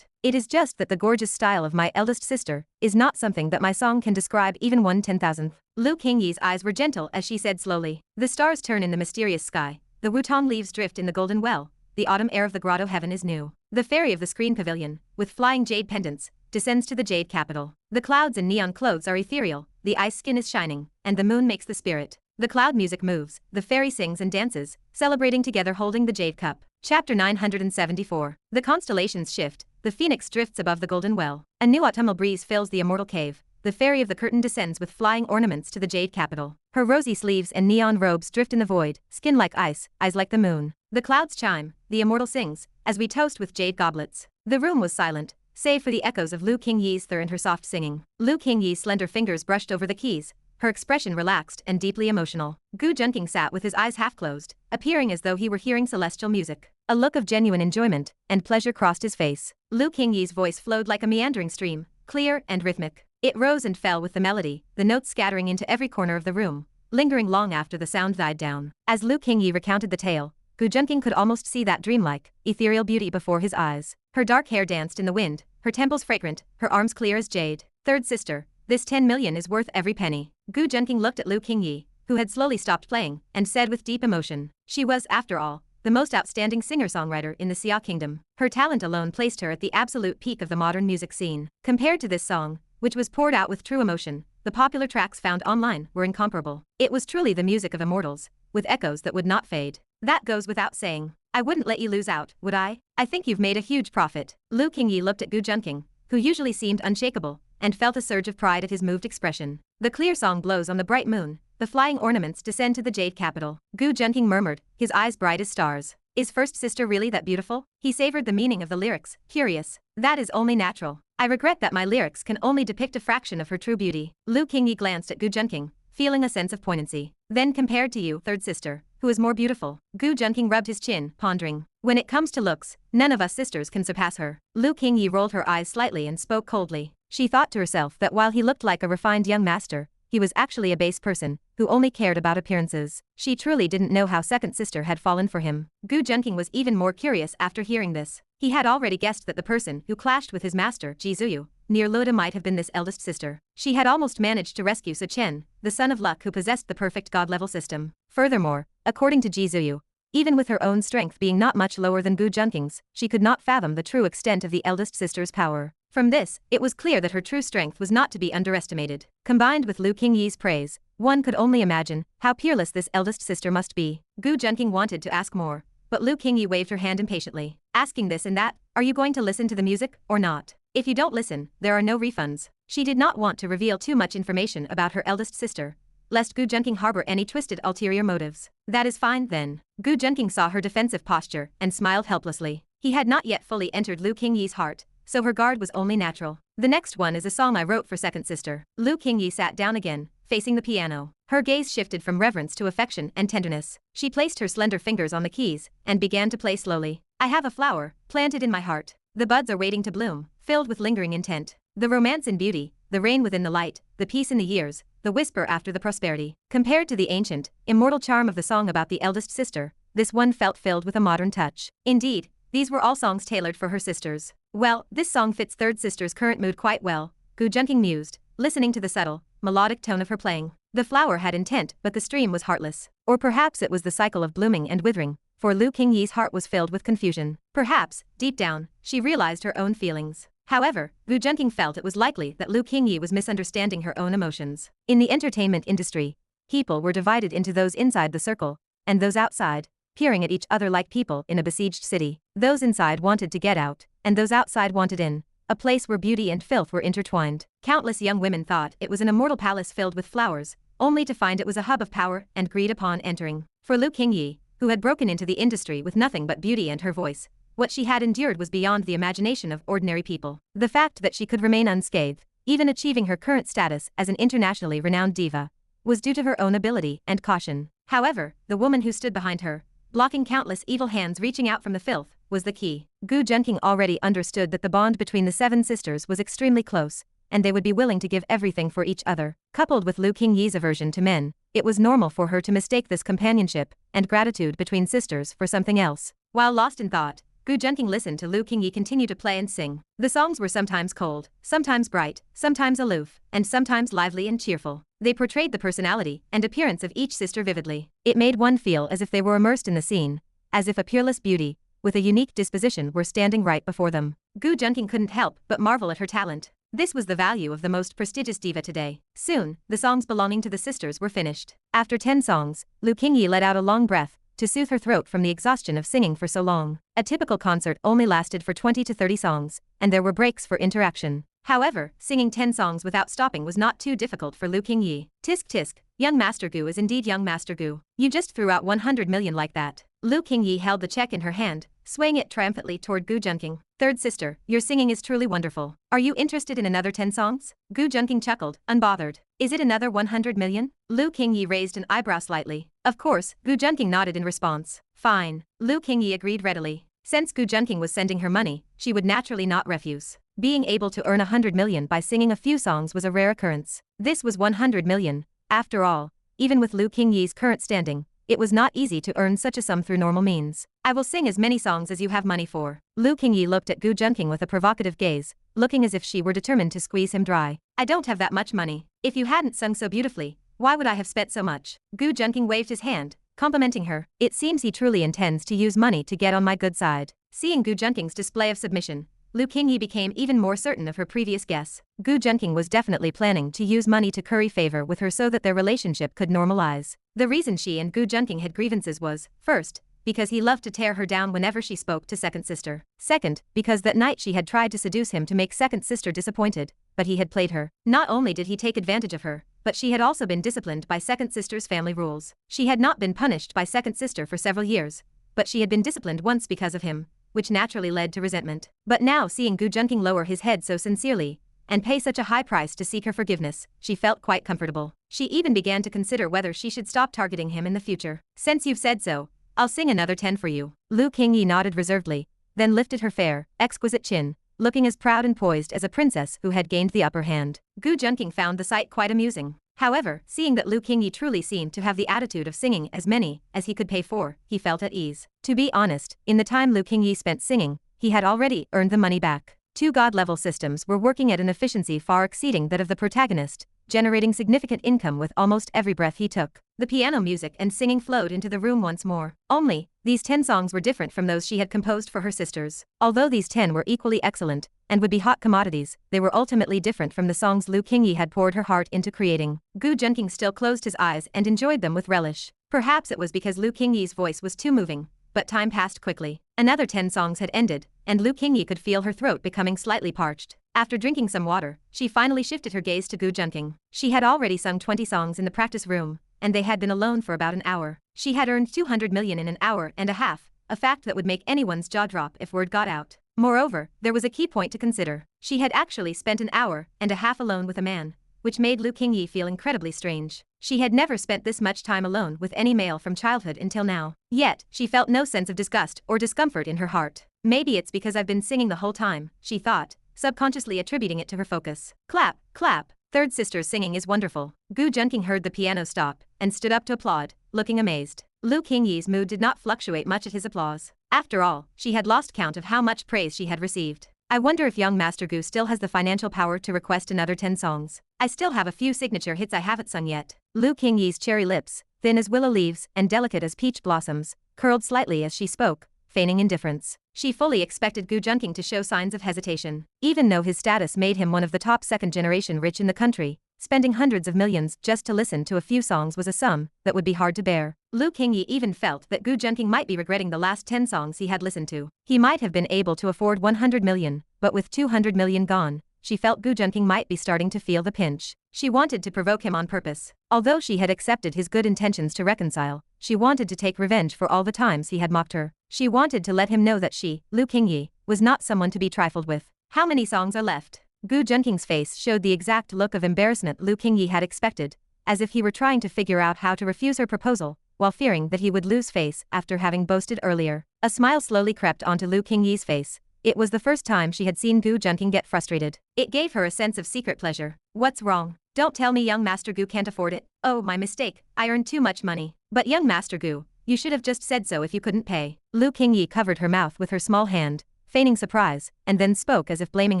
It is just that the gorgeous style of my eldest sister is not something that my song can describe even 1/10,000th. Lu Qingyi's eyes were gentle as she said slowly. The stars turn in the mysterious sky, the wutong leaves drift in the golden well, the autumn air of the grotto heaven is new. The fairy of the screen pavilion, with flying jade pendants, descends to the jade capital. The clouds in neon clothes are ethereal, the ice skin is shining, and the moon makes the spirit. The cloud music moves, the fairy sings and dances, celebrating together holding the jade cup. Chapter 974. The constellations shift, the phoenix drifts above the golden well. A new autumnal breeze fills the immortal cave. The fairy of the curtain descends with flying ornaments to the jade capital. Her rosy sleeves and neon robes drift in the void, skin like ice, eyes like the moon. The clouds chime, the immortal sings, as we toast with jade goblets. The room was silent, save for the echoes of Lu Qingyi's thur and her soft singing. Lu Qingyi's slender fingers brushed over the keys, her expression relaxed and deeply emotional. Gu Junqing sat with his eyes half closed, appearing as though he were hearing celestial music. A look of genuine enjoyment and pleasure crossed his face. Lu Qingyi's voice flowed like a meandering stream, clear and rhythmic. It rose and fell with the melody, the notes scattering into every corner of the room, lingering long after the sound died down. As Lu Qingyi recounted the tale, Gu Junqing could almost see that dreamlike, ethereal beauty before his eyes. Her dark hair danced in the wind, her temples fragrant, her arms clear as jade. Third sister, this 10 million is worth every penny. Gu Junqing looked at Lu Qingyi, who had slowly stopped playing, and said with deep emotion. She was, after all, the most outstanding singer-songwriter in the Xia Kingdom. Her talent alone placed her at the absolute peak of the modern music scene. Compared to this song, which was poured out with true emotion, the popular tracks found online were incomparable. It was truly the music of immortals, with echoes that would not fade. That goes without saying. I wouldn't let you lose out, would I? I think you've made a huge profit. Lu Qingyi looked at Gu Junqing, who usually seemed unshakable, and felt a surge of pride at his moved expression. The clear song blows on the bright moon, the flying ornaments descend to the jade capital. Gu Junqing murmured, his eyes bright as stars. Is first sister really that beautiful? He savored the meaning of the lyrics, curious. That is only natural. I regret that my lyrics can only depict a fraction of her true beauty. Lu Qingyi glanced at Gu Junqing, feeling a sense of poignancy. Then compared to you, third sister, who is more beautiful? Gu Junqing rubbed his chin, pondering. When it comes to looks, none of us sisters can surpass her. Lu Qingyi rolled her eyes slightly and spoke coldly. She thought to herself that while he looked like a refined young master, he was actually a base person, who only cared about appearances. She truly didn't know how second sister had fallen for him. Gu Junqing was even more curious after hearing this. He had already guessed that the person who clashed with his master, Ji Zuyu, near Luda might have been this eldest sister. She had almost managed to rescue Su Chen, the son of luck who possessed the perfect god-level system. Furthermore, according to Ji Zuyu, Even with her own strength being not much lower than Gu Junqing's, she could not fathom the true extent of the eldest sister's power. From this, it was clear that her true strength was not to be underestimated. Combined with Lu Qingyi's praise, one could only imagine how peerless this eldest sister must be. Gu Junqing wanted to ask more, but Lu Qingyi waved her hand impatiently, asking this and that. Are you going to listen to the music, or not? If you don't listen, there are no refunds. She did not want to reveal too much information about her eldest sister, lest Gu Junqing harbor any twisted ulterior motives. That is fine, then. Gu Junqing saw her defensive posture and smiled helplessly. He had not yet fully entered Lu Qingyi's heart, so her guard was only natural. The next one is a song I wrote for second sister. Lu Qingyi sat down again, facing the piano. Her gaze shifted from reverence to affection and tenderness. She placed her slender fingers on the keys and began to play slowly. I have a flower, planted in my heart. The buds are waiting to bloom, filled with lingering intent. The romance in beauty, the rain within the light, the peace in the years, the whisper after the prosperity. Compared to the ancient, immortal charm of the song about the eldest sister, this one felt filled with a modern touch. Indeed, these were all songs tailored for her sisters. Well, this song fits third sister's current mood quite well, Gu Junqing mused, listening to the subtle, melodic tone of her playing. The flower had intent, but the stream was heartless. Or perhaps it was the cycle of blooming and withering, for Lu Qingyi's heart was filled with confusion. Perhaps, deep down, she realized her own feelings. However, Gu Junqing felt it was likely that Lu Qingyi was misunderstanding her own emotions. In the entertainment industry, people were divided into those inside the circle, and those outside, peering at each other like people in a besieged city. Those inside wanted to get out, and those outside wanted in, a place where beauty and filth were intertwined. Countless young women thought it was an immortal palace filled with flowers, only to find it was a hub of power and greed upon entering. For Lu Qingyi, who had broken into the industry with nothing but beauty and her voice, what she had endured was beyond the imagination of ordinary people. The fact that she could remain unscathed, even achieving her current status as an internationally renowned diva, was due to her own ability and caution. However, the woman who stood behind her, blocking countless evil hands reaching out from the filth, was the key. Gu Junqing already understood that the bond between the seven sisters was extremely close, and they would be willing to give everything for each other. Coupled with Lu Qingyi's aversion to men, it was normal for her to mistake this companionship and gratitude between sisters for something else. While lost in thought, Gu Junqing listened to Lu Qingyi continue to play and sing. The songs were sometimes cold, sometimes bright, sometimes aloof, and sometimes lively and cheerful. They portrayed the personality and appearance of each sister vividly. It made one feel as if they were immersed in the scene, as if a peerless beauty, with a unique disposition, were standing right before them. Gu Junqing couldn't help but marvel at her talent. This was the value of the most prestigious diva today. Soon, the songs belonging to the sisters were finished. After 10 songs, Lu Qingyi let out a long breath to soothe her throat from the exhaustion of singing for so long. A typical concert only lasted for 20 to 30 songs, and there were breaks for interaction. However, singing 10 songs without stopping was not too difficult for Lu Qingyi. Tisk tisk, young Master Gu is indeed young Master Gu. You just threw out 100 million like that. Lu Qingyi held the check in her hand, swaying it triumphantly toward Gu Junqing. Third sister, your singing is truly wonderful. Are you interested in another 10 songs? Gu Junqing chuckled, unbothered. Is it another 100 million? Lu Qingyi raised an eyebrow slightly. Of course, Gu Junqing nodded in response. Fine. Lu Qingyi agreed readily. Since Gu Junqing was sending her money, she would naturally not refuse. Being able to earn 100 million by singing a few songs was a rare occurrence. This was 100 million. After all, even with Lu Qingyi's current standing, it was not easy to earn such a sum through normal means. I will sing as many songs as you have money for. Lu Qingyi looked at Gu Junqing with a provocative gaze, looking as if she were determined to squeeze him dry. I don't have that much money. If you hadn't sung so beautifully, why would I have spent so much? Gu Junqing waved his hand, complimenting her. It seems he truly intends to use money to get on my good side. Seeing Gu Junqing's display of submission, Lu Qingyi became even more certain of her previous guess. Gu Junqing was definitely planning to use money to curry favor with her so that their relationship could normalize. The reason she and Gu Junqing had grievances was, first, because he loved to tear her down whenever she spoke to second sister. Second, because that night she had tried to seduce him to make second sister disappointed, but he had played her. Not only did he take advantage of her, but she had also been disciplined by second sister's family rules. She had not been punished by second sister for several years, but she had been disciplined once because of him, which naturally led to resentment. But now seeing Gu Junqing lower his head so sincerely, and pay such a high price to seek her forgiveness, she felt quite comfortable. She even began to consider whether she should stop targeting him in the future. Since you've said so, I'll sing another 10 for you. Lu Qingyi nodded reservedly, then lifted her fair, exquisite chin, looking as proud and poised as a princess who had gained the upper hand. Gu Junqing found the sight quite amusing. However, seeing that Lu Qingyi truly seemed to have the attitude of singing as many as he could pay for, he felt at ease. To be honest, in the time Lu Qingyi spent singing, he had already earned the money back. 2 god-level systems were working at an efficiency far exceeding that of the Protagonist, generating significant income with almost every breath he took. The piano music and singing flowed into the room once more. Only, these 10 songs were different from those she had composed for her sisters. Although these 10 were equally excellent, and would be hot commodities, they were ultimately different from the songs Lu Qingyi had poured her heart into creating. Gu Junqing still closed his eyes and enjoyed them with relish. Perhaps it was because Lu Qingyi's voice was too moving, but time passed quickly. Another 10 songs had ended, and Lu Qingyi could feel her throat becoming slightly parched. After drinking some water, she finally shifted her gaze to Gu Junqing. She had already sung 20 songs in the practice room, and they had been alone for about an hour. She had earned 200 million in an hour and a half, a fact that would make anyone's jaw drop if word got out. Moreover, there was a key point to consider. She had actually spent an hour and a half alone with a man, which made Lu Qingyi feel incredibly strange. She had never spent this much time alone with any male from childhood until now. Yet, she felt no sense of disgust or discomfort in her heart. Maybe it's because I've been singing the whole time, she thought, subconsciously attributing it to her focus. Clap, clap. Third sister's singing is wonderful. Gu Junqing heard the piano stop and stood up to applaud, looking amazed. Lu Qingyi's mood did not fluctuate much at his applause. After all, she had lost count of how much praise she had received. I wonder if young Master Gu still has the financial power to request another 10 songs. I still have a few signature hits I haven't sung yet. Lu Qingyi's cherry lips, thin as willow leaves and delicate as peach blossoms, curled slightly as she spoke, feigning indifference. She fully expected Gu Junqing to show signs of hesitation. Even though his status made him one of the top second-generation rich in the country, spending hundreds of millions just to listen to a few songs was a sum that would be hard to bear. Lu Qingyi even felt that Gu Junqing might be regretting the last 10 songs he had listened to. He might have been able to afford 100 million, but with 200 million gone, she felt Gu Junqing might be starting to feel the pinch. She wanted to provoke him on purpose. Although she had accepted his good intentions to reconcile, she wanted to take revenge for all the times he had mocked her. She wanted to let him know that she, Lu Qingyi, was not someone to be trifled with. How many songs are left? Gu Junqing's face showed the exact look of embarrassment Lu Qingyi had expected, as if he were trying to figure out how to refuse her proposal, while fearing that he would lose face after having boasted earlier. A smile slowly crept onto Lu Qingyi's face. It was the first time she had seen Gu Junqing get frustrated. It gave her a sense of secret pleasure. What's wrong? Don't tell me young Master Gu can't afford it. Oh, my mistake. I earned too much money. But young Master Gu, you should have just said so if you couldn't pay. Lu Qingyi covered her mouth with her small hand, feigning surprise, and then spoke as if blaming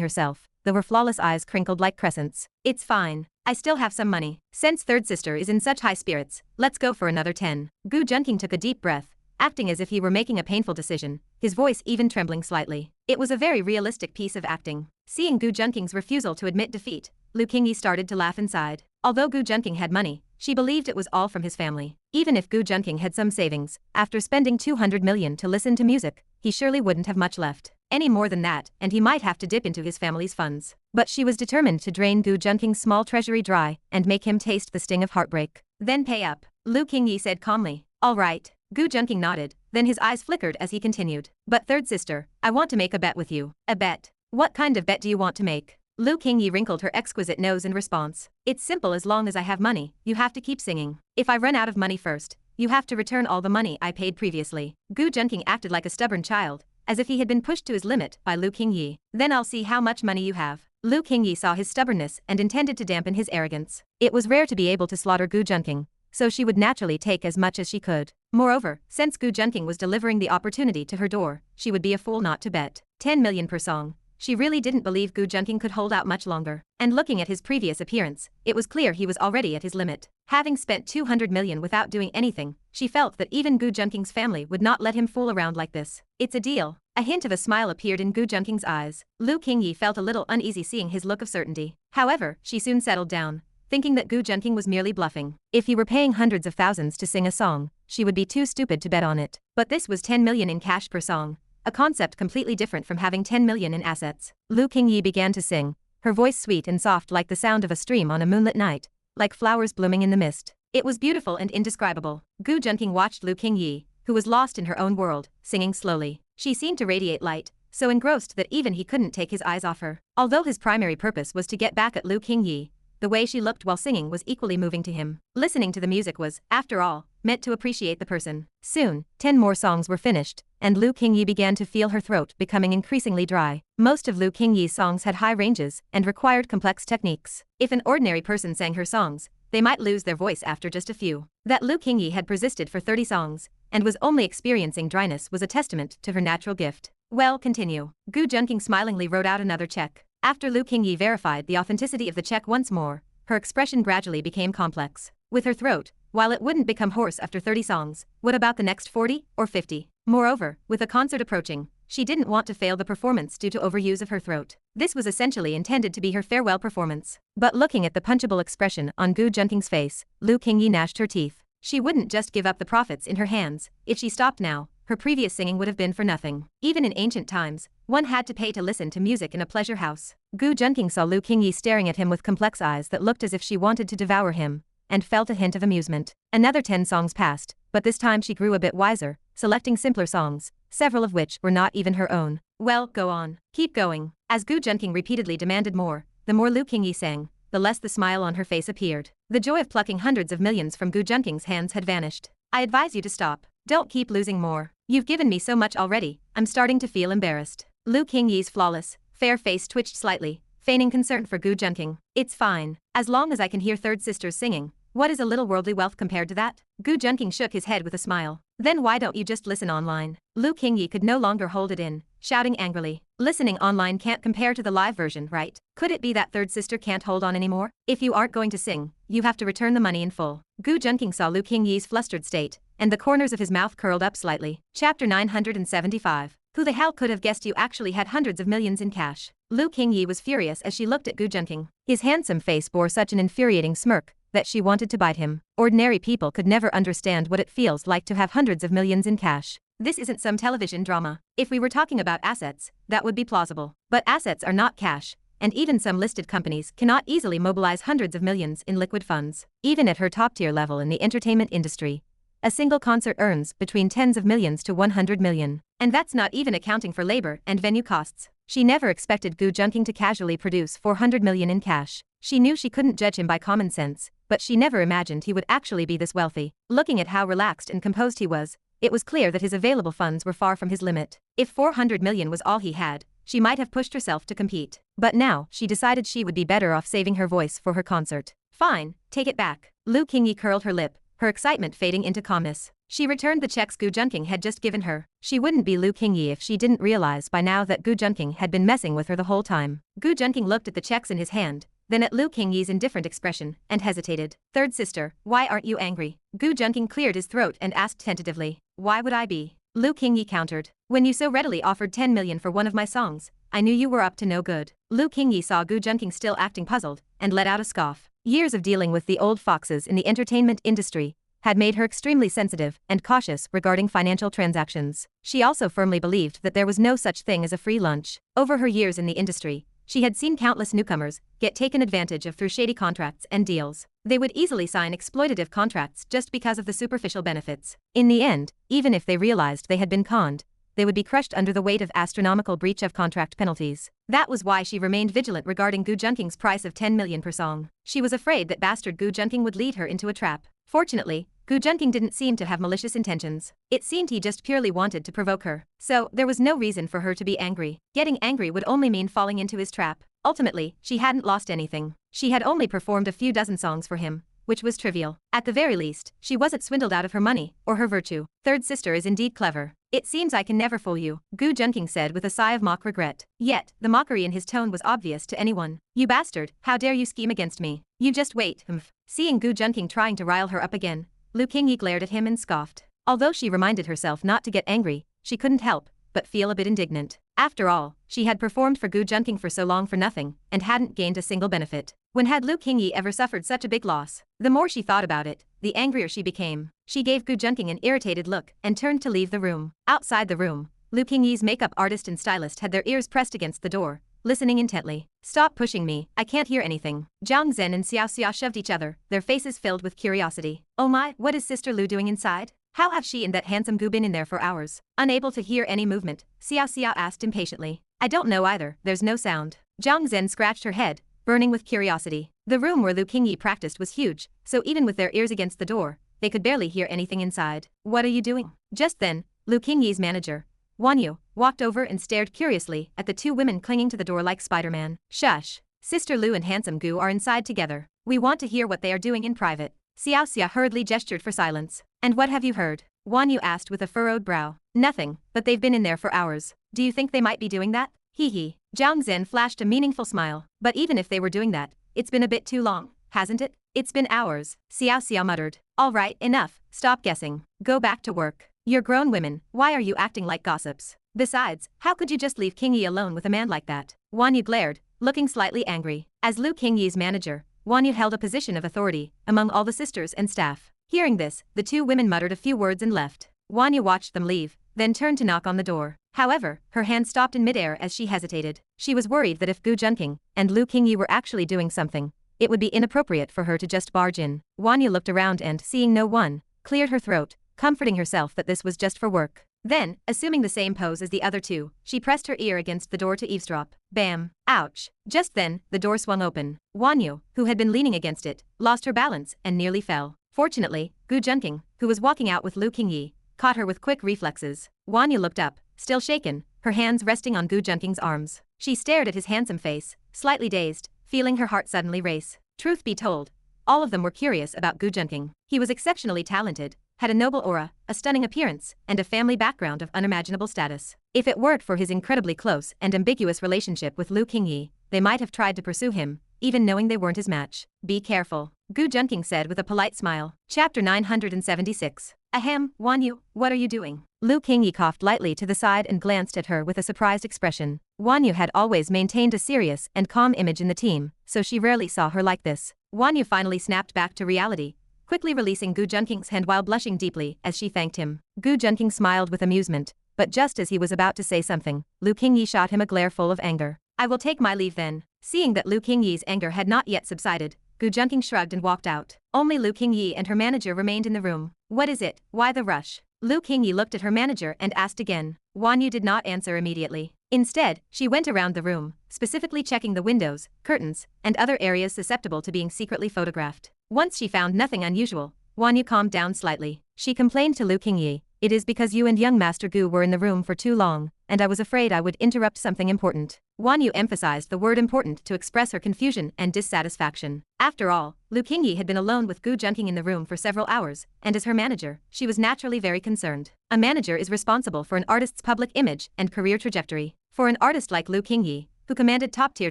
herself, though her flawless eyes crinkled like crescents. It's fine. I still have some money. Since third sister is in such high spirits, let's go for another 10. Gu Junqing took a deep breath, acting as if he were making a painful decision, his voice even trembling slightly. It was a very realistic piece of acting. Seeing Gu Junqing's refusal to admit defeat, Lu Qingyi started to laugh inside. Although Gu Junqing had money, she believed it was all from his family. Even if Gu Junqing had some savings, after spending 200 million to listen to music, he surely wouldn't have much left. Any more than that, and he might have to dip into his family's funds. But she was determined to drain Gu Junqing's small treasury dry and make him taste the sting of heartbreak. Then pay up, Lu Qingyi said calmly. All right. Gu Junqing nodded, then his eyes flickered as he continued. But third sister, I want to make a bet with you. A bet? What kind of bet do you want to make? Lu Qingyi wrinkled her exquisite nose in response. It's simple. As long as I have money, you have to keep singing. If I run out of money first, you have to return all the money I paid previously. Gu Junqing acted like a stubborn child, as if he had been pushed to his limit by Lu Qingyi. Then I'll see how much money you have. Lu Qingyi saw his stubbornness and intended to dampen his arrogance. It was rare to be able to slaughter Gu Junqing, so she would naturally take as much as she could. Moreover, since Gu Junqing was delivering the opportunity to her door, she would be a fool not to bet. 10 million per song. She really didn't believe Gu Junqing could hold out much longer. And looking at his previous appearance, it was clear he was already at his limit. Having spent 200 million without doing anything, she felt that even Gu Junqing's family would not let him fool around like this. It's a deal. A hint of a smile appeared in Gu Junqing's eyes. Lu Qingyi felt a little uneasy seeing his look of certainty. However, she soon settled down, thinking that Gu Junqing was merely bluffing. If he were paying hundreds of thousands to sing a song, she would be too stupid to bet on it. But this was 10 million in cash per song, a concept completely different from having 10 million in assets. Lu Qingyi began to sing, her voice sweet and soft like the sound of a stream on a moonlit night, like flowers blooming in the mist. It was beautiful and indescribable. Gu Junqing watched Lu Qingyi, who was lost in her own world, singing slowly. She seemed to radiate light, so engrossed that even he couldn't take his eyes off her. Although his primary purpose was to get back at Lu Qingyi, the way she looked while singing was equally moving to him. Listening to the music was, after all, meant to appreciate the person. Soon, 10 more songs were finished, and Lu Qingyi began to feel her throat becoming increasingly dry. Most of Lu Qingyi's songs had high ranges and required complex techniques. If an ordinary person sang her songs, they might lose their voice after just a few. That Lu Qingyi had persisted for 30 songs, and was only experiencing dryness was a testament to her natural gift. Well, continue. Gu Junqing smilingly wrote out another check. After Lu Qingyi verified the authenticity of the check once more, her expression gradually became complex. With her throat, while it wouldn't become hoarse after 30 songs, what about the next 40 or 50? Moreover, with a concert approaching, she didn't want to fail the performance due to overuse of her throat. This was essentially intended to be her farewell performance. But looking at the punchable expression on Gu Junqing's face, Lu Qingyi gnashed her teeth. She wouldn't just give up the profits in her hands. If she stopped now, her previous singing would have been for nothing. Even in ancient times, one had to pay to listen to music in a pleasure house. Gu Junqing saw Lu Qingyi staring at him with complex eyes that looked as if she wanted to devour him, and felt a hint of amusement. Another 10 songs passed, but this time she grew a bit wiser, selecting simpler songs, several of which were not even her own. Well, go on. Keep going. As Gu Junqing repeatedly demanded more, the more Lu Qingyi sang, the less the smile on her face appeared. The joy of plucking hundreds of millions from Gu Junqing's hands had vanished. I advise you to stop. Don't keep losing more. You've given me so much already, I'm starting to feel embarrassed. Lu Qingyi's flawless, fair face twitched slightly, feigning concern for Gu Junqing. It's fine. As long as I can hear third sisters singing, what is a little worldly wealth compared to that? Gu Junqing shook his head with a smile. Then why don't you just listen online? Lu Qingyi could no longer hold it in, shouting angrily. Listening online can't compare to the live version, right? Could it be that third sister can't hold on anymore? If you aren't going to sing, you have to return the money in full. Gu Junqing saw Lu Qingyi's flustered state, and the corners of his mouth curled up slightly. Chapter 975. Who the hell could have guessed you actually had hundreds of millions in cash? Lu Qingyi was furious as she looked at Gu Junqing. His handsome face bore such an infuriating smirk that she wanted to bite him. Ordinary people could never understand what it feels like to have hundreds of millions in cash. This isn't some television drama. If we were talking about assets, that would be plausible. But assets are not cash, and even some listed companies cannot easily mobilize hundreds of millions in liquid funds. Even at her top-tier level in the entertainment industry, a single concert earns between tens of millions to 100 million. And that's not even accounting for labor and venue costs. She never expected Gu Junqing to casually produce 400 million in cash. She knew she couldn't judge him by common sense, but she never imagined he would actually be this wealthy. Looking at how relaxed and composed he was, it was clear that his available funds were far from his limit. If 400 million was all he had, she might have pushed herself to compete. But now, she decided she would be better off saving her voice for her concert. Fine, take it back. Lu Qingyi curled her lip, her excitement fading into calmness. She returned the checks Gu Junqing had just given her. She wouldn't be Lu Qingyi if she didn't realize by now that Gu Junqing had been messing with her the whole time. Gu Junqing looked at the checks in his hand, then at Lu Qingyi's indifferent expression, and hesitated. Third sister, why aren't you angry? Gu Junqing cleared his throat and asked tentatively. Why would I be? Lu Qingyi countered. When you so readily offered 10 million for one of my songs, I knew you were up to no good. Lu Qingyi saw Gu Junqing still acting puzzled, and let out a scoff. Years of dealing with the old foxes in the entertainment industry had made her extremely sensitive and cautious regarding financial transactions. She also firmly believed that there was no such thing as a free lunch. Over her years in the industry, she had seen countless newcomers get taken advantage of through shady contracts and deals. They would easily sign exploitative contracts just because of the superficial benefits. In the end, even if they realized they had been conned, they would be crushed under the weight of astronomical breach of contract penalties. That was why she remained vigilant regarding Gu Junqing's price of 10 million per song. She was afraid that bastard Gu Junqing would lead her into a trap. Fortunately, Gu Junqing didn't seem to have malicious intentions. It seemed he just purely wanted to provoke her. So, there was no reason for her to be angry. Getting angry would only mean falling into his trap. Ultimately, she hadn't lost anything. She had only performed a few dozen songs for him, which was trivial. At the very least, she wasn't swindled out of her money or her virtue. Third sister is indeed clever. It seems I can never fool you, Gu Junqing said with a sigh of mock regret. Yet, the mockery in his tone was obvious to anyone. You bastard, how dare you scheme against me? You just wait, Seeing Gu Junqing trying to rile her up again, Lu Qingyi glared at him and scoffed. Although she reminded herself not to get angry, she couldn't help but feel a bit indignant. After all, she had performed for Gu Junqing for so long for nothing, and hadn't gained a single benefit. When had Lu Qingyi ever suffered such a big loss? The more she thought about it, the angrier she became. She gave Gu Junqing an irritated look and turned to leave the room. Outside the room, Lu Qingyi's makeup artist and stylist had their ears pressed against the door, listening intently. Stop pushing me, I can't hear anything. Jiang Zhen and Xiao Xia shoved each other, their faces filled with curiosity. Oh my, what is Sister Lu doing inside? How have she and that handsome Gu been in there for hours? Unable to hear any movement, Xiao Xia asked impatiently. I don't know either, there's no sound. Jiang Zhen scratched her head, burning with curiosity. The room where Lu Qingyi practiced was huge, so even with their ears against the door, they could barely hear anything inside. What are you doing? Just then, Lu Qingyi's manager, Wan Yu, walked over and stared curiously at the two women clinging to the door like Spider-Man. Shush. Sister Lu and handsome Gu are inside together. We want to hear what they are doing in private. Xiao Xia hurriedly gestured for silence. And what have you heard? Wan Yu asked with a furrowed brow. Nothing, but they've been in there for hours. Do you think they might be doing that? Hee hee. Jiang Zhen flashed a meaningful smile. But even if they were doing that, it's been a bit too long, hasn't it? It's been hours, Xiao Xiao muttered. All right, enough, stop guessing. Go back to work. You're grown women, why are you acting like gossips? Besides, how could you just leave King Yi alone with a man like that? Wan Yu glared, looking slightly angry. As Lu King Yi's manager, Wan Yu held a position of authority among all the sisters and staff. Hearing this, the two women muttered a few words and left. Wan Yu watched them leave, then turned to knock on the door. However, her hand stopped in midair as she hesitated. She was worried that if Gu Junqing and Lu King Yi were actually doing something, it would be inappropriate for her to just barge in. Wan Yu looked around and, seeing no one, cleared her throat, comforting herself that this was just for work. Then, assuming the same pose as the other two, she pressed her ear against the door to eavesdrop. Bam! Ouch! Just then, the door swung open. Wan Yu, who had been leaning against it, lost her balance and nearly fell. Fortunately, Gu Junqing, who was walking out with Lu King Yi, caught her with quick reflexes. Wan Yu looked up, still shaken, her hands resting on Gu Junqing's arms. She stared at his handsome face, slightly dazed, feeling her heart suddenly race. Truth be told, all of them were curious about Gu Junqing. He was exceptionally talented, had a noble aura, a stunning appearance, and a family background of unimaginable status. If it weren't for his incredibly close and ambiguous relationship with Lu King Yi, they might have tried to pursue him, even knowing they weren't his match. Be careful, Gu Junqing said with a polite smile. Chapter 976. Ahem, Wan Yu, what are you doing? Lu King Yi coughed lightly to the side and glanced at her with a surprised expression. Wan Yu had always maintained a serious and calm image in the team, so she rarely saw her like this. Wan Yu finally snapped back to reality, quickly releasing Gu Junqing's hand while blushing deeply as she thanked him. Gu Junqing smiled with amusement, but just as he was about to say something, Lu King Yi shot him a glare full of anger. I will take my leave then. Seeing that Lu King Yi's anger had not yet subsided, Gu Junqing shrugged and walked out. Only Lu King Yi and her manager remained in the room. What is it? Why the rush? Lu King Yi looked at her manager and asked again. Wan Yu did not answer immediately. Instead, she went around the room, specifically checking the windows, curtains, and other areas susceptible to being secretly photographed. Once she found nothing unusual, Wan Yu calmed down slightly. She complained to Lu King Yi, "It is because you and young Master Gu were in the room for too long, and I was afraid I would interrupt something important." Wan Yu emphasized the word important to express her confusion and dissatisfaction. After all, Lu King Yi had been alone with Gu Junqing in the room for several hours, and as her manager, she was naturally very concerned. A manager is responsible for an artist's public image and career trajectory. For an artist like Lu King Yi, who commanded top-tier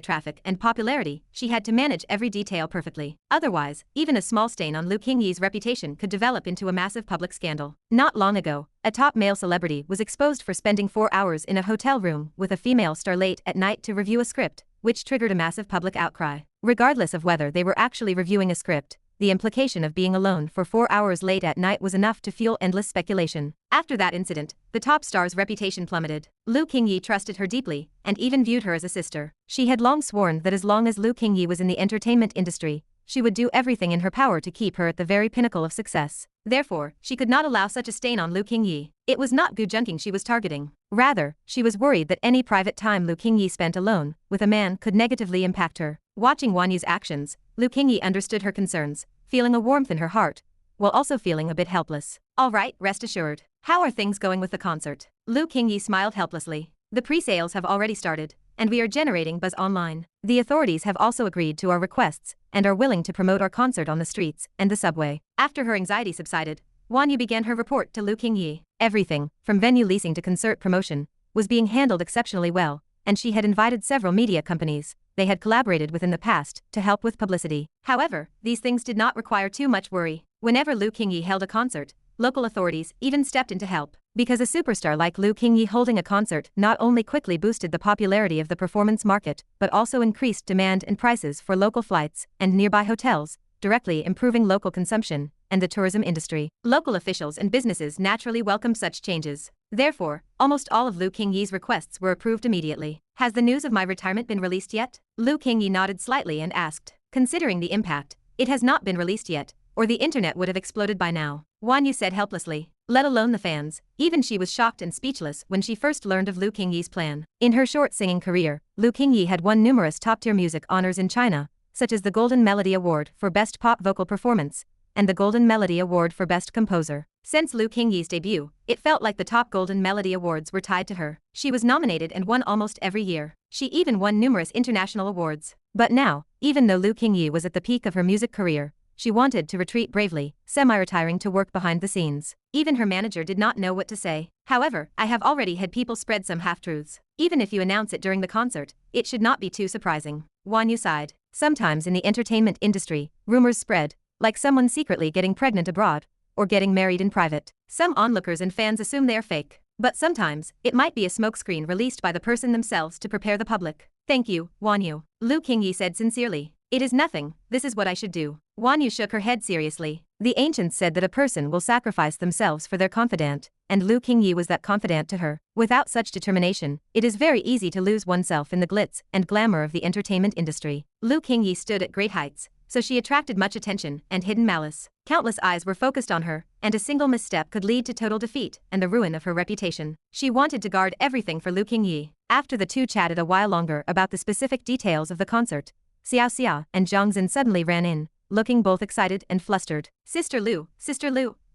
traffic and popularity, she had to manage every detail perfectly. Otherwise, even a small stain on Lu King Yi's reputation could develop into a massive public scandal. Not long ago, a top male celebrity was exposed for spending 4 hours in a hotel room with a female star late at night to review a script, which triggered a massive public outcry. Regardless of whether they were actually reviewing a script, the implication of being alone for 4 hours late at night was enough to fuel endless speculation. After that incident, the top star's reputation plummeted. Lu King Yi trusted her deeply, and even viewed her as a sister. She had long sworn that as long as Lu King Yi was in the entertainment industry, she would do everything in her power to keep her at the very pinnacle of success. Therefore, she could not allow such a stain on Lu King Yi. It was not Gu Junqing she was targeting. Rather, she was worried that any private time Lu King Yi spent alone with a man could negatively impact her. Watching Wan Yu's actions, Lu King Yi understood her concerns, feeling a warmth in her heart, while also feeling a bit helpless. All right, rest assured. How are things going with the concert? Lu King Yi smiled helplessly. The pre-sales have already started, and we are generating buzz online. The authorities have also agreed to our requests and are willing to promote our concert on the streets and the subway. After her anxiety subsided, Wan Yu began her report to Lu King Yi. Everything, from venue leasing to concert promotion, was being handled exceptionally well, and she had invited several media companies they had collaborated with in the past to help with publicity. However, these things did not require too much worry. Whenever Lu King Yi held a concert, local authorities even stepped in to help. Because a superstar like Lu King Yi holding a concert not only quickly boosted the popularity of the performance market, but also increased demand and prices for local flights and nearby hotels, directly improving local consumption and the tourism industry. Local officials and businesses naturally welcomed such changes. Therefore, almost all of Lu King Yi's requests were approved immediately. Has the news of my retirement been released yet? Lu King Yi nodded slightly and asked. Considering the impact, it has not been released yet, or the internet would have exploded by now, Wan Yu said helplessly. Let alone the fans. Even she was shocked and speechless when she first learned of Lu King Yi's plan. In her short singing career, Lu King Yi had won numerous top-tier music honors in China, such as the Golden Melody Award for Best Pop Vocal Performance and the Golden Melody Award for Best Composer. Since Lu King Yi's debut, it felt like the top Golden Melody Awards were tied to her. She was nominated and won almost every year. She even won numerous international awards. But now, even though Lu King Yi was at the peak of her music career, she wanted to retreat bravely, semi-retiring to work behind the scenes. Even her manager did not know what to say. However, I have already had people spread some half-truths. Even if you announce it during the concert, it should not be too surprising. Wan Yu sighed. Sometimes in the entertainment industry, rumors spread, like someone secretly getting pregnant abroad, or getting married in private. Some onlookers and fans assume they are fake. But sometimes, it might be a smokescreen released by the person themselves to prepare the public. Thank you, Wanyu. Lu Qingyi said sincerely. It is nothing, this is what I should do. Wanyu shook her head seriously. The ancients said that a person will sacrifice themselves for their confidant, and Lu Qingyi was that confidant to her. Without such determination, it is very easy to lose oneself in the glitz and glamour of the entertainment industry. Lu Qingyi stood at great heights, so she attracted much attention and hidden malice. Countless eyes were focused on her, and a single misstep could lead to total defeat and the ruin of her reputation. She wanted to guard everything for Lu Qingyi. After the two chatted a while longer about the specific details of the concert, Xiao Xia and Zhang Xin suddenly ran in, looking both excited and flustered. Sister Lu,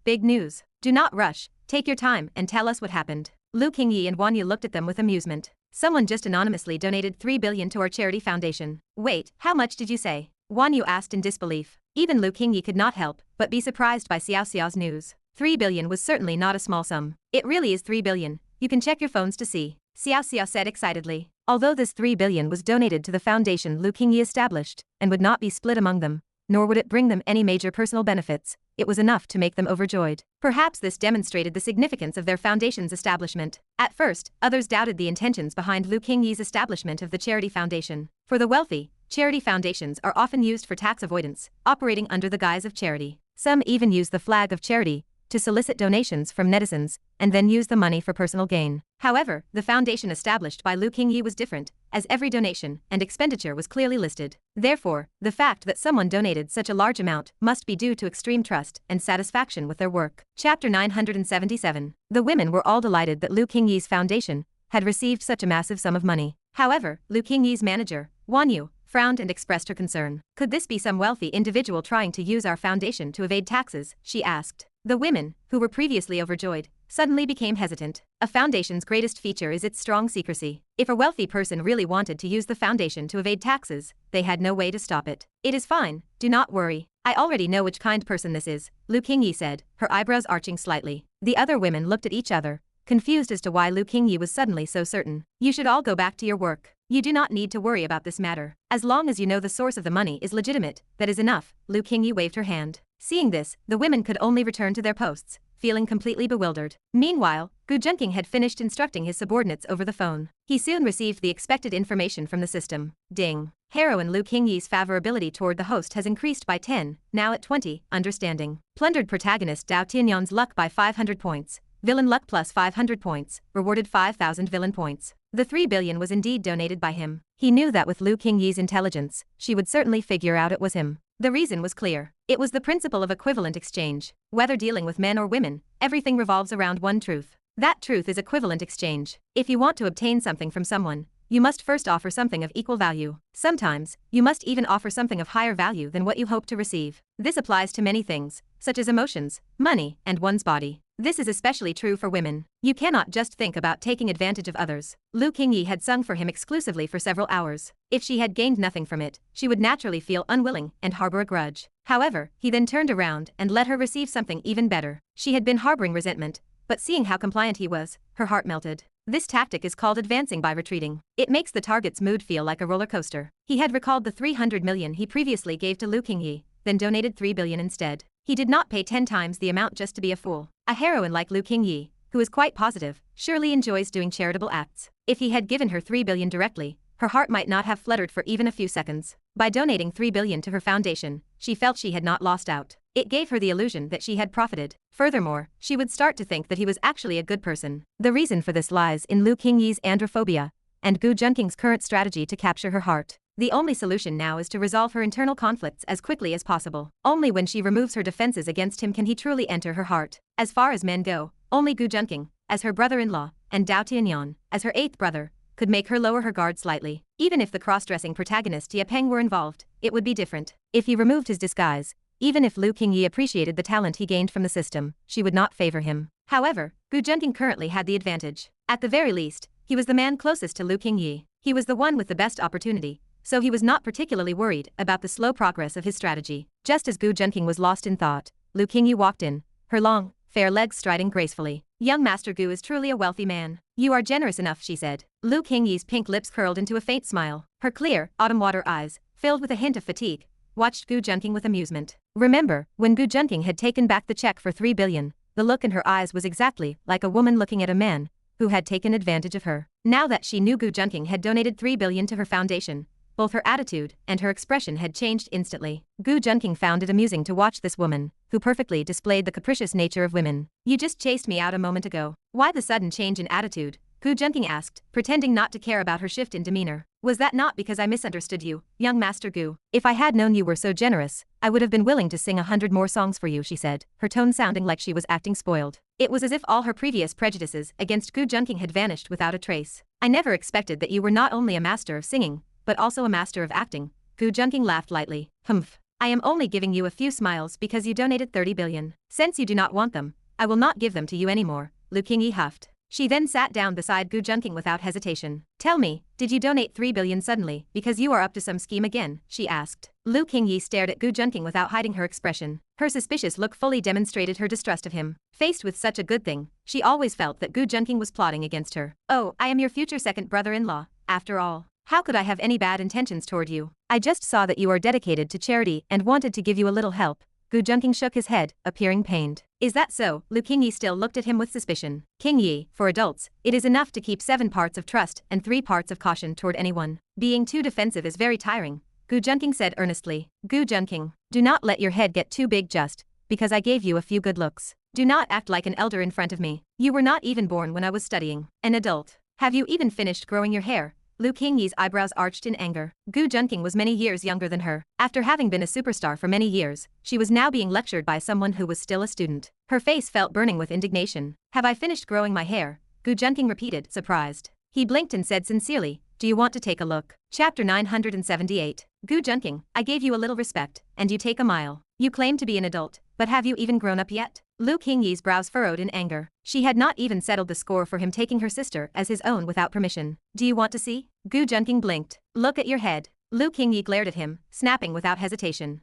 big news. Do not rush, take your time and tell us what happened. Lu Qingyi and Wanyu looked at them with amusement. Someone just anonymously donated 3 billion to our charity foundation. Wait, how much did you say? Wanyu asked in disbelief. Even Lu Qingyi could not help but be surprised by Xiao Xiao's news. 3 billion was certainly not a small sum. It really is 3 billion. You can check your phones to see. Xiao Xiao said excitedly. Although this 3 billion was donated to the foundation Lu Qingyi established, and would not be split among them, nor would it bring them any major personal benefits, it was enough to make them overjoyed. Perhaps this demonstrated the significance of their foundation's establishment. At first, others doubted the intentions behind Lu Qingyi's establishment of the charity foundation. For the wealthy, charity foundations are often used for tax avoidance, operating under the guise of charity. Some even use the flag of charity to solicit donations from netizens, and then use the money for personal gain. However, the foundation established by Lu Qingyi was different, as every donation and expenditure was clearly listed. Therefore, the fact that someone donated such a large amount must be due to extreme trust and satisfaction with their work. Chapter 977. The women were all delighted that Lu Qingyi's foundation had received such a massive sum of money. However, Lu Qingyi's manager, Wanyu, frowned and expressed her concern. Could this be some wealthy individual trying to use our foundation to evade taxes? She asked. The women, who were previously overjoyed, suddenly became hesitant. A foundation's greatest feature is its strong secrecy. If a wealthy person really wanted to use the foundation to evade taxes, they had no way to stop it. It is fine, do not worry. I already know which kind person this is, Lu Qingyi said, her eyebrows arching slightly. The other women looked at each other, confused as to why Lu Qingyi was suddenly so certain. You should all go back to your work. You do not need to worry about this matter. As long as you know the source of the money is legitimate, that is enough. Lu Qingyi waved her hand. Seeing this, the women could only return to their posts, feeling completely bewildered. Meanwhile, Gu Junqing had finished instructing his subordinates over the phone. He soon received the expected information from the system. Ding. Heroine Lu Qingyi's favorability toward the host has increased by 10, now at 20, understanding. Plundered protagonist Dao Tianyan's luck by 500 points. Villain luck plus 500 points, rewarded 5,000 villain points. The 3 billion was indeed donated by him. He knew that with Lu Qingyi's intelligence, she would certainly figure out it was him. The reason was clear. It was the principle of equivalent exchange. Whether dealing with men or women, everything revolves around one truth. That truth is equivalent exchange. If you want to obtain something from someone, you must first offer something of equal value. Sometimes, you must even offer something of higher value than what you hope to receive. This applies to many things, such as emotions, money, and one's body. This is especially true for women. You cannot just think about taking advantage of others. Lu Qingyi had sung for him exclusively for several hours. If she had gained nothing from it, she would naturally feel unwilling and harbor a grudge. However, he then turned around and let her receive something even better. She had been harboring resentment, but seeing how compliant he was, her heart melted. This tactic is called advancing by retreating. It makes the target's mood feel like a roller coaster. He had recalled the 300 million he previously gave to Lu Qingyi, then donated 3 billion instead. He did not pay 10 times the amount just to be a fool. A heroine like Lu Qingyi, who is quite positive, surely enjoys doing charitable acts. If he had given her 3 billion directly, her heart might not have fluttered for even a few seconds. By donating 3 billion to her foundation, she felt she had not lost out. It gave her the illusion that she had profited. Furthermore, she would start to think that he was actually a good person. The reason for this lies in Lu Qingyi's androphobia and Gu Junqing's current strategy to capture her heart. The only solution now is to resolve her internal conflicts as quickly as possible. Only when she removes her defenses against him can he truly enter her heart. As far as men go, only Gu Junqing, as her brother-in-law, and Dao Tianyan, as her eighth brother, could make her lower her guard slightly. Even if the cross-dressing protagonist Ye Peng were involved, it would be different. If he removed his disguise, even if Lu Qingyi appreciated the talent he gained from the system, she would not favor him. However, Gu Junqing currently had the advantage. At the very least, he was the man closest to Lu Qingyi. He was the one with the best opportunity, so he was not particularly worried about the slow progress of his strategy. Just as Gu Junqing was lost in thought, Lu Qingyi walked in, her long, fair legs striding gracefully. Young Master Gu is truly a wealthy man. You are generous enough, she said. Lu Qingyi's pink lips curled into a faint smile. Her clear, autumn water eyes filled with a hint of fatigue, watched Gu Junqing with amusement. Remember, when Gu Junqing had taken back the check for 3 billion, the look in her eyes was exactly like a woman looking at a man who had taken advantage of her. Now that she knew Gu Junqing had donated 3 billion to her foundation, both her attitude and her expression had changed instantly. Gu Junqing found it amusing to watch this woman, who perfectly displayed the capricious nature of women. You just chased me out a moment ago. Why the sudden change in attitude? Gu Junqing asked, pretending not to care about her shift in demeanor. Was that not because I misunderstood you, young Master Gu? If I had known you were so generous, I would have been willing to sing 100 more songs for you, she said, her tone sounding like she was acting spoiled. It was as if all her previous prejudices against Gu Junqing had vanished without a trace. I never expected that you were not only a master of singing, but also a master of acting. Gu Junqing laughed lightly. Humph. I am only giving you a few smiles because you donated 30 billion. Since you do not want them, I will not give them to you anymore, Lu Qingyi huffed. She then sat down beside Gu Junqing without hesitation. Tell me, did you donate 3 billion suddenly because you are up to some scheme again? She asked. Lu Qingyi stared at Gu Junqing without hiding her expression. Her suspicious look fully demonstrated her distrust of him. Faced with such a good thing, she always felt that Gu Junqing was plotting against her. Oh, I am your future second brother-in-law, after all. How could I have any bad intentions toward you? I just saw that you are dedicated to charity and wanted to give you a little help. Gu Junqing shook his head, appearing pained. Is that so? Lu Qingyi still looked at him with suspicion. Qingyi, for adults, it is enough to keep 7 parts of trust and 3 parts of caution toward anyone. Being too defensive is very tiring, Gu Junqing said earnestly. Gu Junqing, do not let your head get too big just because I gave you a few good looks. Do not act like an elder in front of me. You were not even born when I was studying. An adult. Have you even finished growing your hair? Lu Qingyi's eyebrows arched in anger. Gu Junqing was many years younger than her. After having been a superstar for many years, she was now being lectured by someone who was still a student. Her face felt burning with indignation. Have I finished growing my hair? Gu Junqing repeated, surprised. He blinked and said sincerely, do you want to take a look? Chapter 978. Gu Junqing, I gave you a little respect, and you take a mile. You claim to be an adult, but have you even grown up yet? Lu Qingyi's brows furrowed in anger. She had not even settled the score for him taking her sister as his own without permission. Do you want to see? Gu Junqing blinked. Look at your head. Lu Qingyi glared at him, snapping without hesitation.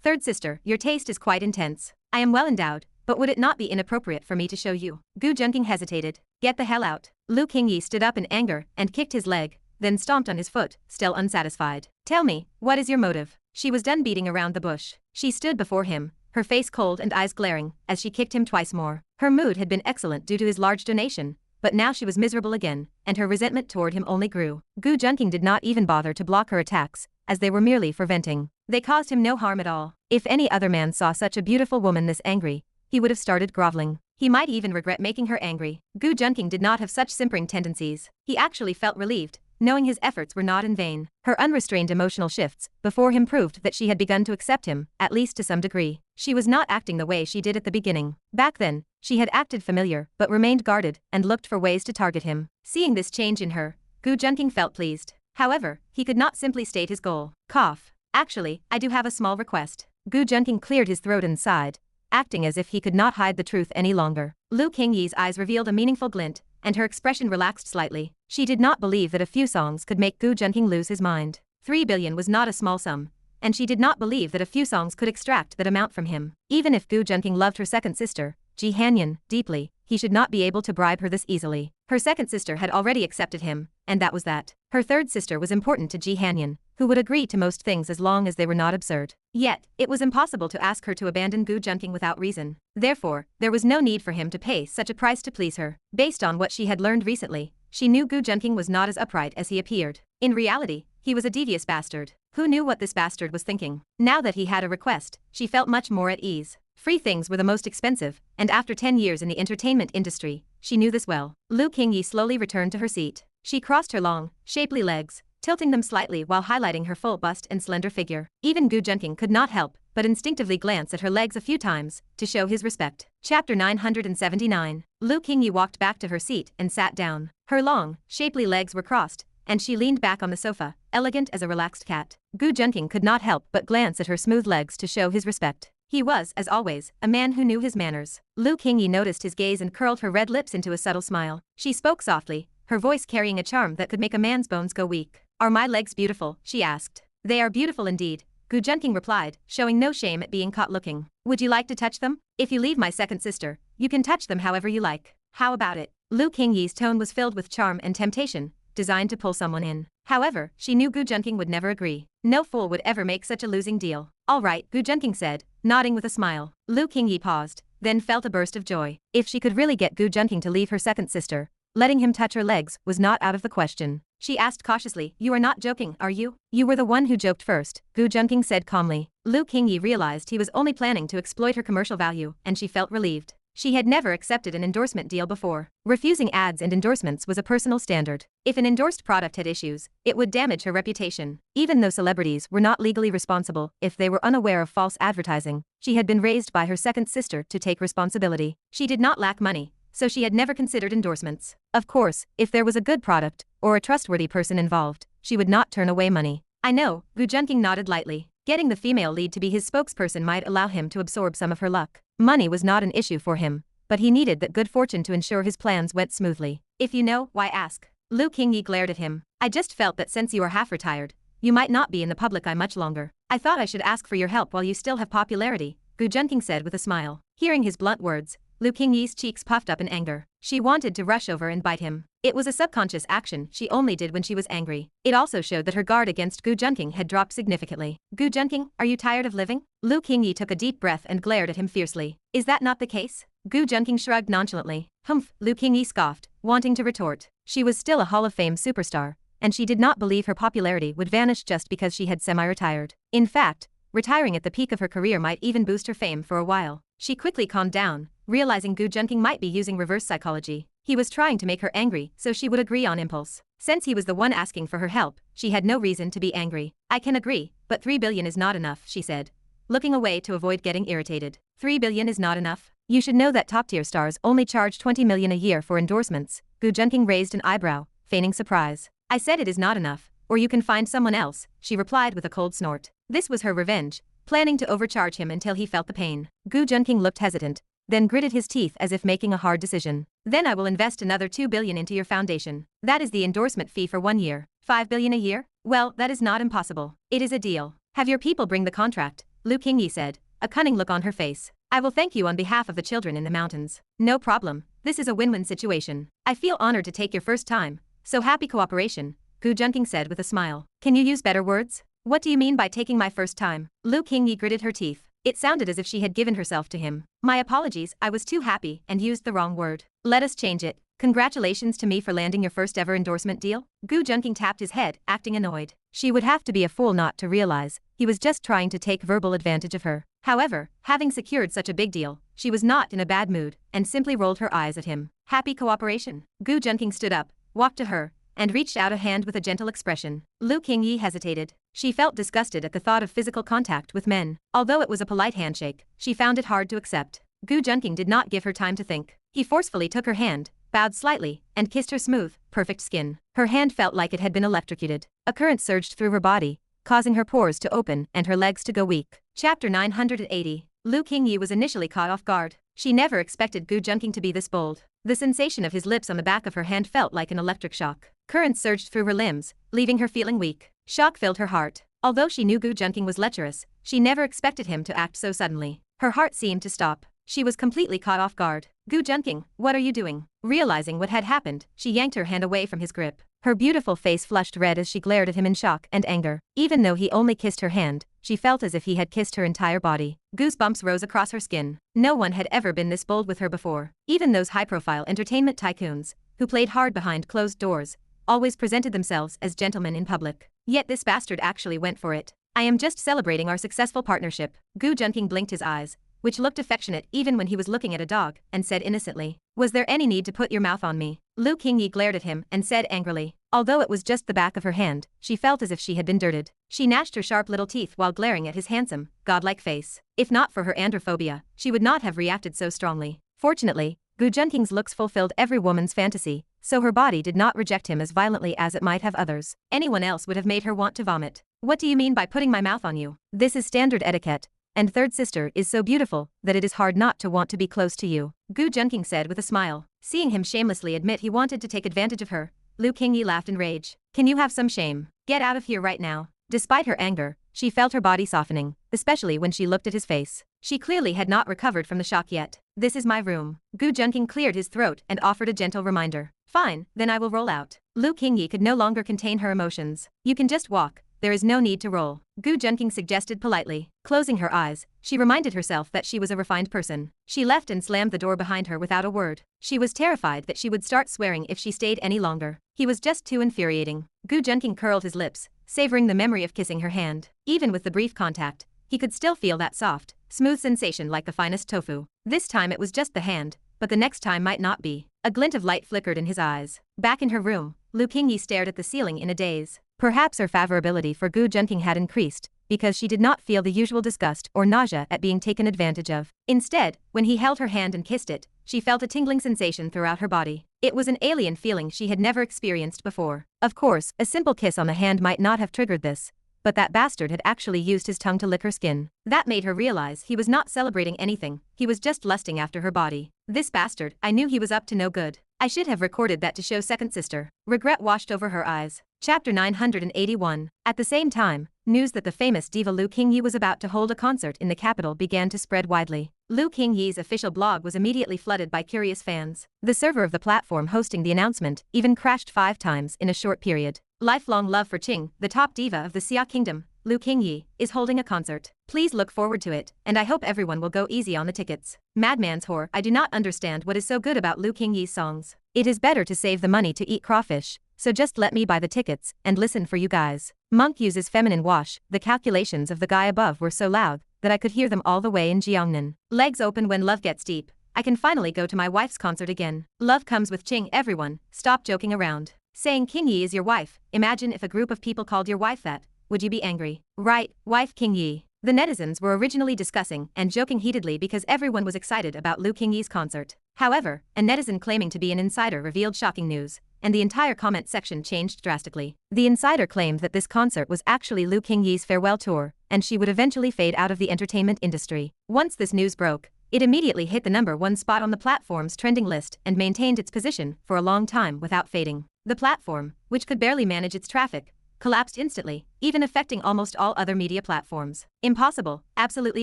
Third sister, your taste is quite intense. I am well endowed, but would it not be inappropriate for me to show you? Gu Junqing hesitated. Get the hell out. Lu Qingyi stood up in anger and kicked his leg, then stomped on his foot, still unsatisfied. Tell me, what is your motive? She was done beating around the bush. She stood before him, her face cold and eyes glaring, as she kicked him twice more. Her mood had been excellent due to his large donation, but now she was miserable again, and her resentment toward him only grew. Gu Junqing did not even bother to block her attacks, as they were merely for venting. They caused him no harm at all. If any other man saw such a beautiful woman this angry, he would have started groveling. He might even regret making her angry. Gu Junqing did not have such simpering tendencies. He actually felt relieved, knowing his efforts were not in vain. Her unrestrained emotional shifts before him proved that she had begun to accept him, at least to some degree. She was not acting the way she did at the beginning. Back then, she had acted familiar but remained guarded and looked for ways to target him. Seeing this change in her, Gu Junqing felt pleased. However, he could not simply state his goal. Cough. Actually, I do have a small request. Gu Junqing cleared his throat and sighed, acting as if he could not hide the truth any longer. Lu Qingyi's eyes revealed a meaningful glint, and her expression relaxed slightly. She did not believe that a few songs could make Gu Junqing lose his mind. 3 billion was not a small sum, and she did not believe that a few songs could extract that amount from him. Even if Gu Junqing loved her second sister, Ji Hanyan, deeply, he should not be able to bribe her this easily. Her second sister had already accepted him, and that was that. Her third sister was important to Ji Hanyan, who would agree to most things as long as they were not absurd. Yet, it was impossible to ask her to abandon Gu Junqing without reason. Therefore, there was no need for him to pay such a price to please her. Based on what she had learned recently, she knew Gu Junqing was not as upright as he appeared. In reality, he was a devious bastard. Who knew what this bastard was thinking? Now that he had a request, she felt much more at ease. Free things were the most expensive, and after 10 years in the entertainment industry, she knew this well. Lu Qingyi slowly returned to her seat. She crossed her long, shapely legs, tilting them slightly while highlighting her full bust and slender figure. Even Gu Junqing could not help but instinctively glance at her legs a few times to show his respect. Chapter 979. Lu Qingyi walked back to her seat and sat down. Her long, shapely legs were crossed, and she leaned back on the sofa, elegant as a relaxed cat. Gu Junqing could not help but glance at her smooth legs to show his respect. He was, as always, a man who knew his manners. Lu Qingyi noticed his gaze and curled her red lips into a subtle smile. She spoke softly, her voice carrying a charm that could make a man's bones go weak. Are my legs beautiful? She asked. They are beautiful indeed, Gu Junqing replied, showing no shame at being caught looking. Would you like to touch them? If you leave my second sister, you can touch them however you like. How about it? Lu Qingyi's tone was filled with charm and temptation, designed to pull someone in. However, she knew Gu Junqing would never agree. No fool would ever make such a losing deal. All right, Gu Junqing said, nodding with a smile. Lu Qingyi paused, then felt a burst of joy. If she could really get Gu Junqing to leave her second sister, letting him touch her legs was not out of the question. She asked cautiously, "You are not joking, are you?" "You were the one who joked first," Gu Junqing said calmly. Lu Qingyi realized he was only planning to exploit her commercial value, and she felt relieved. She had never accepted an endorsement deal before. Refusing ads and endorsements was a personal standard. If an endorsed product had issues, it would damage her reputation. Even though celebrities were not legally responsible if they were unaware of false advertising, she had been raised by her second sister to take responsibility. She did not lack money, so she had never considered endorsements. Of course, if there was a good product, or a trustworthy person involved, she would not turn away money. I know, Gu Junqing nodded lightly. Getting the female lead to be his spokesperson might allow him to absorb some of her luck. Money was not an issue for him, but he needed that good fortune to ensure his plans went smoothly. If you know, why ask? Lu Qingyi glared at him. I just felt that since you are half retired, you might not be in the public eye much longer. I thought I should ask for your help while you still have popularity, Gu Junqing said with a smile. Hearing his blunt words, Lu Qingyi's cheeks puffed up in anger. She wanted to rush over and bite him. It was a subconscious action she only did when she was angry. It also showed that her guard against Gu Junqing had dropped significantly. Gu Junqing, are you tired of living? Lu Qingyi took a deep breath and glared at him fiercely. Is that not the case? Gu Junqing shrugged nonchalantly. Humph, Lu Qingyi scoffed, wanting to retort. She was still a Hall of Fame superstar, and she did not believe her popularity would vanish just because she had semi-retired. In fact, retiring at the peak of her career might even boost her fame for a while. She quickly calmed down, realizing Gu Junqing might be using reverse psychology. He was trying to make her angry so she would agree on impulse. Since he was the one asking for her help, she had no reason to be angry. I can agree, but 3 billion is not enough, she said, looking away to avoid getting irritated. 3 billion is not enough? You should know that top-tier stars only charge 20 million a year for endorsements. Gu Junqing raised an eyebrow, feigning surprise. I said it is not enough, or you can find someone else, she replied with a cold snort. This was her revenge, planning to overcharge him until he felt the pain. Gu Junqing looked hesitant, then gritted his teeth as if making a hard decision. Then I will invest another 2 billion into your foundation. That is the endorsement fee for 1 year. 5 billion a year? Well, that is not impossible. It is a deal. Have your people bring the contract, Lu Qingyi said, a cunning look on her face. I will thank you on behalf of the children in the mountains. No problem. This is a win-win situation. I feel honored to take your first time. So happy cooperation, Gu Junqing said with a smile. Can you use better words? What do you mean by taking my first time? Lu Qingyi gritted her teeth. It sounded as if she had given herself to him. My apologies, I was too happy and used the wrong word. Let us change it. Congratulations to me for landing your first ever endorsement deal? Gu Junqing tapped his head, acting annoyed. She would have to be a fool not to realize he was just trying to take verbal advantage of her. However, having secured such a big deal, she was not in a bad mood and simply rolled her eyes at him. Happy cooperation. Gu Junqing stood up, walked to her, and reached out a hand with a gentle expression. Lu Qingyi hesitated. She felt disgusted at the thought of physical contact with men. Although it was a polite handshake, she found it hard to accept. Gu Junqing did not give her time to think. He forcefully took her hand, bowed slightly, and kissed her smooth, perfect skin. Her hand felt like it had been electrocuted. A current surged through her body, causing her pores to open and her legs to go weak. Chapter 980. Lu Qingyi was initially caught off guard. She never expected Gu Junqing to be this bold. The sensation of his lips on the back of her hand felt like an electric shock. Currents surged through her limbs, leaving her feeling weak. Shock filled her heart. Although she knew Gu Junqing was lecherous, she never expected him to act so suddenly. Her heart seemed to stop. She was completely caught off guard. Gu Junqing, what are you doing? Realizing what had happened, she yanked her hand away from his grip. Her beautiful face flushed red as she glared at him in shock and anger. Even though he only kissed her hand, she felt as if he had kissed her entire body. Goosebumps rose across her skin. No one had ever been this bold with her before. Even those high-profile entertainment tycoons, who played hard behind closed doors, always presented themselves as gentlemen in public. Yet this bastard actually went for it. I am just celebrating our successful partnership. Gu Junqing blinked his eyes, which looked affectionate even when he was looking at a dog, and said innocently, was there any need to put your mouth on me? Lu Qingyi glared at him and said angrily. Although it was just the back of her hand, she felt as if she had been dirted. She gnashed her sharp little teeth while glaring at his handsome, godlike face. If not for her androphobia, she would not have reacted so strongly. Fortunately, Gu Junqing's looks fulfilled every woman's fantasy, so her body did not reject him as violently as it might have others. Anyone else would have made her want to vomit. What do you mean by putting my mouth on you? This is standard etiquette, and third sister is so beautiful that it is hard not to want to be close to you, Gu Junqing said with a smile. Seeing him shamelessly admit he wanted to take advantage of her, Lu Qingyi laughed in rage. Can you have some shame? Get out of here right now. Despite her anger, she felt her body softening, especially when she looked at his face. She clearly had not recovered from the shock yet. This is my room. Gu Junqing cleared his throat and offered a gentle reminder. Fine, then I will roll out. Lu Qingyi could no longer contain her emotions. You can just walk. There is no need to roll, Gu Junqing suggested politely. Closing her eyes, she reminded herself that she was a refined person. She left and slammed the door behind her without a word. She was terrified that she would start swearing if she stayed any longer. He was just too infuriating. Gu Junqing curled his lips, savoring the memory of kissing her hand. Even with the brief contact, he could still feel that soft, smooth sensation like the finest tofu. This time it was just the hand, but the next time might not be. A glint of light flickered in his eyes. Back in her room, Lu Qingyi stared at the ceiling in a daze. Perhaps her favorability for Gu Junqing had increased, because she did not feel the usual disgust or nausea at being taken advantage of. Instead, when he held her hand and kissed it, she felt a tingling sensation throughout her body. It was an alien feeling she had never experienced before. Of course, a simple kiss on the hand might not have triggered this, but that bastard had actually used his tongue to lick her skin. That made her realize he was not celebrating anything, he was just lusting after her body. This bastard, I knew he was up to no good. I should have recorded that to show second sister. Regret washed over her eyes. Chapter 981. At the same time, news that the famous diva Lu Qingyi was about to hold a concert in the capital began to spread widely. Lu Qingyi's official blog was immediately flooded by curious fans. The server of the platform hosting the announcement even crashed 5 times in a short period. Lifelong love for Qing, the top diva of the Xia Kingdom, Lu Qingyi, is holding a concert. Please look forward to it, and I hope everyone will go easy on the tickets. Madman's whore, I do not understand what is so good about Lu Qingyi's songs. It is better to save the money to eat crawfish, so just let me buy the tickets and listen for you guys. Monk uses feminine wash. The calculations of the guy above were so loud that I could hear them all the way in Jiangnan. Legs open when love gets deep. I can finally go to my wife's concert again. Love comes with Qing. Everyone, stop joking around. Saying Qingyi is your wife. Imagine if a group of people called your wife that. Would you be angry? Right, wife Qingyi. The netizens were originally discussing and joking heatedly because everyone was excited about Lu Qingyi's concert. However, a netizen claiming to be an insider revealed shocking news, and the entire comment section changed drastically. The insider claimed that this concert was actually Lu Qingyi's farewell tour, and she would eventually fade out of the entertainment industry. Once this news broke, it immediately hit the #1 spot on the platform's trending list and maintained its position for a long time without fading. The platform, which could barely manage its traffic, collapsed instantly, even affecting almost all other media platforms. Impossible, absolutely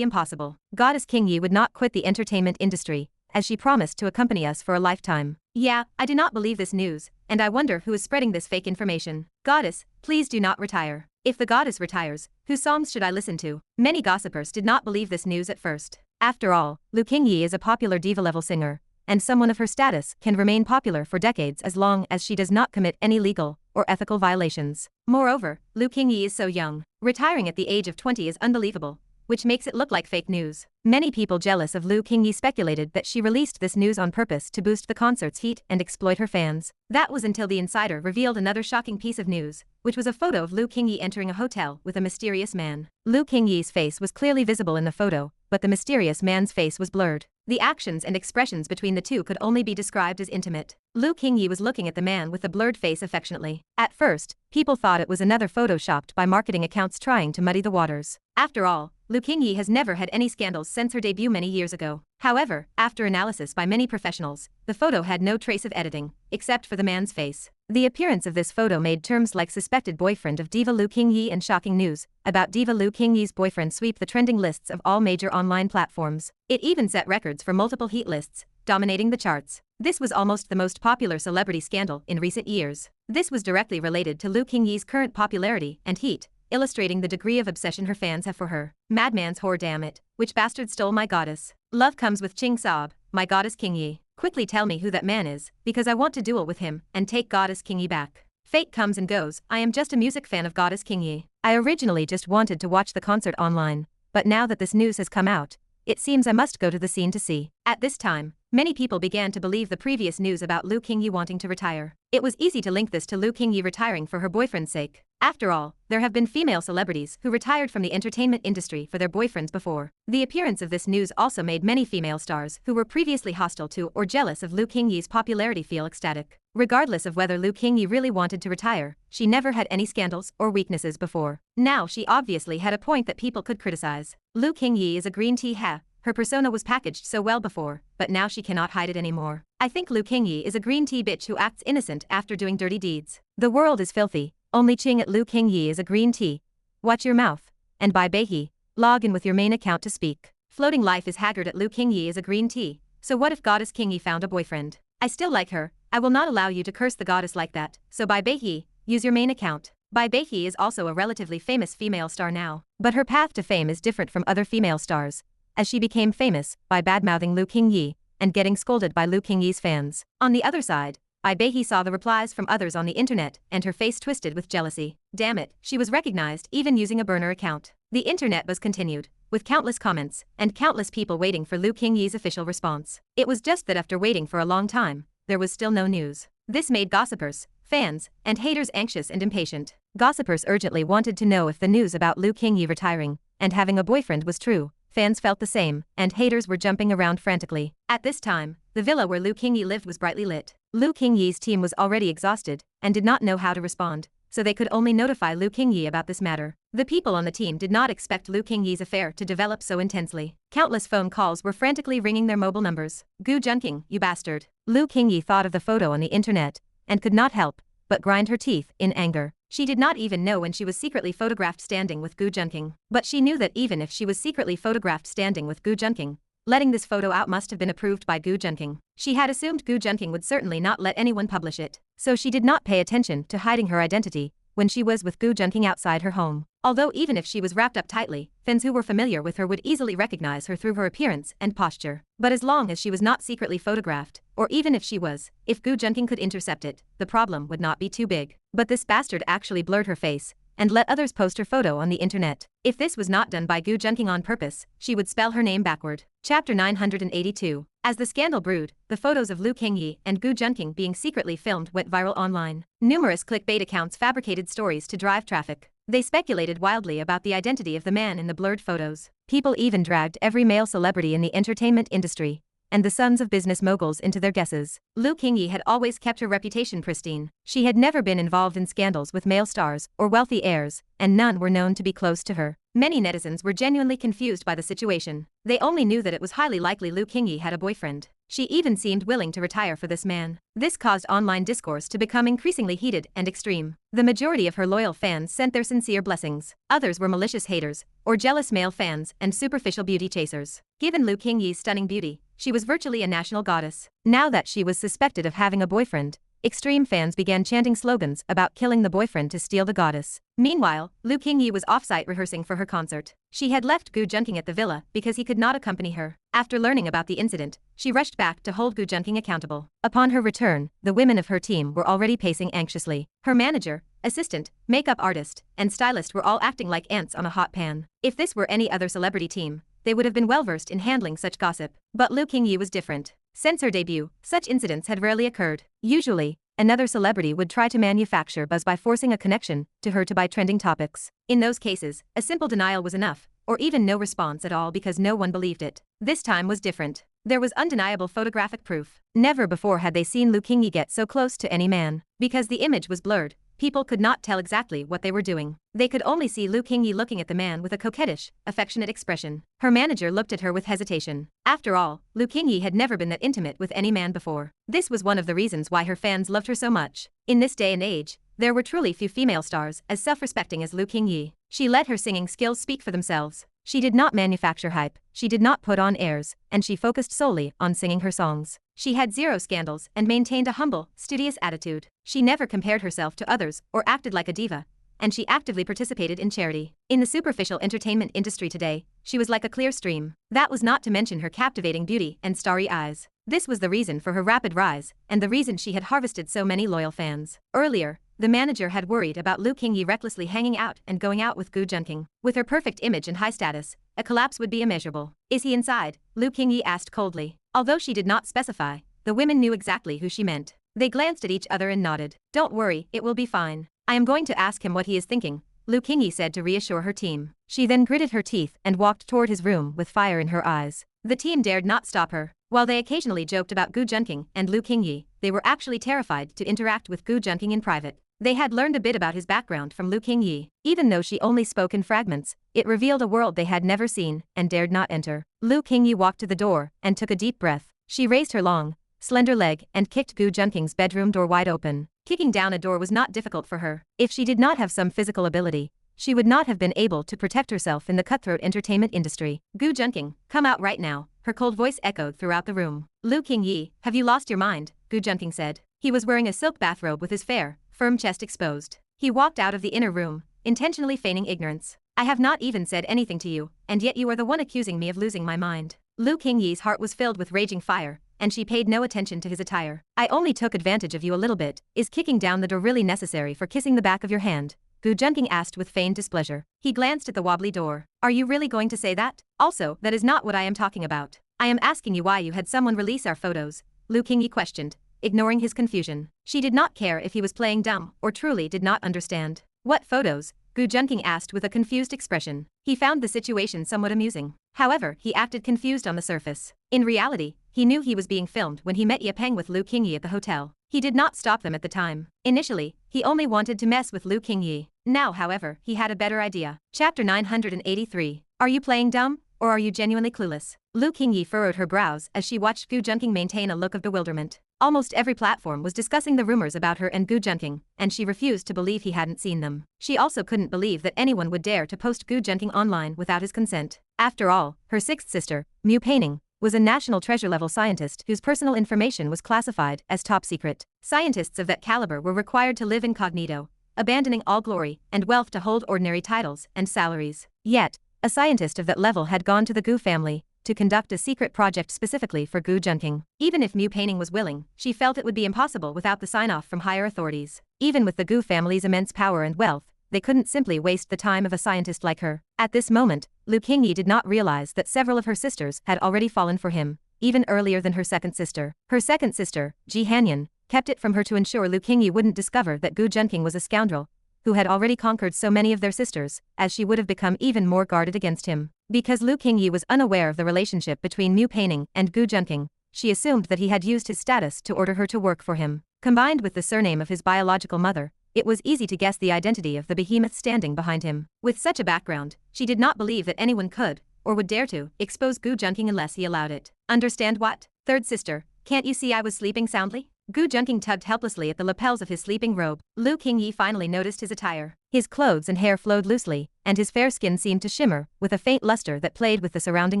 impossible. Goddess Qingyi would not quit the entertainment industry, as she promised to accompany us for a lifetime. Yeah, I do not believe this news, and I wonder who is spreading this fake information. Goddess, please do not retire. If the goddess retires, whose songs should I listen to? Many gossipers did not believe this news at first. After all, Lu Qingyi is a popular diva-level singer, and someone of her status can remain popular for decades as long as she does not commit any legal or ethical violations. Moreover, Lu Qingyi is so young. Retiring at the age of 20 is unbelievable, which makes it look like fake news. Many people jealous of Lu Qingyi speculated that she released this news on purpose to boost the concert's heat and exploit her fans. That was until the insider revealed another shocking piece of news, which was a photo of Lu Qingyi entering a hotel with a mysterious man. Lu Qingyi's face was clearly visible in the photo, but the mysterious man's face was blurred. The actions and expressions between the two could only be described as intimate. Lu Qingyi was looking at the man with the blurred face affectionately. At first, people thought it was another photoshopped by marketing accounts trying to muddy the waters. After all, Lu Qingyi has never had any scandals since her debut many years ago. However, after analysis by many professionals, the photo had no trace of editing, except for the man's face. The appearance of this photo made terms like suspected boyfriend of diva Lu Qingyi and shocking news about diva Lu Qingyi's boyfriend sweep the trending lists of all major online platforms. It even set records for multiple heat lists, dominating the charts. This was almost the most popular celebrity scandal in recent years. This was directly related to Lu Qingyi's current popularity and heat, illustrating the degree of obsession her fans have for her. Madman's whore, damn it. Which bastard stole my goddess? Love comes with Qing Saab, my goddess Qingyi. Quickly tell me who that man is, because I want to duel with him and take goddess Qingyi back. Fate comes and goes. I am just a music fan of goddess Qingyi. I originally just wanted to watch the concert online, but now that this news has come out, it seems I must go to the scene to see. At this time, many people began to believe the previous news about Lu Qingyi wanting to retire. It was easy to link this to Lu Qingyi retiring for her boyfriend's sake. After all, there have been female celebrities who retired from the entertainment industry for their boyfriends before. The appearance of this news also made many female stars who were previously hostile to or jealous of Lu Qingyi's popularity feel ecstatic. Regardless of whether Lu Qingyi really wanted to retire, she never had any scandals or weaknesses before. Now she obviously had a point that people could criticize. Lu Qingyi is a green tea ha. Her persona was packaged so well before, but now she cannot hide it anymore. I think Lu Qingyi is a green tea bitch who acts innocent after doing dirty deeds. The world is filthy. Only Qing at Lu Qingyi is a green tea. Watch your mouth. and by Beihe, log in with your main account to speak. Floating life is haggard at Lu Qingyi is a green tea, so what if Goddess Qingyi found a boyfriend? I still like her, I will not allow you to curse the goddess like that, so by Beihe, use your main account. Bai Beihe is also a relatively famous female star now, but her path to fame is different from other female stars, as she became famous by badmouthing Lu Qingyi and getting scolded by Lu Qingyi's fans. On the other side, Bai Beihe saw the replies from others on the internet and her face twisted with jealousy. Damn it, she was recognized even using a burner account. The internet buzz continued, with countless comments and countless people waiting for Lu Qingyi's official response. It was just that after waiting for a long time, there was still no news. This made gossipers, fans, and haters anxious and impatient. Gossipers urgently wanted to know if the news about Lu Qingyi retiring and having a boyfriend was true. Fans felt the same, and haters were jumping around frantically. At this time, the villa where Lu Qingyi lived was brightly lit. Lu Qingyi's team was already exhausted and did not know how to respond, so they could only notify Lu Qingyi about this matter. The people on the team did not expect Lu Qingyi's affair to develop so intensely. Countless phone calls were frantically ringing their mobile numbers. Gu Junqing, you bastard. Lu Qingyi thought of the photo on the internet and could not help but grind her teeth in anger. She did not even know when she was secretly photographed standing with Gu Junqing. But she knew that even if she was secretly photographed standing with Gu Junqing, letting this photo out must have been approved by Gu Junqing. She had assumed Gu Junqing would certainly not let anyone publish it, so she did not pay attention to hiding her identity when she was with Gu Junqing outside her home. Although even if she was wrapped up tightly, fans who were familiar with her would easily recognize her through her appearance and posture. But as long as she was not secretly photographed, or even if she was, if Gu Junqing could intercept it, the problem would not be too big. But this bastard actually blurred her face and let others post her photo on the internet. If this was not done by Gu Junqing on purpose, she would spell her name backward. Chapter 982. As the scandal brewed, the photos of Lu Qingyi and Gu Junqing being secretly filmed went viral online. Numerous clickbait accounts fabricated stories to drive traffic. They speculated wildly about the identity of the man in the blurred photos. People even dragged every male celebrity in the entertainment industry and the sons of business moguls into their guesses. Lu Qingyi had always kept her reputation pristine. She had never been involved in scandals with male stars or wealthy heirs, and none were known to be close to her. Many netizens were genuinely confused by the situation. They only knew that it was highly likely Lu Qingyi had a boyfriend. She even seemed willing to retire for this man. This caused online discourse to become increasingly heated and extreme. The majority of her loyal fans sent their sincere blessings. Others were malicious haters, or jealous male fans and superficial beauty chasers. Given Lu Qingyi's stunning beauty, she was virtually a national goddess. Now that she was suspected of having a boyfriend, extreme fans began chanting slogans about killing the boyfriend to steal the goddess. Meanwhile, Lu Qingyi was off-site rehearsing for her concert. She had left Gu Junqing at the villa because he could not accompany her. After learning about the incident, she rushed back to hold Gu Junqing accountable. Upon her return, the women of her team were already pacing anxiously. Her manager, assistant, makeup artist, and stylist were all acting like ants on a hot pan. If this were any other celebrity team, they would have been well-versed in handling such gossip. But Lu Qingyi was different. Since her debut, such incidents had rarely occurred. Usually, another celebrity would try to manufacture buzz by forcing a connection to her to buy trending topics. In those cases, a simple denial was enough, or even no response at all because no one believed it. This time was different. There was undeniable photographic proof. Never before had they seen Lu Qingyi get so close to any man. Because the image was blurred, people could not tell exactly what they were doing. They could only see Lu Qingyi looking at the man with a coquettish, affectionate expression. Her manager looked at her with hesitation. After all, Lu Qingyi had never been that intimate with any man before. This was one of the reasons why her fans loved her so much. In this day and age, there were truly few female stars as self-respecting as Lu Qingyi. She let her singing skills speak for themselves. She did not manufacture hype, she did not put on airs, and she focused solely on singing her songs. She had zero scandals and maintained a humble, studious attitude. She never compared herself to others or acted like a diva, and she actively participated in charity. In the superficial entertainment industry today, she was like a clear stream. That was not to mention her captivating beauty and starry eyes. This was the reason for her rapid rise, and the reason she had harvested so many loyal fans. Earlier, the manager had worried about Lu Qingyi recklessly hanging out and going out with Gu Junqing. With her perfect image and high status, a collapse would be immeasurable. Is he inside? Lu Qingyi asked coldly. Although she did not specify, the women knew exactly who she meant. They glanced at each other and nodded. Don't worry, it will be fine. I am going to ask him what he is thinking, Lu Qingyi said to reassure her team. She then gritted her teeth and walked toward his room with fire in her eyes. The team dared not stop her. While they occasionally joked about Gu Junqing and Lu Qingyi, they were actually terrified to interact with Gu Junqing in private. They had learned a bit about his background from Lu Qingyi. Even though she only spoke in fragments, it revealed a world they had never seen and dared not enter. Lu Qingyi walked to the door and took a deep breath. She raised her long, slender leg and kicked Gu Junqing's bedroom door wide open. Kicking down a door was not difficult for her. If she did not have some physical ability, she would not have been able to protect herself in the cutthroat entertainment industry. Gu Junqing, come out right now, her cold voice echoed throughout the room. Lu Qingyi, have you lost your mind? Gu Junqing said. He was wearing a silk bathrobe with his fair, firm chest exposed. He walked out of the inner room, intentionally feigning ignorance. I have not even said anything to you, and yet you are the one accusing me of losing my mind. Lu Qingyi's heart was filled with raging fire, and she paid no attention to his attire. I only took advantage of you a little bit. Is kicking down the door really necessary for kissing the back of your hand? Gu Junqing asked with feigned displeasure. He glanced at the wobbly door. Are you really going to say that? Also, that is not what I am talking about. I am asking you why you had someone release our photos, Lu Qingyi questioned, ignoring his confusion. She did not care if he was playing dumb or truly did not understand. What photos? Gu Junqing asked with a confused expression. He found the situation somewhat amusing. However, he acted confused on the surface. In reality, he knew he was being filmed when he met Ye Peng with Lu Qingyi at the hotel. He did not stop them at the time. Initially, he only wanted to mess with Lu Qingyi. Now, however, he had a better idea. Chapter 983. Are you playing dumb, or are you genuinely clueless? Lu Qingyi furrowed her brows as she watched Gu Junqing maintain a look of bewilderment. Almost every platform was discussing the rumors about her and Gu Junqing, and she refused to believe he hadn't seen them. She also couldn't believe that anyone would dare to post Gu Junqing online without his consent. After all, her sixth sister, Ye Peng, was a national treasure-level scientist whose personal information was classified as top secret. Scientists of that caliber were required to live incognito, abandoning all glory and wealth to hold ordinary titles and salaries. Yet, a scientist of that level had gone to the Gu family to conduct a secret project specifically for Gu Junqing. Even if Ye Peng was willing, she felt it would be impossible without the sign-off from higher authorities. Even with the Gu family's immense power and wealth, they couldn't simply waste the time of a scientist like her. At this moment, Lu Qingyi did not realize that several of her sisters had already fallen for him, even earlier than her second sister. Her second sister, Ji Hanyan, kept it from her to ensure Lu Qingyi wouldn't discover that Gu Junqing was a scoundrel who had already conquered so many of their sisters, as she would have become even more guarded against him. Because Lu Qingyi was unaware of the relationship between Ye Peng and Gu Junqing, she assumed that he had used his status to order her to work for him. Combined with the surname of his biological mother, it was easy to guess the identity of the behemoth standing behind him. With such a background, she did not believe that anyone could, or would dare to, expose Gu Junqing unless he allowed it. Understand what? Third sister, can't you see I was sleeping soundly? Gu Junqing tugged helplessly at the lapels of his sleeping robe. Lu Qingyi finally noticed his attire. His clothes and hair flowed loosely, and his fair skin seemed to shimmer with a faint luster that played with the surrounding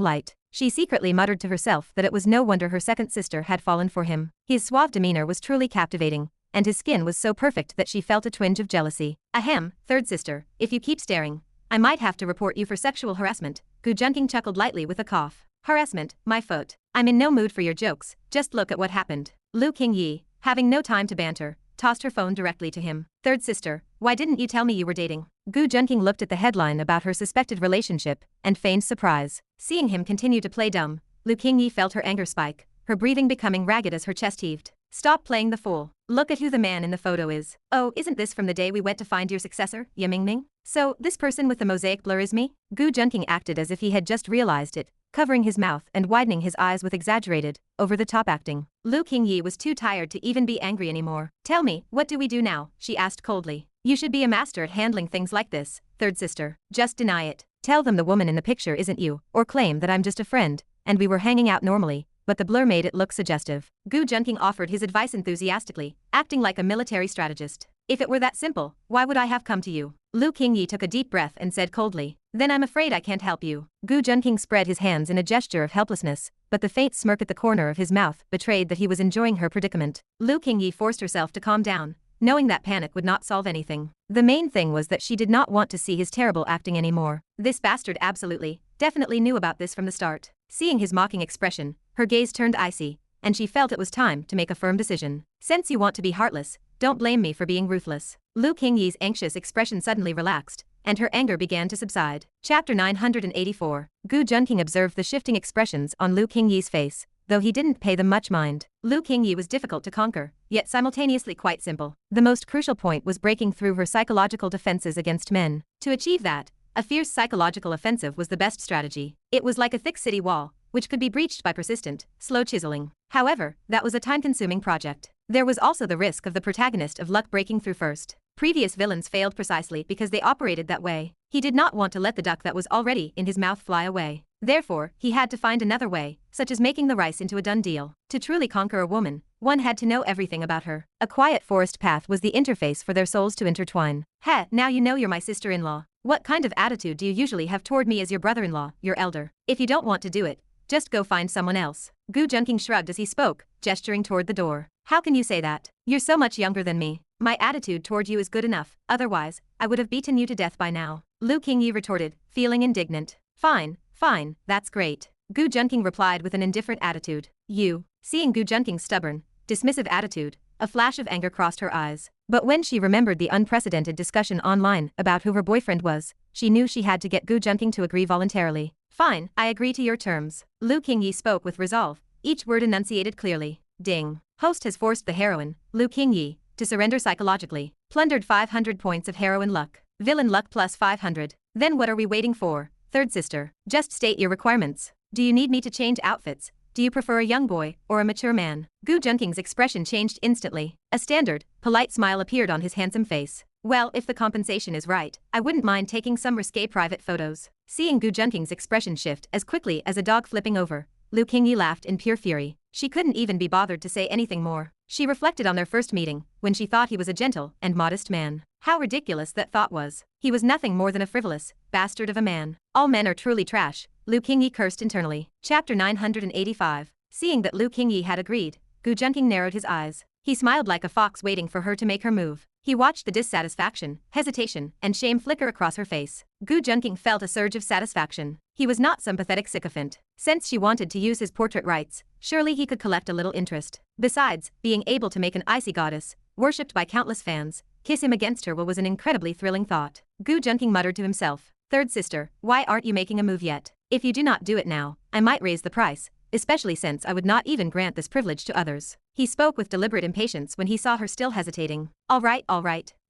light. She secretly muttered to herself that it was no wonder her second sister had fallen for him. His suave demeanor was truly captivating, and his skin was so perfect that she felt a twinge of jealousy. Ahem, third sister, if you keep staring, I might have to report you for sexual harassment. Gu Junqing chuckled lightly with a cough. Harassment, my foot. I'm in no mood for your jokes, just look at what happened. Lu Qingyi, having no time to banter, tossed her phone directly to him. Third sister, why didn't you tell me you were dating? Gu Junqing looked at the headline about her suspected relationship and feigned surprise. Seeing him continue to play dumb, Lu Qingyi felt her anger spike, her breathing becoming ragged as her chest heaved. Stop playing the fool. Look at who the man in the photo is. Oh, isn't this from the day we went to find your successor, Ye Mingming? So, this person with the mosaic blur is me? Gu Junqing acted as if he had just realized it, covering his mouth and widening his eyes with exaggerated, over-the-top acting. Lu Qingyi was too tired to even be angry anymore. Tell me, what do we do now? She asked coldly. You should be a master at handling things like this, third sister. Just deny it. Tell them the woman in the picture isn't you, or claim that I'm just a friend, and we were hanging out normally, but the blur made it look suggestive. Gu Junqing offered his advice enthusiastically, acting like a military strategist. If it were that simple, why would I have come to you? Lu Qingyi took a deep breath and said coldly. Then I'm afraid I can't help you. Gu Junqing spread his hands in a gesture of helplessness, but the faint smirk at the corner of his mouth betrayed that he was enjoying her predicament. Lu Qingyi forced herself to calm down, knowing that panic would not solve anything. The main thing was that she did not want to see his terrible acting anymore. This bastard absolutely, definitely knew about this from the start. Seeing his mocking expression, her gaze turned icy, and she felt it was time to make a firm decision. Since you want to be heartless, don't blame me for being ruthless. Lu Qingyi's anxious expression suddenly relaxed, and her anger began to subside. Chapter 984. Gu Junqing observed the shifting expressions on Lu Qingyi's face, though he didn't pay them much mind. Lu Qingyi was difficult to conquer, yet simultaneously quite simple. The most crucial point was breaking through her psychological defenses against men. To achieve that, a fierce psychological offensive was the best strategy. It was like a thick city wall, which could be breached by persistent, slow chiseling. However, that was a time-consuming project. There was also the risk of the protagonist of luck breaking through first. Previous villains failed precisely because they operated that way. He did not want to let the duck that was already in his mouth fly away. Therefore, he had to find another way, such as making the rice into a done deal. To truly conquer a woman, one had to know everything about her. A quiet forest path was the interface for their souls to intertwine. Heh, now you know you're my sister-in-law. What kind of attitude do you usually have toward me as your brother-in-law, your elder? If you don't want to do it, just go find someone else. Gu Junqing shrugged as he spoke, gesturing toward the door. How can you say that? You're so much younger than me. My attitude toward you is good enough, otherwise, I would have beaten you to death by now. Lu Qingyi retorted, feeling indignant. Fine, fine, that's great. Gu Junqing replied with an indifferent attitude. You. Seeing Gu Junqing's stubborn, dismissive attitude, a flash of anger crossed her eyes. But when she remembered the unprecedented discussion online about who her boyfriend was, she knew she had to get Gu Junqing to agree voluntarily. Fine, I agree to your terms. Lu Qingyi spoke with resolve, each word enunciated clearly. Ding. Host has forced the heroine, Lu Qingyi, to surrender psychologically. Plundered 500 points of heroine luck. Villain luck plus 500. Then what are we waiting for? Third sister. Just state your requirements. Do you need me to change outfits? Do you prefer a young boy or a mature man? Gu Junqing's expression changed instantly. A standard, polite smile appeared on his handsome face. Well, if the compensation is right, I wouldn't mind taking some risque private photos. Seeing Gu Junqing's expression shift as quickly as a dog flipping over, Lu Qingyi laughed in pure fury. She couldn't even be bothered to say anything more. She reflected on their first meeting, when she thought he was a gentle and modest man. How ridiculous that thought was. He was nothing more than a frivolous bastard of a man. All men are truly trash, Lu Qingyi cursed internally. Chapter 985. Seeing that Lu Qingyi had agreed, Gu Junqing narrowed his eyes. He smiled like a fox waiting for her to make her move. He watched the dissatisfaction, hesitation, and shame flicker across her face. Gu Junqing felt a surge of satisfaction. He was not some pathetic sycophant. Since she wanted to use his portrait rights, surely he could collect a little interest. Besides, being able to make an icy goddess, worshipped by countless fans, kiss him against her will was an incredibly thrilling thought. Gu Junqing muttered to himself. Third sister, why aren't you making a move yet? If you do not do it now, I might raise the price, especially since I would not even grant this privilege to others. He spoke with deliberate impatience when he saw her still hesitating. All right.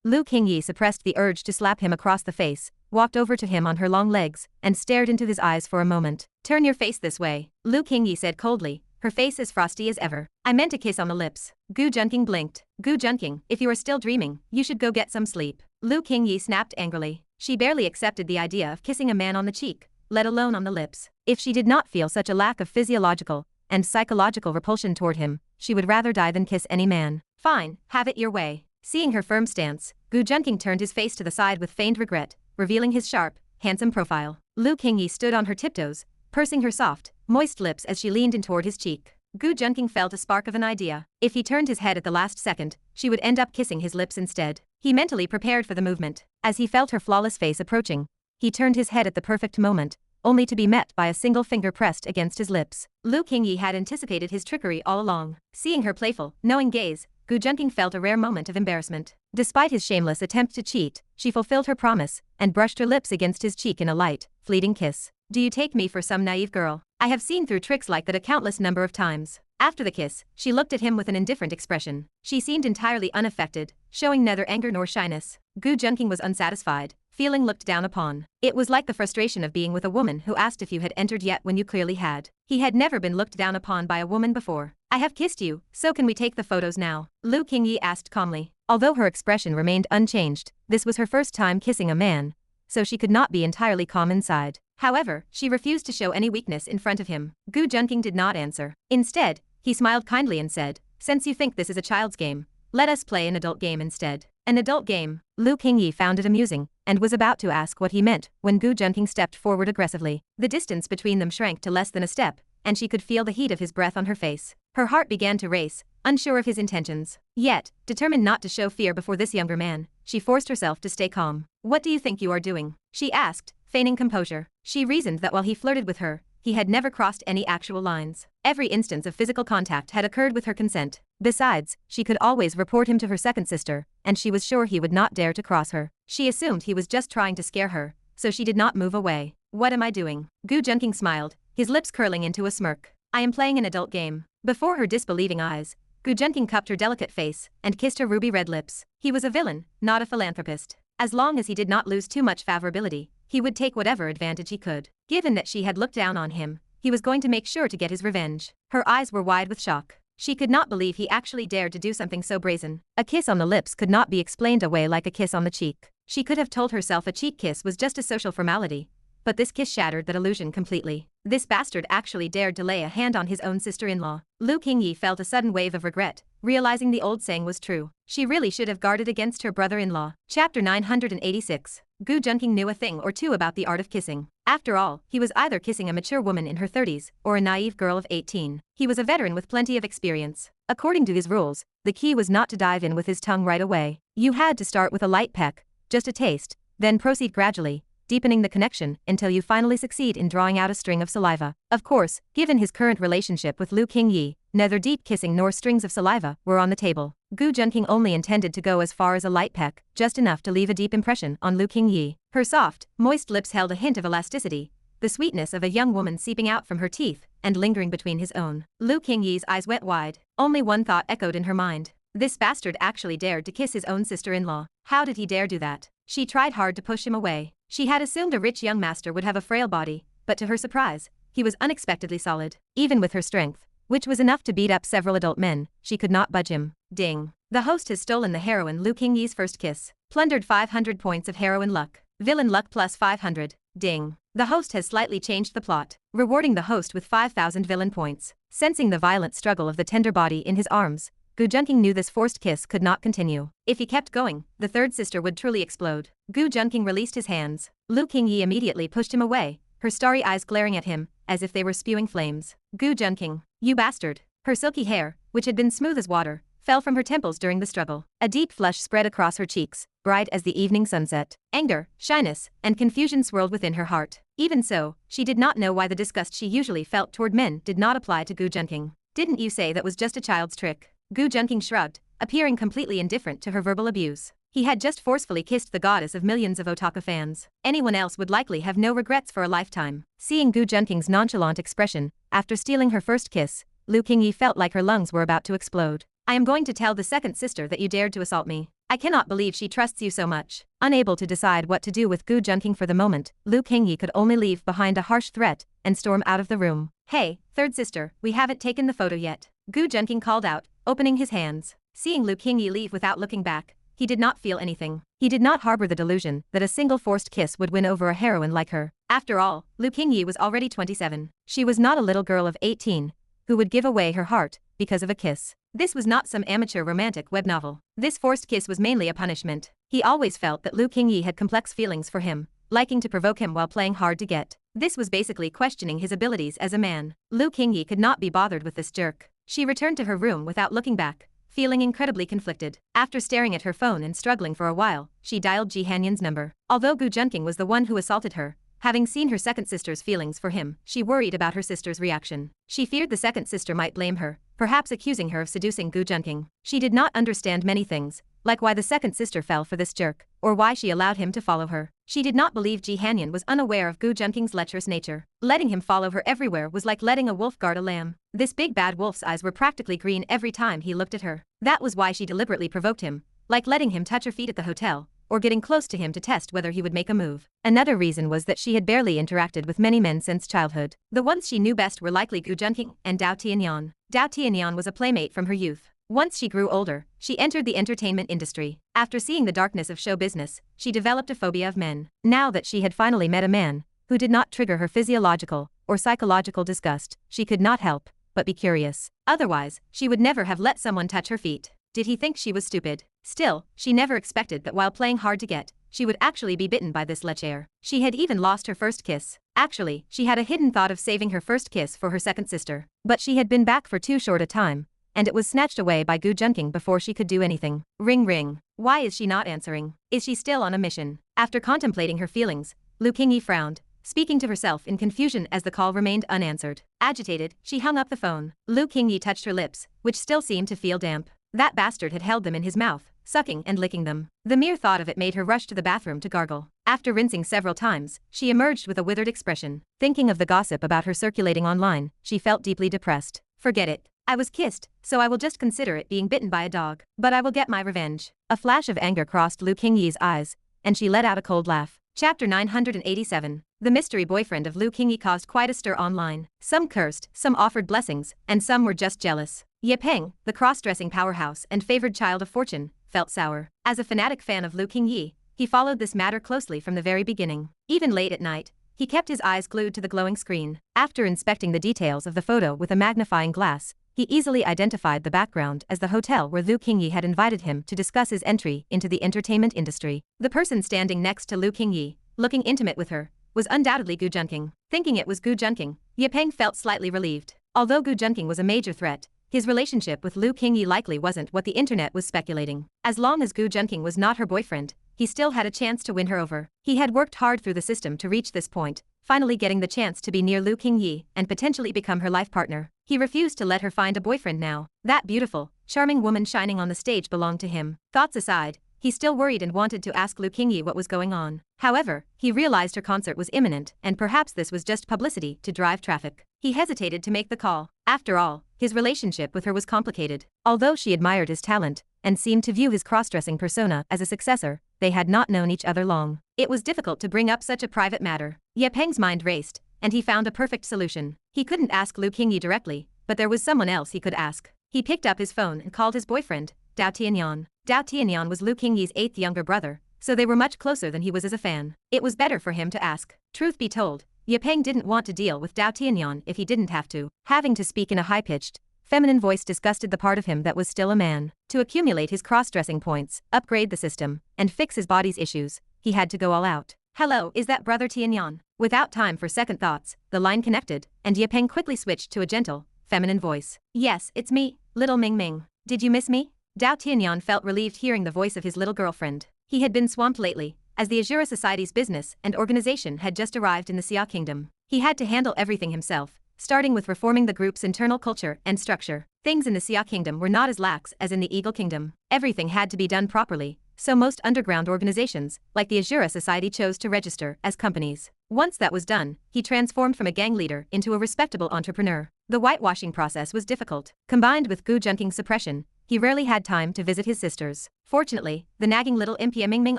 Lu Qingyi suppressed the urge to slap him across the face, walked over to him on her long legs, and stared into his eyes for a moment. Turn your face this way, Lu Qingyi said coldly, her face as frosty as ever. I meant a kiss on the lips. Gu Junqing blinked. Gu Junqing, if you are still dreaming, you should go get some sleep. Lu Qingyi snapped angrily. She barely accepted the idea of kissing a man on the cheek, let alone on the lips. If she did not feel such a lack of physiological and psychological repulsion toward him, she would rather die than kiss any man. Fine, have it your way. Seeing her firm stance, Gu Junqing turned his face to the side with feigned regret, revealing his sharp, handsome profile. Lu Qingyi stood on her tiptoes, pursing her soft, moist lips as she leaned in toward his cheek. Gu Junqing felt a spark of an idea. If he turned his head at the last second, she would end up kissing his lips instead. He mentally prepared for the movement. As he felt her flawless face approaching, he turned his head at the perfect moment, only to be met by a single finger pressed against his lips. Lu Qingyi had anticipated his trickery all along. Seeing her playful, knowing gaze, Gu Junqing felt a rare moment of embarrassment. Despite his shameless attempt to cheat, she fulfilled her promise and brushed her lips against his cheek in a light, fleeting kiss. Do you take me for some naive girl? I have seen through tricks like that a countless number of times. After the kiss, she looked at him with an indifferent expression. She seemed entirely unaffected, showing neither anger nor shyness. Gu Junqing was unsatisfied, feeling looked down upon. It was like the frustration of being with a woman who asked if you had entered yet when you clearly had. He had never been looked down upon by a woman before. I have kissed you, so can we take the photos now? Lu Qingyi asked calmly. Although her expression remained unchanged, this was her first time kissing a man, so she could not be entirely calm inside. However, she refused to show any weakness in front of him. Gu Junqing did not answer. Instead, he smiled kindly and said, since you think this is a child's game, let us play an adult game instead. An adult game? Lu Qingyi found it amusing, and was about to ask what he meant when Gu Junqing stepped forward aggressively. The distance between them shrank to less than a step, and she could feel the heat of his breath on her face. Her heart began to race, unsure of his intentions. Yet, determined not to show fear before this younger man, she forced herself to stay calm. What do you think you are doing? She asked, feigning composure. She reasoned that while he flirted with her, he had never crossed any actual lines. Every instance of physical contact had occurred with her consent. Besides, she could always report him to her second sister, and she was sure he would not dare to cross her. She assumed he was just trying to scare her, so she did not move away. What am I doing? Gu Junqing smiled, his lips curling into a smirk. I am playing an adult game. Before her disbelieving eyes, Gu Junqing cupped her delicate face and kissed her ruby red lips. He was a villain, not a philanthropist. As long as he did not lose too much favorability, he would take whatever advantage he could. Given that she had looked down on him, he was going to make sure to get his revenge. Her eyes were wide with shock. She could not believe he actually dared to do something so brazen. A kiss on the lips could not be explained away like a kiss on the cheek. She could have told herself a cheek kiss was just a social formality, but this kiss shattered that illusion completely. This bastard actually dared to lay a hand on his own sister-in-law. Lu Qingyi felt a sudden wave of regret, realizing the old saying was true. She really should have guarded against her brother-in-law. Chapter 986. Gu Junqing knew a thing or two about the art of kissing. After all, he was either kissing a mature woman in her 30s or a naive girl of 18. He was a veteran with plenty of experience. According to his rules, the key was not to dive in with his tongue right away. You had to start with a light peck, just a taste, then proceed gradually, deepening the connection until you finally succeed in drawing out a string of saliva. Of course, given his current relationship with Lu Qingyi, neither deep kissing nor strings of saliva were on the table. Gu Junqing only intended to go as far as a light peck, just enough to leave a deep impression on Lu Qingyi. Her soft, moist lips held a hint of elasticity, the sweetness of a young woman seeping out from her teeth and lingering between his own. Lu Qingyi's eyes went wide. Only one thought echoed in her mind. This bastard actually dared to kiss his own sister-in-law. How did he dare do that? She tried hard to push him away. She had assumed a rich young master would have a frail body, but to her surprise, he was unexpectedly solid. Even with her strength, which was enough to beat up several adult men, she could not budge him. Ding. The host has stolen the heroine Lu Qingyi's first kiss. Plundered 500 points of heroine luck. Villain luck plus 500. Ding. The host has slightly changed the plot, rewarding the host with 5,000 villain points. Sensing the violent struggle of the tender body in his arms, Gu Junqing knew this forced kiss could not continue. If he kept going, the third sister would truly explode. Gu Junqing released his hands. Lu Qingyi immediately pushed him away, her starry eyes glaring at him, as if they were spewing flames. Gu Junqing, you bastard. Her silky hair, which had been smooth as water, fell from her temples during the struggle. A deep flush spread across her cheeks, bright as the evening sunset. Anger, shyness, and confusion swirled within her heart. Even so, she did not know why the disgust she usually felt toward men did not apply to Gu Junqing. Didn't you say that was just a child's trick? Gu Junqing shrugged, appearing completely indifferent to her verbal abuse. He had just forcefully kissed the goddess of millions of otaku fans. Anyone else would likely have no regrets for a lifetime. Seeing Gu Junqing's nonchalant expression, after stealing her first kiss, Lu Qingyi felt like her lungs were about to explode. I am going to tell the second sister that you dared to assault me. I cannot believe she trusts you so much. Unable to decide what to do with Gu Junqing for the moment, Lu Qingyi could only leave behind a harsh threat and storm out of the room. Hey, third sister, we haven't taken the photo yet. Gu Junqing called out, opening his hands. Seeing Lu Qingyi leave without looking back, he did not feel anything. He did not harbor the delusion that a single forced kiss would win over a heroine like her. After all, Lu Qingyi was already 27. She was not a little girl of 18, who would give away her heart because of a kiss. This was not some amateur romantic web novel. This forced kiss was mainly a punishment. He always felt that Lu Qingyi had complex feelings for him, liking to provoke him while playing hard to get. This was basically questioning his abilities as a man. Lu Qingyi could not be bothered with this jerk. She returned to her room without looking back, feeling incredibly conflicted. After staring at her phone and struggling for a while, she dialed Ji Hanyan's number. Although Gu Junqing was the one who assaulted her, having seen her second sister's feelings for him, she worried about her sister's reaction. She feared the second sister might blame her, perhaps accusing her of seducing Gu Junqing. She did not understand many things, like why the second sister fell for this jerk, or why she allowed him to follow her. She did not believe Ji Hanyan was unaware of Gu Junqing's lecherous nature. Letting him follow her everywhere was like letting a wolf guard a lamb. This big bad wolf's eyes were practically green every time he looked at her. That was why she deliberately provoked him, like letting him touch her feet at the hotel, or getting close to him to test whether he would make a move. Another reason was that she had barely interacted with many men since childhood. The ones she knew best were likely Gu Junqing and Dao Tianyan. Dao Tianyan was a playmate from her youth. Once she grew older, she entered the entertainment industry. After seeing the darkness of show business, she developed a phobia of men. Now that she had finally met a man who did not trigger her physiological or psychological disgust, she could not help but be curious. Otherwise, she would never have let someone touch her feet. Did he think she was stupid? Still, she never expected that while playing hard to get, she would actually be bitten by this lecher. She had even lost her first kiss. Actually, she had a hidden thought of saving her first kiss for her second sister. But she had been back for too short a time, and it was snatched away by Gu Junqing before she could do anything. Ring ring. Why is she not answering? Is she still on a mission? After contemplating her feelings, Lu Qingyi frowned, speaking to herself in confusion as the call remained unanswered. Agitated, she hung up the phone. Lu Qingyi touched her lips, which still seemed to feel damp. That bastard had held them in his mouth, sucking and licking them. The mere thought of it made her rush to the bathroom to gargle. After rinsing several times, she emerged with a withered expression. Thinking of the gossip about her circulating online, she felt deeply depressed. Forget it. I was kissed, so I will just consider it being bitten by a dog. But I will get my revenge. A flash of anger crossed Lu Qingyi's eyes, and she let out a cold laugh. Chapter 987. The mystery boyfriend of Lu Qingyi caused quite a stir online. Some cursed, some offered blessings, and some were just jealous. Ye Peng, the cross-dressing powerhouse and favored child of fortune, felt sour. As a fanatic fan of Lu Qingyi, he followed this matter closely from the very beginning. Even late at night, he kept his eyes glued to the glowing screen. After inspecting the details of the photo with a magnifying glass, He easily identified the background as the hotel where Lu Qingyi had invited him to discuss his entry into the entertainment industry. The person standing next to Lu Qingyi, looking intimate with her, was undoubtedly Gu Junqing. Thinking it was Gu Junqing, Ye Peng felt slightly relieved. Although Gu Junqing was a major threat, his relationship with Lu Qingyi likely wasn't what the internet was speculating. As long as Gu Junqing was not her boyfriend, he still had a chance to win her over. He had worked hard through the system to reach this point, finally getting the chance to be near Lu Qingyi and potentially become her life partner. He refused to let her find a boyfriend now. That beautiful, charming woman shining on the stage belonged to him. Thoughts aside, he still worried and wanted to ask Lu Qingyi what was going on. However, he realized her concert was imminent and perhaps this was just publicity to drive traffic. He hesitated to make the call. After all, his relationship with her was complicated. Although she admired his talent and seemed to view his cross-dressing persona as a successor, they had not known each other long. It was difficult to bring up such a private matter. Ye Peng's mind raced, and he found a perfect solution. He couldn't ask Lu Qingyi directly, but there was someone else he could ask. He picked up his phone and called his boyfriend, Dao Tianyan. Dao Tianyan was Lu Qingyi's 8th younger brother, so they were much closer than he was as a fan. It was better for him to ask. Truth be told, Ye Peng didn't want to deal with Dao Tianyan if he didn't have to. Having to speak in a high-pitched, feminine voice disgusted the part of him that was still a man. To accumulate his cross-dressing points, upgrade the system, and fix his body's issues, he had to go all out. Hello, is that brother Tianyan? Without time for second thoughts, the line connected, and Ye Peng quickly switched to a gentle, feminine voice. Yes, it's me, little Ming Ming. Did you miss me? Dao Tianyan felt relieved hearing the voice of his little girlfriend. He had been swamped lately, as the Asura Society's business and organization had just arrived in the Xia Kingdom. He had to handle everything himself, starting with reforming the group's internal culture and structure. Things in the Xia Kingdom were not as lax as in the Eagle Kingdom. Everything had to be done properly, so most underground organizations, like the Asura Society, chose to register as companies. Once that was done, he transformed from a gang leader into a respectable entrepreneur. The whitewashing process was difficult. Combined with Gu Junqing's suppression, he rarely had time to visit his sisters. Fortunately, the nagging little imp Ye Ming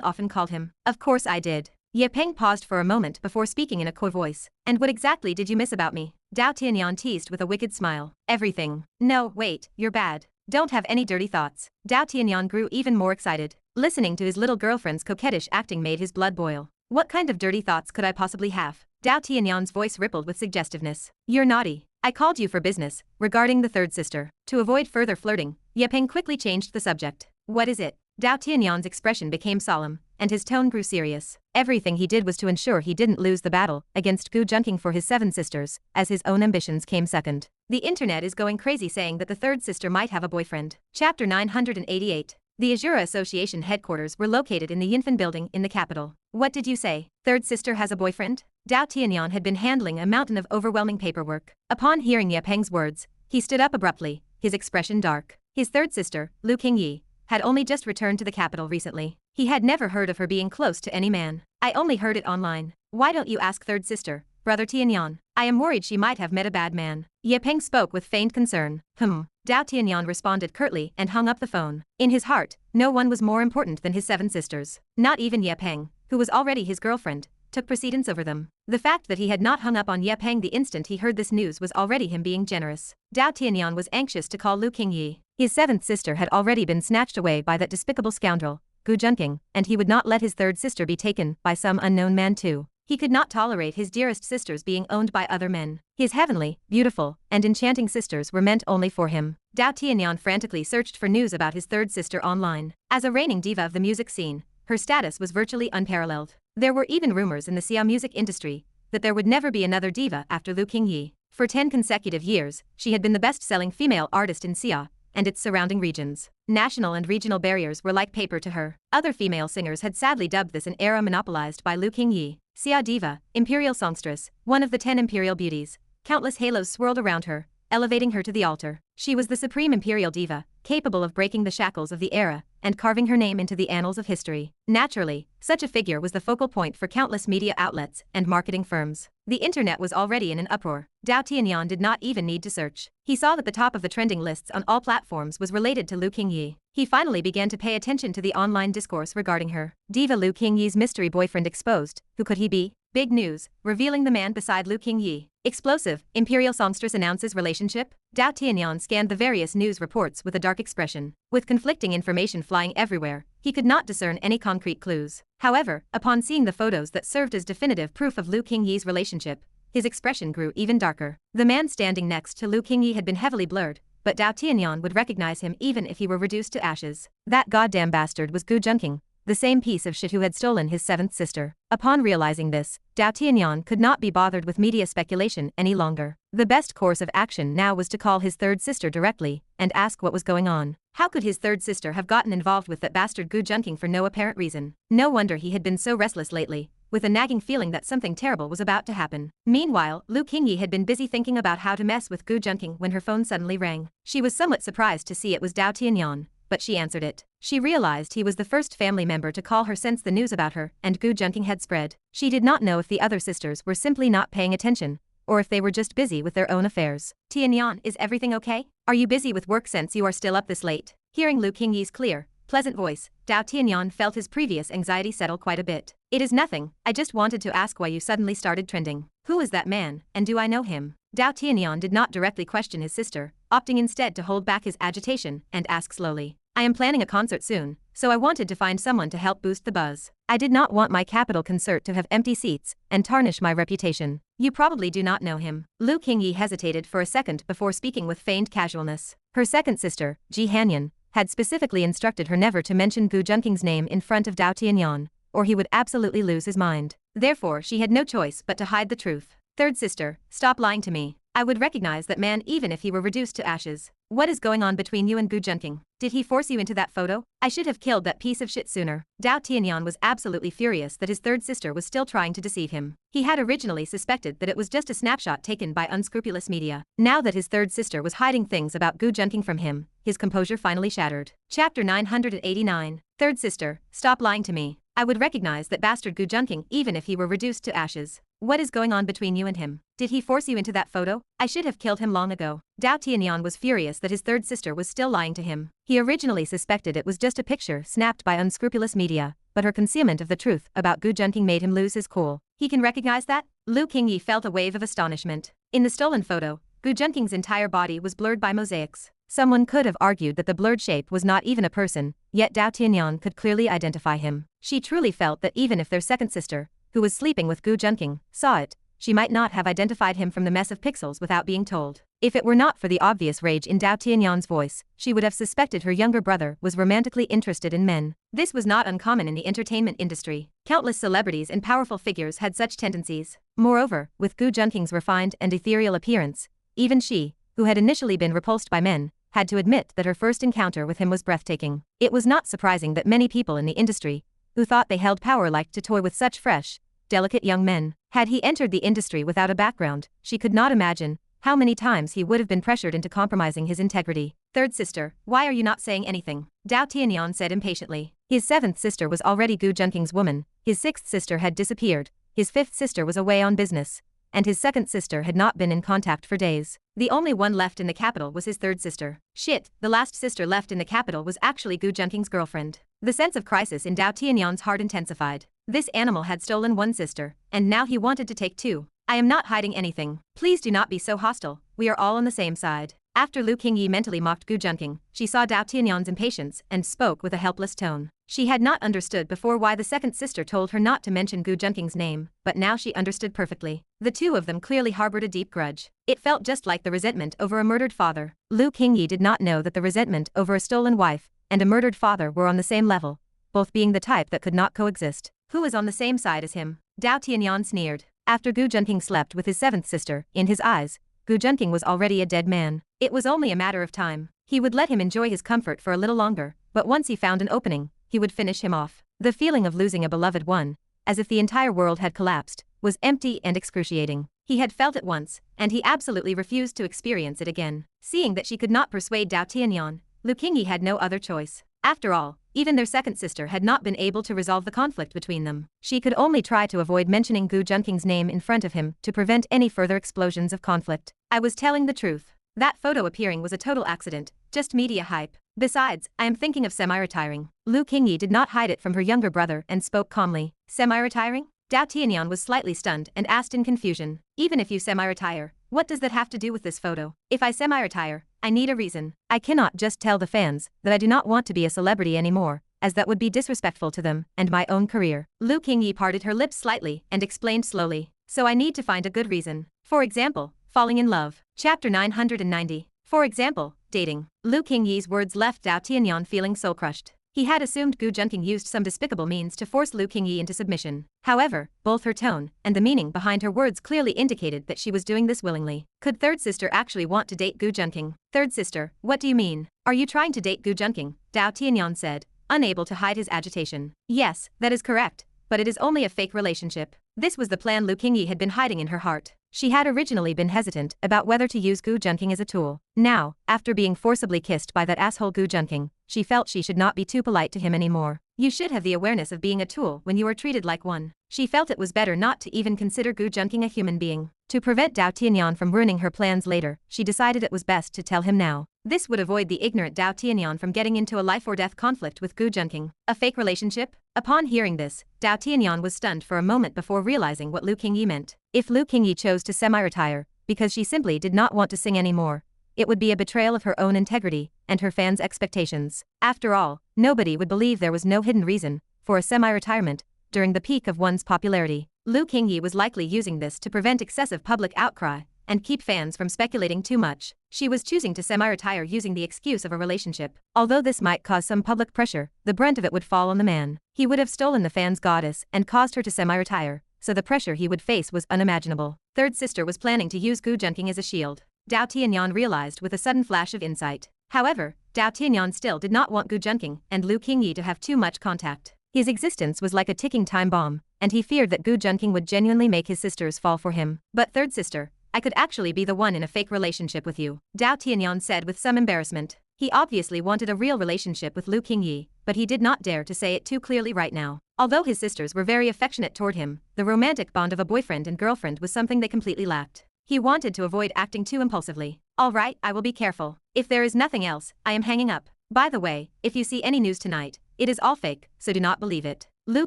often called him. Of course I did. Ye Peng paused for a moment before speaking in a coy voice. And what exactly did you miss about me? Dao Tianyan teased with a wicked smile. Everything. No, wait, you're bad. Don't have any dirty thoughts. Dao Tianyan grew even more excited. Listening to his little girlfriend's coquettish acting made his blood boil. What kind of dirty thoughts could I possibly have? Dao Tianyan's voice rippled with suggestiveness. You're naughty. I called you for business, regarding the third sister. To avoid further flirting, Ye Peng quickly changed the subject. What is it? Dao Tianyan's expression became solemn, and his tone grew serious. Everything he did was to ensure he didn't lose the battle against Gu Junqing for his 7 sisters, as his own ambitions came second. The internet is going crazy saying that the third sister might have a boyfriend. Chapter 988. The Asura Association headquarters were located in the Yinfen building in the capital. What did you say? Third sister has a boyfriend? Dao Tianyan had been handling a mountain of overwhelming paperwork. Upon hearing Ye Peng's words, he stood up abruptly, his expression dark. His third sister, Lu Qingyi, had only just returned to the capital recently. He had never heard of her being close to any man. I only heard it online. Why don't you ask third sister, brother Tianyan? I am worried she might have met a bad man. Ye Peng spoke with feigned concern. Dao Tianyan responded curtly and hung up the phone. In his heart, no one was more important than his 7 sisters. Not even Ye Peng, who was already his girlfriend, took precedence over them. The fact that he had not hung up on Ye Peng the instant he heard this news was already him being generous. Dao Tianyan was anxious to call Lu Qingyi. His 7th sister had already been snatched away by that despicable scoundrel, Gu Junqing, and he would not let his 3rd sister be taken by some unknown man too. He could not tolerate his dearest sisters being owned by other men. His heavenly, beautiful, and enchanting sisters were meant only for him. Dao Tianyan frantically searched for news about his 3rd sister online. As a reigning diva of the music scene, her status was virtually unparalleled. There were even rumors in the Xia music industry that there would never be another diva after Lu Qingyi. For 10 consecutive years, she had been the best-selling female artist in Xia and its surrounding regions. National and regional barriers were like paper to her. Other female singers had sadly dubbed this an era monopolized by Lu Qingyi. Xia diva, imperial songstress, one of the 10 imperial beauties. Countless halos swirled around her, elevating her to the altar. She was the supreme imperial diva, capable of breaking the shackles of the era and carving her name into the annals of history. Naturally, such a figure was the focal point for countless media outlets and marketing firms. The internet was already in an uproar. Dao Tianyan did not even need to search. He saw that the top of the trending lists on all platforms was related to Lu Qingyi. He finally began to pay attention to the online discourse regarding her. Diva Lu Qingyi's mystery boyfriend exposed. Who could he be? Big news, revealing the man beside Lu Qingyi. Explosive, imperial songstress announces relationship? Dao Tianyan scanned the various news reports with a dark expression. With conflicting information flying everywhere, he could not discern any concrete clues. However, upon seeing the photos that served as definitive proof of Lu Qingyi's relationship, his expression grew even darker. The man standing next to Lu Qingyi had been heavily blurred, but Dao Tianyan would recognize him even if he were reduced to ashes. That goddamn bastard was Gu Junqing, the same piece of shit who had stolen his seventh sister. Upon realizing this, Dao Tianyan could not be bothered with media speculation any longer. The best course of action now was to call his third sister directly and ask what was going on. How could his third sister have gotten involved with that bastard Gu Junqing for no apparent reason? No wonder he had been so restless lately, with a nagging feeling that something terrible was about to happen. Meanwhile, Lu Qingyi had been busy thinking about how to mess with Gu Junqing when her phone suddenly rang. She was somewhat surprised to see it was Dao Tianyan, but she answered it. She realized he was the first family member to call her since the news about her and Gu Junqing had spread. She did not know if the other sisters were simply not paying attention, or if they were just busy with their own affairs. Tianyan, is everything okay? Are you busy with work since you are still up this late? Hearing Lu Qingyi's clear, pleasant voice, Dao Tianyan felt his previous anxiety settle quite a bit. It is nothing, I just wanted to ask why you suddenly started trending. Who is that man, and do I know him? Dao Tianyan did not directly question his sister, opting instead to hold back his agitation and ask slowly. I am planning a concert soon, so I wanted to find someone to help boost the buzz. I did not want my capital concert to have empty seats and tarnish my reputation. You probably do not know him. Lu Qingyi hesitated for a second before speaking with feigned casualness. Her second sister, Ji Hanyan, had specifically instructed her never to mention Gu Junqing's name in front of Dao Tianyan, or he would absolutely lose his mind. Therefore she had no choice but to hide the truth. Third sister, stop lying to me. I would recognize that man even if he were reduced to ashes. What is going on between you and Gu Junqing? Did he force you into that photo? I should have killed that piece of shit sooner. Dao Tianyan was absolutely furious that his third sister was still trying to deceive him. He had originally suspected that it was just a snapshot taken by unscrupulous media. Now that his third sister was hiding things about Gu Junqing from him, his composure finally shattered. Chapter 989. Third sister, stop lying to me. I would recognize that bastard Gu Junqing even if he were reduced to ashes. What is going on between you and him? Did he force you into that photo? I should have killed him long ago. Dao Tianyan was furious that his third sister was still lying to him. He originally suspected it was just a picture snapped by unscrupulous media, but her concealment of the truth about Gu Junqing made him lose his cool. He can recognize that? Lu Qingyi felt a wave of astonishment. In the stolen photo, Gu Junqing's entire body was blurred by mosaics. Someone could have argued that the blurred shape was not even a person, yet Dao Tianyan could clearly identify him. She truly felt that even if their second sister, who was sleeping with Gu Junqing, saw it, she might not have identified him from the mess of pixels without being told. If it were not for the obvious rage in Dao Tianyan's voice, she would have suspected her younger brother was romantically interested in men. This was not uncommon in the entertainment industry. Countless celebrities and powerful figures had such tendencies. Moreover, with Gu Junqing's refined and ethereal appearance, even she, who had initially been repulsed by men, had to admit that her first encounter with him was breathtaking. It was not surprising that many people in the industry, who thought they held power, liked to toy with such fresh, delicate young men. Had he entered the industry without a background, she could not imagine how many times he would have been pressured into compromising his integrity. Third sister, why are you not saying anything? Dao Tianyan said impatiently. His seventh sister was already Gu Junqing's woman, his sixth sister had disappeared, his fifth sister was away on business, and his second sister had not been in contact for days. The only one left in the capital was his third sister. Shit, the last sister left in the capital was actually Gu Junqing's girlfriend. The sense of crisis in Dao Tianyan's heart intensified. This animal had stolen one sister, and now he wanted to take two. I am not hiding anything. Please do not be so hostile, we are all on the same side. After Lu Qingyi mentally mocked Gu Junqing, she saw Dao Tianyan's impatience and spoke with a helpless tone. She had not understood before why the second sister told her not to mention Gu Junqing's name, but now she understood perfectly. The two of them clearly harbored a deep grudge. It felt just like the resentment over a murdered father. Lu Qingyi did not know that the resentment over a stolen wife and a murdered father were on the same level, both being the type that could not coexist. Who is on the same side as him? Dao Tianyan sneered. After Gu Junqing slept with his seventh sister, in his eyes, Gu Junqing was already a dead man. It was only a matter of time. He would let him enjoy his comfort for a little longer, but once he found an opening, he would finish him off. The feeling of losing a beloved one, as if the entire world had collapsed, was empty and excruciating. He had felt it once, and he absolutely refused to experience it again. Seeing that she could not persuade Dao Tianyan, Lu Qingyi had no other choice. After all, even their second sister had not been able to resolve the conflict between them. She could only try to avoid mentioning Gu Junqing's name in front of him to prevent any further explosions of conflict. I was telling the truth. That photo appearing was a total accident, just media hype. Besides, I am thinking of semi-retiring. Lu Qingyi did not hide it from her younger brother and spoke calmly. Semi-retiring? Dao Tianyan was slightly stunned and asked in confusion. Even if you semi-retire, what does that have to do with this photo? If I semi-retire, I need a reason. I cannot just tell the fans that I do not want to be a celebrity anymore, as that would be disrespectful to them and my own career. Lu Qingyi parted her lips slightly and explained slowly. So I need to find a good reason. For example, falling in love. Chapter 990. For example, dating. Lu Qingyi's words left Dao Tianyan feeling soul-crushed. He had assumed Gu Junqing used some despicable means to force Lu Qingyi into submission. However, both her tone and the meaning behind her words clearly indicated that she was doing this willingly. Could third sister actually want to date Gu Junqing? Third sister, what do you mean? Are you trying to date Gu Junqing? Dao Tianyan said, unable to hide his agitation. Yes, that is correct, but it is only a fake relationship. This was the plan Lu Qingyi had been hiding in her heart. She had originally been hesitant about whether to use Gu Junqing as a tool. Now, after being forcibly kissed by that asshole Gu Junqing, she felt she should not be too polite to him anymore. You should have the awareness of being a tool when you are treated like one. She felt it was better not to even consider Gu Junqing a human being. To prevent Dao Tianyan from ruining her plans later, she decided it was best to tell him now. This would avoid the ignorant Dao Tianyan from getting into a life-or-death conflict with Gu Junqing. A fake relationship? Upon hearing this, Dao Tianyan was stunned for a moment before realizing what Lu Qingyi meant. If Lu Qingyi chose to semi-retire, because she simply did not want to sing anymore, it would be a betrayal of her own integrity and her fans' expectations. After all, nobody would believe there was no hidden reason for a semi-retirement during the peak of one's popularity. Lu Qingyi was likely using this to prevent excessive public outcry and keep fans from speculating too much. She was choosing to semi-retire using the excuse of a relationship. Although this might cause some public pressure, the brunt of it would fall on the man. He would have stolen the fan's goddess and caused her to semi-retire, so the pressure he would face was unimaginable. Third sister was planning to use Gu Junqing as a shield. Dao Tianyan realized with a sudden flash of insight. However, Dao Tianyan still did not want Gu Junqing and Lu Qingyi to have too much contact. His existence was like a ticking time bomb, and he feared that Gu Junqing would genuinely make his sisters fall for him. But third sister, I could actually be the one in a fake relationship with you, Dao Tianyan said with some embarrassment. He obviously wanted a real relationship with Lu Qingyi, but he did not dare to say it too clearly right now. Although his sisters were very affectionate toward him, the romantic bond of a boyfriend and girlfriend was something they completely lacked. He wanted to avoid acting too impulsively. All right, I will be careful. If there is nothing else, I am hanging up. By the way, if you see any news tonight, it is all fake, so do not believe it. Lu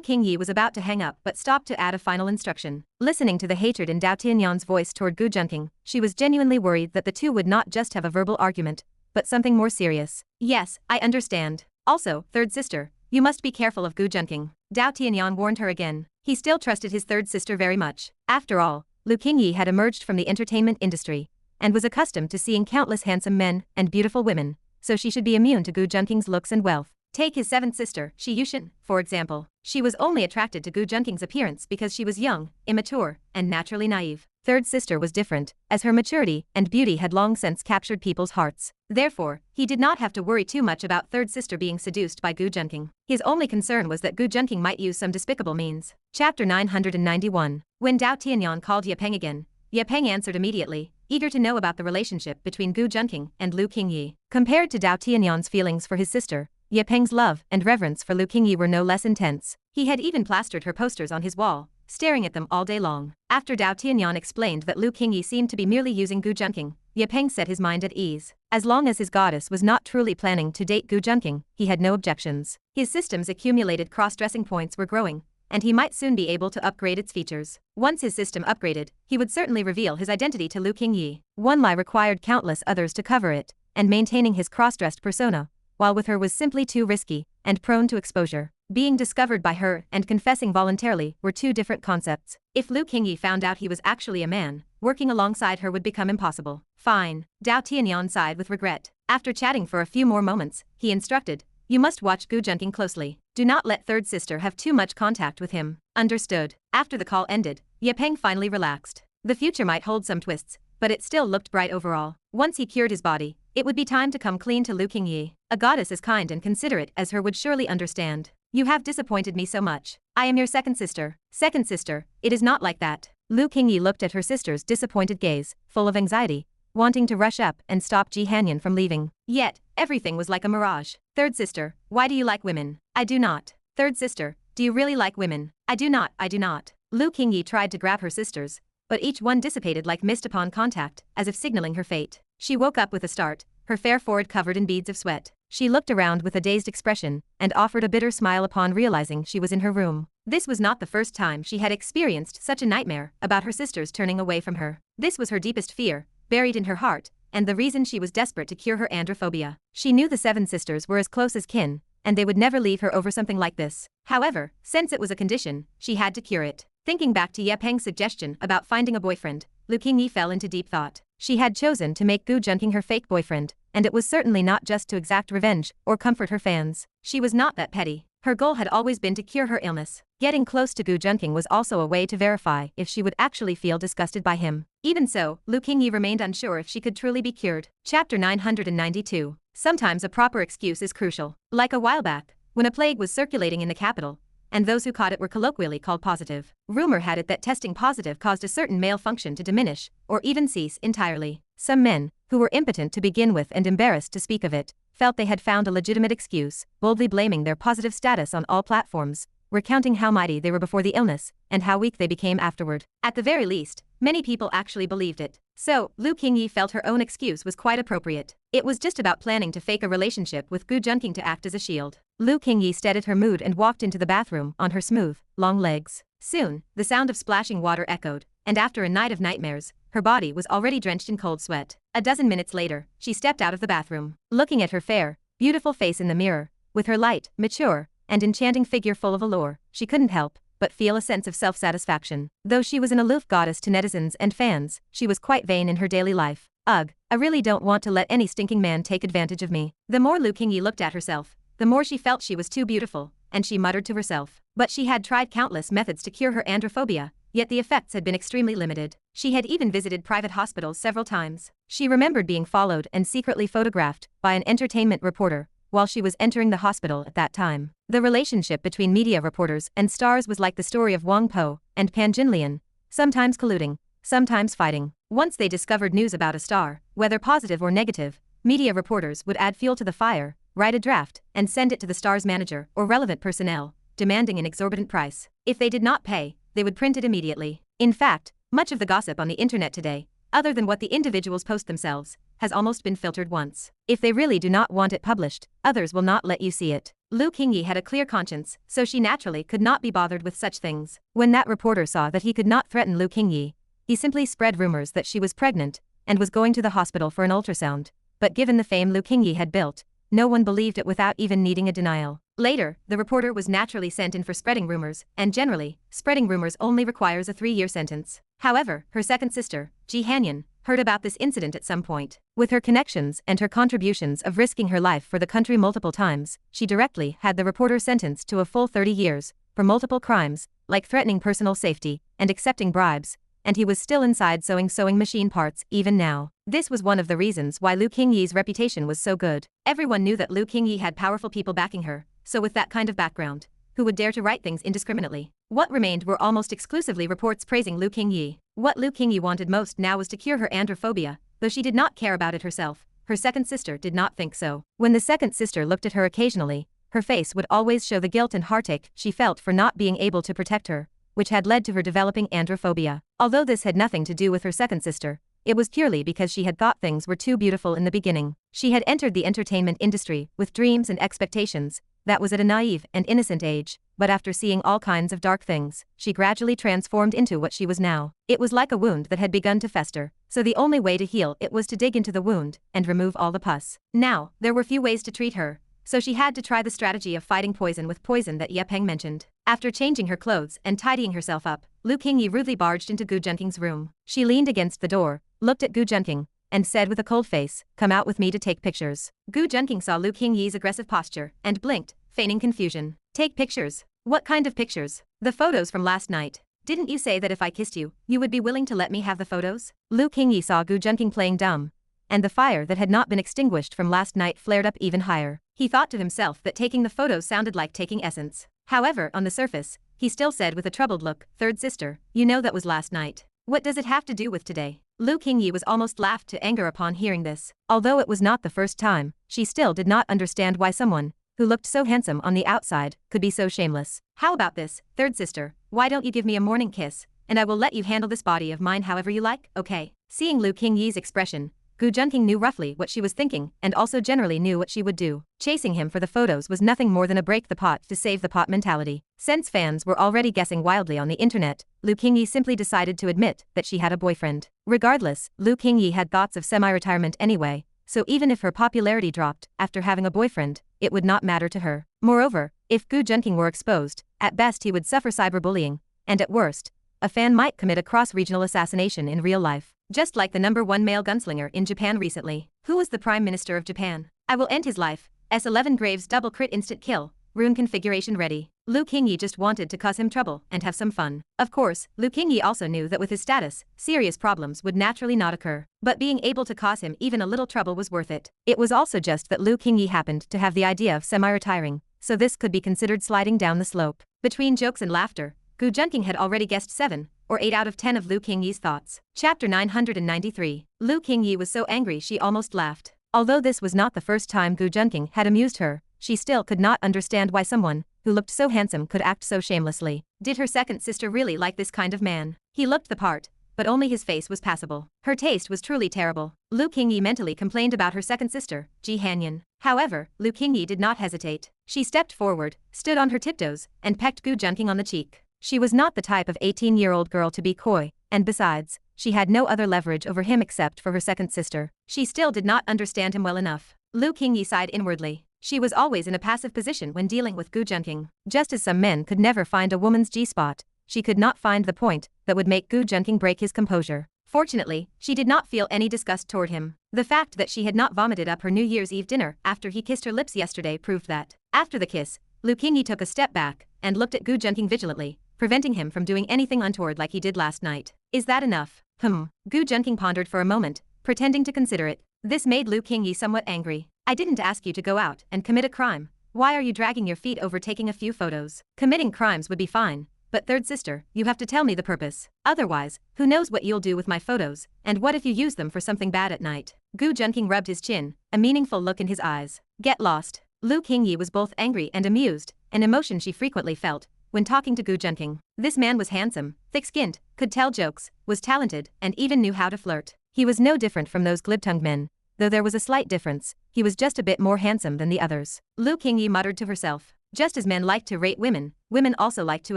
Qingyi was about to hang up but stopped to add a final instruction. Listening to the hatred in Dao Tianyan's voice toward Gu Junqing, she was genuinely worried that the two would not just have a verbal argument, but something more serious. Yes, I understand. Also, third sister, you must be careful of Gu Junqing. Dao Tianyan warned her again. He still trusted his third sister very much. After all, Lu Qingyi had emerged from the entertainment industry and was accustomed to seeing countless handsome men and beautiful women, so she should be immune to Gu Junqing's looks and wealth. Take his seventh sister, Shi Yushin, for example. She was only attracted to Gu Junqing's appearance because she was young, immature, and naturally naive. Third sister was different, as her maturity and beauty had long since captured people's hearts. Therefore, he did not have to worry too much about third sister being seduced by Gu Junqing. His only concern was that Gu Junqing might use some despicable means. Chapter 991. When Dao Tianyan called Ye Peng again, Ye Peng answered immediately, eager to know about the relationship between Gu Junqing and Lu Qingyi. Compared to Dao Tianyan's feelings for his sister, Ye Peng's love and reverence for Lu Qingyi were no less intense. He had even plastered her posters on his wall, staring at them all day long. After Dao Tianyan explained that Lu Qingyi seemed to be merely using Gu Junqing, Ye Peng set his mind at ease. As long as his goddess was not truly planning to date Gu Junqing, he had no objections. His system's accumulated cross-dressing points were growing, and he might soon be able to upgrade its features. Once his system upgraded, he would certainly reveal his identity to Lu Qingyi. One lie required countless others to cover it, and maintaining his cross-dressed persona, while with her was simply too risky and prone to exposure. Being discovered by her and confessing voluntarily were two different concepts. If Lu Qingyi found out he was actually a man, working alongside her would become impossible. Fine. Dao Tianyan sighed with regret. After chatting for a few more moments, he instructed, you must watch Gu Junqing closely. Do not let third sister have too much contact with him. Understood. After the call ended, Ye Peng finally relaxed. The future might hold some twists, but it still looked bright overall. Once he cured his body, it would be time to come clean to Lu Qingyi. A goddess as kind and considerate as her would surely understand. You have disappointed me so much. I am your second sister. Second sister, it is not like that. Lu Qingyi looked at her sister's disappointed gaze, full of anxiety, wanting to rush up and stop Ji Hanyan from leaving. Yet, everything was like a mirage. Third sister, why do you like women? I do not. Third sister, do you really like women? I do not. Lu Qingyi tried to grab her sisters, but each one dissipated like mist upon contact, as if signaling her fate. She woke up with a start, her fair forehead covered in beads of sweat. She looked around with a dazed expression and offered a bitter smile upon realizing she was in her room. This was not the first time she had experienced such a nightmare about her sisters turning away from her. This was her deepest fear, buried in her heart, and the reason she was desperate to cure her androphobia. She knew the seven sisters were as close as kin, and they would never leave her over something like this. However, since it was a condition, she had to cure it. Thinking back to Ye Peng's suggestion about finding a boyfriend, Lu Qingyi fell into deep thought. She had chosen to make Gu Junqing her fake boyfriend, and it was certainly not just to exact revenge or comfort her fans. She was not that petty. Her goal had always been to cure her illness. Getting close to Gu Junqing was also a way to verify if she would actually feel disgusted by him. Even so, Lu Qingyi remained unsure if she could truly be cured. Chapter 992. Sometimes a proper excuse is crucial. Like a while back, when a plague was circulating in the capital, and those who caught it were colloquially called positive. Rumor had it that testing positive caused a certain male function to diminish, or even cease entirely. Some men, who were impotent to begin with and embarrassed to speak of it, felt they had found a legitimate excuse, boldly blaming their positive status on all platforms, recounting how mighty they were before the illness, and how weak they became afterward. At the very least, many people actually believed it. So, Lu Qingyi felt her own excuse was quite appropriate. It was just about planning to fake a relationship with Gu Junqing to act as a shield. Lu Qingyi steadied her mood and walked into the bathroom on her smooth, long legs. Soon, the sound of splashing water echoed, and after a night of nightmares, her body was already drenched in cold sweat. A dozen minutes later, she stepped out of the bathroom. Looking at her fair, beautiful face in the mirror, with her light, mature, and enchanting figure full of allure, she couldn't help but feel a sense of self-satisfaction. Though she was an aloof goddess to netizens and fans, she was quite vain in her daily life. Ugh, I really don't want to let any stinking man take advantage of me. The more Lu Qingyi looked at herself, the more she felt she was too beautiful, and she muttered to herself. But she had tried countless methods to cure her androphobia, yet the effects had been extremely limited. She had even visited private hospitals several times. She remembered being followed and secretly photographed by an entertainment reporter while she was entering the hospital at that time. The relationship between media reporters and stars was like the story of Wang Po and Pan Jinlian, sometimes colluding, sometimes fighting. Once they discovered news about a star, whether positive or negative, media reporters would add fuel to the fire, write a draft, and send it to the star's manager or relevant personnel, demanding an exorbitant price. If they did not pay, they would print it immediately. In fact, much of the gossip on the internet today, other than what the individuals post themselves, has almost been filtered once. If they really do not want it published, others will not let you see it. Lu Qingyi had a clear conscience, so she naturally could not be bothered with such things. When that reporter saw that he could not threaten Lu Qingyi, he simply spread rumors that she was pregnant and was going to the hospital for an ultrasound. But given the fame Lu Qingyi had built, no one believed it without even needing a denial. Later, the reporter was naturally sent in for spreading rumors, and generally, spreading rumors only requires a 3-year sentence. However, her second sister, Ji Hanyan, heard about this incident at some point. With her connections and her contributions of risking her life for the country multiple times, she directly had the reporter sentenced to a full 30 years, for multiple crimes, like threatening personal safety and accepting bribes, and he was still inside sewing machine parts even now. This was one of the reasons why Lu Qingyi's reputation was so good. Everyone knew that Lu Qingyi had powerful people backing her, so with that kind of background, who would dare to write things indiscriminately? What remained were almost exclusively reports praising Lu Qingyi. What Lu Qingyi wanted most now was to cure her androphobia, though she did not care about it herself. Her second sister did not think so. When the second sister looked at her occasionally, her face would always show the guilt and heartache she felt for not being able to protect her, which had led to her developing androphobia. Although this had nothing to do with her second sister, it was purely because she had thought things were too beautiful in the beginning. She had entered the entertainment industry with dreams and expectations. That was at a naive and innocent age, but after seeing all kinds of dark things, she gradually transformed into what she was now. It was like a wound that had begun to fester, so the only way to heal it was to dig into the wound and remove all the pus. Now, there were few ways to treat her, so she had to try the strategy of fighting poison with poison that Ye Peng mentioned. After changing her clothes and tidying herself up, Lu Qingyi rudely barged into Gu Junqing's room. She leaned against the door, looked at Gu Junqing, and said with a cold face, "Come out with me to take pictures." Gu Junqing saw Lu Qingyi's aggressive posture and blinked, feigning confusion. "Take pictures? What kind of pictures?" "The photos from last night. Didn't you say that if I kissed you, you would be willing to let me have the photos?" Lu Qingyi saw Gu Junqing playing dumb, and the fire that had not been extinguished from last night flared up even higher. He thought to himself that taking the photos sounded like taking essence. However, on the surface, he still said with a troubled look, "Third sister, you know that was last night. What does it have to do with today?" Lu Qingyi was almost laughed to anger upon hearing this. Although it was not the first time, she still did not understand why someone, who looked so handsome on the outside, could be so shameless. "How about this, third sister, why don't you give me a morning kiss, and I will let you handle this body of mine however you like, okay?" Seeing Lu Qingyi's expression, Gu Junqing knew roughly what she was thinking and also generally knew what she would do. Chasing him for the photos was nothing more than a break the pot to save the pot mentality. Since fans were already guessing wildly on the internet, Lu Qingyi simply decided to admit that she had a boyfriend. Regardless, Lu Qingyi had thoughts of semi-retirement anyway, so even if her popularity dropped after having a boyfriend, it would not matter to her. Moreover, if Gu Junqing were exposed, at best he would suffer cyberbullying, and at worst, a fan might commit a cross-regional assassination in real life. Just like the #1 male gunslinger in Japan recently. Who was the Prime Minister of Japan? I will end his life. S11 Graves double crit instant kill. Rune configuration ready. Lu Qingyi just wanted to cause him trouble and have some fun. Of course, Lu Qingyi also knew that with his status, serious problems would naturally not occur. But being able to cause him even a little trouble was worth it. It was also just that Lu Qingyi happened to have the idea of semi-retiring, so this could be considered sliding down the slope. Between jokes and laughter, Gu Junqing had already guessed 7 or 8 out of 10 of Lu Qingyi's thoughts. Chapter 993. Lu Qingyi was so angry she almost laughed. Although this was not the first time Gu Junqing had amused her, she still could not understand why someone who looked so handsome could act so shamelessly. Did her second sister really like this kind of man? He looked the part, but only his face was passable. Her taste was truly terrible. Lu Qingyi mentally complained about her second sister, Ji Hanyan. However, Lu Qingyi did not hesitate. She stepped forward, stood on her tiptoes, and pecked Gu Junqing on the cheek. She was not the type of 18-year-old girl to be coy, and besides, she had no other leverage over him except for her second sister. She still did not understand him well enough. Lu Qingyi sighed inwardly. She was always in a passive position when dealing with Gu Junqing. Just as some men could never find a woman's G-spot, she could not find the point that would make Gu Junqing break his composure. Fortunately, she did not feel any disgust toward him. The fact that she had not vomited up her New Year's Eve dinner after he kissed her lips yesterday proved that. After the kiss, Lu Qingyi took a step back and looked at Gu Junqing vigilantly, preventing him from doing anything untoward like he did last night. Is that enough? Gu Junqing pondered for a moment, pretending to consider it. This made Lu Qingyi somewhat angry. I didn't ask you to go out and commit a crime. Why are you dragging your feet over taking a few photos? Committing crimes would be fine, but third sister, you have to tell me the purpose. Otherwise, who knows what you'll do with my photos, and what if you use them for something bad at night? Gu Junqing rubbed his chin, a meaningful look in his eyes. Get lost. Lu Qingyi was both angry and amused, an emotion she frequently felt when talking to Gu Junqing. This man was handsome, thick-skinned, could tell jokes, was talented, and even knew how to flirt. He was no different from those glib-tongued men, though there was a slight difference. He was just a bit more handsome than the others. Lu Qingyi muttered to herself. Just as men like to rate women, women also like to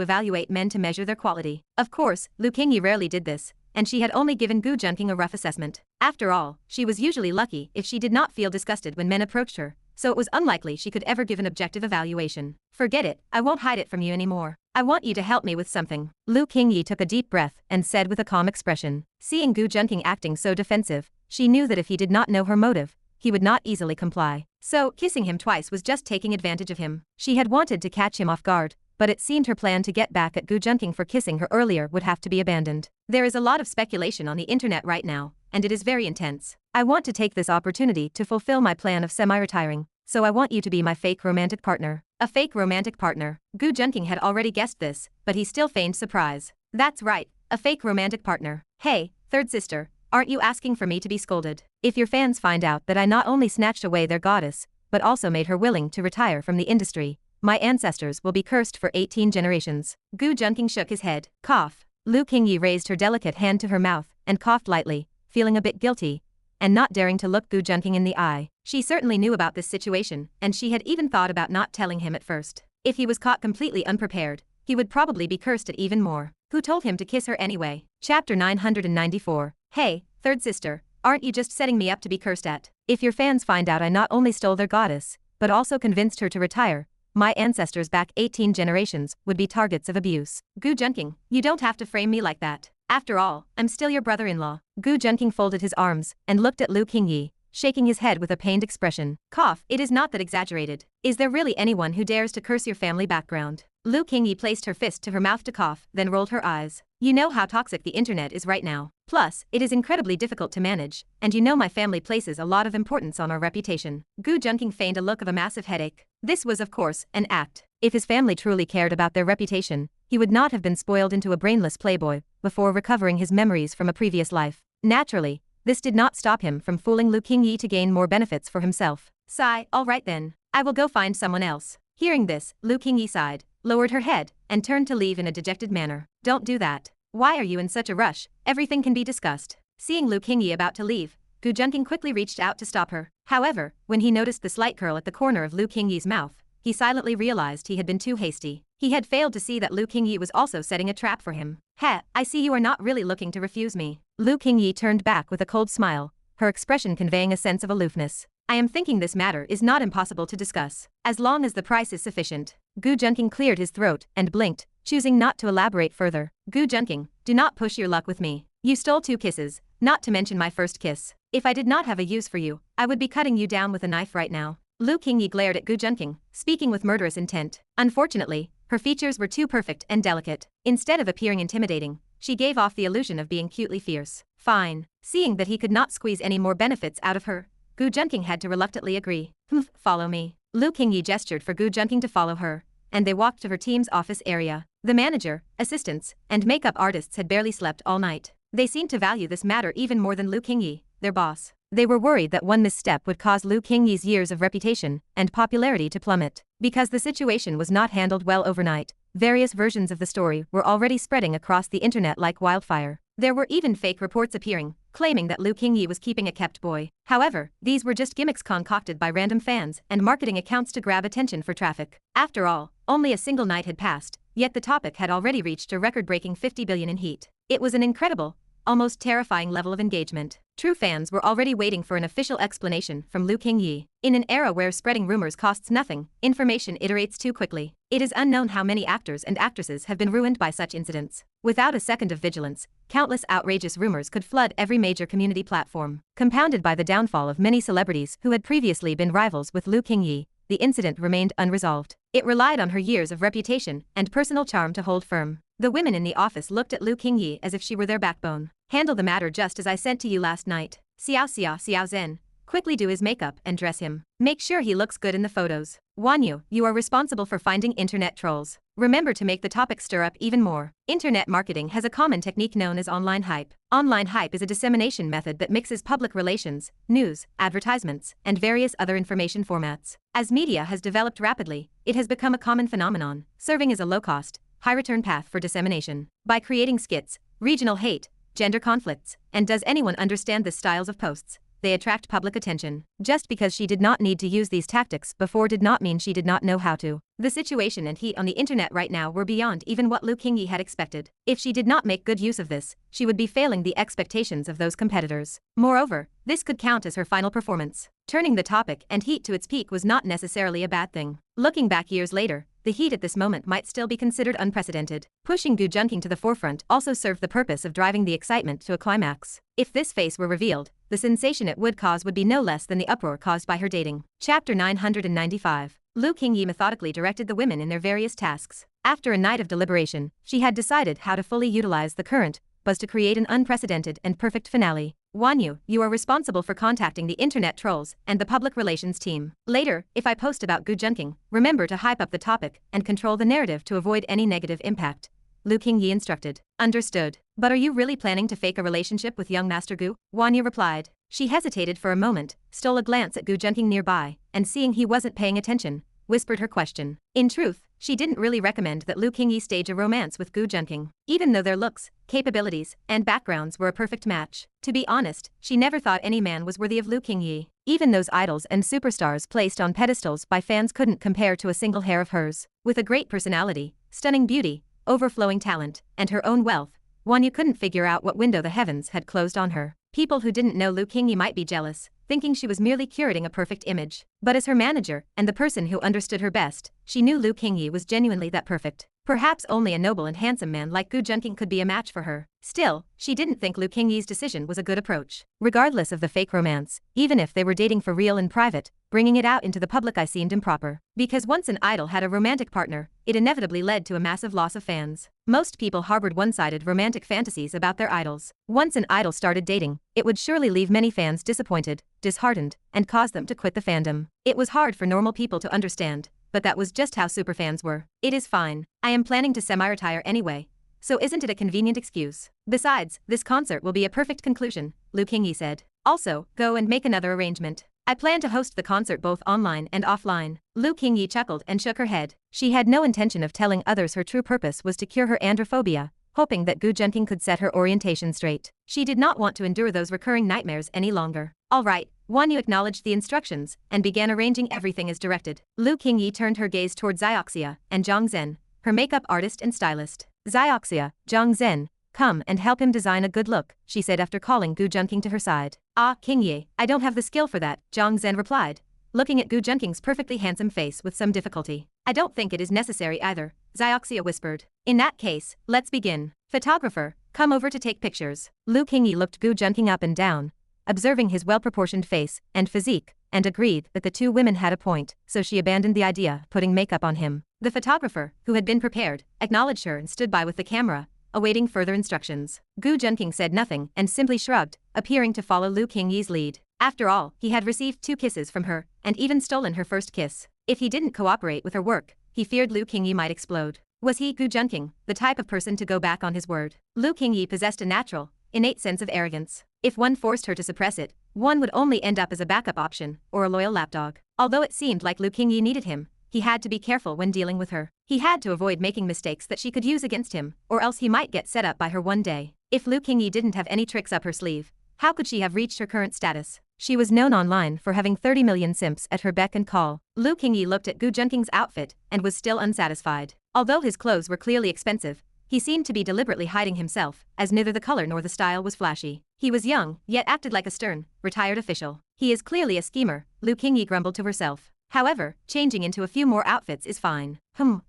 evaluate men to measure their quality. Of course, Lu Qingyi rarely did this, and she had only given Gu Junqing a rough assessment. After all, she was usually lucky if she did not feel disgusted when men approached her, so it was unlikely she could ever give an objective evaluation. Forget it, I won't hide it from you anymore. I want you to help me with something. Lu Qingyi took a deep breath and said with a calm expression. Seeing Gu Junqing acting so defensive, she knew that if he did not know her motive, he would not easily comply. So, kissing him twice was just taking advantage of him. She had wanted to catch him off guard, but it seemed her plan to get back at Gu Junqing for kissing her earlier would have to be abandoned. There is a lot of speculation on the internet right now, and it is very intense. I want to take this opportunity to fulfill my plan of semi-retiring, so I want you to be my fake romantic partner. A fake romantic partner. Gu Junqing had already guessed this, but he still feigned surprise. That's right, a fake romantic partner. Hey, third sister, aren't you asking for me to be scolded? If your fans find out that I not only snatched away their goddess, but also made her willing to retire from the industry, my ancestors will be cursed for 18 generations. Gu Junqing shook his head. Cough. Lu Qingyi raised her delicate hand to her mouth and coughed lightly, feeling a bit guilty, and not daring to look Gu Junqing in the eye. She certainly knew about this situation, and she had even thought about not telling him at first. If he was caught completely unprepared, he would probably be cursed at even more. Who told him to kiss her anyway? Chapter 994. Hey, third sister, aren't you just setting me up to be cursed at? If your fans find out I not only stole their goddess, but also convinced her to retire, my ancestors back 18 generations would be targets of abuse. Gu Junqing, you don't have to frame me like that. After all, I'm still your brother-in-law. Gu Junqing folded his arms and looked at Lu Qingyi, shaking his head with a pained expression. Cough, it is not that exaggerated. Is there really anyone who dares to curse your family background? Lu Qingyi placed her fist to her mouth to cough, then rolled her eyes. You know how toxic the internet is right now. Plus, it is incredibly difficult to manage, and you know my family places a lot of importance on our reputation. Gu Junqing feigned a look of a massive headache. This was of course, an act. If his family truly cared about their reputation, he would not have been spoiled into a brainless playboy before recovering his memories from a previous life. Naturally, this did not stop him from fooling Lu Qingyi to gain more benefits for himself. Sigh, all right then, I will go find someone else. Hearing this, Lu Qingyi sighed, lowered her head, and turned to leave in a dejected manner. Don't do that. Why are you in such a rush? Everything can be discussed. Seeing Lu Qingyi about to leave, Gu Junqing quickly reached out to stop her. However, when he noticed the slight curl at the corner of Lu Qingyi's mouth, he silently realized he had been too hasty. He had failed to see that Lu Qingyi was also setting a trap for him. Heh, I see you are not really looking to refuse me. Lu Qingyi turned back with a cold smile, her expression conveying a sense of aloofness. I am thinking this matter is not impossible to discuss, as long as the price is sufficient. Gu Junqing cleared his throat and blinked, choosing not to elaborate further. Gu Junqing, do not push your luck with me. You stole 2 kisses, not to mention my first kiss. If I did not have a use for you, I would be cutting you down with a knife right now. Lu Qingyi glared at Gu Junqing, speaking with murderous intent. Unfortunately, her features were too perfect and delicate. Instead of appearing intimidating, she gave off the illusion of being cutely fierce. Fine. Seeing that he could not squeeze any more benefits out of her, Gu Junqing had to reluctantly agree. Follow me. Lu Qingyi gestured for Gu Junqing to follow her, and they walked to her team's office area. The manager, assistants, and makeup artists had barely slept all night. They seemed to value this matter even more than Lu Qingyi, their boss. They were worried that one misstep would cause Lu Qingyi's years of reputation and popularity to plummet. Because the situation was not handled well overnight, various versions of the story were already spreading across the internet like wildfire. There were even fake reports appearing, claiming that Lu Qingyi was keeping a kept boy. However, these were just gimmicks concocted by random fans and marketing accounts to grab attention for traffic. After all, only a single night had passed, yet the topic had already reached a record-breaking 50 billion in heat. It was an incredible, almost terrifying level of engagement. True fans were already waiting for an official explanation from Lu Qingyi. In an era where spreading rumors costs nothing, information iterates too quickly. It is unknown how many actors and actresses have been ruined by such incidents. Without a second of vigilance, countless outrageous rumors could flood every major community platform. Compounded by the downfall of many celebrities who had previously been rivals with Lu Qingyi, the incident remained unresolved. It relied on her years of reputation and personal charm to hold firm. The women in the office looked at Lu Qingyi as if she were their backbone. Handle the matter just as I sent to you last night. Xiao Zhen. Quickly do his makeup and dress him. Make sure he looks good in the photos. Wanyu, you are responsible for finding internet trolls. Remember to make the topic stir up even more. Internet marketing has a common technique known as online hype. Online hype is a dissemination method that mixes public relations, news, advertisements, and various other information formats. As media has developed rapidly, it has become a common phenomenon, serving as a low-cost, high-return path for dissemination. By creating skits, regional hate, gender conflicts, and does anyone understand the styles of posts, they attract public attention. Just because she did not need to use these tactics before did not mean she did not know how to. The situation and heat on the internet right now were beyond even what Lu Qingyi had expected. If she did not make good use of this, she would be failing the expectations of those competitors. Moreover, this could count as her final performance. Turning the topic and heat to its peak was not necessarily a bad thing. Looking back years later, the heat at this moment might still be considered unprecedented. Pushing Gu Junqing to the forefront also served the purpose of driving the excitement to a climax. If this face were revealed, the sensation it would cause would be no less than the uproar caused by her dating. Chapter 995. Lu Qingyi methodically directed the women in their various tasks. After a night of deliberation, she had decided how to fully utilize the current buzz to create an unprecedented and perfect finale. Wanyu, you are responsible for contacting the internet trolls and the public relations team. Later, if I post about Gu Junqing, remember to hype up the topic and control the narrative to avoid any negative impact. Lu Qingyi instructed. Understood. But are you really planning to fake a relationship with young Master Gu? Wanyu replied. She hesitated for a moment, stole a glance at Gu Junqing nearby, and seeing he wasn't paying attention, whispered her question. In truth, she didn't really recommend that Lu Qingyi stage a romance with Gu Junqing, even though their looks, capabilities, and backgrounds were a perfect match. To be honest, she never thought any man was worthy of Lu Qingyi. Even those idols and superstars placed on pedestals by fans couldn't compare to a single hair of hers. With a great personality, stunning beauty, overflowing talent, and her own wealth, Wanyu couldn't figure out what window the heavens had closed on her. People who didn't know Lu Qingyi might be jealous, thinking she was merely curating a perfect image. But as her manager, and the person who understood her best, she knew Lu Qingyi was genuinely that perfect. Perhaps only a noble and handsome man like Gu Junqing could be a match for her. Still, she didn't think Lu Qingyi's decision was a good approach. Regardless of the fake romance, even if they were dating for real in private, bringing it out into the public eye seemed improper. Because once an idol had a romantic partner, it inevitably led to a massive loss of fans. Most people harbored one-sided romantic fantasies about their idols. Once an idol started dating, it would surely leave many fans disappointed, disheartened, and cause them to quit the fandom. It was hard for normal people to understand, but that was just how superfans were. It is fine. I am planning to semi-retire anyway, so isn't it a convenient excuse? Besides, this concert will be a perfect conclusion, Lu Qingyi said. Also, go and make another arrangement. I plan to host the concert both online and offline. Lu Qingyi chuckled and shook her head. She had no intention of telling others her true purpose was to cure her androphobia, hoping that Gu Junqing could set her orientation straight. She did not want to endure those recurring nightmares any longer. All right. Wanyu acknowledged the instructions and began arranging everything as directed. Lu Qingyi turned her gaze toward Xiaoxia and Zhang Zhen, her makeup artist and stylist. Xiaoxia, Zhang Zhen, come and help him design a good look, she said after calling Gu Junqing to her side. Ah, Qingyi, I don't have the skill for that, Zhang Zhen replied, looking at Gu Junqing's perfectly handsome face with some difficulty. I don't think it is necessary either, Xiaoxia whispered. In that case, let's begin. Photographer, Come over to take pictures. Lu Qingyi looked Gu Junqing up and down, observing his well-proportioned face and physique, and agreed that the two women had a point, so she abandoned the idea, putting makeup on him. The photographer, who had been prepared, acknowledged her and stood by with the camera, awaiting further instructions. Gu Junqing said nothing and simply shrugged, appearing to follow Lu Qingyi's lead. After all, he had received 2 kisses from her, and even stolen her first kiss. If he didn't cooperate with her work, he feared Lu Qingyi might explode. Was he, Gu Junqing, the type of person to go back on his word? Lu Qingyi possessed a natural, innate sense of arrogance. If one forced her to suppress it, one would only end up as a backup option, or a loyal lapdog. Although it seemed like Lu Qingyi needed him, he had to be careful when dealing with her. He had to avoid making mistakes that she could use against him, or else he might get set up by her one day. If Lu Qingyi didn't have any tricks up her sleeve, how could she have reached her current status? She was known online for having 30 million simps at her beck and call. Lu Qingyi looked at Gu Junqing's outfit and was still unsatisfied. Although his clothes were clearly expensive, he seemed to be deliberately hiding himself, as neither the color nor the style was flashy. He was young, yet acted like a stern, retired official. He is clearly a schemer, Lu Qingyi grumbled to herself. However, changing into a few more outfits is fine.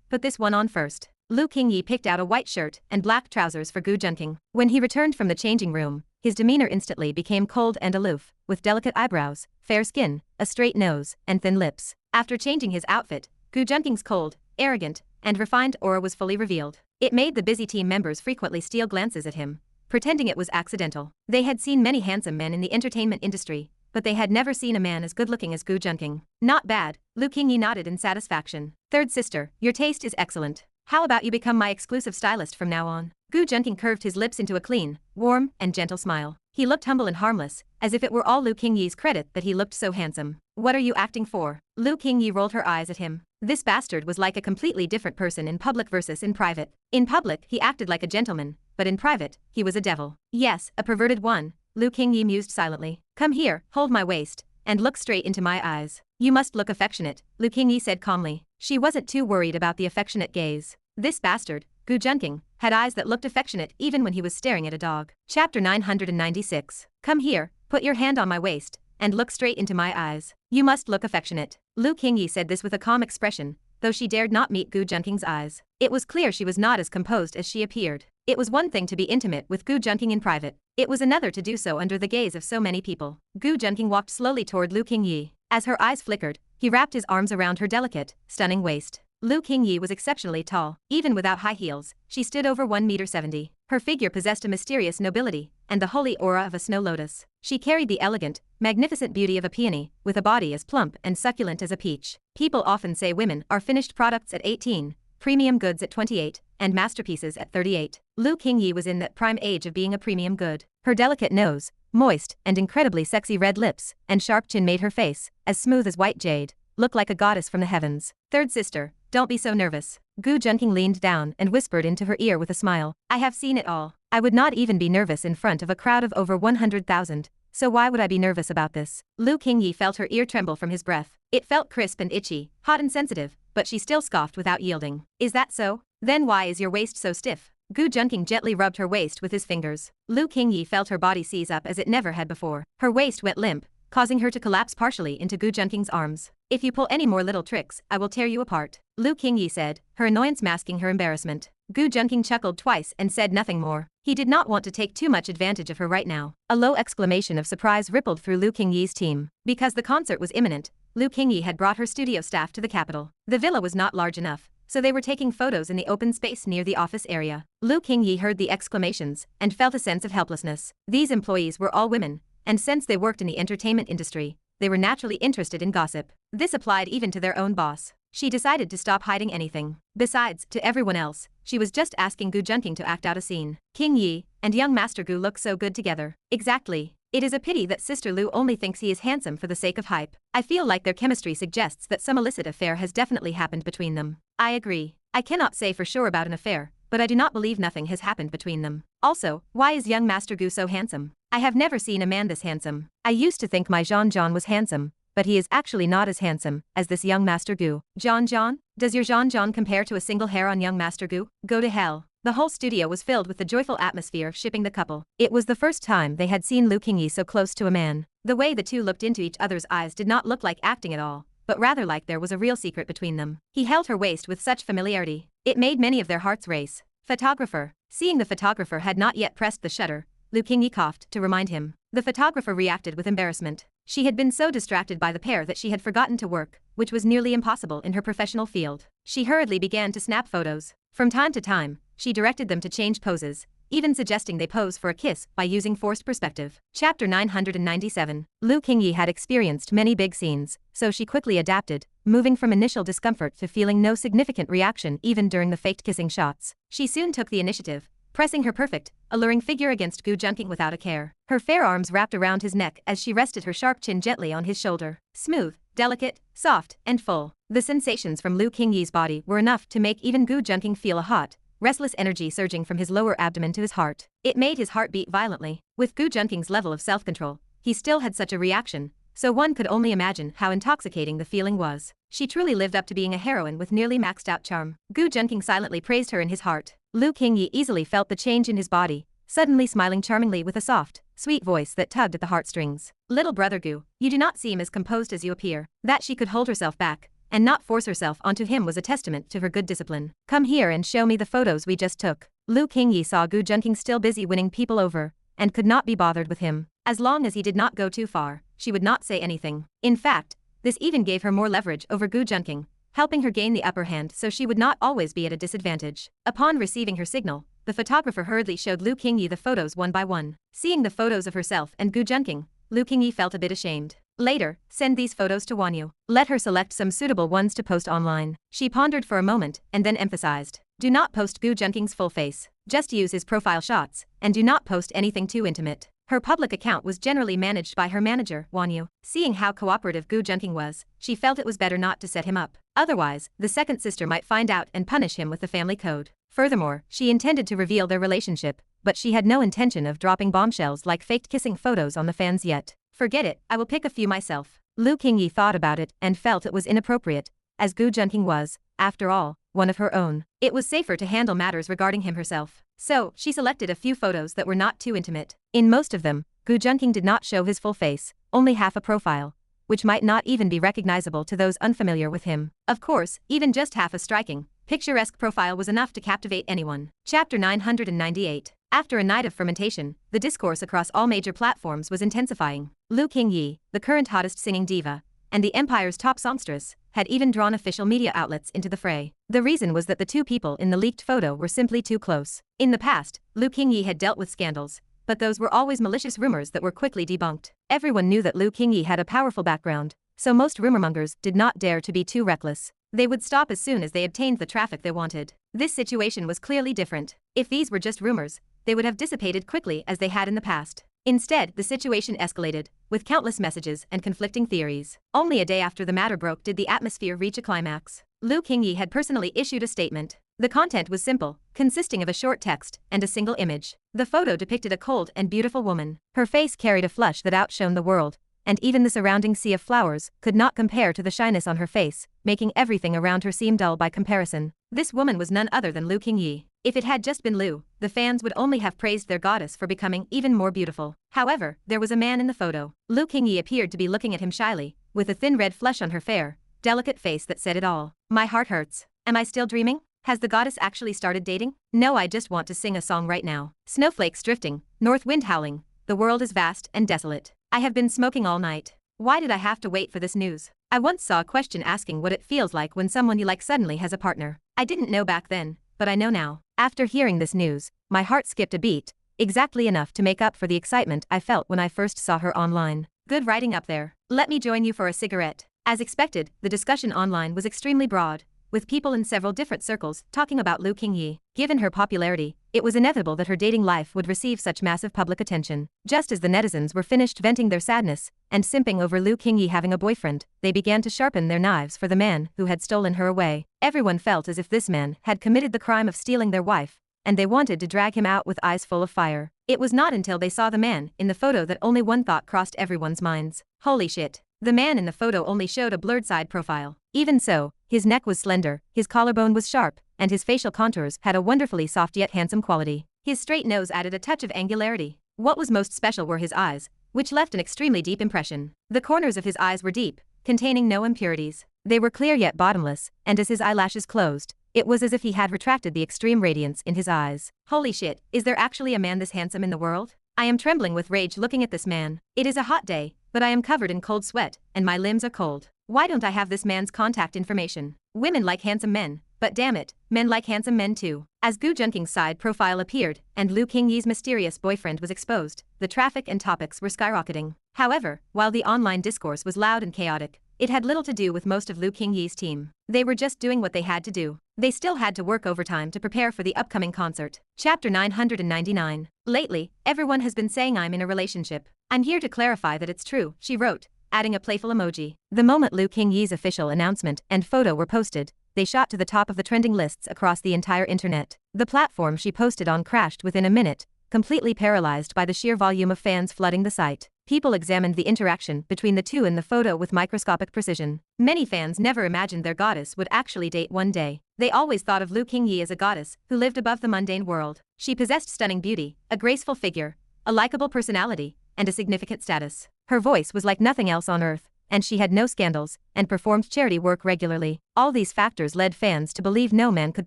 Put this one on first. Lu Qingyi picked out a white shirt and black trousers for Gu Junqing. When he returned from the changing room, his demeanor instantly became cold and aloof, with delicate eyebrows, fair skin, a straight nose, and thin lips. After changing his outfit, Gu Junqing's cold, arrogant, and refined aura was fully revealed. It made the busy team members frequently steal glances at him, pretending it was accidental. They had seen many handsome men in the entertainment industry, but they had never seen a man as good-looking as Gu Junqing. Not bad, Lu Qingyi nodded in satisfaction. Third sister, your taste is excellent. How about you become my exclusive stylist from now on? Gu Junqing curved his lips into a clean, warm, and gentle smile. He looked humble and harmless, as if it were all Lu Qingyi's credit that he looked so handsome. What are you acting for? Lu Qingyi rolled her eyes at him. This bastard was like a completely different person in public versus in private. In public, he acted like a gentleman, but in private, he was a devil. Yes, a perverted one, Lu Qingyi mused silently. Come here, hold my waist, and look straight into my eyes. You must look affectionate, Lu Qingyi said calmly. She wasn't too worried about the affectionate gaze. This bastard, Gu Junqing, had eyes that looked affectionate even when he was staring at a dog. Chapter 996. Come here, put your hand on my waist, and look straight into my eyes. You must look affectionate. Lu Qingyi said this with a calm expression, though she dared not meet Gu Junqing's eyes. It was clear she was not as composed as she appeared. It was one thing to be intimate with Gu Junqing in private. It was another to do so under the gaze of so many people. Gu Junqing walked slowly toward Lu Qingyi. As her eyes flickered, he wrapped his arms around her delicate, stunning waist. Lu Qingyi was exceptionally tall. Even without high heels, she stood over 1.70 meters. Her figure possessed a mysterious nobility and the holy aura of a snow lotus. She carried the elegant, magnificent beauty of a peony, with a body as plump and succulent as a peach. People often say women are finished products at 18, premium goods at 28, and masterpieces at 38. Lu Qingyi was in that prime age of being a premium good. Her delicate nose, moist and incredibly sexy red lips, and sharp chin made her face, as smooth as white jade, look like a goddess from the heavens. Third sister, don't be so nervous. Gu Junqing leaned down and whispered into her ear with a smile. I have seen it all. I would not even be nervous in front of a crowd of over 100,000, so why would I be nervous about this? Lu Qingyi felt her ear tremble from his breath. It felt crisp and itchy, hot and sensitive, but she still scoffed without yielding. Is that so? Then why is your waist so stiff? Gu Junqing gently rubbed her waist with his fingers. Lu Qingyi felt her body seize up as it never had before. Her waist went limp, causing her to collapse partially into Gu Junqing's arms. If you pull any more little tricks, I will tear you apart, Lu Qingyi said, her annoyance masking her embarrassment. Gu Junqing chuckled twice and said nothing more. He did not want to take too much advantage of her right now. A low exclamation of surprise rippled through Lu Qingyi's team. Because the concert was imminent, Lu Qingyi had brought her studio staff to the capital. The villa was not large enough, so they were taking photos in the open space near the office area. Lu Qingyi heard the exclamations and felt a sense of helplessness. These employees were all women, and since they worked in the entertainment industry, they were naturally interested in gossip. This applied even to their own boss. She decided to stop hiding anything. Besides, to everyone else, she was just asking Gu Junqing to act out a scene. King Yi and young Master Gu look so good together. Exactly. It is a pity that Sister Lu only thinks he is handsome for the sake of hype. I feel like their chemistry suggests that some illicit affair has definitely happened between them. I agree. I cannot say for sure about an affair, but I do not believe nothing has happened between them. Also, why is young Master Gu so handsome? I have never seen a man this handsome. I used to think my Jean was handsome, but he is actually not as handsome as this young Master Gu. Jean? Does your Jean compare to a single hair on young Master Gu? Go to hell. The whole studio was filled with the joyful atmosphere of shipping the couple. It was the first time they had seen Lu Qingyi so close to a man. The way the two looked into each other's eyes did not look like acting at all, but rather like there was a real secret between them. He held her waist with such familiarity. It made many of their hearts race, Photographer. Seeing the photographer had not yet pressed the shutter, Lu Qingyi coughed to remind him. The photographer reacted with embarrassment. She had been so distracted by the pair that she had forgotten to work, which was nearly impossible in her professional field. She hurriedly began to snap photos. From time to time, she directed them to change poses, even suggesting they pose for a kiss by using forced perspective. Chapter 997. Lu Qingyi had experienced many big scenes, so she quickly adapted, moving from initial discomfort to feeling no significant reaction even during the faked kissing shots. She soon took the initiative, pressing her perfect, alluring figure against Gu Junqing without a care. Her fair arms wrapped around his neck as she rested her sharp chin gently on his shoulder. Smooth, delicate, soft, and full. The sensations from Lu Qingyi's body were enough to make even Gu Junqing feel a hot, restless energy surging from his lower abdomen to his heart. It made his heart beat violently. With Gu Junqing's level of self-control, he still had such a reaction, so one could only imagine how intoxicating the feeling was. She truly lived up to being a heroine with nearly maxed out charm. Gu Junqing silently praised her in his heart. Lu Qingyi easily felt the change in his body, suddenly smiling charmingly with a soft, sweet voice that tugged at the heartstrings. Little brother Gu, you do not seem as composed as you appear. That she could hold herself back and not force herself onto him was a testament to her good discipline. Come here and show me the photos we just took. Lu Qingyi saw Gu Junqing still busy winning people over, and could not be bothered with him. As long as he did not go too far, she would not say anything. In fact, this even gave her more leverage over Gu Junqing, helping her gain the upper hand so she would not always be at a disadvantage. Upon receiving her signal, the photographer hurriedly showed Lu Qingyi the photos one by one. Seeing the photos of herself and Gu Junqing, Lu Qingyi felt a bit ashamed. Later, send these photos to Wanyu. Let her select some suitable ones to post online. She pondered for a moment and then emphasized. Do not post Gu Junqing's full face. Just use his profile shots, and do not post anything too intimate. Her public account was generally managed by her manager, Wanyu. Seeing how cooperative Gu Junqing was, she felt it was better not to set him up. Otherwise, the second sister might find out and punish him with the family code. Furthermore, she intended to reveal their relationship, but she had no intention of dropping bombshells like faked kissing photos on the fans yet. Forget it, I will pick a few myself. Lu Qingyi thought about it and felt it was inappropriate, as Gu Junqing was, after all, one of her own. It was safer to handle matters regarding him herself. So, she selected a few photos that were not too intimate. In most of them, Gu Junqing did not show his full face, only half a profile, which might not even be recognizable to those unfamiliar with him. Of course, even just half a striking, picturesque profile was enough to captivate anyone. Chapter 998. After a night of fermentation, the discourse across all major platforms was intensifying. Lu Qingyi, the current hottest singing diva, and the empire's top songstress, had even drawn official media outlets into the fray. The reason was that the two people in the leaked photo were simply too close. In the past, Lu Qingyi had dealt with scandals, but those were always malicious rumors that were quickly debunked. Everyone knew that Lu Qingyi had a powerful background, so most rumormongers did not dare to be too reckless. They would stop as soon as they obtained the traffic they wanted. This situation was clearly different. If these were just rumors, they would have dissipated quickly as they had in the past. Instead, the situation escalated, with countless messages and conflicting theories. Only a day after the matter broke did the atmosphere reach a climax. Lu Qingyi had personally issued a statement. The content was simple, consisting of a short text and a single image. The photo depicted a cold and beautiful woman. Her face carried a flush that outshone the world, and even the surrounding sea of flowers could not compare to the shyness on her face, making everything around her seem dull by comparison. This woman was none other than Lu Qingyi. If it had just been Lu, the fans would only have praised their goddess for becoming even more beautiful. However, there was a man in the photo. Lu Qingyi appeared to be looking at him shyly, with a thin red flush on her fair, delicate face that said it all. My heart hurts. Am I still dreaming? Has the goddess actually started dating? No, I just want to sing a song right now. Snowflakes drifting, north wind howling, the world is vast and desolate. I have been smoking all night. Why did I have to wait for this news? I once saw a question asking what it feels like when someone you like suddenly has a partner. I didn't know back then, but I know now. After hearing this news, my heart skipped a beat, exactly enough to make up for the excitement I felt when I first saw her online. Good writing up there. Let me join you for a cigarette. As expected, the discussion online was extremely broad, with people in several different circles talking about Lu Qingyi. Given her popularity, it was inevitable that her dating life would receive such massive public attention. Just as the netizens were finished venting their sadness and simping over Lu Qingyi having a boyfriend, they began to sharpen their knives for the man who had stolen her away. Everyone felt as if this man had committed the crime of stealing their wife, and they wanted to drag him out with eyes full of fire. It was not until they saw the man in the photo that only one thought crossed everyone's minds. Holy shit. The man in the photo only showed a blurred side profile. Even so, his neck was slender, his collarbone was sharp, and his facial contours had a wonderfully soft yet handsome quality. His straight nose added a touch of angularity. What was most special were his eyes, which left an extremely deep impression. The corners of his eyes were deep, containing no impurities. They were clear yet bottomless, and as his eyelashes closed, It was as if he had retracted the extreme radiance in his eyes. Holy shit, is there actually a man this handsome in the world? I am trembling with rage looking at this man. It is a hot day, but I am covered in cold sweat, and my limbs are cold. Why don't I have this man's contact information? Women like handsome men, but damn it, men like handsome men too. As Gu Junqing's side profile appeared, and Lu Qingyi's mysterious boyfriend was exposed, the traffic and topics were skyrocketing. However, while the online discourse was loud and chaotic, it had little to do with most of Lu Qingyi's team. They were just doing what they had to do. They still had to work overtime to prepare for the upcoming concert. Chapter 999. Lately, everyone has been saying I'm in a relationship. I'm here to clarify that it's true, she wrote, adding a playful emoji. The moment Lu Qingyi's official announcement and photo were posted, they shot to the top of the trending lists across the entire internet. The platform she posted on crashed within a minute, completely paralyzed by the sheer volume of fans flooding the site. People examined the interaction between the two in the photo with microscopic precision. Many fans never imagined their goddess would actually date one day. They always thought of Lu Qingyi as a goddess who lived above the mundane world. She possessed stunning beauty, a graceful figure, a likable personality, and a significant status. Her voice was like nothing else on earth, and she had no scandals, and performed charity work regularly. All these factors led fans to believe no man could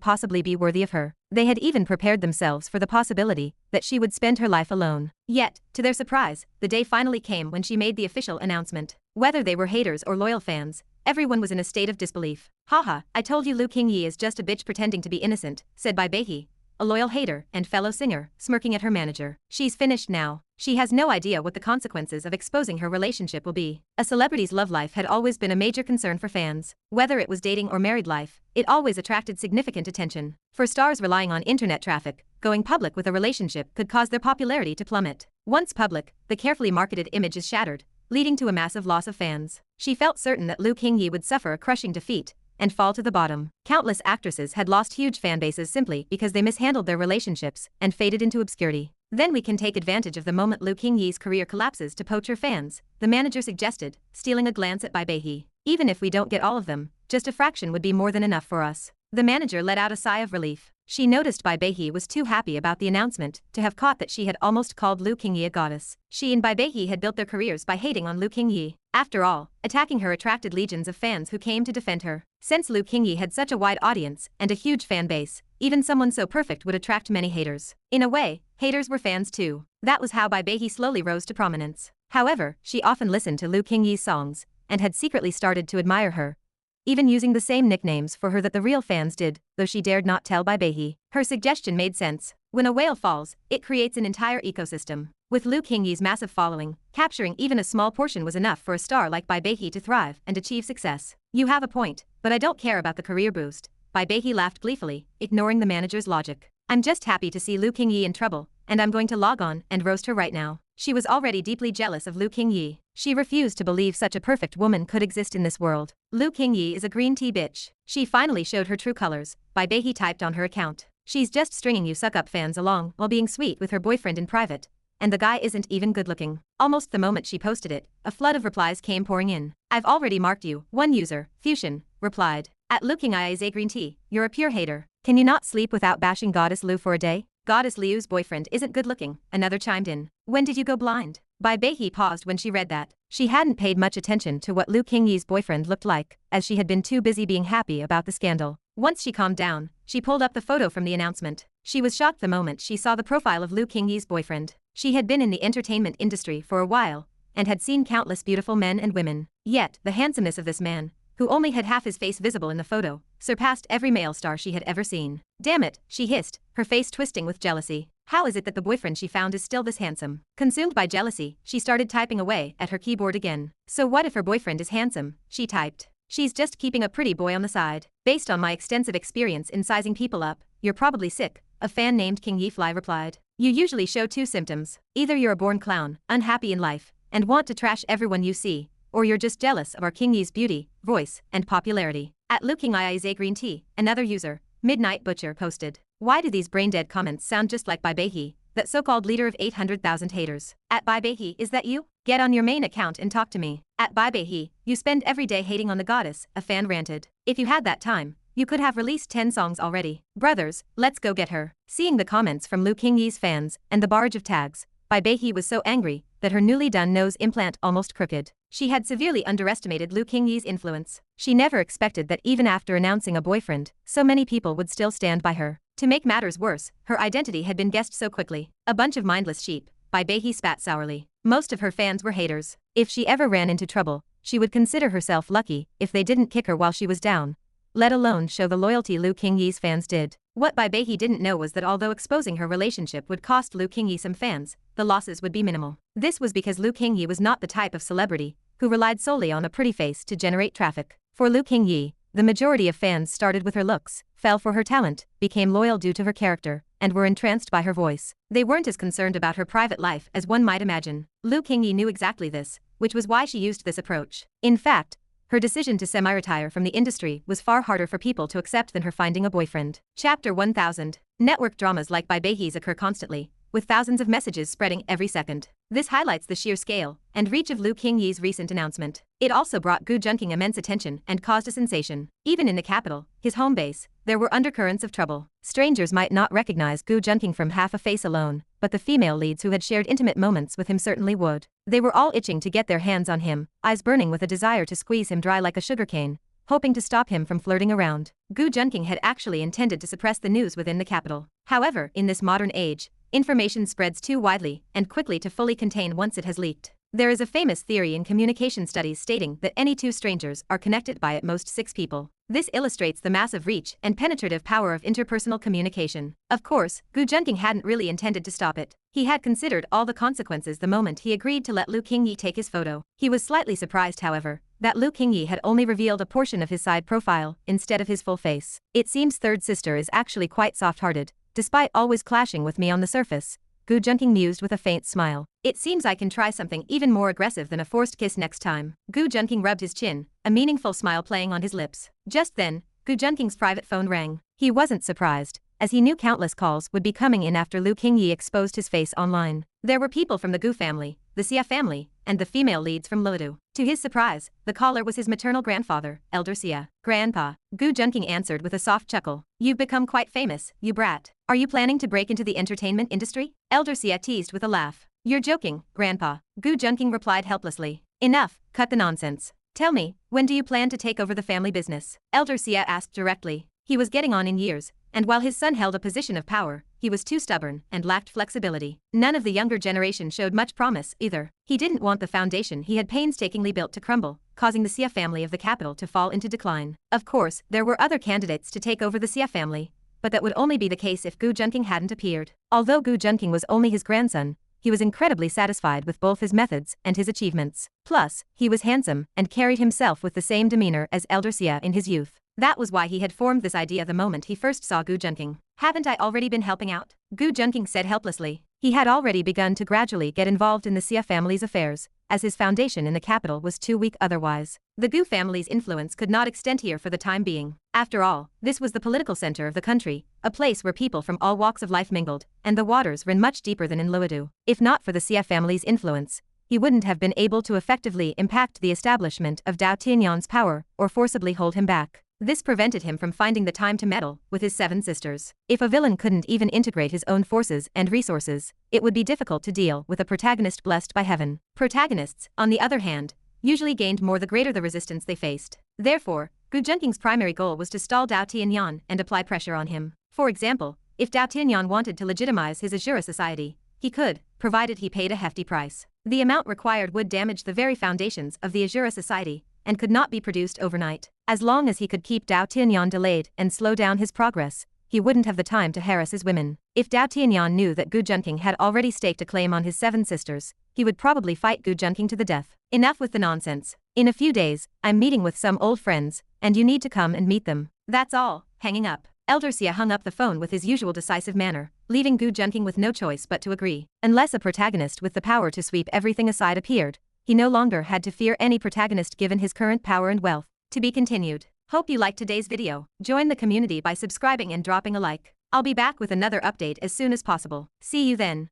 possibly be worthy of her. They had even prepared themselves for the possibility that she would spend her life alone. Yet, to their surprise, the day finally came when she made the official announcement. Whether they were haters or loyal fans, everyone was in a state of disbelief. Haha, I told you Lu Qingyi is just a bitch pretending to be innocent, said Bai Beihe, a loyal hater and fellow singer, smirking at her manager. She's finished now. She has no idea what the consequences of exposing her relationship will be. A celebrity's love life had always been a major concern for fans. Whether it was dating or married life, it always attracted significant attention. For stars relying on internet traffic, going public with a relationship could cause their popularity to plummet. Once public, the carefully marketed image is shattered, leading to a massive loss of fans. She felt certain that Lu Qingyi would suffer a crushing defeat and fall to the bottom. Countless actresses had lost huge fan bases simply because they mishandled their relationships and faded into obscurity. Then we can take advantage of the moment Lu Qingyi's career collapses to poach her fans, the manager suggested, stealing a glance at Bai Beihe. Even if we don't get all of them, just a fraction would be more than enough for us. The manager let out a sigh of relief. She noticed Bai Beihe was too happy about the announcement to have caught that she had almost called Lu Qingyi a goddess. She and Bai Beihe had built their careers by hating on Lu Qingyi. After all, attacking her attracted legions of fans who came to defend her. Since Lu Qingyi had such a wide audience and a huge fan base, even someone so perfect would attract many haters. In a way, haters were fans too. That was how Bai Beihe slowly rose to prominence. However, she often listened to Lu Qingyi's songs and had secretly started to admire her, even using the same nicknames for her that the real fans did, though she dared not tell Bai Beihe. Her suggestion made sense. When a whale falls, it creates an entire ecosystem. With Lu Qingyi's massive following, capturing even a small portion was enough for a star like Bai Beihe to thrive and achieve success. You have a point, but I don't care about the career boost. Bai Beihe laughed gleefully, ignoring the manager's logic. I'm just happy to see Lu Qingyi in trouble, and I'm going to log on and roast her right now. She was already deeply jealous of Lu Qingyi. She refused to believe such a perfect woman could exist in this world. Lu Qingyi is a green tea bitch. She finally showed her true colors, Bai Beihe typed on her account. She's just stringing you suck-up fans along while being sweet with her boyfriend in private. And the guy isn't even good looking. Almost the moment she posted it, a flood of replies came pouring in. I've already marked you, one user, Fusion, replied. At Lu Qingyi's green tea, you're a pure hater. Can you not sleep without bashing Goddess Lu for a day? Goddess Liu's boyfriend isn't good looking, another chimed in. When did you go blind? Bai Beihe paused when she read that. She hadn't paid much attention to what Lu Qingyi's boyfriend looked like, as she had been too busy being happy about the scandal. Once she calmed down, she pulled up the photo from the announcement. She was shocked the moment she saw the profile of Lu Qingyi's boyfriend. She had been in the entertainment industry for a while, and had seen countless beautiful men and women. Yet, the handsomeness of this man, who only had half his face visible in the photo, surpassed every male star she had ever seen. Damn it, she hissed, her face twisting with jealousy. How is it that the boyfriend she found is still this handsome? Consumed by jealousy, she started typing away at her keyboard again. So what if her boyfriend is handsome? She typed. She's just keeping a pretty boy on the side. Based on my extensive experience in sizing people up, you're probably sick, a fan named King Yifly replied. You usually show two symptoms. Either you're a born clown, unhappy in life, and want to trash everyone you see, or you're just jealous of our King Yi's beauty, voice, and popularity. At Lu Qingyi's green tea, another user, Midnight Butcher, posted. Why do these brain-dead comments sound just like Bai Beihe, that so-called leader of 800,000 haters? At Bai Beihe, is that you? Get on your main account and talk to me. At Bai Beihe, you spend every day hating on the goddess, a fan ranted. If you had that time, you could have released 10 songs already. Brothers, let's go get her. Seeing the comments from Lu Qingyi's fans and the barrage of tags, Bai Beihe was so angry that her newly done nose implant almost crooked. She had severely underestimated Lu Qingyi's influence. She never expected that even after announcing a boyfriend, so many people would still stand by her. To make matters worse, her identity had been guessed so quickly. A bunch of mindless sheep. Bai Beihe spat sourly. Most of her fans were haters. If she ever ran into trouble, she would consider herself lucky if they didn't kick her while she was down, let alone show the loyalty Lu Qingyi's fans did. What Bai Beihe didn't know was that although exposing her relationship would cost Lu Qingyi some fans, the losses would be minimal. This was because Lu Qingyi was not the type of celebrity who relied solely on a pretty face to generate traffic. For Lu Qingyi, the majority of fans started with her looks, fell for her talent, became loyal due to her character, and were entranced by her voice. They weren't as concerned about her private life as one might imagine. Lu Qingyi knew exactly this, which was why she used this approach. In fact, her decision to semi-retire from the industry was far harder for people to accept than her finding a boyfriend. Chapter 1000. Network dramas like Bai Beihe's occur constantly, with thousands of messages spreading every second. This highlights the sheer scale and reach of Lu Qingyi's recent announcement. It also brought Gu Junqing immense attention and caused a sensation. Even in the capital, his home base, there were undercurrents of trouble. Strangers might not recognize Gu Junqing from half a face alone, but the female leads who had shared intimate moments with him certainly would. They were all itching to get their hands on him, eyes burning with a desire to squeeze him dry like a sugarcane, hoping to stop him from flirting around. Gu Junqing had actually intended to suppress the news within the capital. However, in this modern age, information spreads too widely and quickly to fully contain once it has leaked. There is a famous theory in communication studies stating that any two strangers are connected by at most 6 people. This illustrates the massive reach and penetrative power of interpersonal communication. Of course, Gu Junqing hadn't really intended to stop it. He had considered all the consequences the moment he agreed to let Lu Qingyi take his photo. He was slightly surprised, however, that Lu Qingyi had only revealed a portion of his side profile instead of his full face. It seems third sister is actually quite soft-hearted, despite always clashing with me on the surface, Gu Junqing mused with a faint smile. It seems I can try something even more aggressive than a forced kiss next time. Gu Junqing rubbed his chin, a meaningful smile playing on his lips. Just then, Gu Junqing's private phone rang. He wasn't surprised, as he knew countless calls would be coming in after Lu Qingyi exposed his face online. There were people from the Gu family, the Xia family, and the female leads from Luodu. To his surprise, the caller was his maternal grandfather, Elder Xia. Grandpa, Gu Junqing answered with a soft chuckle. You've become quite famous, you brat. Are you planning to break into the entertainment industry? Elder Xia teased with a laugh. You're joking, Grandpa, Gu Junqing replied helplessly. Enough, cut the nonsense. Tell me, when do you plan to take over the family business? Elder Xia asked directly. He was getting on in years, and while his son held a position of power, he was too stubborn and lacked flexibility. None of the younger generation showed much promise either. He didn't want the foundation he had painstakingly built to crumble, causing the Xia family of the capital to fall into decline. Of course, there were other candidates to take over the Xia family, but that would only be the case if Gu Junqing hadn't appeared. Although Gu Junqing was only his grandson, he was incredibly satisfied with both his methods and his achievements. Plus, he was handsome and carried himself with the same demeanor as Elder Xia in his youth. That was why he had formed this idea the moment he first saw Gu Junqing. Haven't I already been helping out? Gu Junqing said helplessly. He had already begun to gradually get involved in the Xia family's affairs, as his foundation in the capital was too weak otherwise. The Gu family's influence could not extend here for the time being. After all, this was the political center of the country, a place where people from all walks of life mingled, and the waters ran much deeper than in Luodu. If not for the Xia family's influence, he wouldn't have been able to effectively impact the establishment of Dao Tianyan's power or forcibly hold him back. This prevented him from finding the time to meddle with his 7 sisters. If a villain couldn't even integrate his own forces and resources, it would be difficult to deal with a protagonist blessed by heaven. Protagonists, on the other hand, usually gained more the greater the resistance they faced. Therefore, Gu Junqing's primary goal was to stall Dao Tianyan and apply pressure on him. For example, if Dao Tianyan wanted to legitimize his Asura society, he could, provided he paid a hefty price. The amount required would damage the very foundations of the Asura society, and could not be produced overnight. As long as he could keep Dao Tianyan delayed and slow down his progress, he wouldn't have the time to harass his women. If Dao Tianyan knew that Gu Junqing had already staked a claim on his 7 sisters, he would probably fight Gu Junqing to the death. Enough with the nonsense. In a few days, I'm meeting with some old friends, and you need to come and meet them. That's all. Hanging up. Elder Xia hung up the phone with his usual decisive manner, leaving Gu Junqing with no choice but to agree. Unless a protagonist with the power to sweep everything aside appeared, he no longer had to fear any protagonist given his current power and wealth. To be continued. Hope you liked today's video. Join the community by subscribing and dropping a like. I'll be back with another update as soon as possible. See you then.